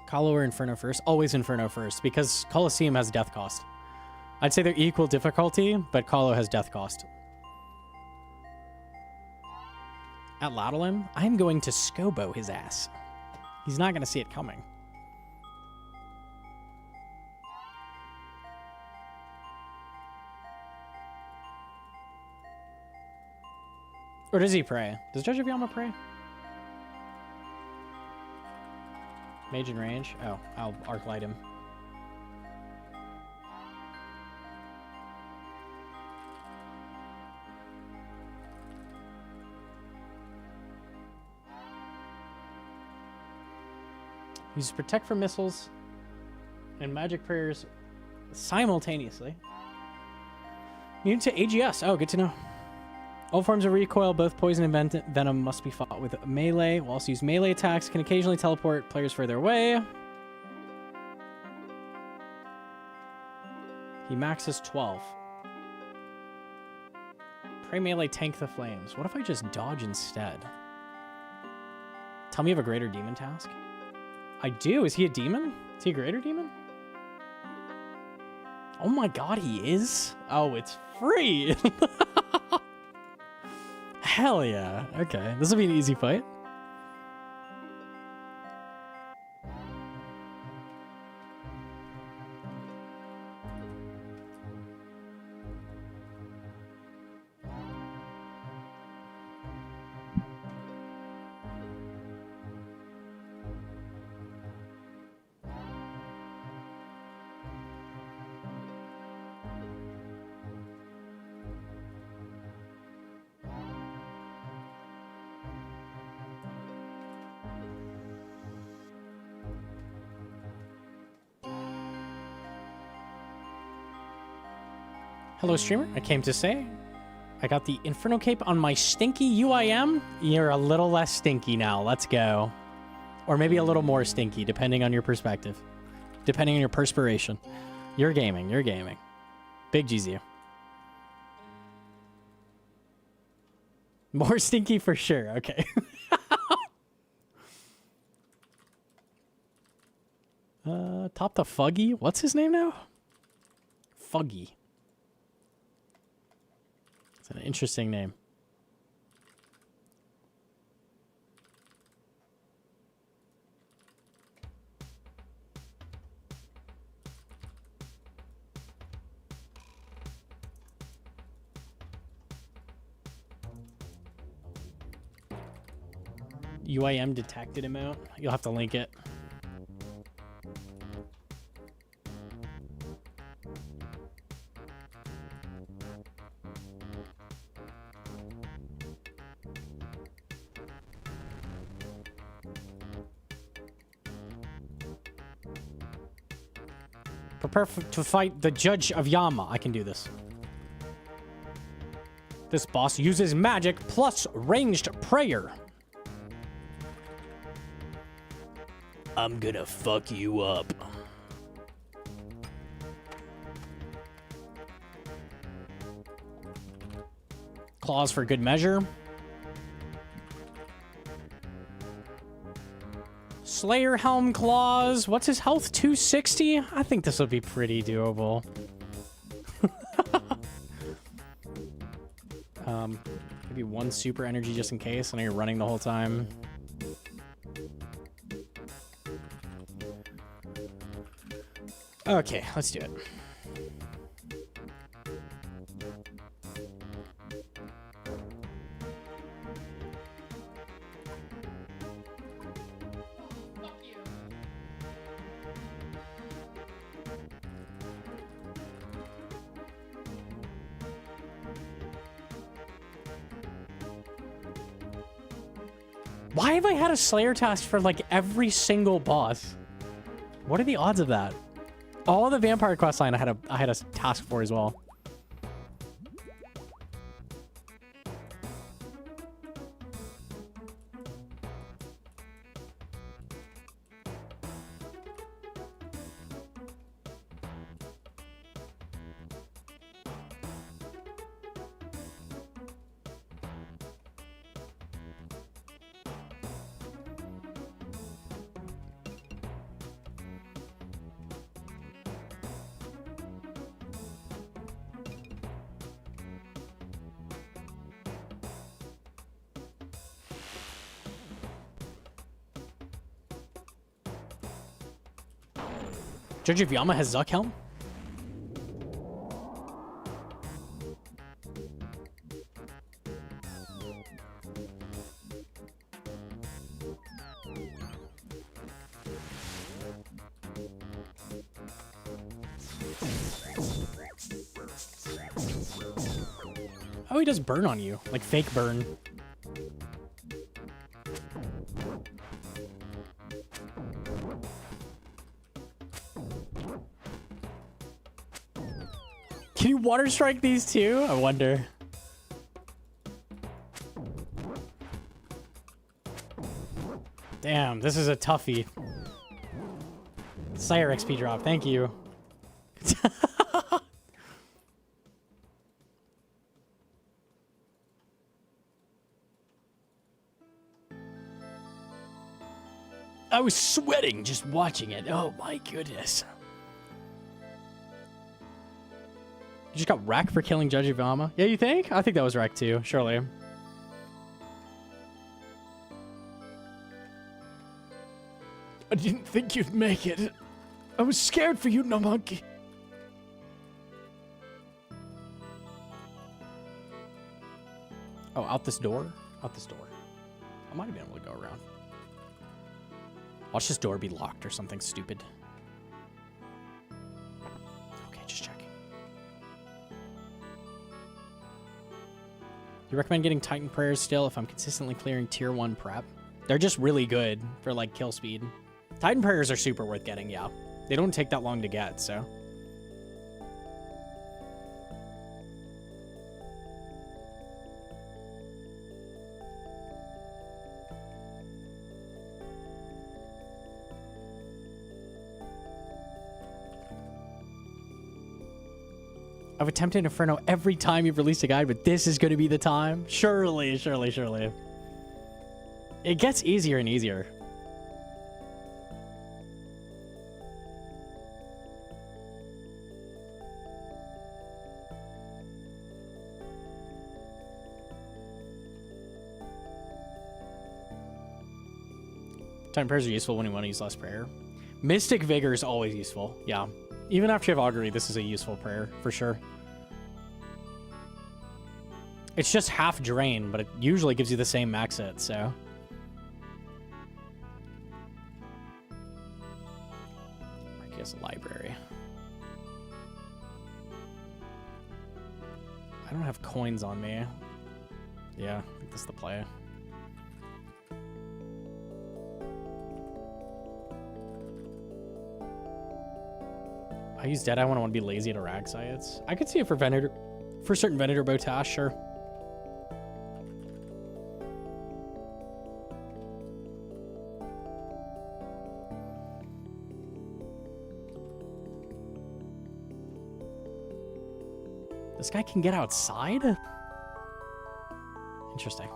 Colo or Inferno first? Always Inferno first, because Colosseum has death cost. I'd say they're equal difficulty, but Colo has death cost. At Laudalim, I'm going to Scobo his ass. He's not going to see it coming. Or does he pray? Does Judge of Yama pray? Mage in range? Oh, I'll arc light him. Use protect from missiles and magic prayers simultaneously. Immune to AGS. Oh, good to know. All forms of recoil, both poison and venom, must be fought with melee. We'll also use melee attacks, can occasionally teleport players further away. He maxes 12. Pray melee, tank the flames. What if I just dodge instead? Tell me you have a greater demon task? I do. Is he a demon? Is he a greater demon? Oh my god, he is? Oh, it's free! Hell yeah. Okay, this will be an easy fight. Hello, streamer. I came to say I got the Inferno Cape on my stinky UIM. You're a little less stinky now. Let's go. Or maybe a little more stinky, depending on your perspective. Depending on your perspiration. You're gaming. You're gaming. Big GZU. More stinky for sure. Okay. Top the Fuggy. What's his name now? Fuggy. It's an interesting name. UIM detected him out. You'll have to link it. Prepare to fight the Judge of Yama. I can do this. This boss uses magic plus ranged prayer. I'm gonna fuck you up. Claws for good measure. Slayer Helm Claws. What's his health? 260? I think this will be pretty doable. Maybe one super energy just in case. I know you're running the whole time. Okay, let's do it. Fuck you. Why have I had a Slayer task for like every single boss? What are the odds of that? All the vampire quest line I had a task for as well. Judge of Yama has Zuck Helm? Oh, he does burn on you. Like fake burn. Can you water strike these too? I wonder. Damn, this is a toughie. Slayer XP drop, thank you. I was sweating just watching it. Oh my goodness. You just got wrecked for killing Judge of Yama? Yeah, you think? I think that was wrecked too, surely. I didn't think you'd make it. I was scared for you, Gnomonkey. Oh, out this door? Out this door. I might have been able to go around. Watch this door be locked or something stupid. Okay, just checking. You recommend getting Titan Prayers still if I'm consistently clearing tier 1 prep? They're just really good for like kill speed. Titan Prayers are super worth getting, yeah. They don't take that long to get, so. I've attempted Inferno every time you've released a guide, but this is going to be the time. Surely, surely, surely. It gets easier and easier. Time prayers are useful when you want to use less prayer. Mystic Vigor is always useful. Yeah. Even after you have Augury, this is a useful prayer, for sure. It's just half drain, but it usually gives you the same max hit, so. I guess library. I don't have coins on me. Yeah, I think this is the play. I use Deadeye when I want to be lazy at Araxites. I could see it for Venator, for certain Venator Botash, sure. This guy can get outside? Interesting.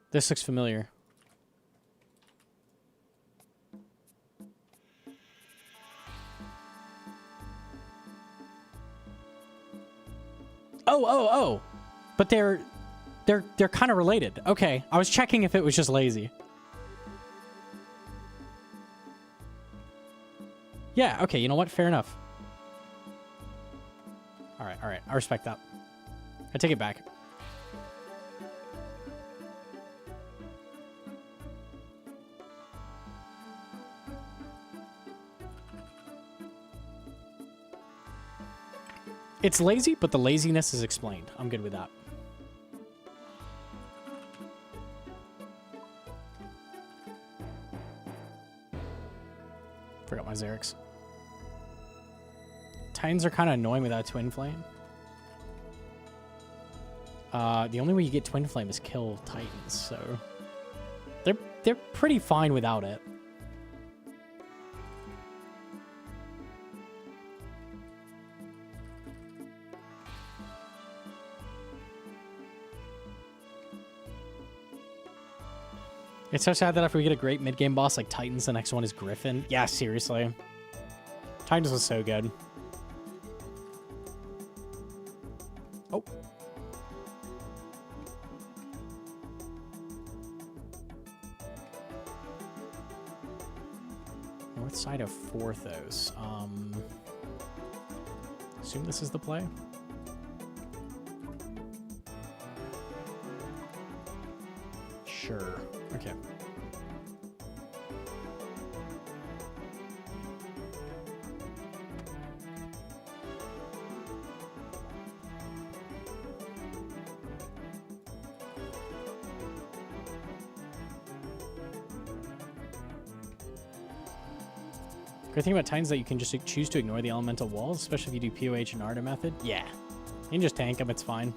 This looks familiar. Oh. But they're kind of related. Okay, I was checking if it was just lazy. Yeah, okay, you know what? Fair enough. All right. I respect that. I take it back. It's lazy, but the laziness is explained. I'm good with that. Forgot my Xerix. Titans are kind of annoying without Twin Flame. The only way you get Twin Flame is kill Titans, so they're pretty fine without it. It's so sad that after we get a great mid-game boss like Titans, the next one is Griffin. Yeah, seriously. Titans was so good. Oh. North side of Forthos. Assume this is the play. Sure. Okay. Great thing about Titans is that you can just choose to ignore the elemental walls, especially if you do POH and Arda method. Yeah. You can just tank them, it's fine.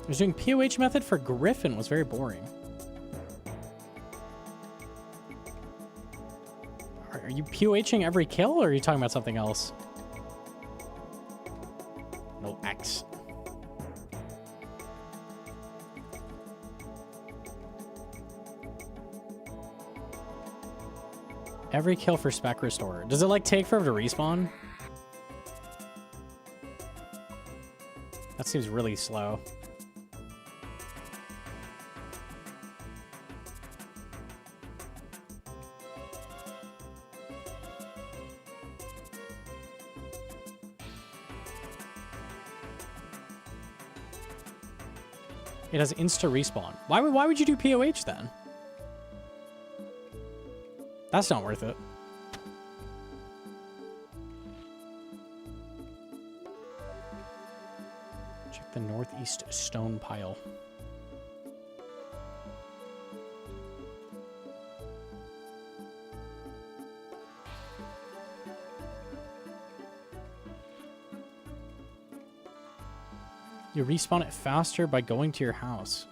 I was doing POH method for Griffin was very boring. Are you POHing every kill, or are you talking about something else? No X. Every kill for Spec Restorer. Does it like take forever to respawn? That seems really slow. It has insta respawn. Why would you do POH then? That's not worth it. Check the north Northeast stone pile. You respawn it faster by going to your house.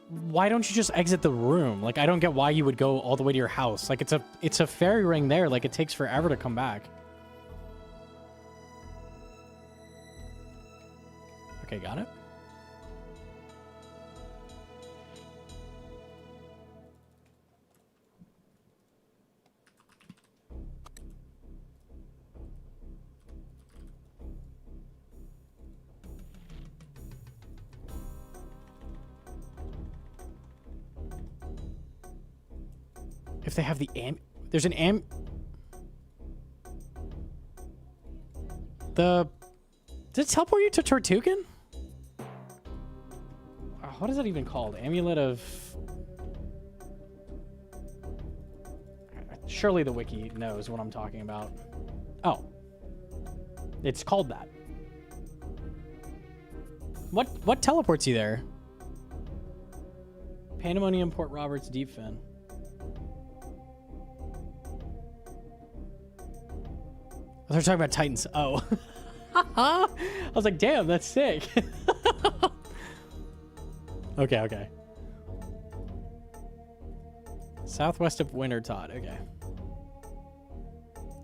Why don't you just exit the room? Like, I don't get why you would go all the way to your house. Like, it's a fairy ring there. Like, it takes forever to come back. Okay, got it. If they have the there's an did it teleport you to Tortugan? What is that even called? Amulet of... Surely the wiki knows what I'm talking about. Oh. It's called that. What teleports you there? Pandemonium, Port Roberts, Deep Fin. They're talking about Titans. Oh. I was like, damn, that's sick. Okay. Southwest of Wintertot. Okay.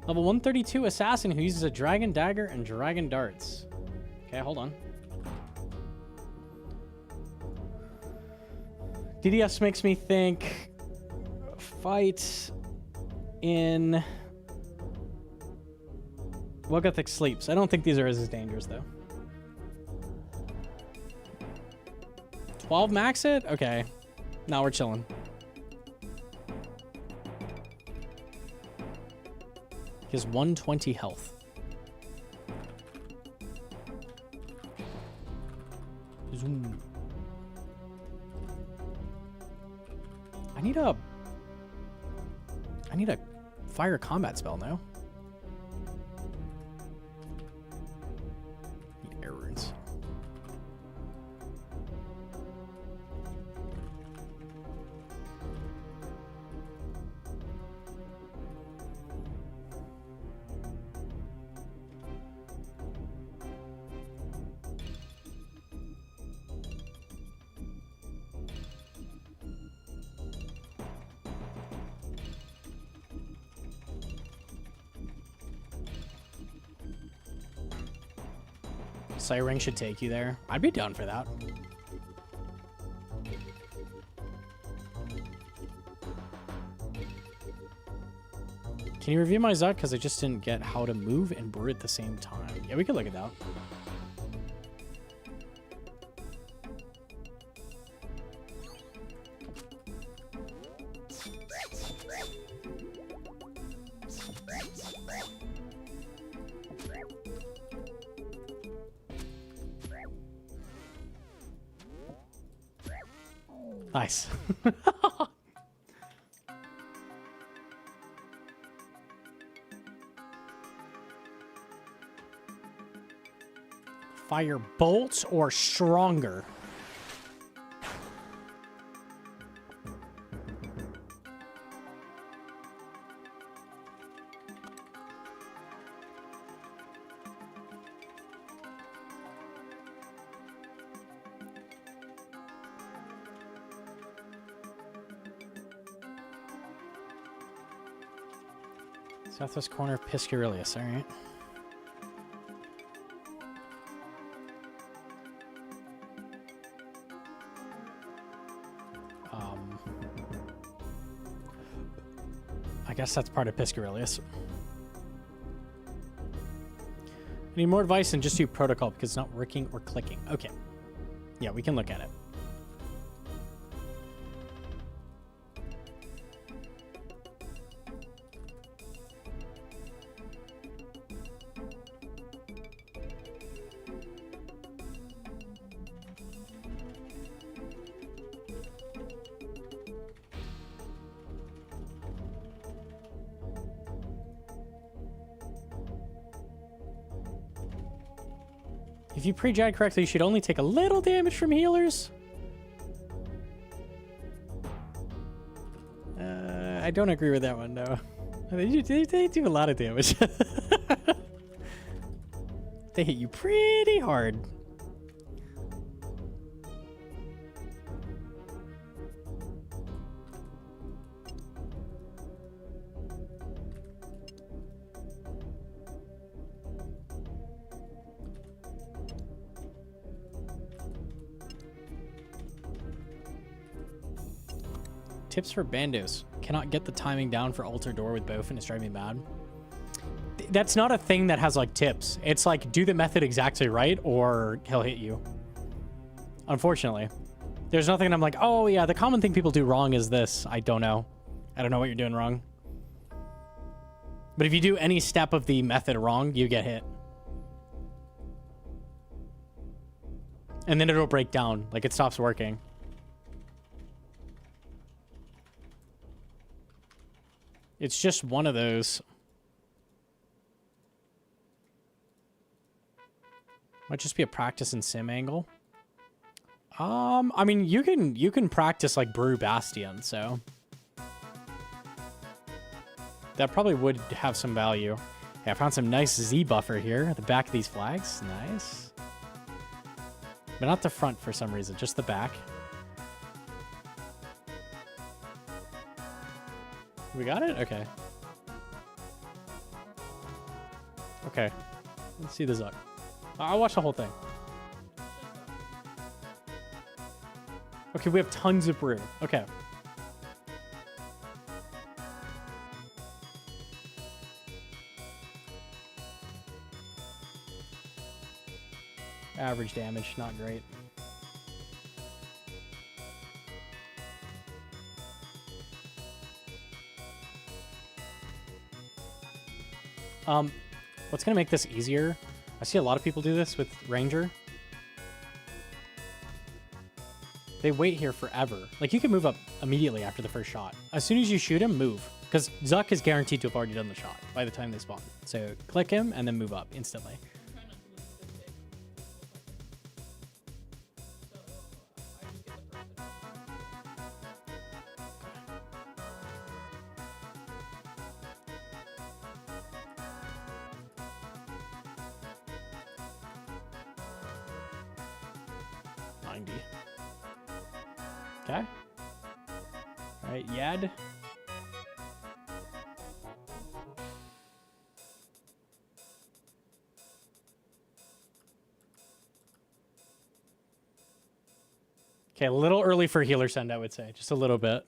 Level 132 assassin who uses a dragon dagger and dragon darts. Okay, hold on. DDS makes me think fight in Wogothic Sleeps. I don't think these are as dangerous though. 12 max it? Okay. Now we're chilling. He has 120 health. Zoom. I need a fire combat spell now. Need air runes. Siren should take you there. I'd be down for that. Can you review my Zut? Because I just didn't get how to move and brew at the same time. Yeah, we could look at that. Nice. Fire bolts or stronger? Southwest corner of Piscarius, all right. I guess that's part of Piscarius. I need more advice and just do protocol because it's not working or clicking. Okay. Yeah, we can look at it. If you pre-jab correctly, you should only take a little damage from healers. I don't agree with that one, no. They do a lot of damage. They hit you pretty hard. Tips for bandos. Cannot get the timing down for altar door with Bofin. It's driving me mad. That's not a thing that has like tips. It's like do the method exactly right or he'll hit you. Unfortunately. There's nothing I'm like, oh yeah, the common thing people do wrong is this. I don't know. I don't know what you're doing wrong. But if you do any step of the method wrong, you get hit. And then it'll break down. Like it stops working. It's just one of those. Might just be a practice and sim angle. I mean, you can practice like Brew Bastion, so that probably would have some value. Yeah, I found some nice Z buffer here at the back of these flags. Nice. But not the front for some reason, just the back. We got it? Okay. Okay. Let's see the Zuck. I'll watch the whole thing. Okay, we have tons of brew. Okay. Average damage, not great. What's gonna make this easier? I see a lot of people do this with Ranger. They wait here forever. Like, you can move up immediately after the first shot. As soon as you shoot him, move. Because Zuck is guaranteed to have already done the shot by the time they spawn. So click him and then move up instantly. Okay. All right, Yad. Okay, a little early for healer send, I would say. Just a little bit.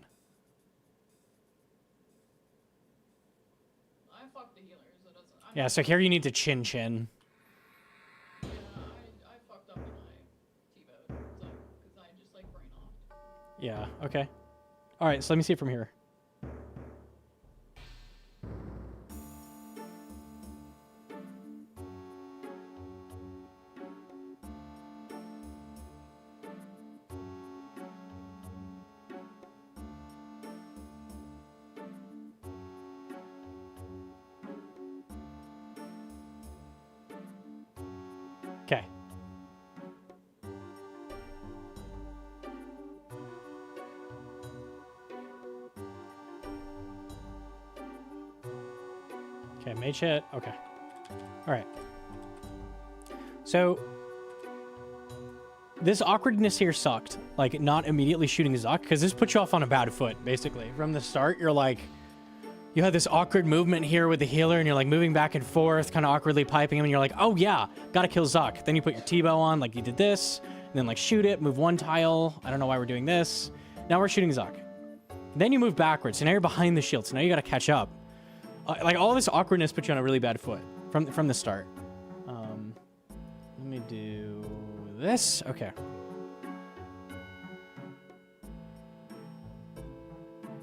I fucked the healer, so it doesn't. Yeah, so here you need to chin. Yeah, I fucked up when I T-bowed, so because I just like brain off. Yeah, okay. All right, so let me see it from here. Okay. Okay, mage hit. Okay. All right. So this awkwardness here sucked. Like, not immediately shooting Zuck, because this puts you off on a bad foot, basically. From the start, you're like, you had this awkward movement here with the healer, and you're like moving back and forth, kind of awkwardly piping him, and you're like, oh yeah, gotta kill Zuck. Then you put your T-bow on, like you did this, and then like shoot it, move one tile. I don't know why we're doing this. Now we're shooting Zuck. Then you move backwards, so now you're behind the shield, so now you gotta catch up. Like, all this awkwardness puts you on a really bad foot from the start. Let me do this. Okay.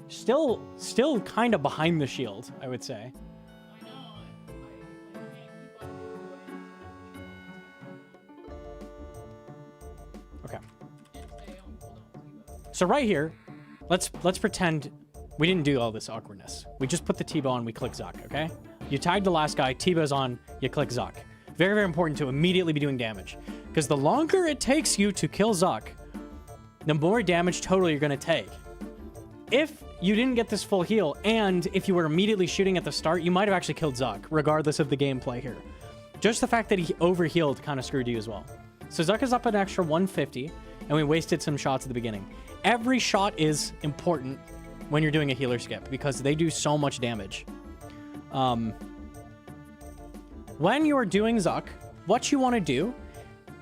Still kind of behind the shield, I would say. I know. I can't keep up with the way Okay. and stay on cooldown T-bow. So right here, let's pretend we didn't do all this awkwardness. We just put the T-bow on, we click Zuck, okay? You tag the last guy, T-bow's on, you click Zuck. Very, very important to immediately be doing damage. Because the longer it takes you to kill Zuck, the more damage total you're going to take. If you didn't get this full heal, and if you were immediately shooting at the start, you might have actually killed Zuck, regardless of the gameplay here. Just the fact that he overhealed kind of screwed you as well. So Zuck is up an extra 150, and we wasted some shots at the beginning. Every shot is important when you're doing a healer skip, because they do so much damage. When you're doing Zuck, what you want to do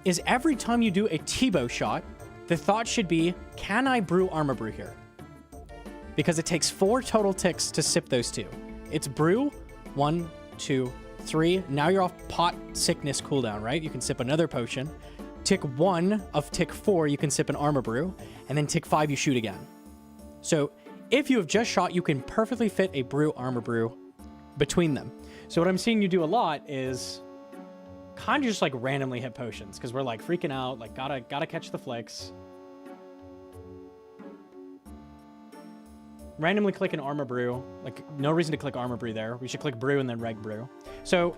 is every time you do a T-bow shot, the thought should be, can I brew armor brew here? Because it takes 4 total ticks to sip those 2. It's brew, 1, 2, 3. Now you're off pot sickness cooldown, right? You can sip another potion. Tick 1 of tick 4, you can sip an armor brew. And then tick 5, you shoot again. So if you have just shot, you can perfectly fit a brew, armor brew between them. So what I'm seeing you do a lot is kind of just like randomly hit potions, because we're like freaking out, like gotta catch the flicks. Randomly click an armor brew. Like, no reason to click armor brew there. We should click brew and then reg brew. So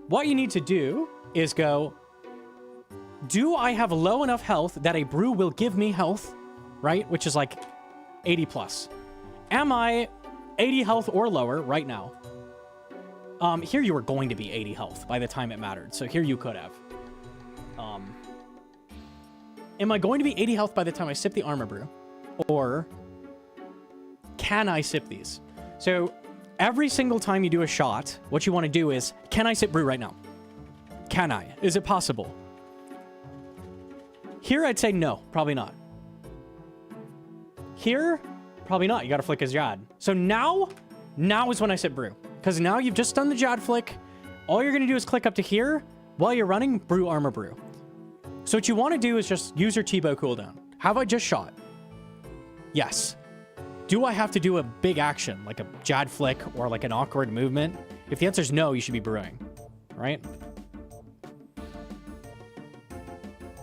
what you need to do is go, do I have low enough health that a brew will give me health, right? Which is like 80 plus. Am I 80 health or lower right now? Here you were going to be 80 health by the time it mattered. So here you could have. Am I going to be 80 health by the time I sip the armor brew? Or can I sip these? So every single time you do a shot, what you want to do is, can I sip brew right now? Can I? Is it possible? Here, I'd say no, probably not. Here, probably not. You got to flick his Jad. So now is when I sip brew. Because now you've just done the Jad flick. All you're going to do is click up to here. While you're running, brew armor brew. So what you want to do is just use your T-bow cooldown. Have I just shot? Yes. Do I have to do a big action, like a Jad flick or like an awkward movement? If the answer is no, you should be brewing, right?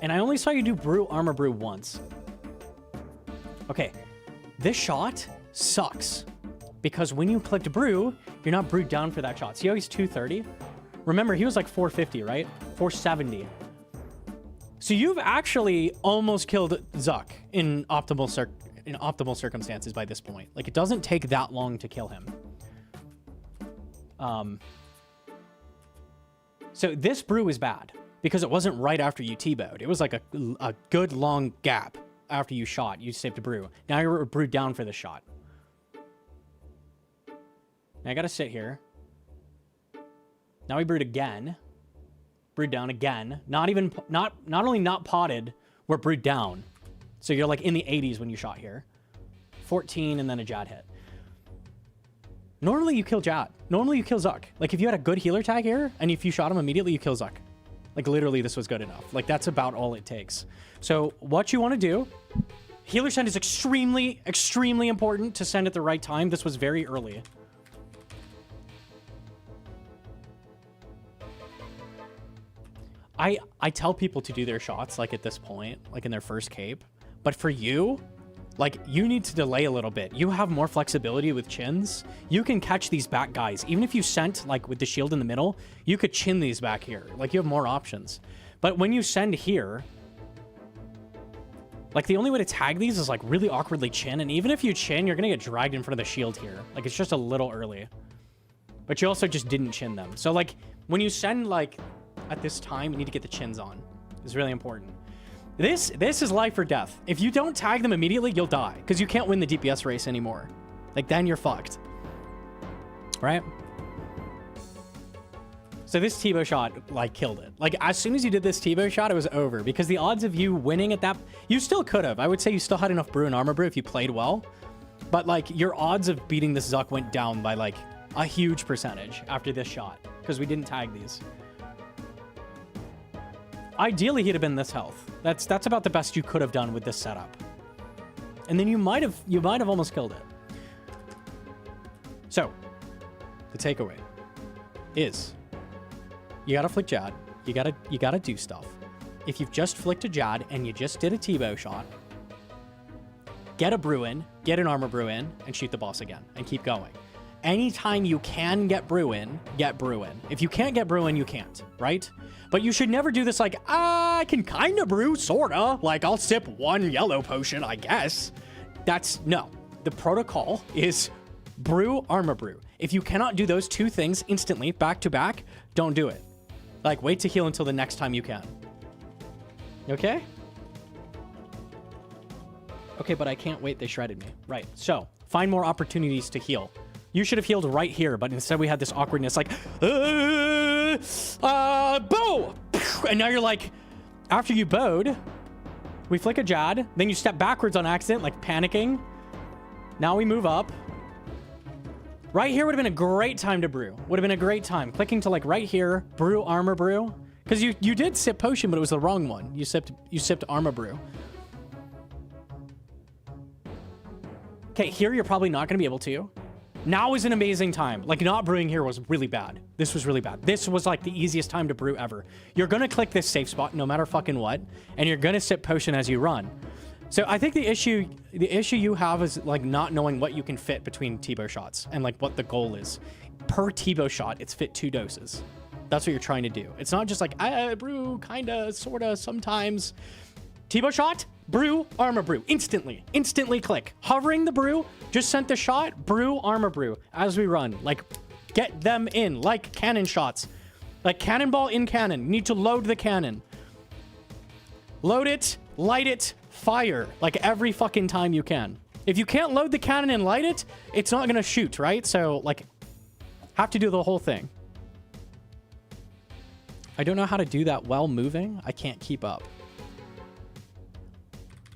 And I only saw you do brew armor brew once. Okay, this shot sucks because when you clicked brew, you're not brewed down for that shot. See how he's 230? Remember, he was like 450, right? 470. So you've actually almost killed Zuck in optimal circumstances by this point. Like, it doesn't take that long to kill him. So this brew is bad because it wasn't right after you T-bowed. It was like a good long gap after you shot. You sipped brew. Now you're brewed down for the shot. Now I gotta sit here. Now we brewed again. Brewed down again. Not only not potted, we're brewed down. So you're like in the 80s when you shot here. 14 and then a Jad hit. Normally you kill Jad. Normally you kill Zuck. Like if you had a good healer tag here and if you shot him immediately, you kill Zuck. Like literally this was good enough. Like that's about all it takes. So what you want to do, healer send is extremely, extremely important to send at the right time. This was very early. I tell people to do their shots like at this point, like in their first cape. But for you, like you need to delay a little bit. You have more flexibility with chins. You can catch these back guys. Even if you sent like with the shield in the middle, you could chin these back here. Like you have more options. But when you send here, like the only way to tag these is like really awkwardly chin. And even if you chin, you're going to get dragged in front of the shield here. Like it's just a little early. But you also just didn't chin them. So like when you send like at this time, you need to get the chins on. It's really important. This is life or death. If you don't tag them immediately, you'll die because you can't win the DPS race anymore. Like then you're fucked. Right? So this T-bow shot like killed it. Like as soon as you did this T-bow shot, it was over because the odds of you winning at that, you still could have. I would say you still had enough brew and armor brew if you played well. But like your odds of beating this Zuck went down by like a huge percentage after this shot because we didn't tag these. Ideally, he'd have been this health. That's about the best you could have done with this setup. And then you might have almost killed it. So, the takeaway is you gotta flick Jad. You gotta do stuff. If you've just flicked a Jad and you just did a T-bow shot, get a brew in, get an armor brew in, and shoot the boss again, and keep going. anytime you can get brew in, get brew in. If you can't get brew in, you can't, right? But you should never do this like, I can kind of brew, sorta. Like, I'll sip one yellow potion, I guess. No. The protocol is brew, armor brew. If you cannot do those two things instantly, back to back, don't do it. Like, wait to heal until the next time you can. Okay? Okay, but I can't wait. They shredded me. Right. So, find more opportunities to heal. You should have healed right here, but instead we had this awkwardness like, bow! And now you're like, after you bowed, we flick a Jad, then you step backwards on accident, like panicking. Now we move up. Right here would have been a great time to brew. Would have been a great time. Clicking to like right here, brew, armor brew. Because you did sip potion, but it was the wrong one. You sipped armor brew. Okay, here you're probably not going to be able to. Now is an amazing time. Like, not brewing here was really bad. This was really bad. This was like the easiest time to brew ever. You're going to click this safe spot no matter fucking what, and you're going to sip potion as you run. So I think the issue you have is like not knowing what you can fit between T-bow shots and like what the goal is. Per T-bow shot, it's fit 2 doses. That's what you're trying to do. It's not just like, brew, kinda, sorta, sometimes. T-bow shot, brew, armor brew. Instantly click. Hovering the brew, just sent the shot, brew, armor brew. As we run, like, get them in, like cannon shots. Like cannonball in cannon. You need to load the cannon. Load it, light it, fire. Like every fucking time you can. If you can't load the cannon and light it, it's not gonna shoot, right? So, like, have to do the whole thing. I don't know how to do that while moving. I can't keep up.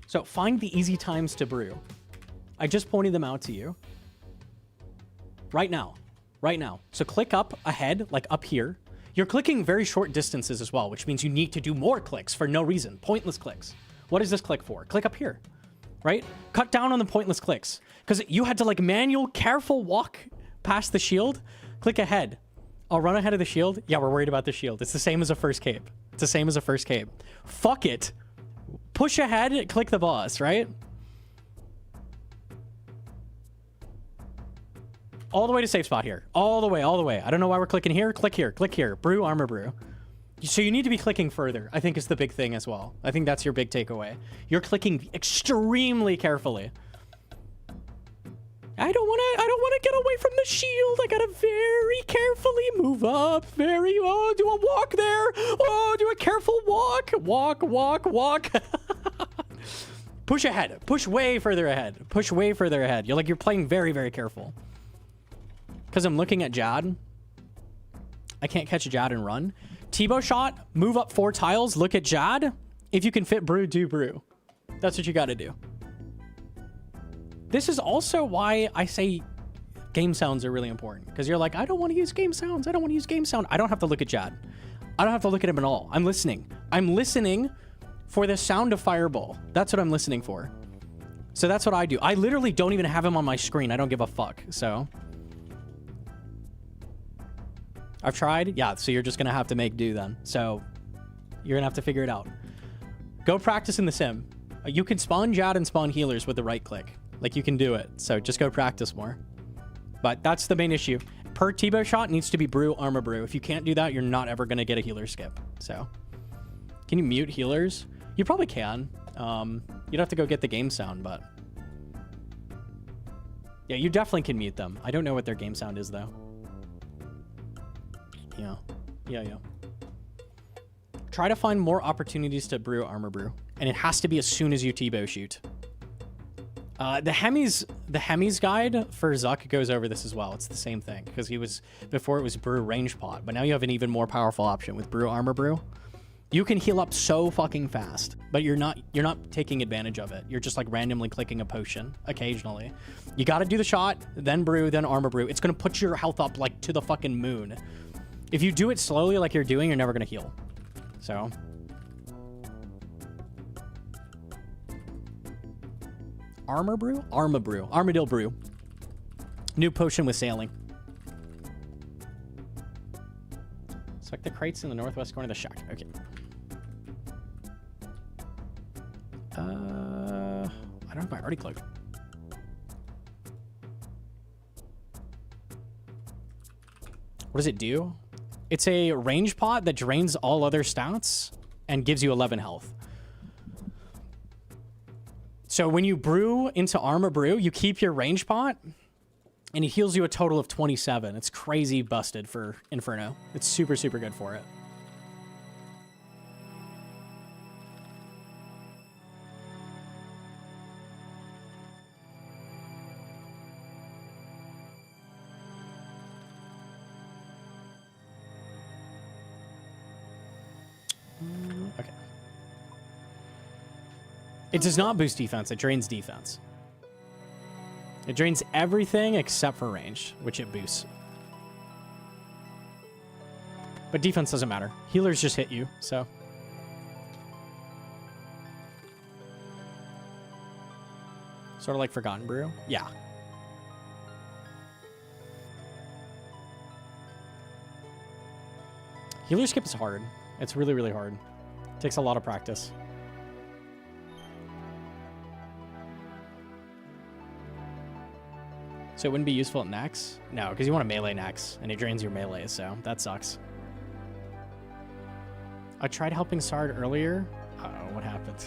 So find the easy times to brew. I just pointed them out to you. Right now. So click up ahead, like up here. You're clicking very short distances as well, which means you need to do more clicks for no reason. Pointless clicks. What is this click for? Click up here, right? Cut down on the pointless clicks. Because you had to like manual, careful walk past the shield. Click ahead. I'll run ahead of the shield. Yeah, we're worried about the shield. It's the same as a first cape. Fuck it. Push ahead, click the boss, right? All the way to safe spot here. All the way. I don't know why we're clicking here. Click here. Brew, armor brew. So you need to be clicking further, I think is the big thing as well. I think that's your big takeaway. You're clicking extremely carefully. I don't want to get away from the shield. I gotta very carefully move up. Do a walk there. Oh, do a careful walk. Walk. Push ahead. Push way further ahead. You're playing very, very careful. Because I'm looking at Jad. I can't catch a Jad and run. T-bow shot, move up 4 tiles, look at Jad. If you can fit brew, do brew. That's what you gotta do. This is also why I say game sounds are really important. Because you're like, I don't want to use game sounds. I don't have to look at Jad. I don't have to look at him at all. I'm listening. I'm listening for the sound of Fireball. That's what I'm listening for. So that's what I do. I literally don't even have him on my screen. I don't give a fuck. So I've tried. Yeah, so you're just going to have to make do then. So you're going to have to figure it out. Go practice in the sim. You can spawn Jad and spawn healers with the right click. Like, you can do it. So just go practice more. But that's the main issue. Per T-bow shot needs to be brew, armor brew. If you can't do that, you're not ever going to get a healer skip. So can you mute healers? You probably can. You'd have to go get the game sound, but yeah, you definitely can mute them. I don't know what their game sound is though. Yeah. Try to find more opportunities to brew armor brew, and it has to be as soon as you T-bow shoot. The Hemis guide for Zuck goes over this as well. It's the same thing because before it was brew range pot, but now you have an even more powerful option with brew armor brew. You can heal up so fucking fast, but you're not taking advantage of it. You're just like randomly clicking a potion occasionally. You got to do the shot, then brew, then armor brew. It's going to put your health up like to the fucking moon. If you do it slowly like you're doing, you're never going to heal. So armor brew? Armadillo brew. New potion with sailing. Select the crates in the northwest corner of the shack. Okay. I don't know if I already clicked. What does it do? It's a range pot that drains all other stats and gives you 11 health. So when you brew into Armor Brew, you keep your range pot, and it heals you a total of 27. It's crazy busted for Inferno. It's super, super good for it. Okay. It does not boost defense. It drains defense. It drains everything except for range, which it boosts. But defense doesn't matter. Healers just hit you, so. Sort of like Forgotten Brew? Yeah. Healer skip is hard. It's really, really hard. It takes a lot of practice. So it wouldn't be useful at Nex? No, because you want to melee Nex, and it drains your melee, so that sucks. I tried helping Sard earlier. Uh-oh, what happened?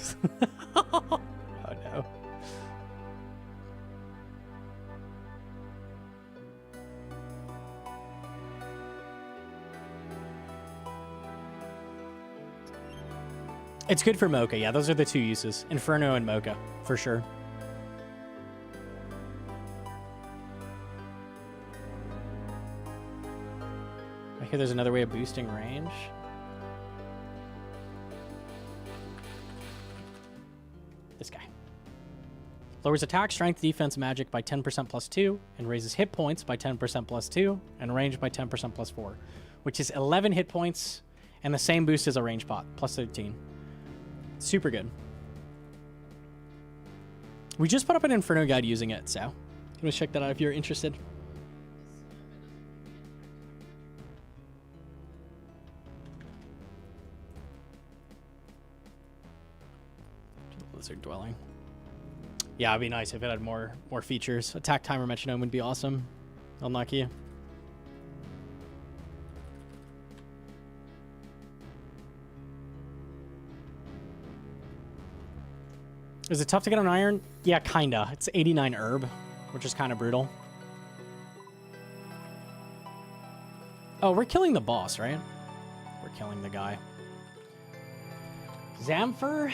Oh no. It's good for Mocha. Yeah, those are the two uses. Inferno and Mocha, for sure. I hear there's another way of boosting range. This guy. Lowers attack, strength, defense, magic by 10% plus 2, and raises hit points by 10% plus 2, and range by 10% plus 4, which is 11 hit points, and the same boost as a range pot, plus 13. Super good. We just put up an Inferno guide using it, so you can check that out if you're interested. Lizard Dwelling. Yeah, it'd be nice if it had more features. Attack timer metronome would be awesome. Unlucky. Is it tough to get an iron? Yeah, kinda. It's 89 herb, which is kind of brutal. Oh, we're killing the boss, right? We're killing the guy. Zamfir?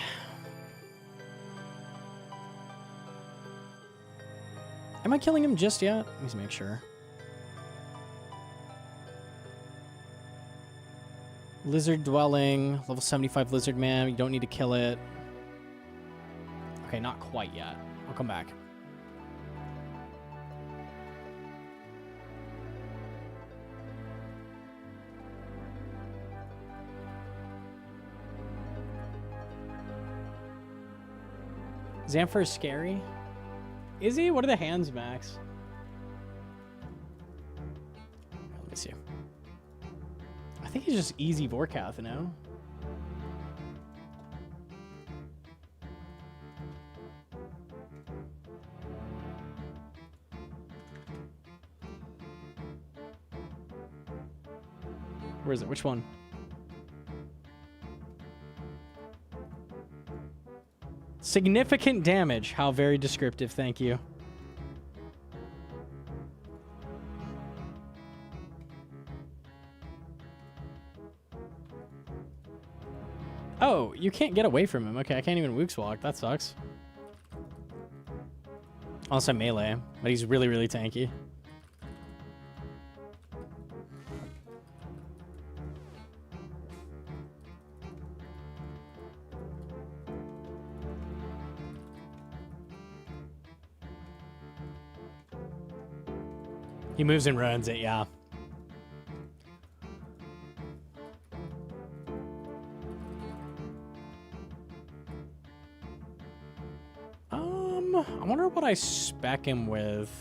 Am I killing him just yet? Let me just make sure. Lizard Dwelling, level 75 Lizard Man. You don't need to kill it. Okay, not quite yet. I'll come back. Zamfir is scary. Is he? What are the hands, Max? Let me see. I think he's just easy Vorkath, you know? Where is it? Which one? Significant damage. How very descriptive. Thank you. Oh, you can't get away from him. Okay, I can't even Wooks walk. That sucks. Also melee, but he's really, really tanky. He moves and runs it, yeah. I wonder what I spec him with.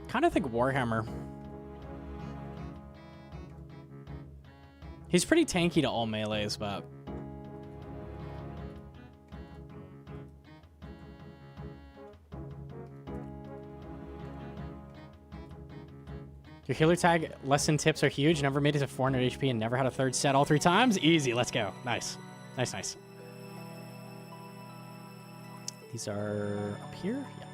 Kind of think Warhammer. He's pretty tanky to all melees, but... Your healer tag lesson tips are huge. Never made it to 400 HP and never had a third set all 3 times. Easy. Let's go. Nice. Nice, nice. These are up here? Yeah.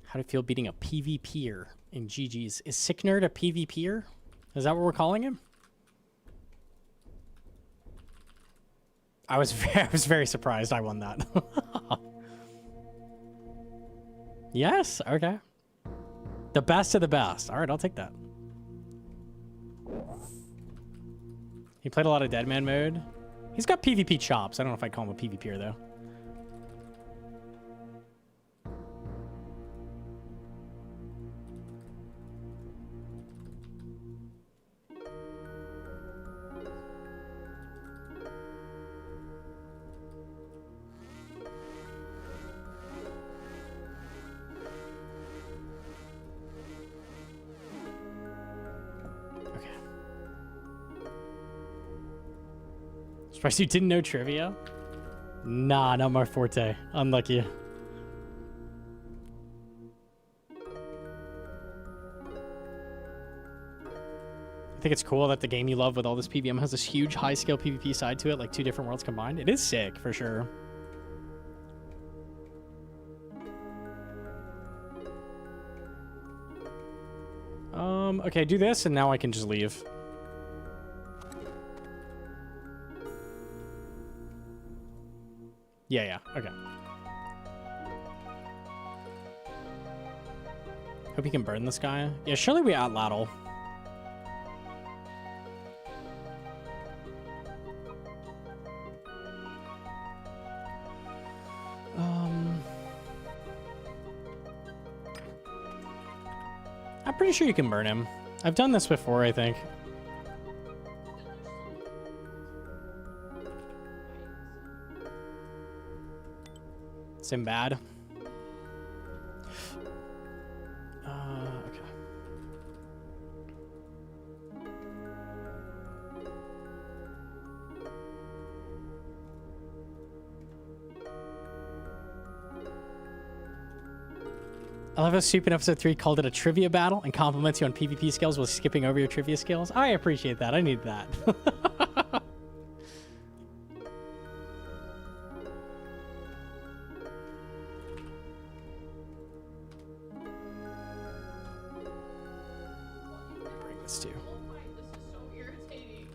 How to feel beating a PvPer in GG's. Is Sick Nerd a PvPer? Is that what we're calling him? I was very surprised I won that. Yes, okay. The best of the best. All right, I'll take that. He played a lot of Deadman mode. He's got PvP chops. I don't know if I'd call him a PvPer though. Surprised you didn't know trivia? Nah, not my forte. Unlucky. I think it's cool that the game you love with all this PVM has this huge high-scale PvP side to it, like 2 different worlds combined. It is sick, for sure. Okay, do this, and now I can just leave. Yeah, okay. Hope you can burn this guy. Yeah, surely we outladdle. I'm pretty sure you can burn him. I've done this before, I think. Sim bad. Okay. I love how Soup in episode 3 called it a trivia battle and compliments you on PvP skills while skipping over your trivia skills. I appreciate that. I need that. Bring this too. Oh my, this is so irritating.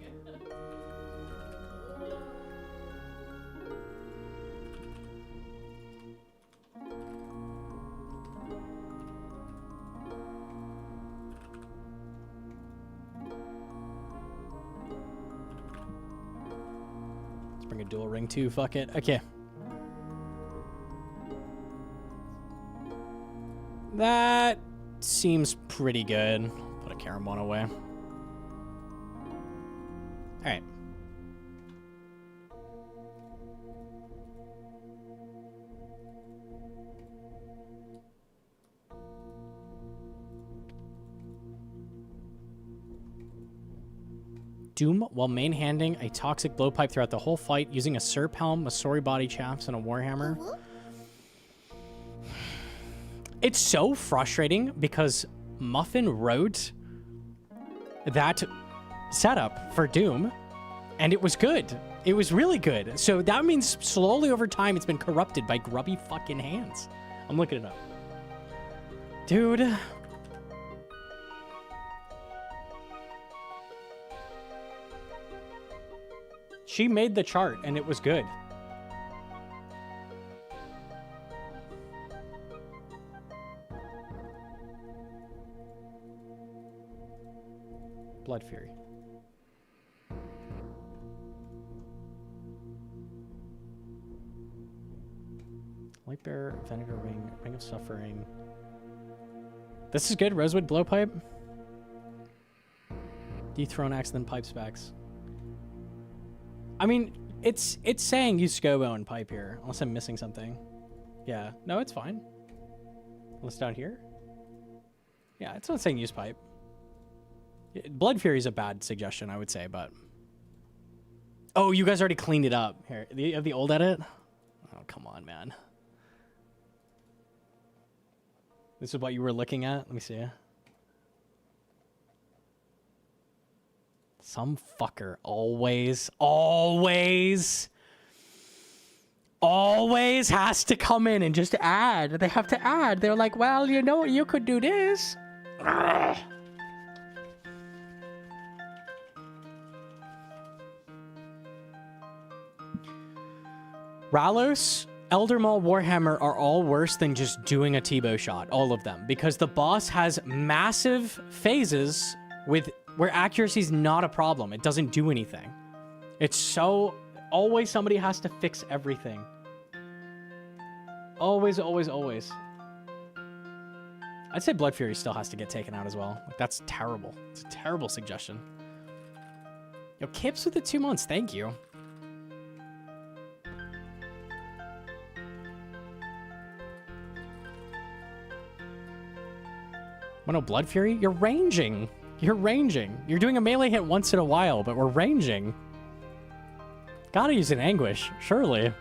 Let's bring a dual ring too. Fuck it. Okay. That seems pretty good. Put a Caramon away. All right. Doom while main-handing a toxic blowpipe throughout the whole fight using a Serp Helm, Masori body chaps, and a Warhammer. It's so frustrating because Muffin wrote that setup for Doom, and it was good. It was really good. So that means slowly over time it's been corrupted by grubby fucking hands. I'm looking it up. Dude. She made the chart, and it was good. Blood Fury. Lightbearer, Vinegar Ring, Ring of Suffering. This is good. Rosewood Blowpipe. Dethrone Axe, then Pipe Specs. I mean, it's saying use Scobo and Pipe here, unless I'm missing something. Yeah, no, it's fine. Unless down here? Yeah, it's not saying use pipe. Blood Fury is a bad suggestion, I would say, but... Oh, you guys already cleaned it up. Here, you have the old edit? Oh, come on, man. This is what you were looking at? Let me see. Some fucker always has to come in and just add. They have to add. They're like, well, you know, you could do this. Ugh. Ralos, Eldermaw, Warhammer are all worse than just doing a T-bow shot. All of them. Because the boss has massive phases where accuracy is not a problem. It doesn't do anything. It's so... Always somebody has to fix everything. Always, always, always. I'd say Blood Fury still has to get taken out as well. Like, that's terrible. It's a terrible suggestion. Yo, Kips with the 2 months. Thank you. Well, no, Blood Fury? You're ranging. You're ranging. You're doing a melee hit once in a while, but we're ranging. Gotta use an Anguish, surely.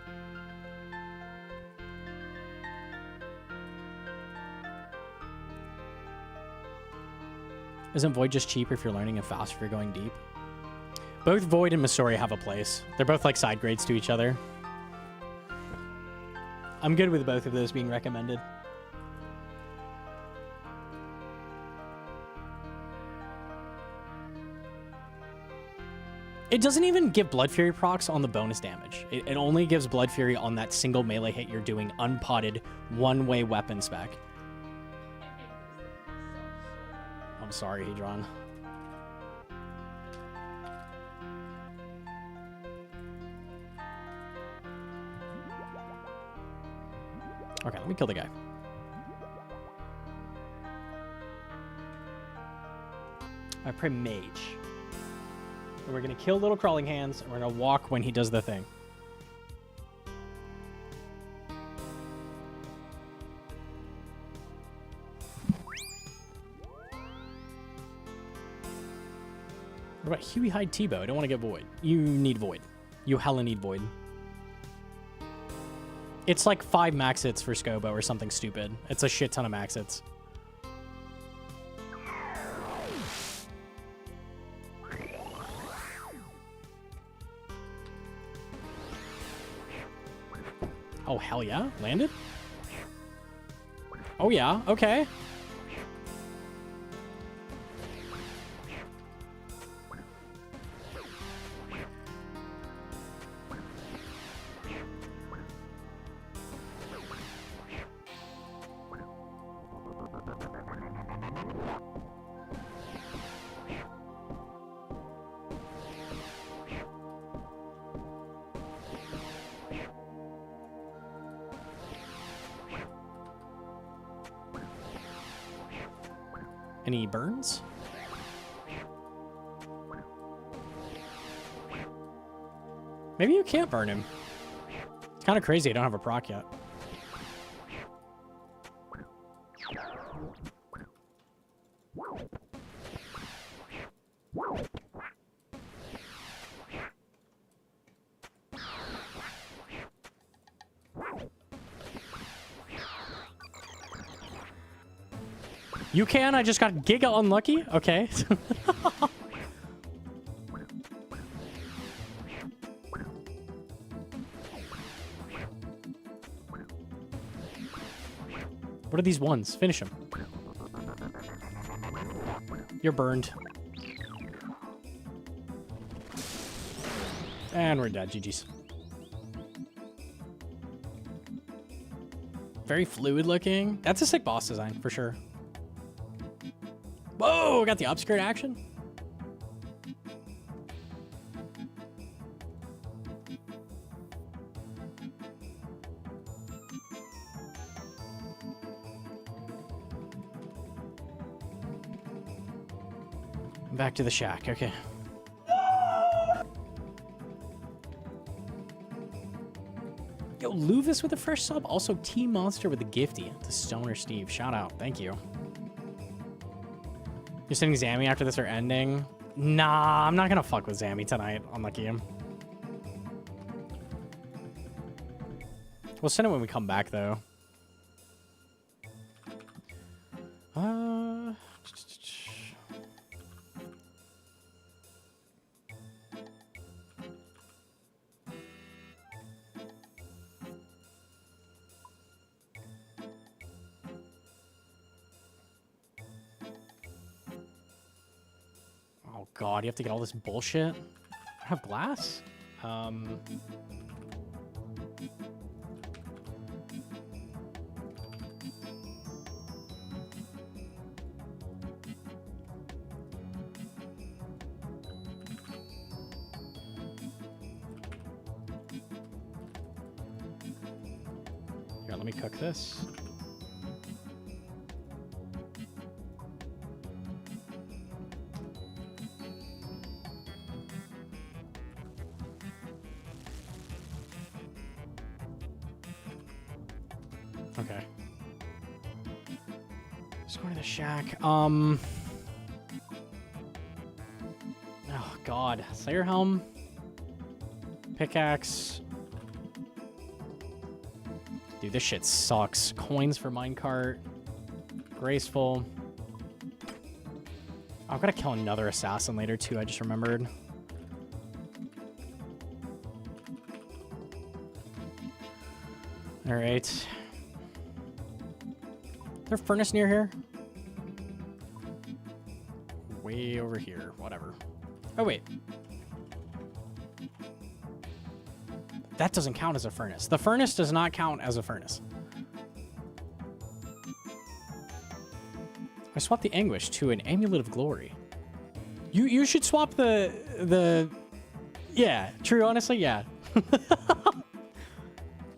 Isn't Void just cheaper if you're learning and fast if you're going deep? Both Void and Missouri have a place. They're both like side grades to each other. I'm good with both of those being recommended. It doesn't even give Blood Fury procs on the bonus damage. It only gives Blood Fury on that single melee hit you're doing unpotted one-way weapon spec. I'm sorry, Hedron. Okay, let me kill the guy. I pray mage. And we're gonna kill little crawling hands, and we're gonna walk when he does the thing. What about Huey Hyde T-bow? I don't want to get Void. You need Void. You hella need Void. It's like 5 max hits for Scobo or something stupid. It's a shit ton of max hits. Oh, hell yeah. Landed? Oh, yeah. Okay. Any burns? Maybe you can't burn him. It's kind of crazy I don't have a proc yet. You can? I just got giga unlucky? Okay. What are these ones? Finish them. You're burned. And we're dead. GG's. Very fluid looking. That's a sick boss design, for sure. Whoa, got the upskirt action. Back to the shack, okay. Yo, Luvis with the fresh sub. Also, T Monster with the gifty to Stoner Steve. Shout out. Thank you. You're sending Zammy after this or ending? Nah, I'm not gonna fuck with Zammy tonight. Unlucky him. We'll send it when we come back, though. Oh god, you have to get all this bullshit? I have glass? Here, let me cook this. Okay. Let's go to the shack. Oh god. Slayer helm. Pickaxe. Dude, this shit sucks. Coins for minecart. Graceful. I've got to kill another assassin later too, I just remembered. Alright. Is there a furnace near here? Way over here. Whatever. Oh, wait. That doesn't count as a furnace. The furnace does not count as a furnace. I swapped the anguish to an amulet of glory. You should swap the... Yeah, true, honestly, yeah.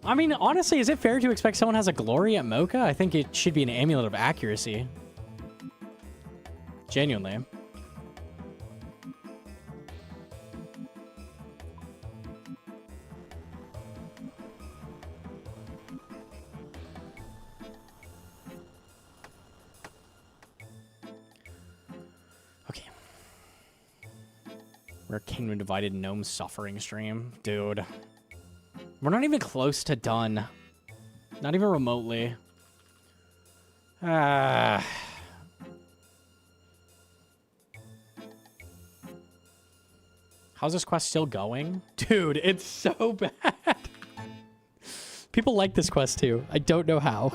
I mean, honestly, is it fair to expect someone has a glory at Mocha? I think it should be an amulet of accuracy. Genuinely. Okay. We're Kingdom Divided Gnome Suffering stream. Dude. We're not even close to done. Not even remotely. How's this quest still going? Dude, it's so bad. People like this quest too. I don't know how.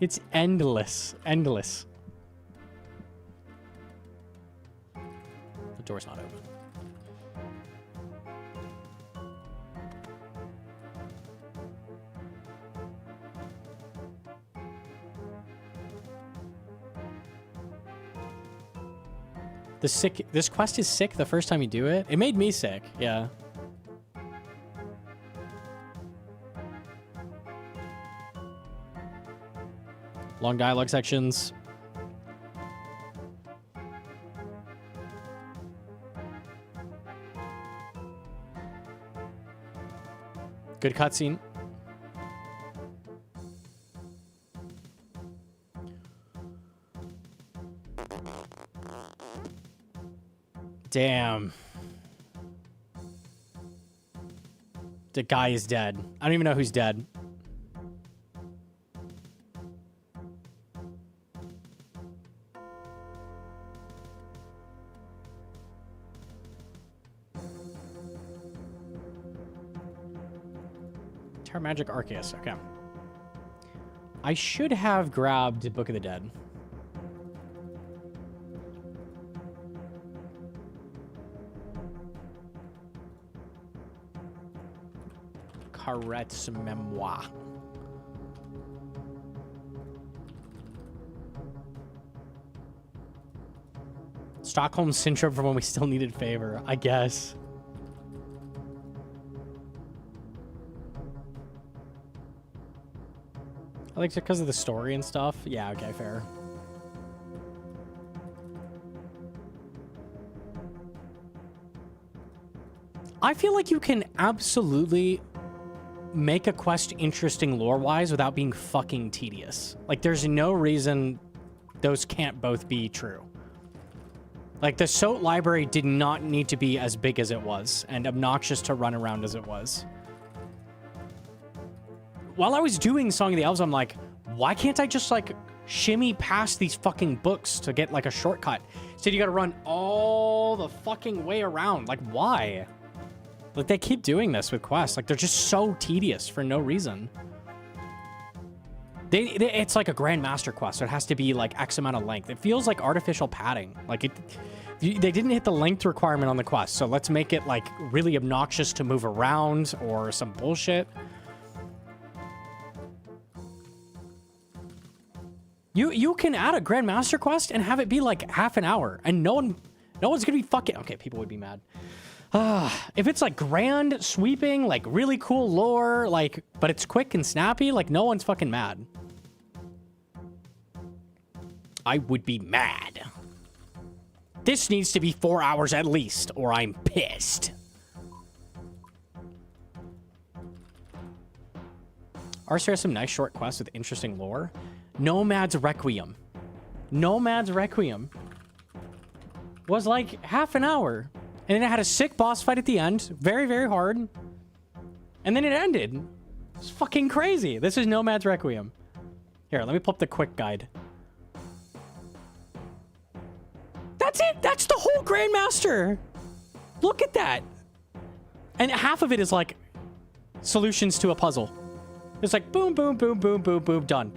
It's endless. Endless. The door's not open. This quest is sick the first time you do it. It made me sick, yeah. Long dialogue sections. Good cutscene. Damn. The guy is dead. I don't even know who's dead. Terra Magic Arceus. Okay. I should have grabbed Book of the Dead. Caret's Memoir. Stockholm Syndrome from when we still needed favor, I guess. I like it because of the story and stuff. Yeah, okay, fair. I feel like you can absolutely make a quest interesting lore-wise without being fucking tedious. Like, there's no reason those can't both be true. Like, the SOT library did not need to be as big as it was and obnoxious to run around as it was. While I was doing Song of the Elves, I'm like, why can't I just, like, shimmy past these fucking books to get, like, a shortcut? Instead, you gotta run all the fucking way around. Like, why? Like, they keep doing this with quests. Like, they're just so tedious for no reason. It's like a Grandmaster quest, so it has to be, like, X amount of length. It feels like artificial padding. Like, they didn't hit the length requirement on the quest, so let's make it, like, really obnoxious to move around or some bullshit. You can add a Grandmaster quest and have it be, like, half an hour, and no one's gonna be fucking... Okay, people would be mad. If it's like grand, sweeping, like really cool lore, like, but it's quick and snappy, like no one's fucking mad. I would be mad. This needs to be 4 hours at least, or I'm pissed. Arcer has some nice short quests with interesting lore. Nomad's Requiem. Nomad's Requiem was like half an hour. And then it had a sick boss fight at the end. Very, very hard. And then it ended. It's fucking crazy. This is Nomad's Requiem. Here, let me pull up the quick guide. That's it. That's the whole Grandmaster. Look at that. And half of it is like solutions to a puzzle. It's like boom, boom, boom, boom, boom, boom, done.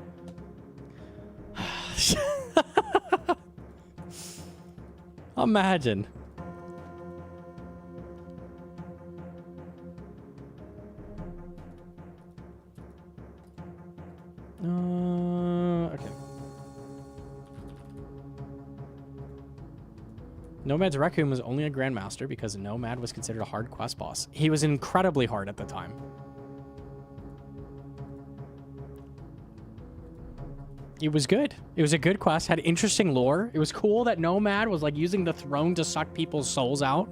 Imagine. Okay. Nomad's Requiem was only a Grandmaster because Nomad was considered a hard quest boss. He was incredibly hard at the time. It was good. It was a good quest, had interesting lore. It was cool that Nomad was like using the throne to suck people's souls out.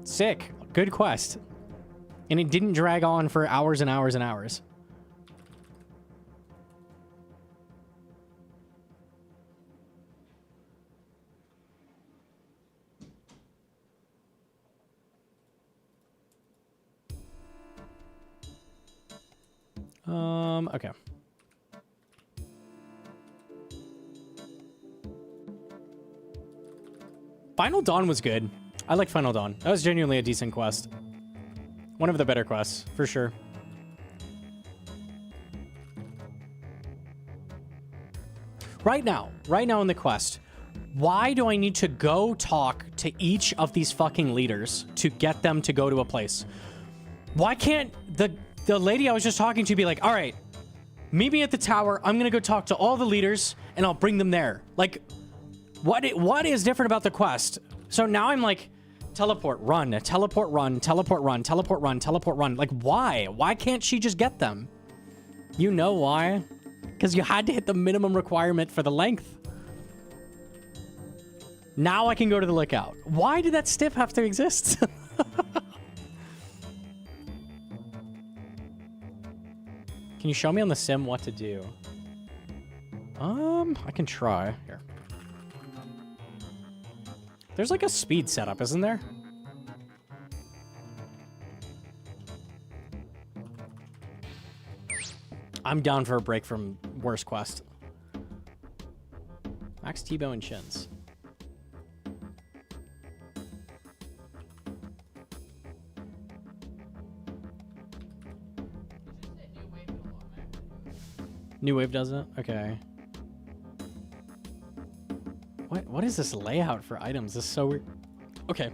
Sick. Good quest. And it didn't drag on for hours and hours and hours. Okay. Final Dawn was good. I like Final Dawn. That was genuinely a decent quest. One of the better quests, for sure. Right now in the quest, why do I need to go talk to each of these fucking leaders to get them to go to a place? Why can't the lady I was just talking to be like, all right, meet me at the tower. I'm going to go talk to all the leaders and I'll bring them there. Like, what is different about the quest? So now I'm like, teleport, run, teleport, run, teleport, run, teleport, run, teleport, run. Like, why? Why can't she just get them? You know why? Because you had to hit the minimum requirement for the length. Now I can go to the lookout. Why did that stiff have to exist? Can you show me on the sim what to do? I can try. Here. There's like a speed setup, isn't there? I'm down for a break from worst quest. Max Tebow and Chins. New Wave does it? Okay. What is this layout for items? This is so weird. Okay.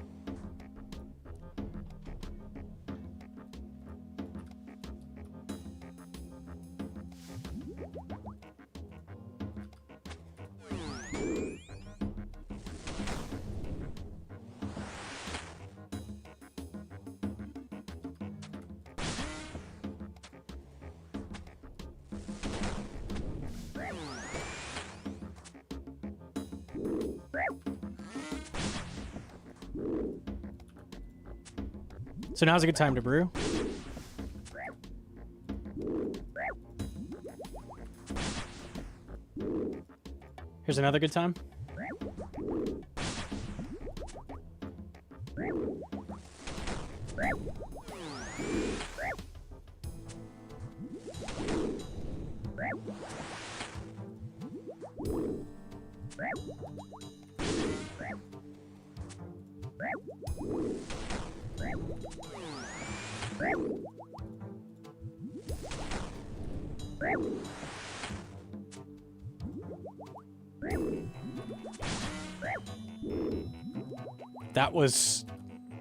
So now's a good time to brew. Here's another good time. That was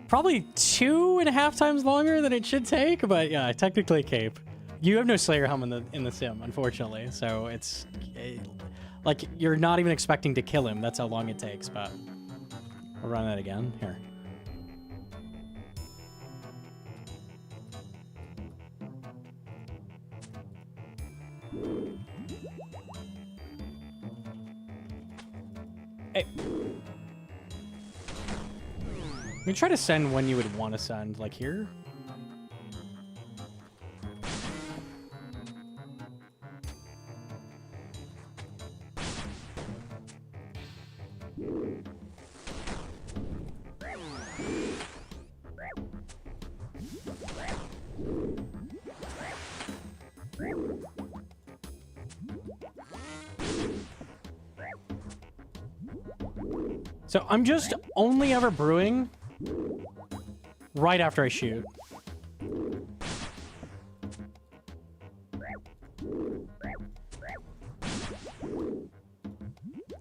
probably 2.5 times longer than it should take, but yeah, technically cape. You have no Slayer helm in the sim, unfortunately, so it's like you're not even expecting to kill him. That's how long it takes. But I'll run that again here. Hey. Let me try to send when you would want to send, like here. So I'm just only ever brewing right after I shoot.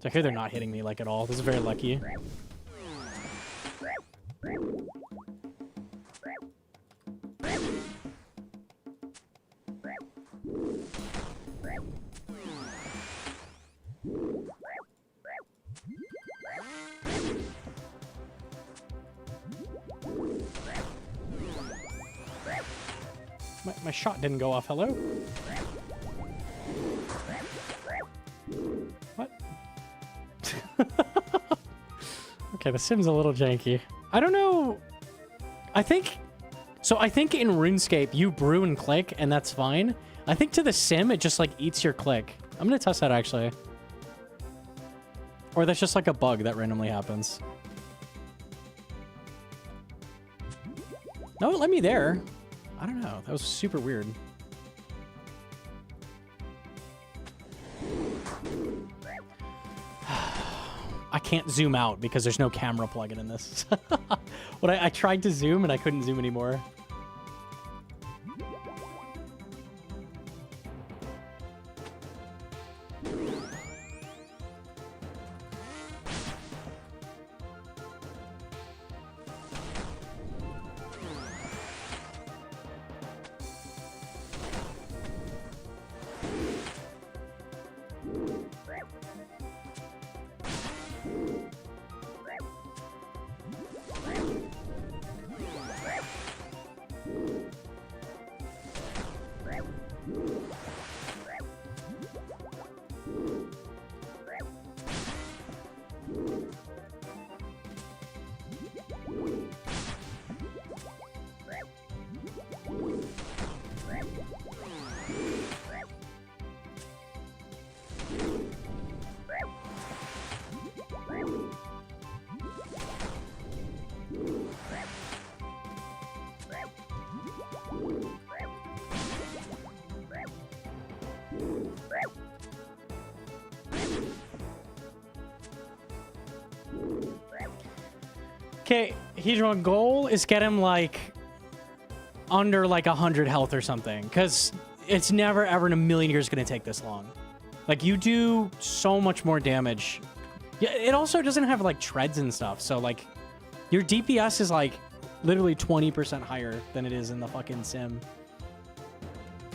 So here they're not hitting me like at all. This is very lucky. My shot didn't go off. Hello? What? Okay, the sim's a little janky. I don't know. I think in RuneScape you brew and click and that's fine. I think to the sim it just like eats your click. I'm gonna test that actually. Or that's just like a bug that randomly happens. No, it let me there. I don't know. That was super weird. I can't zoom out because there's no camera plugin in this. I tried to zoom and I couldn't zoom anymore. Okay, Hedron, goal is get him like under like 100 health or something, because it's never ever in a million years going to take this long. Like, you do so much more damage. Yeah, it also doesn't have like treads and stuff, so like your DPS is like literally 20% higher than it is in the fucking sim.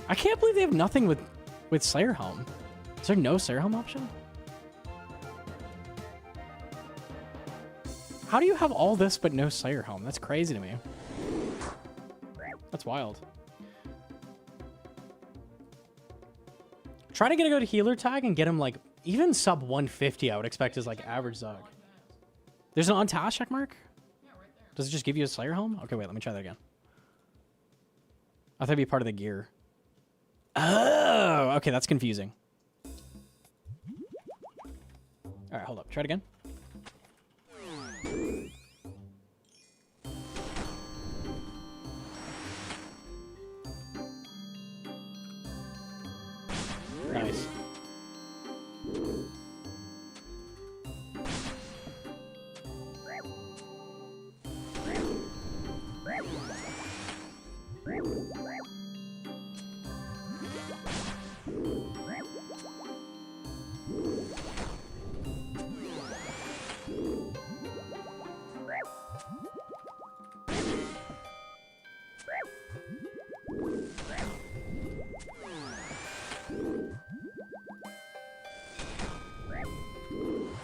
I can't believe they have nothing with Slayer Helm. Is there no Slayer Helm option? How do you have all this but no Slayer Helm? That's crazy to me. That's wild. Try to get a good healer tag and get him like even sub 150. I would expect is like average Zug. There's an on task check mark. Does it just give you a Slayer Helm? Okay, wait, let me try that again. I thought it'd be part of the gear. Oh, okay, that's confusing. All right, hold up. Try it again. Nice.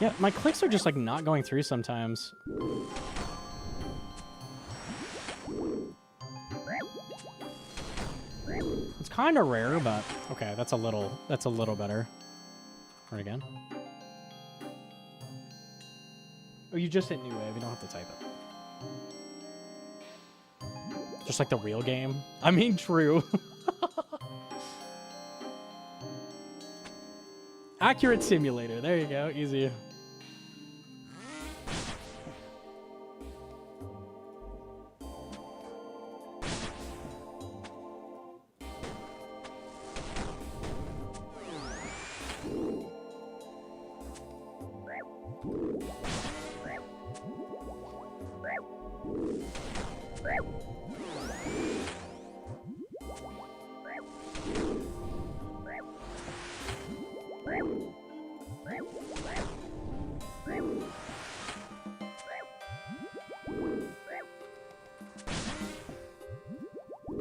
Yeah, my clicks are just like not going through sometimes. It's kind of rare, but okay, that's a little better. Try it again. Oh, you just hit new wave. You don't have to type it. Just like the real game. I mean, true. Accurate simulator. There you go. Easy.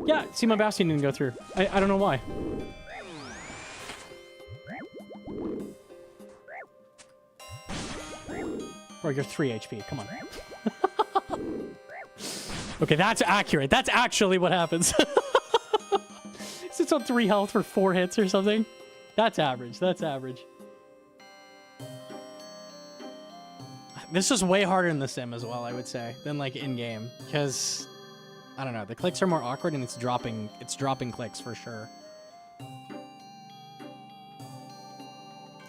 Yeah, see, my Bastion didn't go through. I don't know why. Bro, you're 3 HP. Come on. Okay, that's accurate. That's actually what happens. Sits on 3 health for 4 hits or something. That's average. That's average. This is way harder in the sim as well, I would say, than like in-game. Because, I don't know, the clicks are more awkward and it's dropping clicks for sure.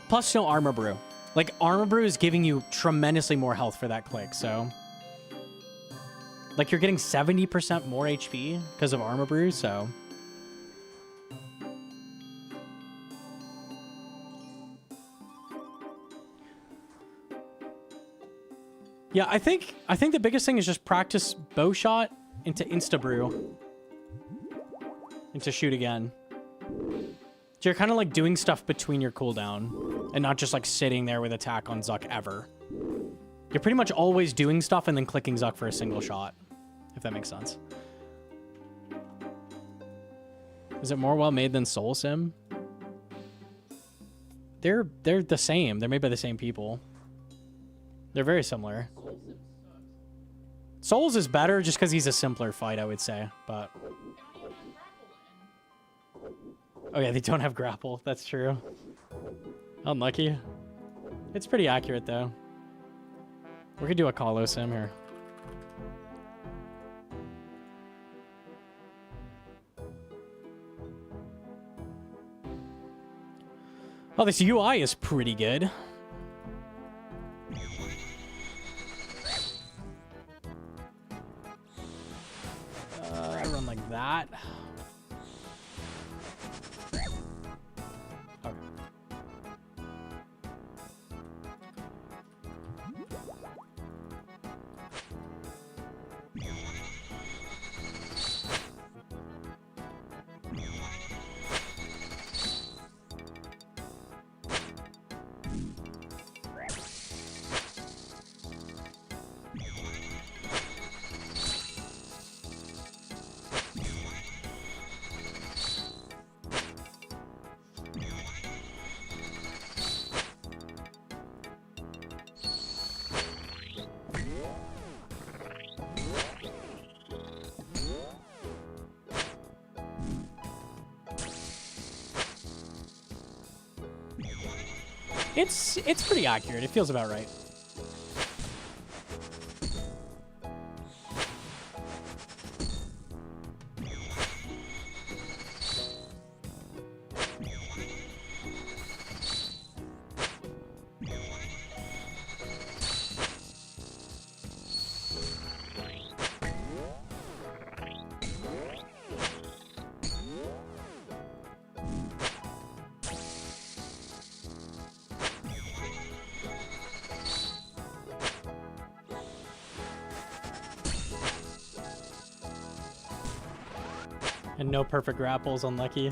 Plus no armor brew. Like, armor brew is giving you tremendously more health for that click, so... Like, you're getting 70% more HP because of armor brew, so... Yeah, I think the biggest thing is just practice bow shot into insta brew. Into shoot again. So you're kind of like doing stuff between your cooldown and not just like sitting there with attack on Zuck ever. You're pretty much always doing stuff and then clicking Zuck for a single shot, if that makes sense. Is it more well made than Soul Sim? They're the same. They're made by the same people. They're very similar. Souls is better just because he's a simpler fight, I would say, but... Oh yeah, they don't have grapple. That's true. Unlucky. It's pretty accurate, though. We could do a Colo Sim here. Oh, this UI is pretty good. Run like that. Okay. It's pretty accurate. It feels about right. And no perfect grapples on Lucky.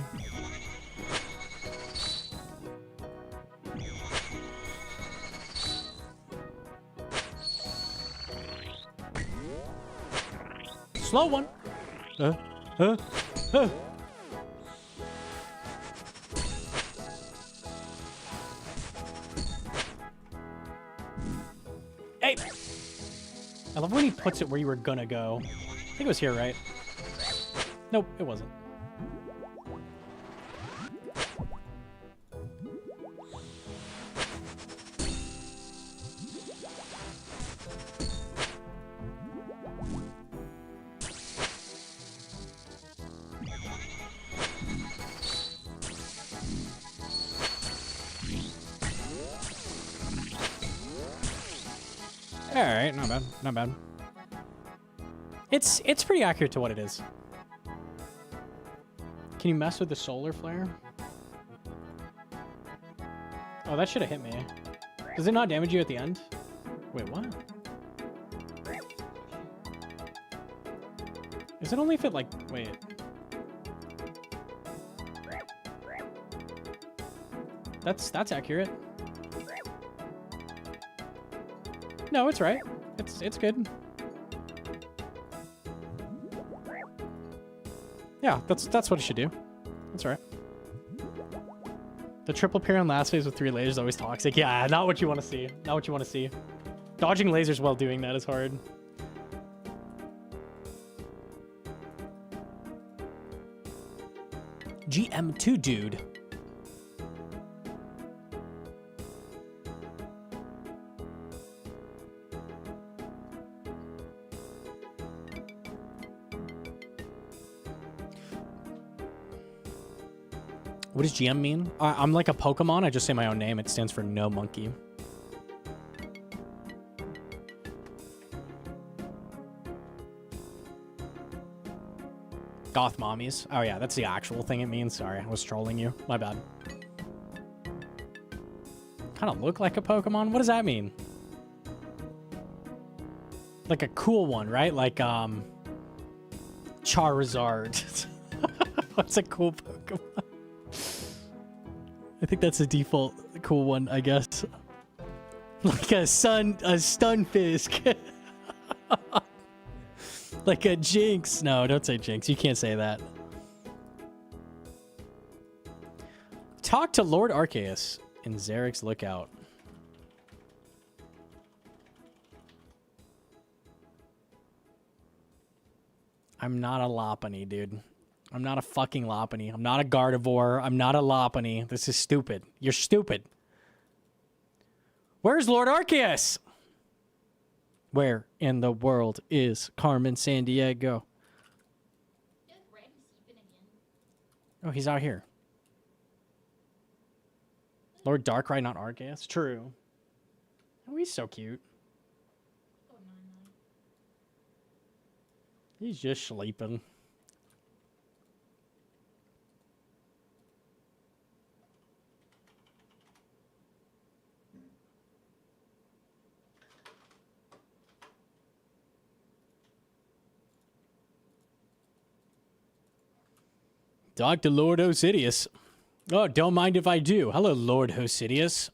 Slow one. Hey! I love when he puts it where you were gonna go. I think it was here, right? Nope, it wasn't. Alright, not bad, not bad. It's pretty accurate to what it is. Can you mess with the solar flare? Oh, that should have hit me. Does it not damage you at the end? Wait, what? Is it only if it like, wait. That's accurate. No, it's right. It's good. Yeah, that's what it should do. That's all right. The triple parry on last phase with 3 lasers is always toxic. Yeah, not what you want to see. Not what you want to see. Dodging lasers while doing that is hard. GM2 dude. What does GM mean? I'm like a Pokemon. I just say my own name. It stands for Gnomonkey. Goth mommies. Oh yeah, that's the actual thing it means. Sorry, I was trolling you. My bad. Kind of look like a Pokemon. What does that mean? Like a cool one, right? Like Charizard. What's a cool Pokemon? I think that's the default cool one, I guess. Like a Stunfisk. Like a Jinx. No, don't say Jinx. You can't say that. Talk to Lord Arceus in Zarek's Lookout. I'm not a Lopunny, dude. I'm not a fucking Lopunny. I'm not a Gardevoir. I'm not a Lopunny. This is stupid. You're stupid. Where's Lord Arceus? Where in the world is Carmen Sandiego? Oh, he's out here. Lord Darkrai, not Arceus? True. Oh, he's so cute. He's just sleeping. Talk to Lord Osidious. Oh, don't mind if I do. Hello, Lord Osidious.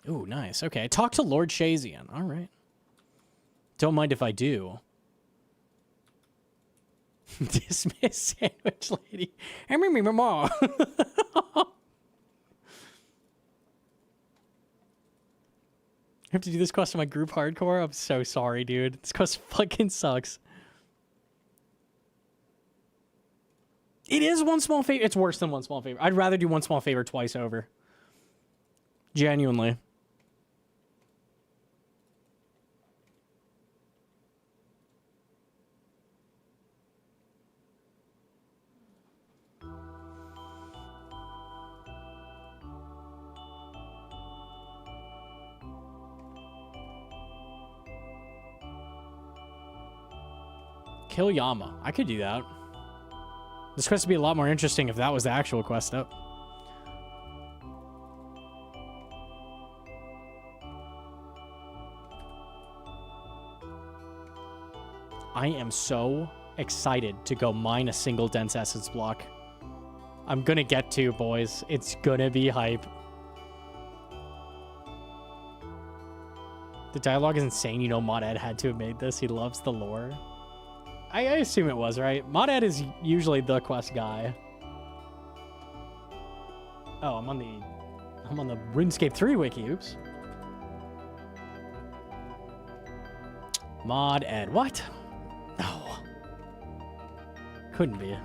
Ooh, nice. Okay, talk to Lord Shazian. All right. Don't mind if I do. Dismiss sandwich lady. I have to do this quest on my group hardcore? I'm so sorry, dude. This quest fucking sucks. It is one small favor. It's worse than one small favor. I'd rather do one small favor twice over. Genuinely. Kill Yama. I could do that. This quest would be a lot more interesting if that was the actual quest up. I am so excited to go mine a single dense essence block. I'm gonna get to, boys. It's gonna be hype. The dialogue is insane. You know Mod Ed had to have made this. He loves the lore. I assume it was, right? Mod Ed is usually the quest guy. Oh, I'm on the RuneScape 3 wiki. Oops. Mod Ed. What? No. Couldn't be.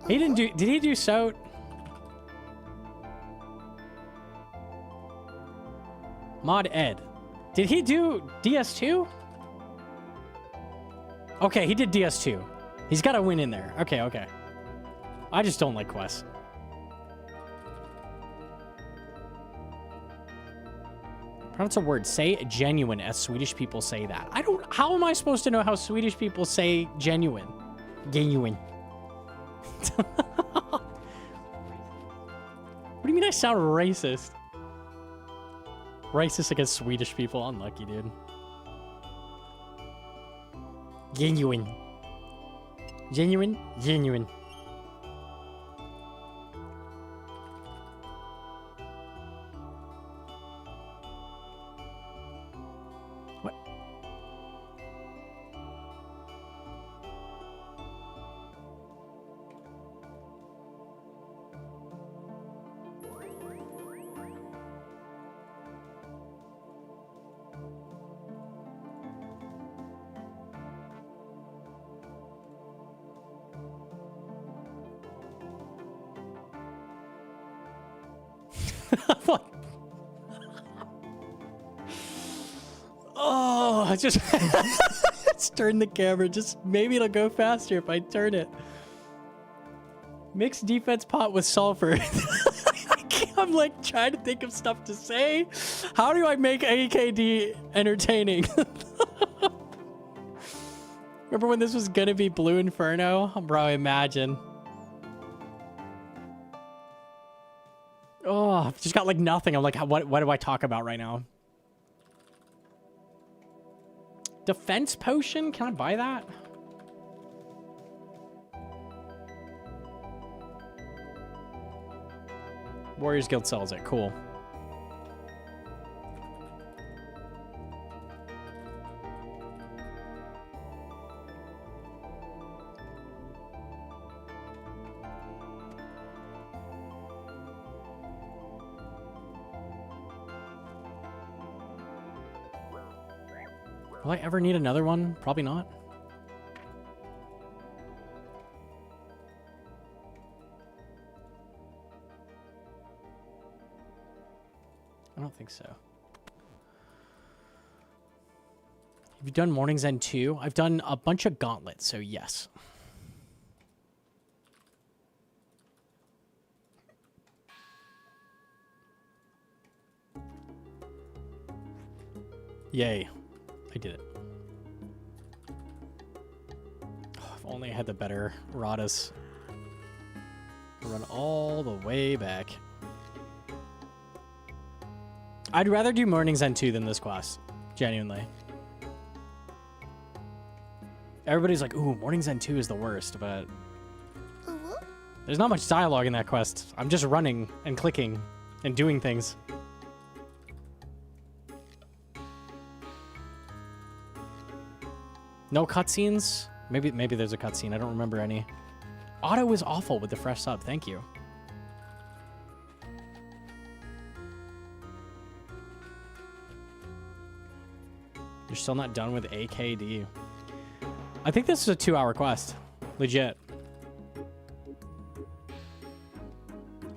He didn't do... Did he do Soat? Mod Ed. Did he do DS2? Okay, he did DS2. He's got a win in there. Okay, okay. I just don't like quests. Pronounce a word. Say genuine as Swedish people say that. I don't... How am I supposed to know how Swedish people say genuine? Genuine. What do you mean I sound racist? Racist against Swedish people? Unlucky, dude. Genuine. Genuine? Genuine. What? What? Oh, I just let's turn the camera. Just maybe it'll go faster if I turn it. Mixed defense pot with sulfur. I'm like trying to think of stuff to say. How do I make AKD entertaining? Remember when this was gonna be Blue Inferno? Bro, imagine. Oh, I've just got like nothing. I'm like, what do I talk about right now? Defense potion? Can I buy that? Warriors Guild sells it. Cool. Will I ever need another one? Probably not. I don't think so. Have you done Morning's End 2? I've done a bunch of Gauntlet, so yes. Yay. I did it. Oh, if only I had the better Radas. Run all the way back. I'd rather do Morning's End 2 than this quest. Genuinely. Everybody's like, ooh, Morning's End 2 is the worst, but... There's not much dialogue in that quest. I'm just running and clicking and doing things. No cutscenes? Maybe there's a cutscene. I don't remember any. Auto is awful with the fresh sub. Thank you. You're still not done with AKD. I think this is a 2-hour quest. Legit.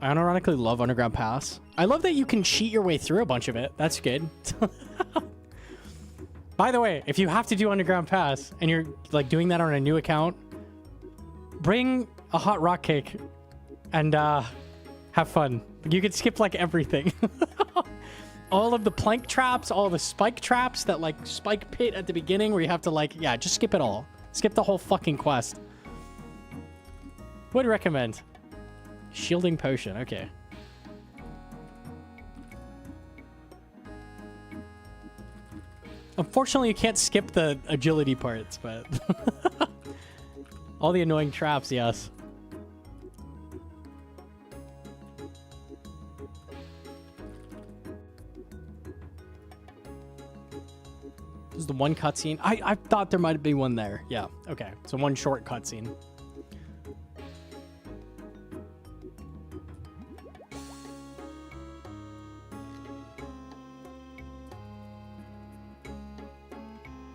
I unironically love Underground Pass. I love that you can cheat your way through a bunch of it. That's good. By the way, if you have to do Underground Pass and you're like doing that on a new account, bring a hot rock cake and have fun. You could skip like everything. All of the plank traps, all the spike traps, that like spike pit at the beginning where you have to like, yeah, just skip it all. Skip the whole fucking quest. Would recommend. Shielding potion, okay. Unfortunately, you can't skip the agility parts, but all the annoying traps, yes. This is the one cutscene. I thought there might be one there. Yeah. Okay. So one short cutscene.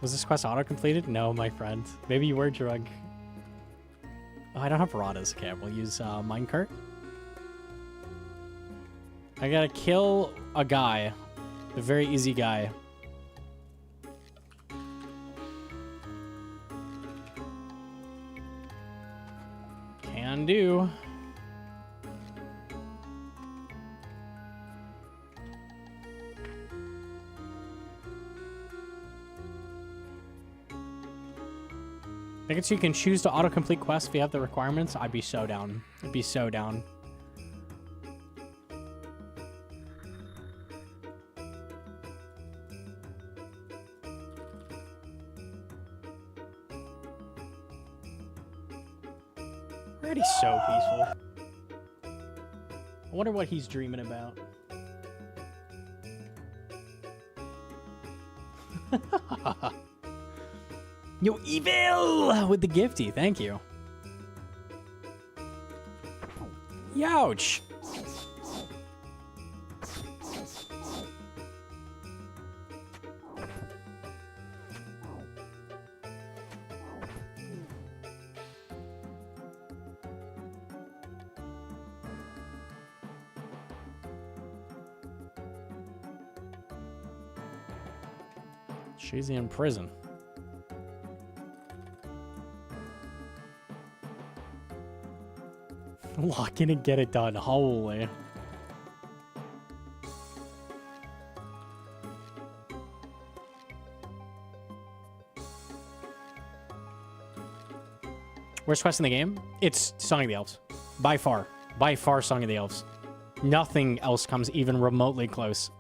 Was this quest auto-completed? No, my friend. Maybe you were drunk. Oh, I don't have Radas. Okay, we'll use minecart. I gotta kill a guy. A very easy guy. Can do. I guess you can choose to autocomplete quests if you have the requirements. I'd be so down. I'd be so down. Already so peaceful. I wonder what he's dreaming about. Yo, evil with the gifty. Thank you. Youch. She's in prison. Lock in and get it done. Holy. Worst quest in the game? It's Song of the Elves. By far. By far Song of the Elves. Nothing else comes even remotely close.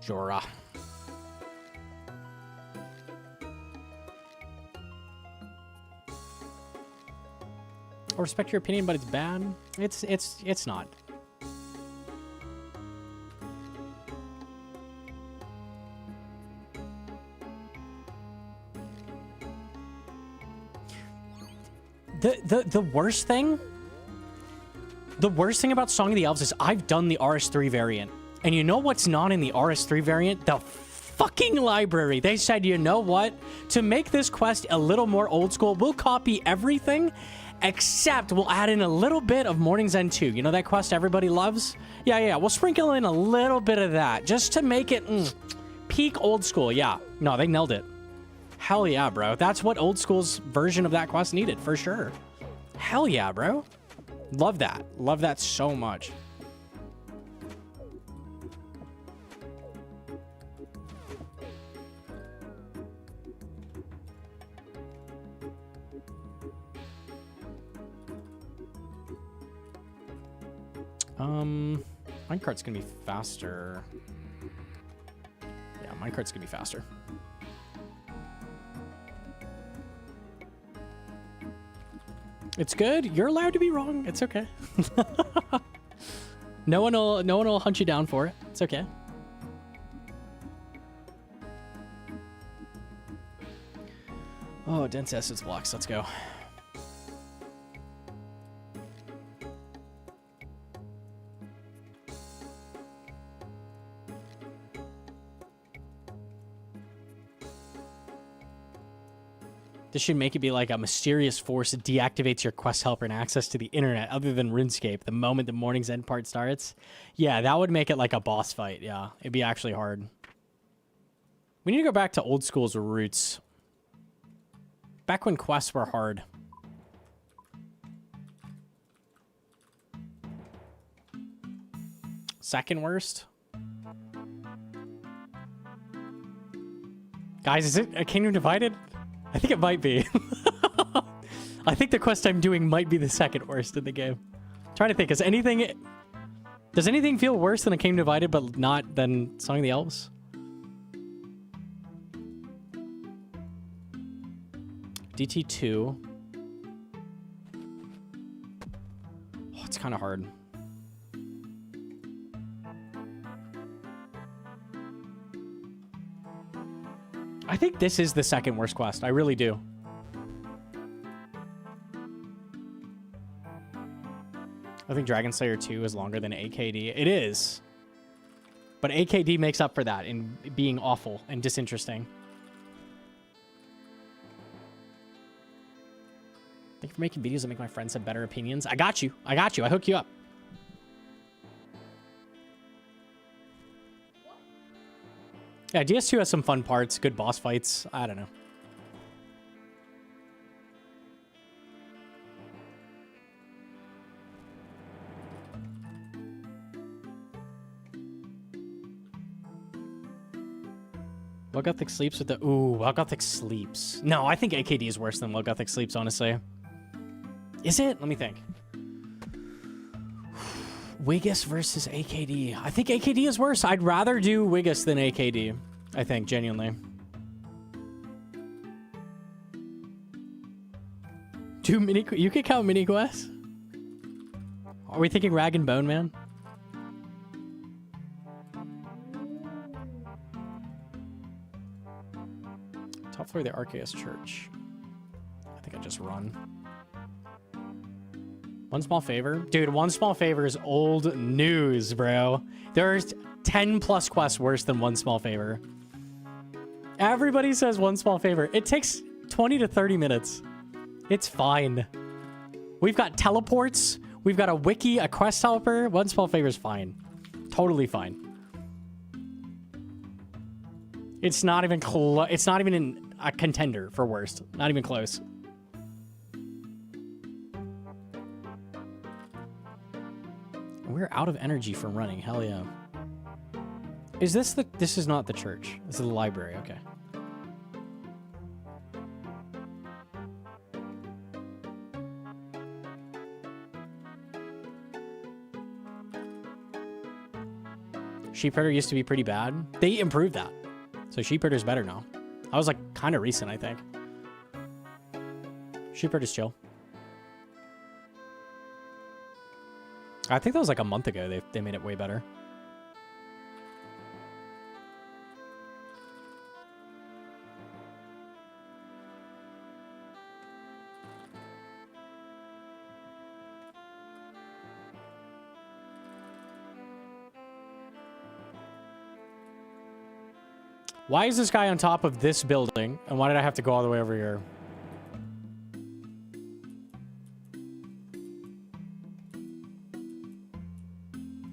Jorah. I respect your opinion, but it's bad. It's not. The worst thing about Song of the Elves is I've done the RS3 variant. And you know what's not in the RS3 variant? The fucking library. They said, you know what? To make this quest a little more old school, we'll copy everything, except we'll add in a little bit of Morning's End 2. You know that quest everybody loves? Yeah. We'll sprinkle in a little bit of that just to make it peak old school. Yeah. No, they nailed it. Hell yeah, bro. That's what old school's version of that quest needed, for sure. Hell yeah, bro. Love that. Love that so much. Minecart's gonna be faster. Yeah, minecart's gonna be faster. It's good. You're allowed to be wrong. It's okay. No one will hunt you down for it. It's okay. Oh, dense essence blocks. Let's go. This should make it be like a mysterious force that deactivates your quest helper and access to the internet other than RuneScape the moment the Morning's End part starts. Yeah, that would make it like a boss fight. Yeah, it'd be actually hard. We need to go back to old school's roots. Back when quests were hard. Second worst? Guys, is it a Kingdom Divided? I think it might be. I think the quest I'm doing might be the second worst in the game. I'm trying to think, does anything feel worse than a Kingdom Divided but not than Song of the Elves? DT2. Oh, it's kind of hard. I think this is the second worst quest. I really do. I think Dragon Slayer 2 is longer than AKD. It is. But AKD makes up for that in being awful and disinteresting. Thank you for making videos that make my friends have better opinions. I got you. I got you. I hook you up. Yeah, DS2 has some fun parts, good boss fights. I don't know. Gothic sleeps with the... Ooh, Gothic sleeps. No, I think AKD is worse than Gothic sleeps, honestly. Is it? Let me think. Wigus versus AKD. I think AKD is worse. I'd rather do Wigus than AKD. I think, genuinely. Do mini... You could count mini quests? Are we thinking Rag and Bone Man? Top floor of the Arceus Church. I think I just run. One small favor? Dude, one small favor is old news, bro. There's 10 plus quests worse than one small favor. Everybody says one small favor. It takes 20 to 30 minutes. It's fine. We've got teleports. We've got a wiki, a quest helper. One small favor is fine. Totally fine. It's not even it's not even a contender for worst. Not even close. We're out of energy from running. Hell yeah. Is this the... This is not the church. This is the library. Okay. Sheepherder used to be pretty bad. They improved that. So Sheepherder's better now. I was like kind of recent, I think. Sheepherder's chill. I think that was like a month ago. They made it way better. Why is this guy on top of this building? And why did I have to go all the way over here?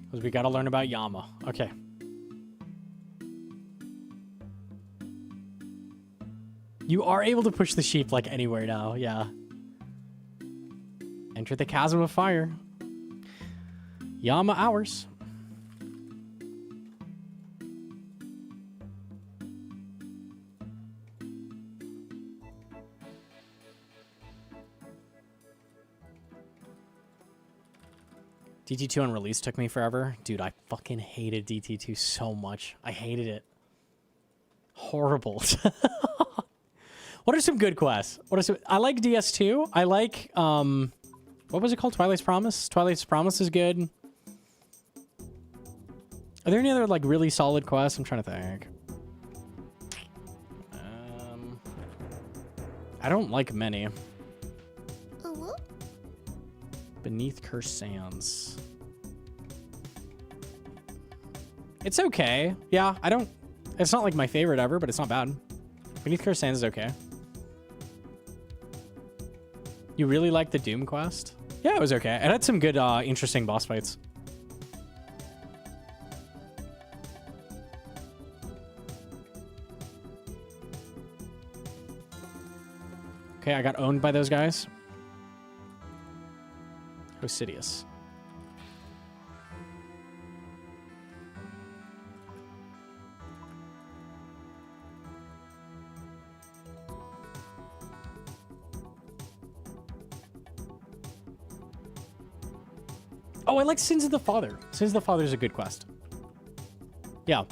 Because we got to learn about Yama. Okay. You are able to push the sheep like anywhere now. Yeah. Enter the chasm of fire. Yama hours. DT2 on release took me forever. Dude, I fucking hated DT2 so much. I hated it. Horrible. What are some good quests? I like DS2. I like, what was it called? Twilight's Promise? Twilight's Promise is good. Are there any other, like, really solid quests? I'm trying to think. I don't like many. Beneath Cursed Sands. It's okay. Yeah, I don't... It's not like my favorite ever, but it's not bad. Beneath Cursed Sands is okay. You really like the Doom quest? Yeah, it was okay. It had some good, interesting boss fights. Okay, I got owned by those guys. Osidious. Oh, I like Sins of the Father. Sins of the Father is a good quest. Yeah.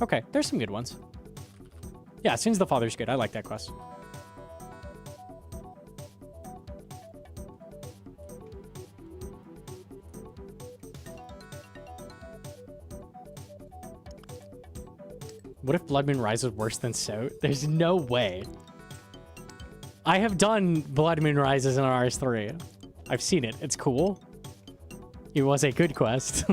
Okay, there's some good ones. Yeah, Sins of the Father's good. I like that quest. What if Blood Moon Rise is worse than Soat? There's no way. I have done Blood Moon Rises in RS3. I've seen it. It's cool. It was a good quest.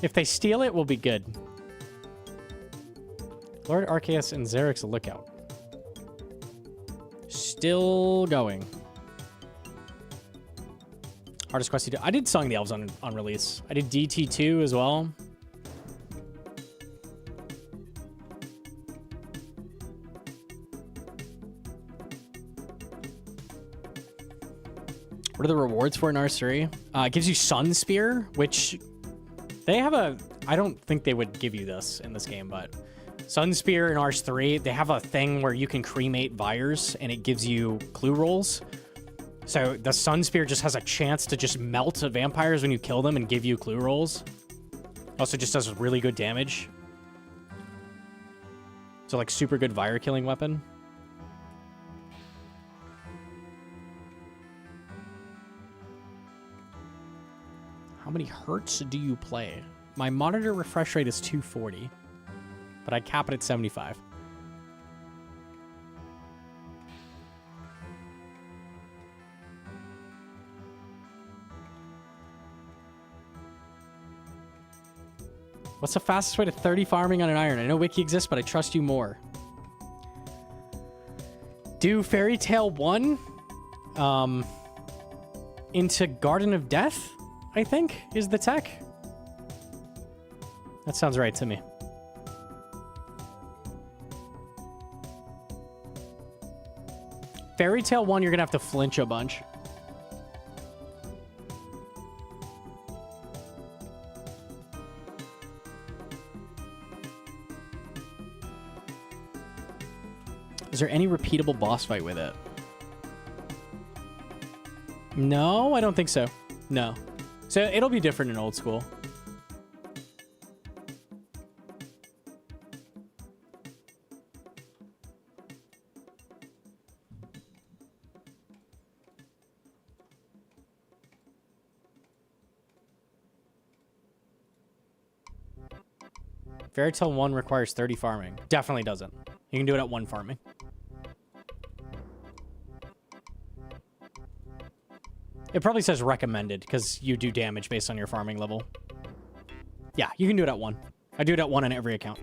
If they steal it, we'll be good. Lord Arceus and Xerix Lookout. Still going. Hardest quest you do. I did Song of the Elves on release. I did DT2 as well. What are the rewards for an R3? It gives you Sun Spear, which they have a... I don't think they would give you this in this game, but Sun Spear in R3, they have a thing where you can cremate Vyres, and it gives you clue rolls. So the Sun Spear just has a chance to just melt vampires when you kill them and give you clue rolls. Also just does really good damage. So like super good Vyre killing weapon. How many hertz do you play? My monitor refresh rate is 240, but I cap it at 75. What's the fastest way to 30 farming on an iron? I know Wiki exists, but I trust you more. Do Fairy Tale 1 into Garden of Death, I think, is the tech. That sounds right to me. Fairy Tale 1, you're going to have to flinch a bunch. Is there any repeatable boss fight with it? No, I don't think so. No. So it'll be different in old school. Fairy Tale 1 requires 30 farming. Definitely doesn't. You can do it at 1 farming. It probably says recommended because you do damage based on your farming level. Yeah, you can do it at 1. I do it at 1 on every account.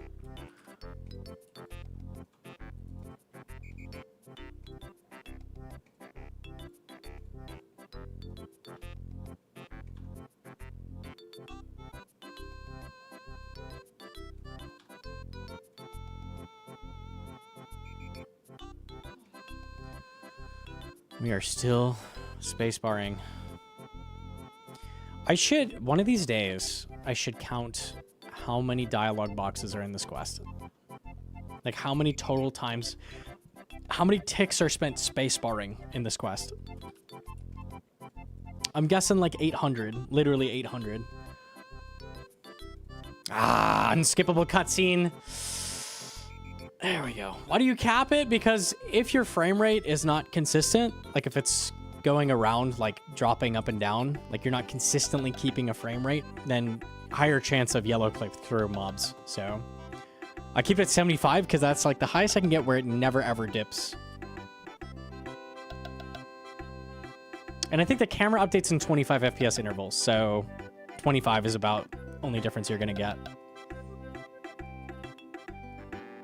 We are still spacebarring. I should, one of these days, I should count how many dialogue boxes are in this quest. Like how many total times, how many ticks are spent spacebarring in this quest. I'm guessing like 800, literally 800. Ah, unskippable cutscene. There we go. Why do you cap it? Because if your frame rate is not consistent, like if it's going around, like dropping up and down, like you're not consistently keeping a frame rate, then higher chance of yellow click through mobs. So I keep it at 75 because that's like the highest I can get where it never ever dips. And I think the camera updates in 25 FPS intervals. So 25 is about only difference you're going to get.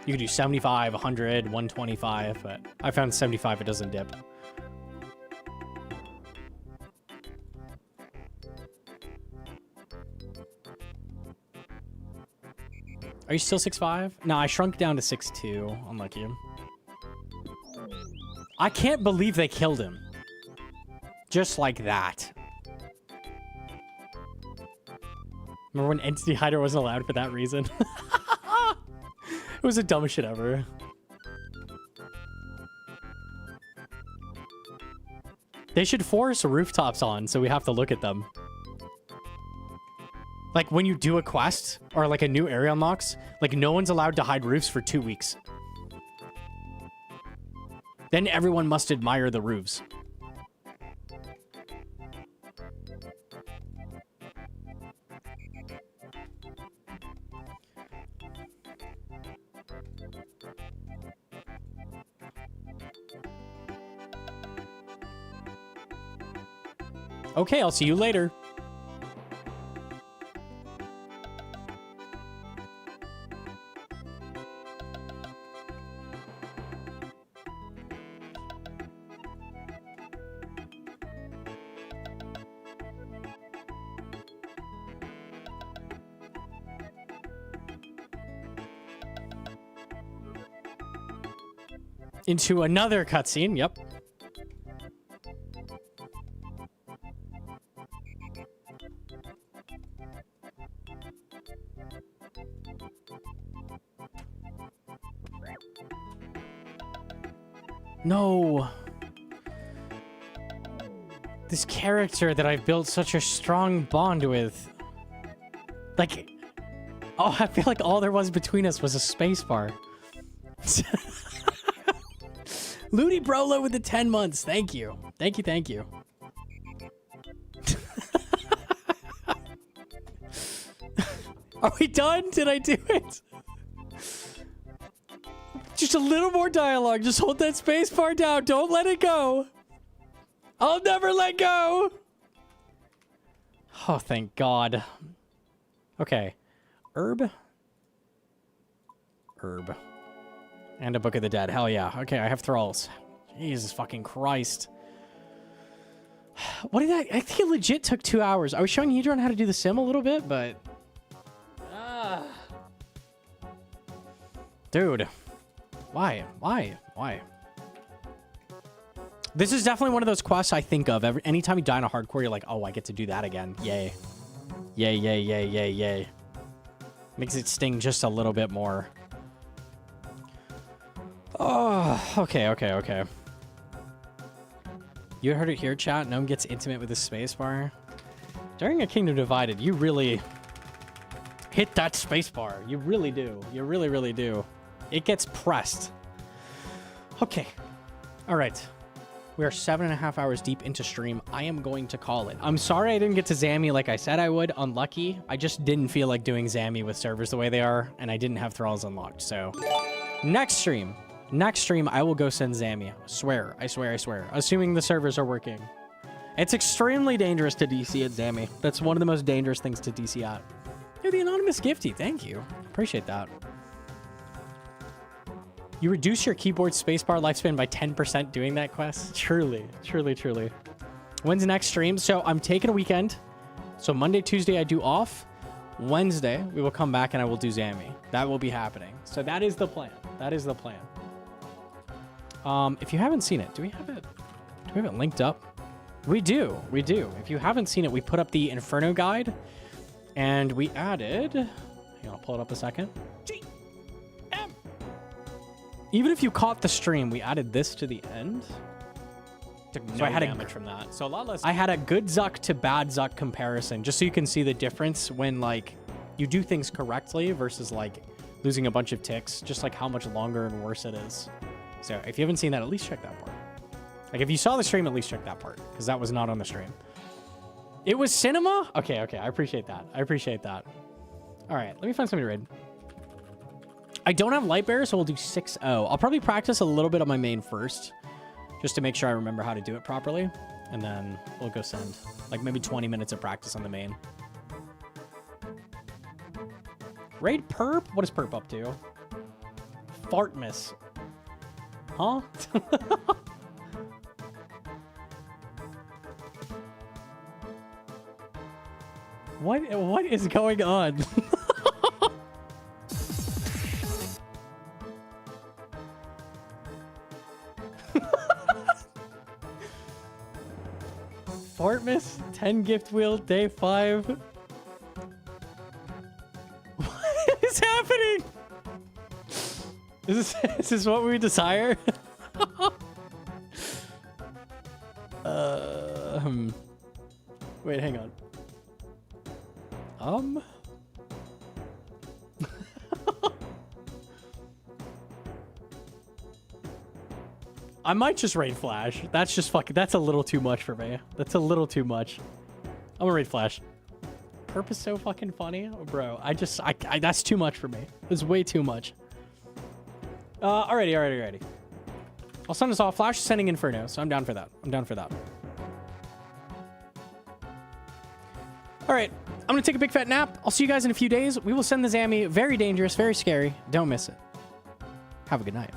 You could do 75, 100, 125, but I found 75, it doesn't dip. Are you still 6'5"? No, I shrunk down to 6'2". Unlucky. I can't believe they killed him. Just like that. Remember when Entity Hider wasn't allowed for that reason? It was the dumbest shit ever. They should force rooftops on so we have to look at them. Like when you do a quest or like a new area unlocks, like no one's allowed to hide roofs for 2 weeks. Then everyone must admire the roofs. Okay, I'll see you later. Into another cutscene, yep. No. This character that I've built such a strong bond with. Like, oh, I feel like all there was between us was a spacebar. Looney Brolo with the 10 months. Thank you. Thank you, thank you. Are we done? Did I do it? Just a little more dialogue. Just hold that space bar down. Don't let it go. I'll never let go. Oh, thank God. Okay. Herb. And a Book of the Dead. Hell yeah. Okay, I have thralls. Jesus fucking Christ. What did I think it legit took 2 hours. I was showing Hedron how to do the sim a little bit, but... Dude. Why? This is definitely one of those quests I think of. Anytime you die in a hardcore, you're like, oh, I get to do that again. Yay. Yay. Makes it sting just a little bit more. Oh, okay. You heard it here, chat. Gnome gets intimate with the spacebar. During A Kingdom Divided, you really hit that spacebar. You really do. You really do. It gets pressed. Okay. All right. We are 7.5 hours deep into stream. I am going to call it. I'm sorry I didn't get to Zammy like I said I would. Unlucky. I just didn't feel like doing Zammy with servers the way they are, and I didn't have thralls unlocked. So next stream, I will go send Zammy. I swear. Assuming the servers are working. It's extremely dangerous to DC at Zammy. That's one of the most dangerous things to DC at. You're the anonymous gifty. Thank you. Appreciate that. You reduce your keyboard spacebar lifespan by 10% doing that quest? Truly. When's the next stream? So I'm taking a weekend. So Monday, Tuesday, I do off. Wednesday, we will come back and I will do Zammy. That will be happening. So that is the plan. If you haven't seen it, do we have it linked up? We do. If you haven't seen it, we put up the Inferno guide and we added, hang on, I'll pull it up a second. Even if you caught the stream, we added this to the end. So I had damage from that. So a lot less. I had a good Zuck to bad Zuck comparison, just so you can see the difference when like you do things correctly versus like losing a bunch of ticks, just like how much longer and worse it is. So if you haven't seen that, at least check that part. Like if you saw the stream, at least check that part, because that was not on the stream. It was cinema? Okay. I appreciate that. All right, let me find somebody to raid. I don't have light bearer, so we'll do 6-0. I'll probably practice a little bit on my main first, just to make sure I remember how to do it properly. And then we'll go send like maybe 20 minutes of practice on the main. Raid perp? What is perp up to? Fart miss. Huh? What is going on? Fart miss, 10 gift wheel, day 5. What is happening? Is this what we desire? Wait, hang on. I might just raid Flash. That's just fucking. That's a little too much for me. That's a little too much. I'm gonna raid Flash. Perp is so fucking funny, bro. I that's too much for me. It's way too much. Alrighty. I'll send us off. Flash is sending Inferno, so I'm down for that. All right, I'm gonna take a big fat nap. I'll see you guys in a few days. We will send the Zammy. Very dangerous, very scary. Don't miss it. Have a good night.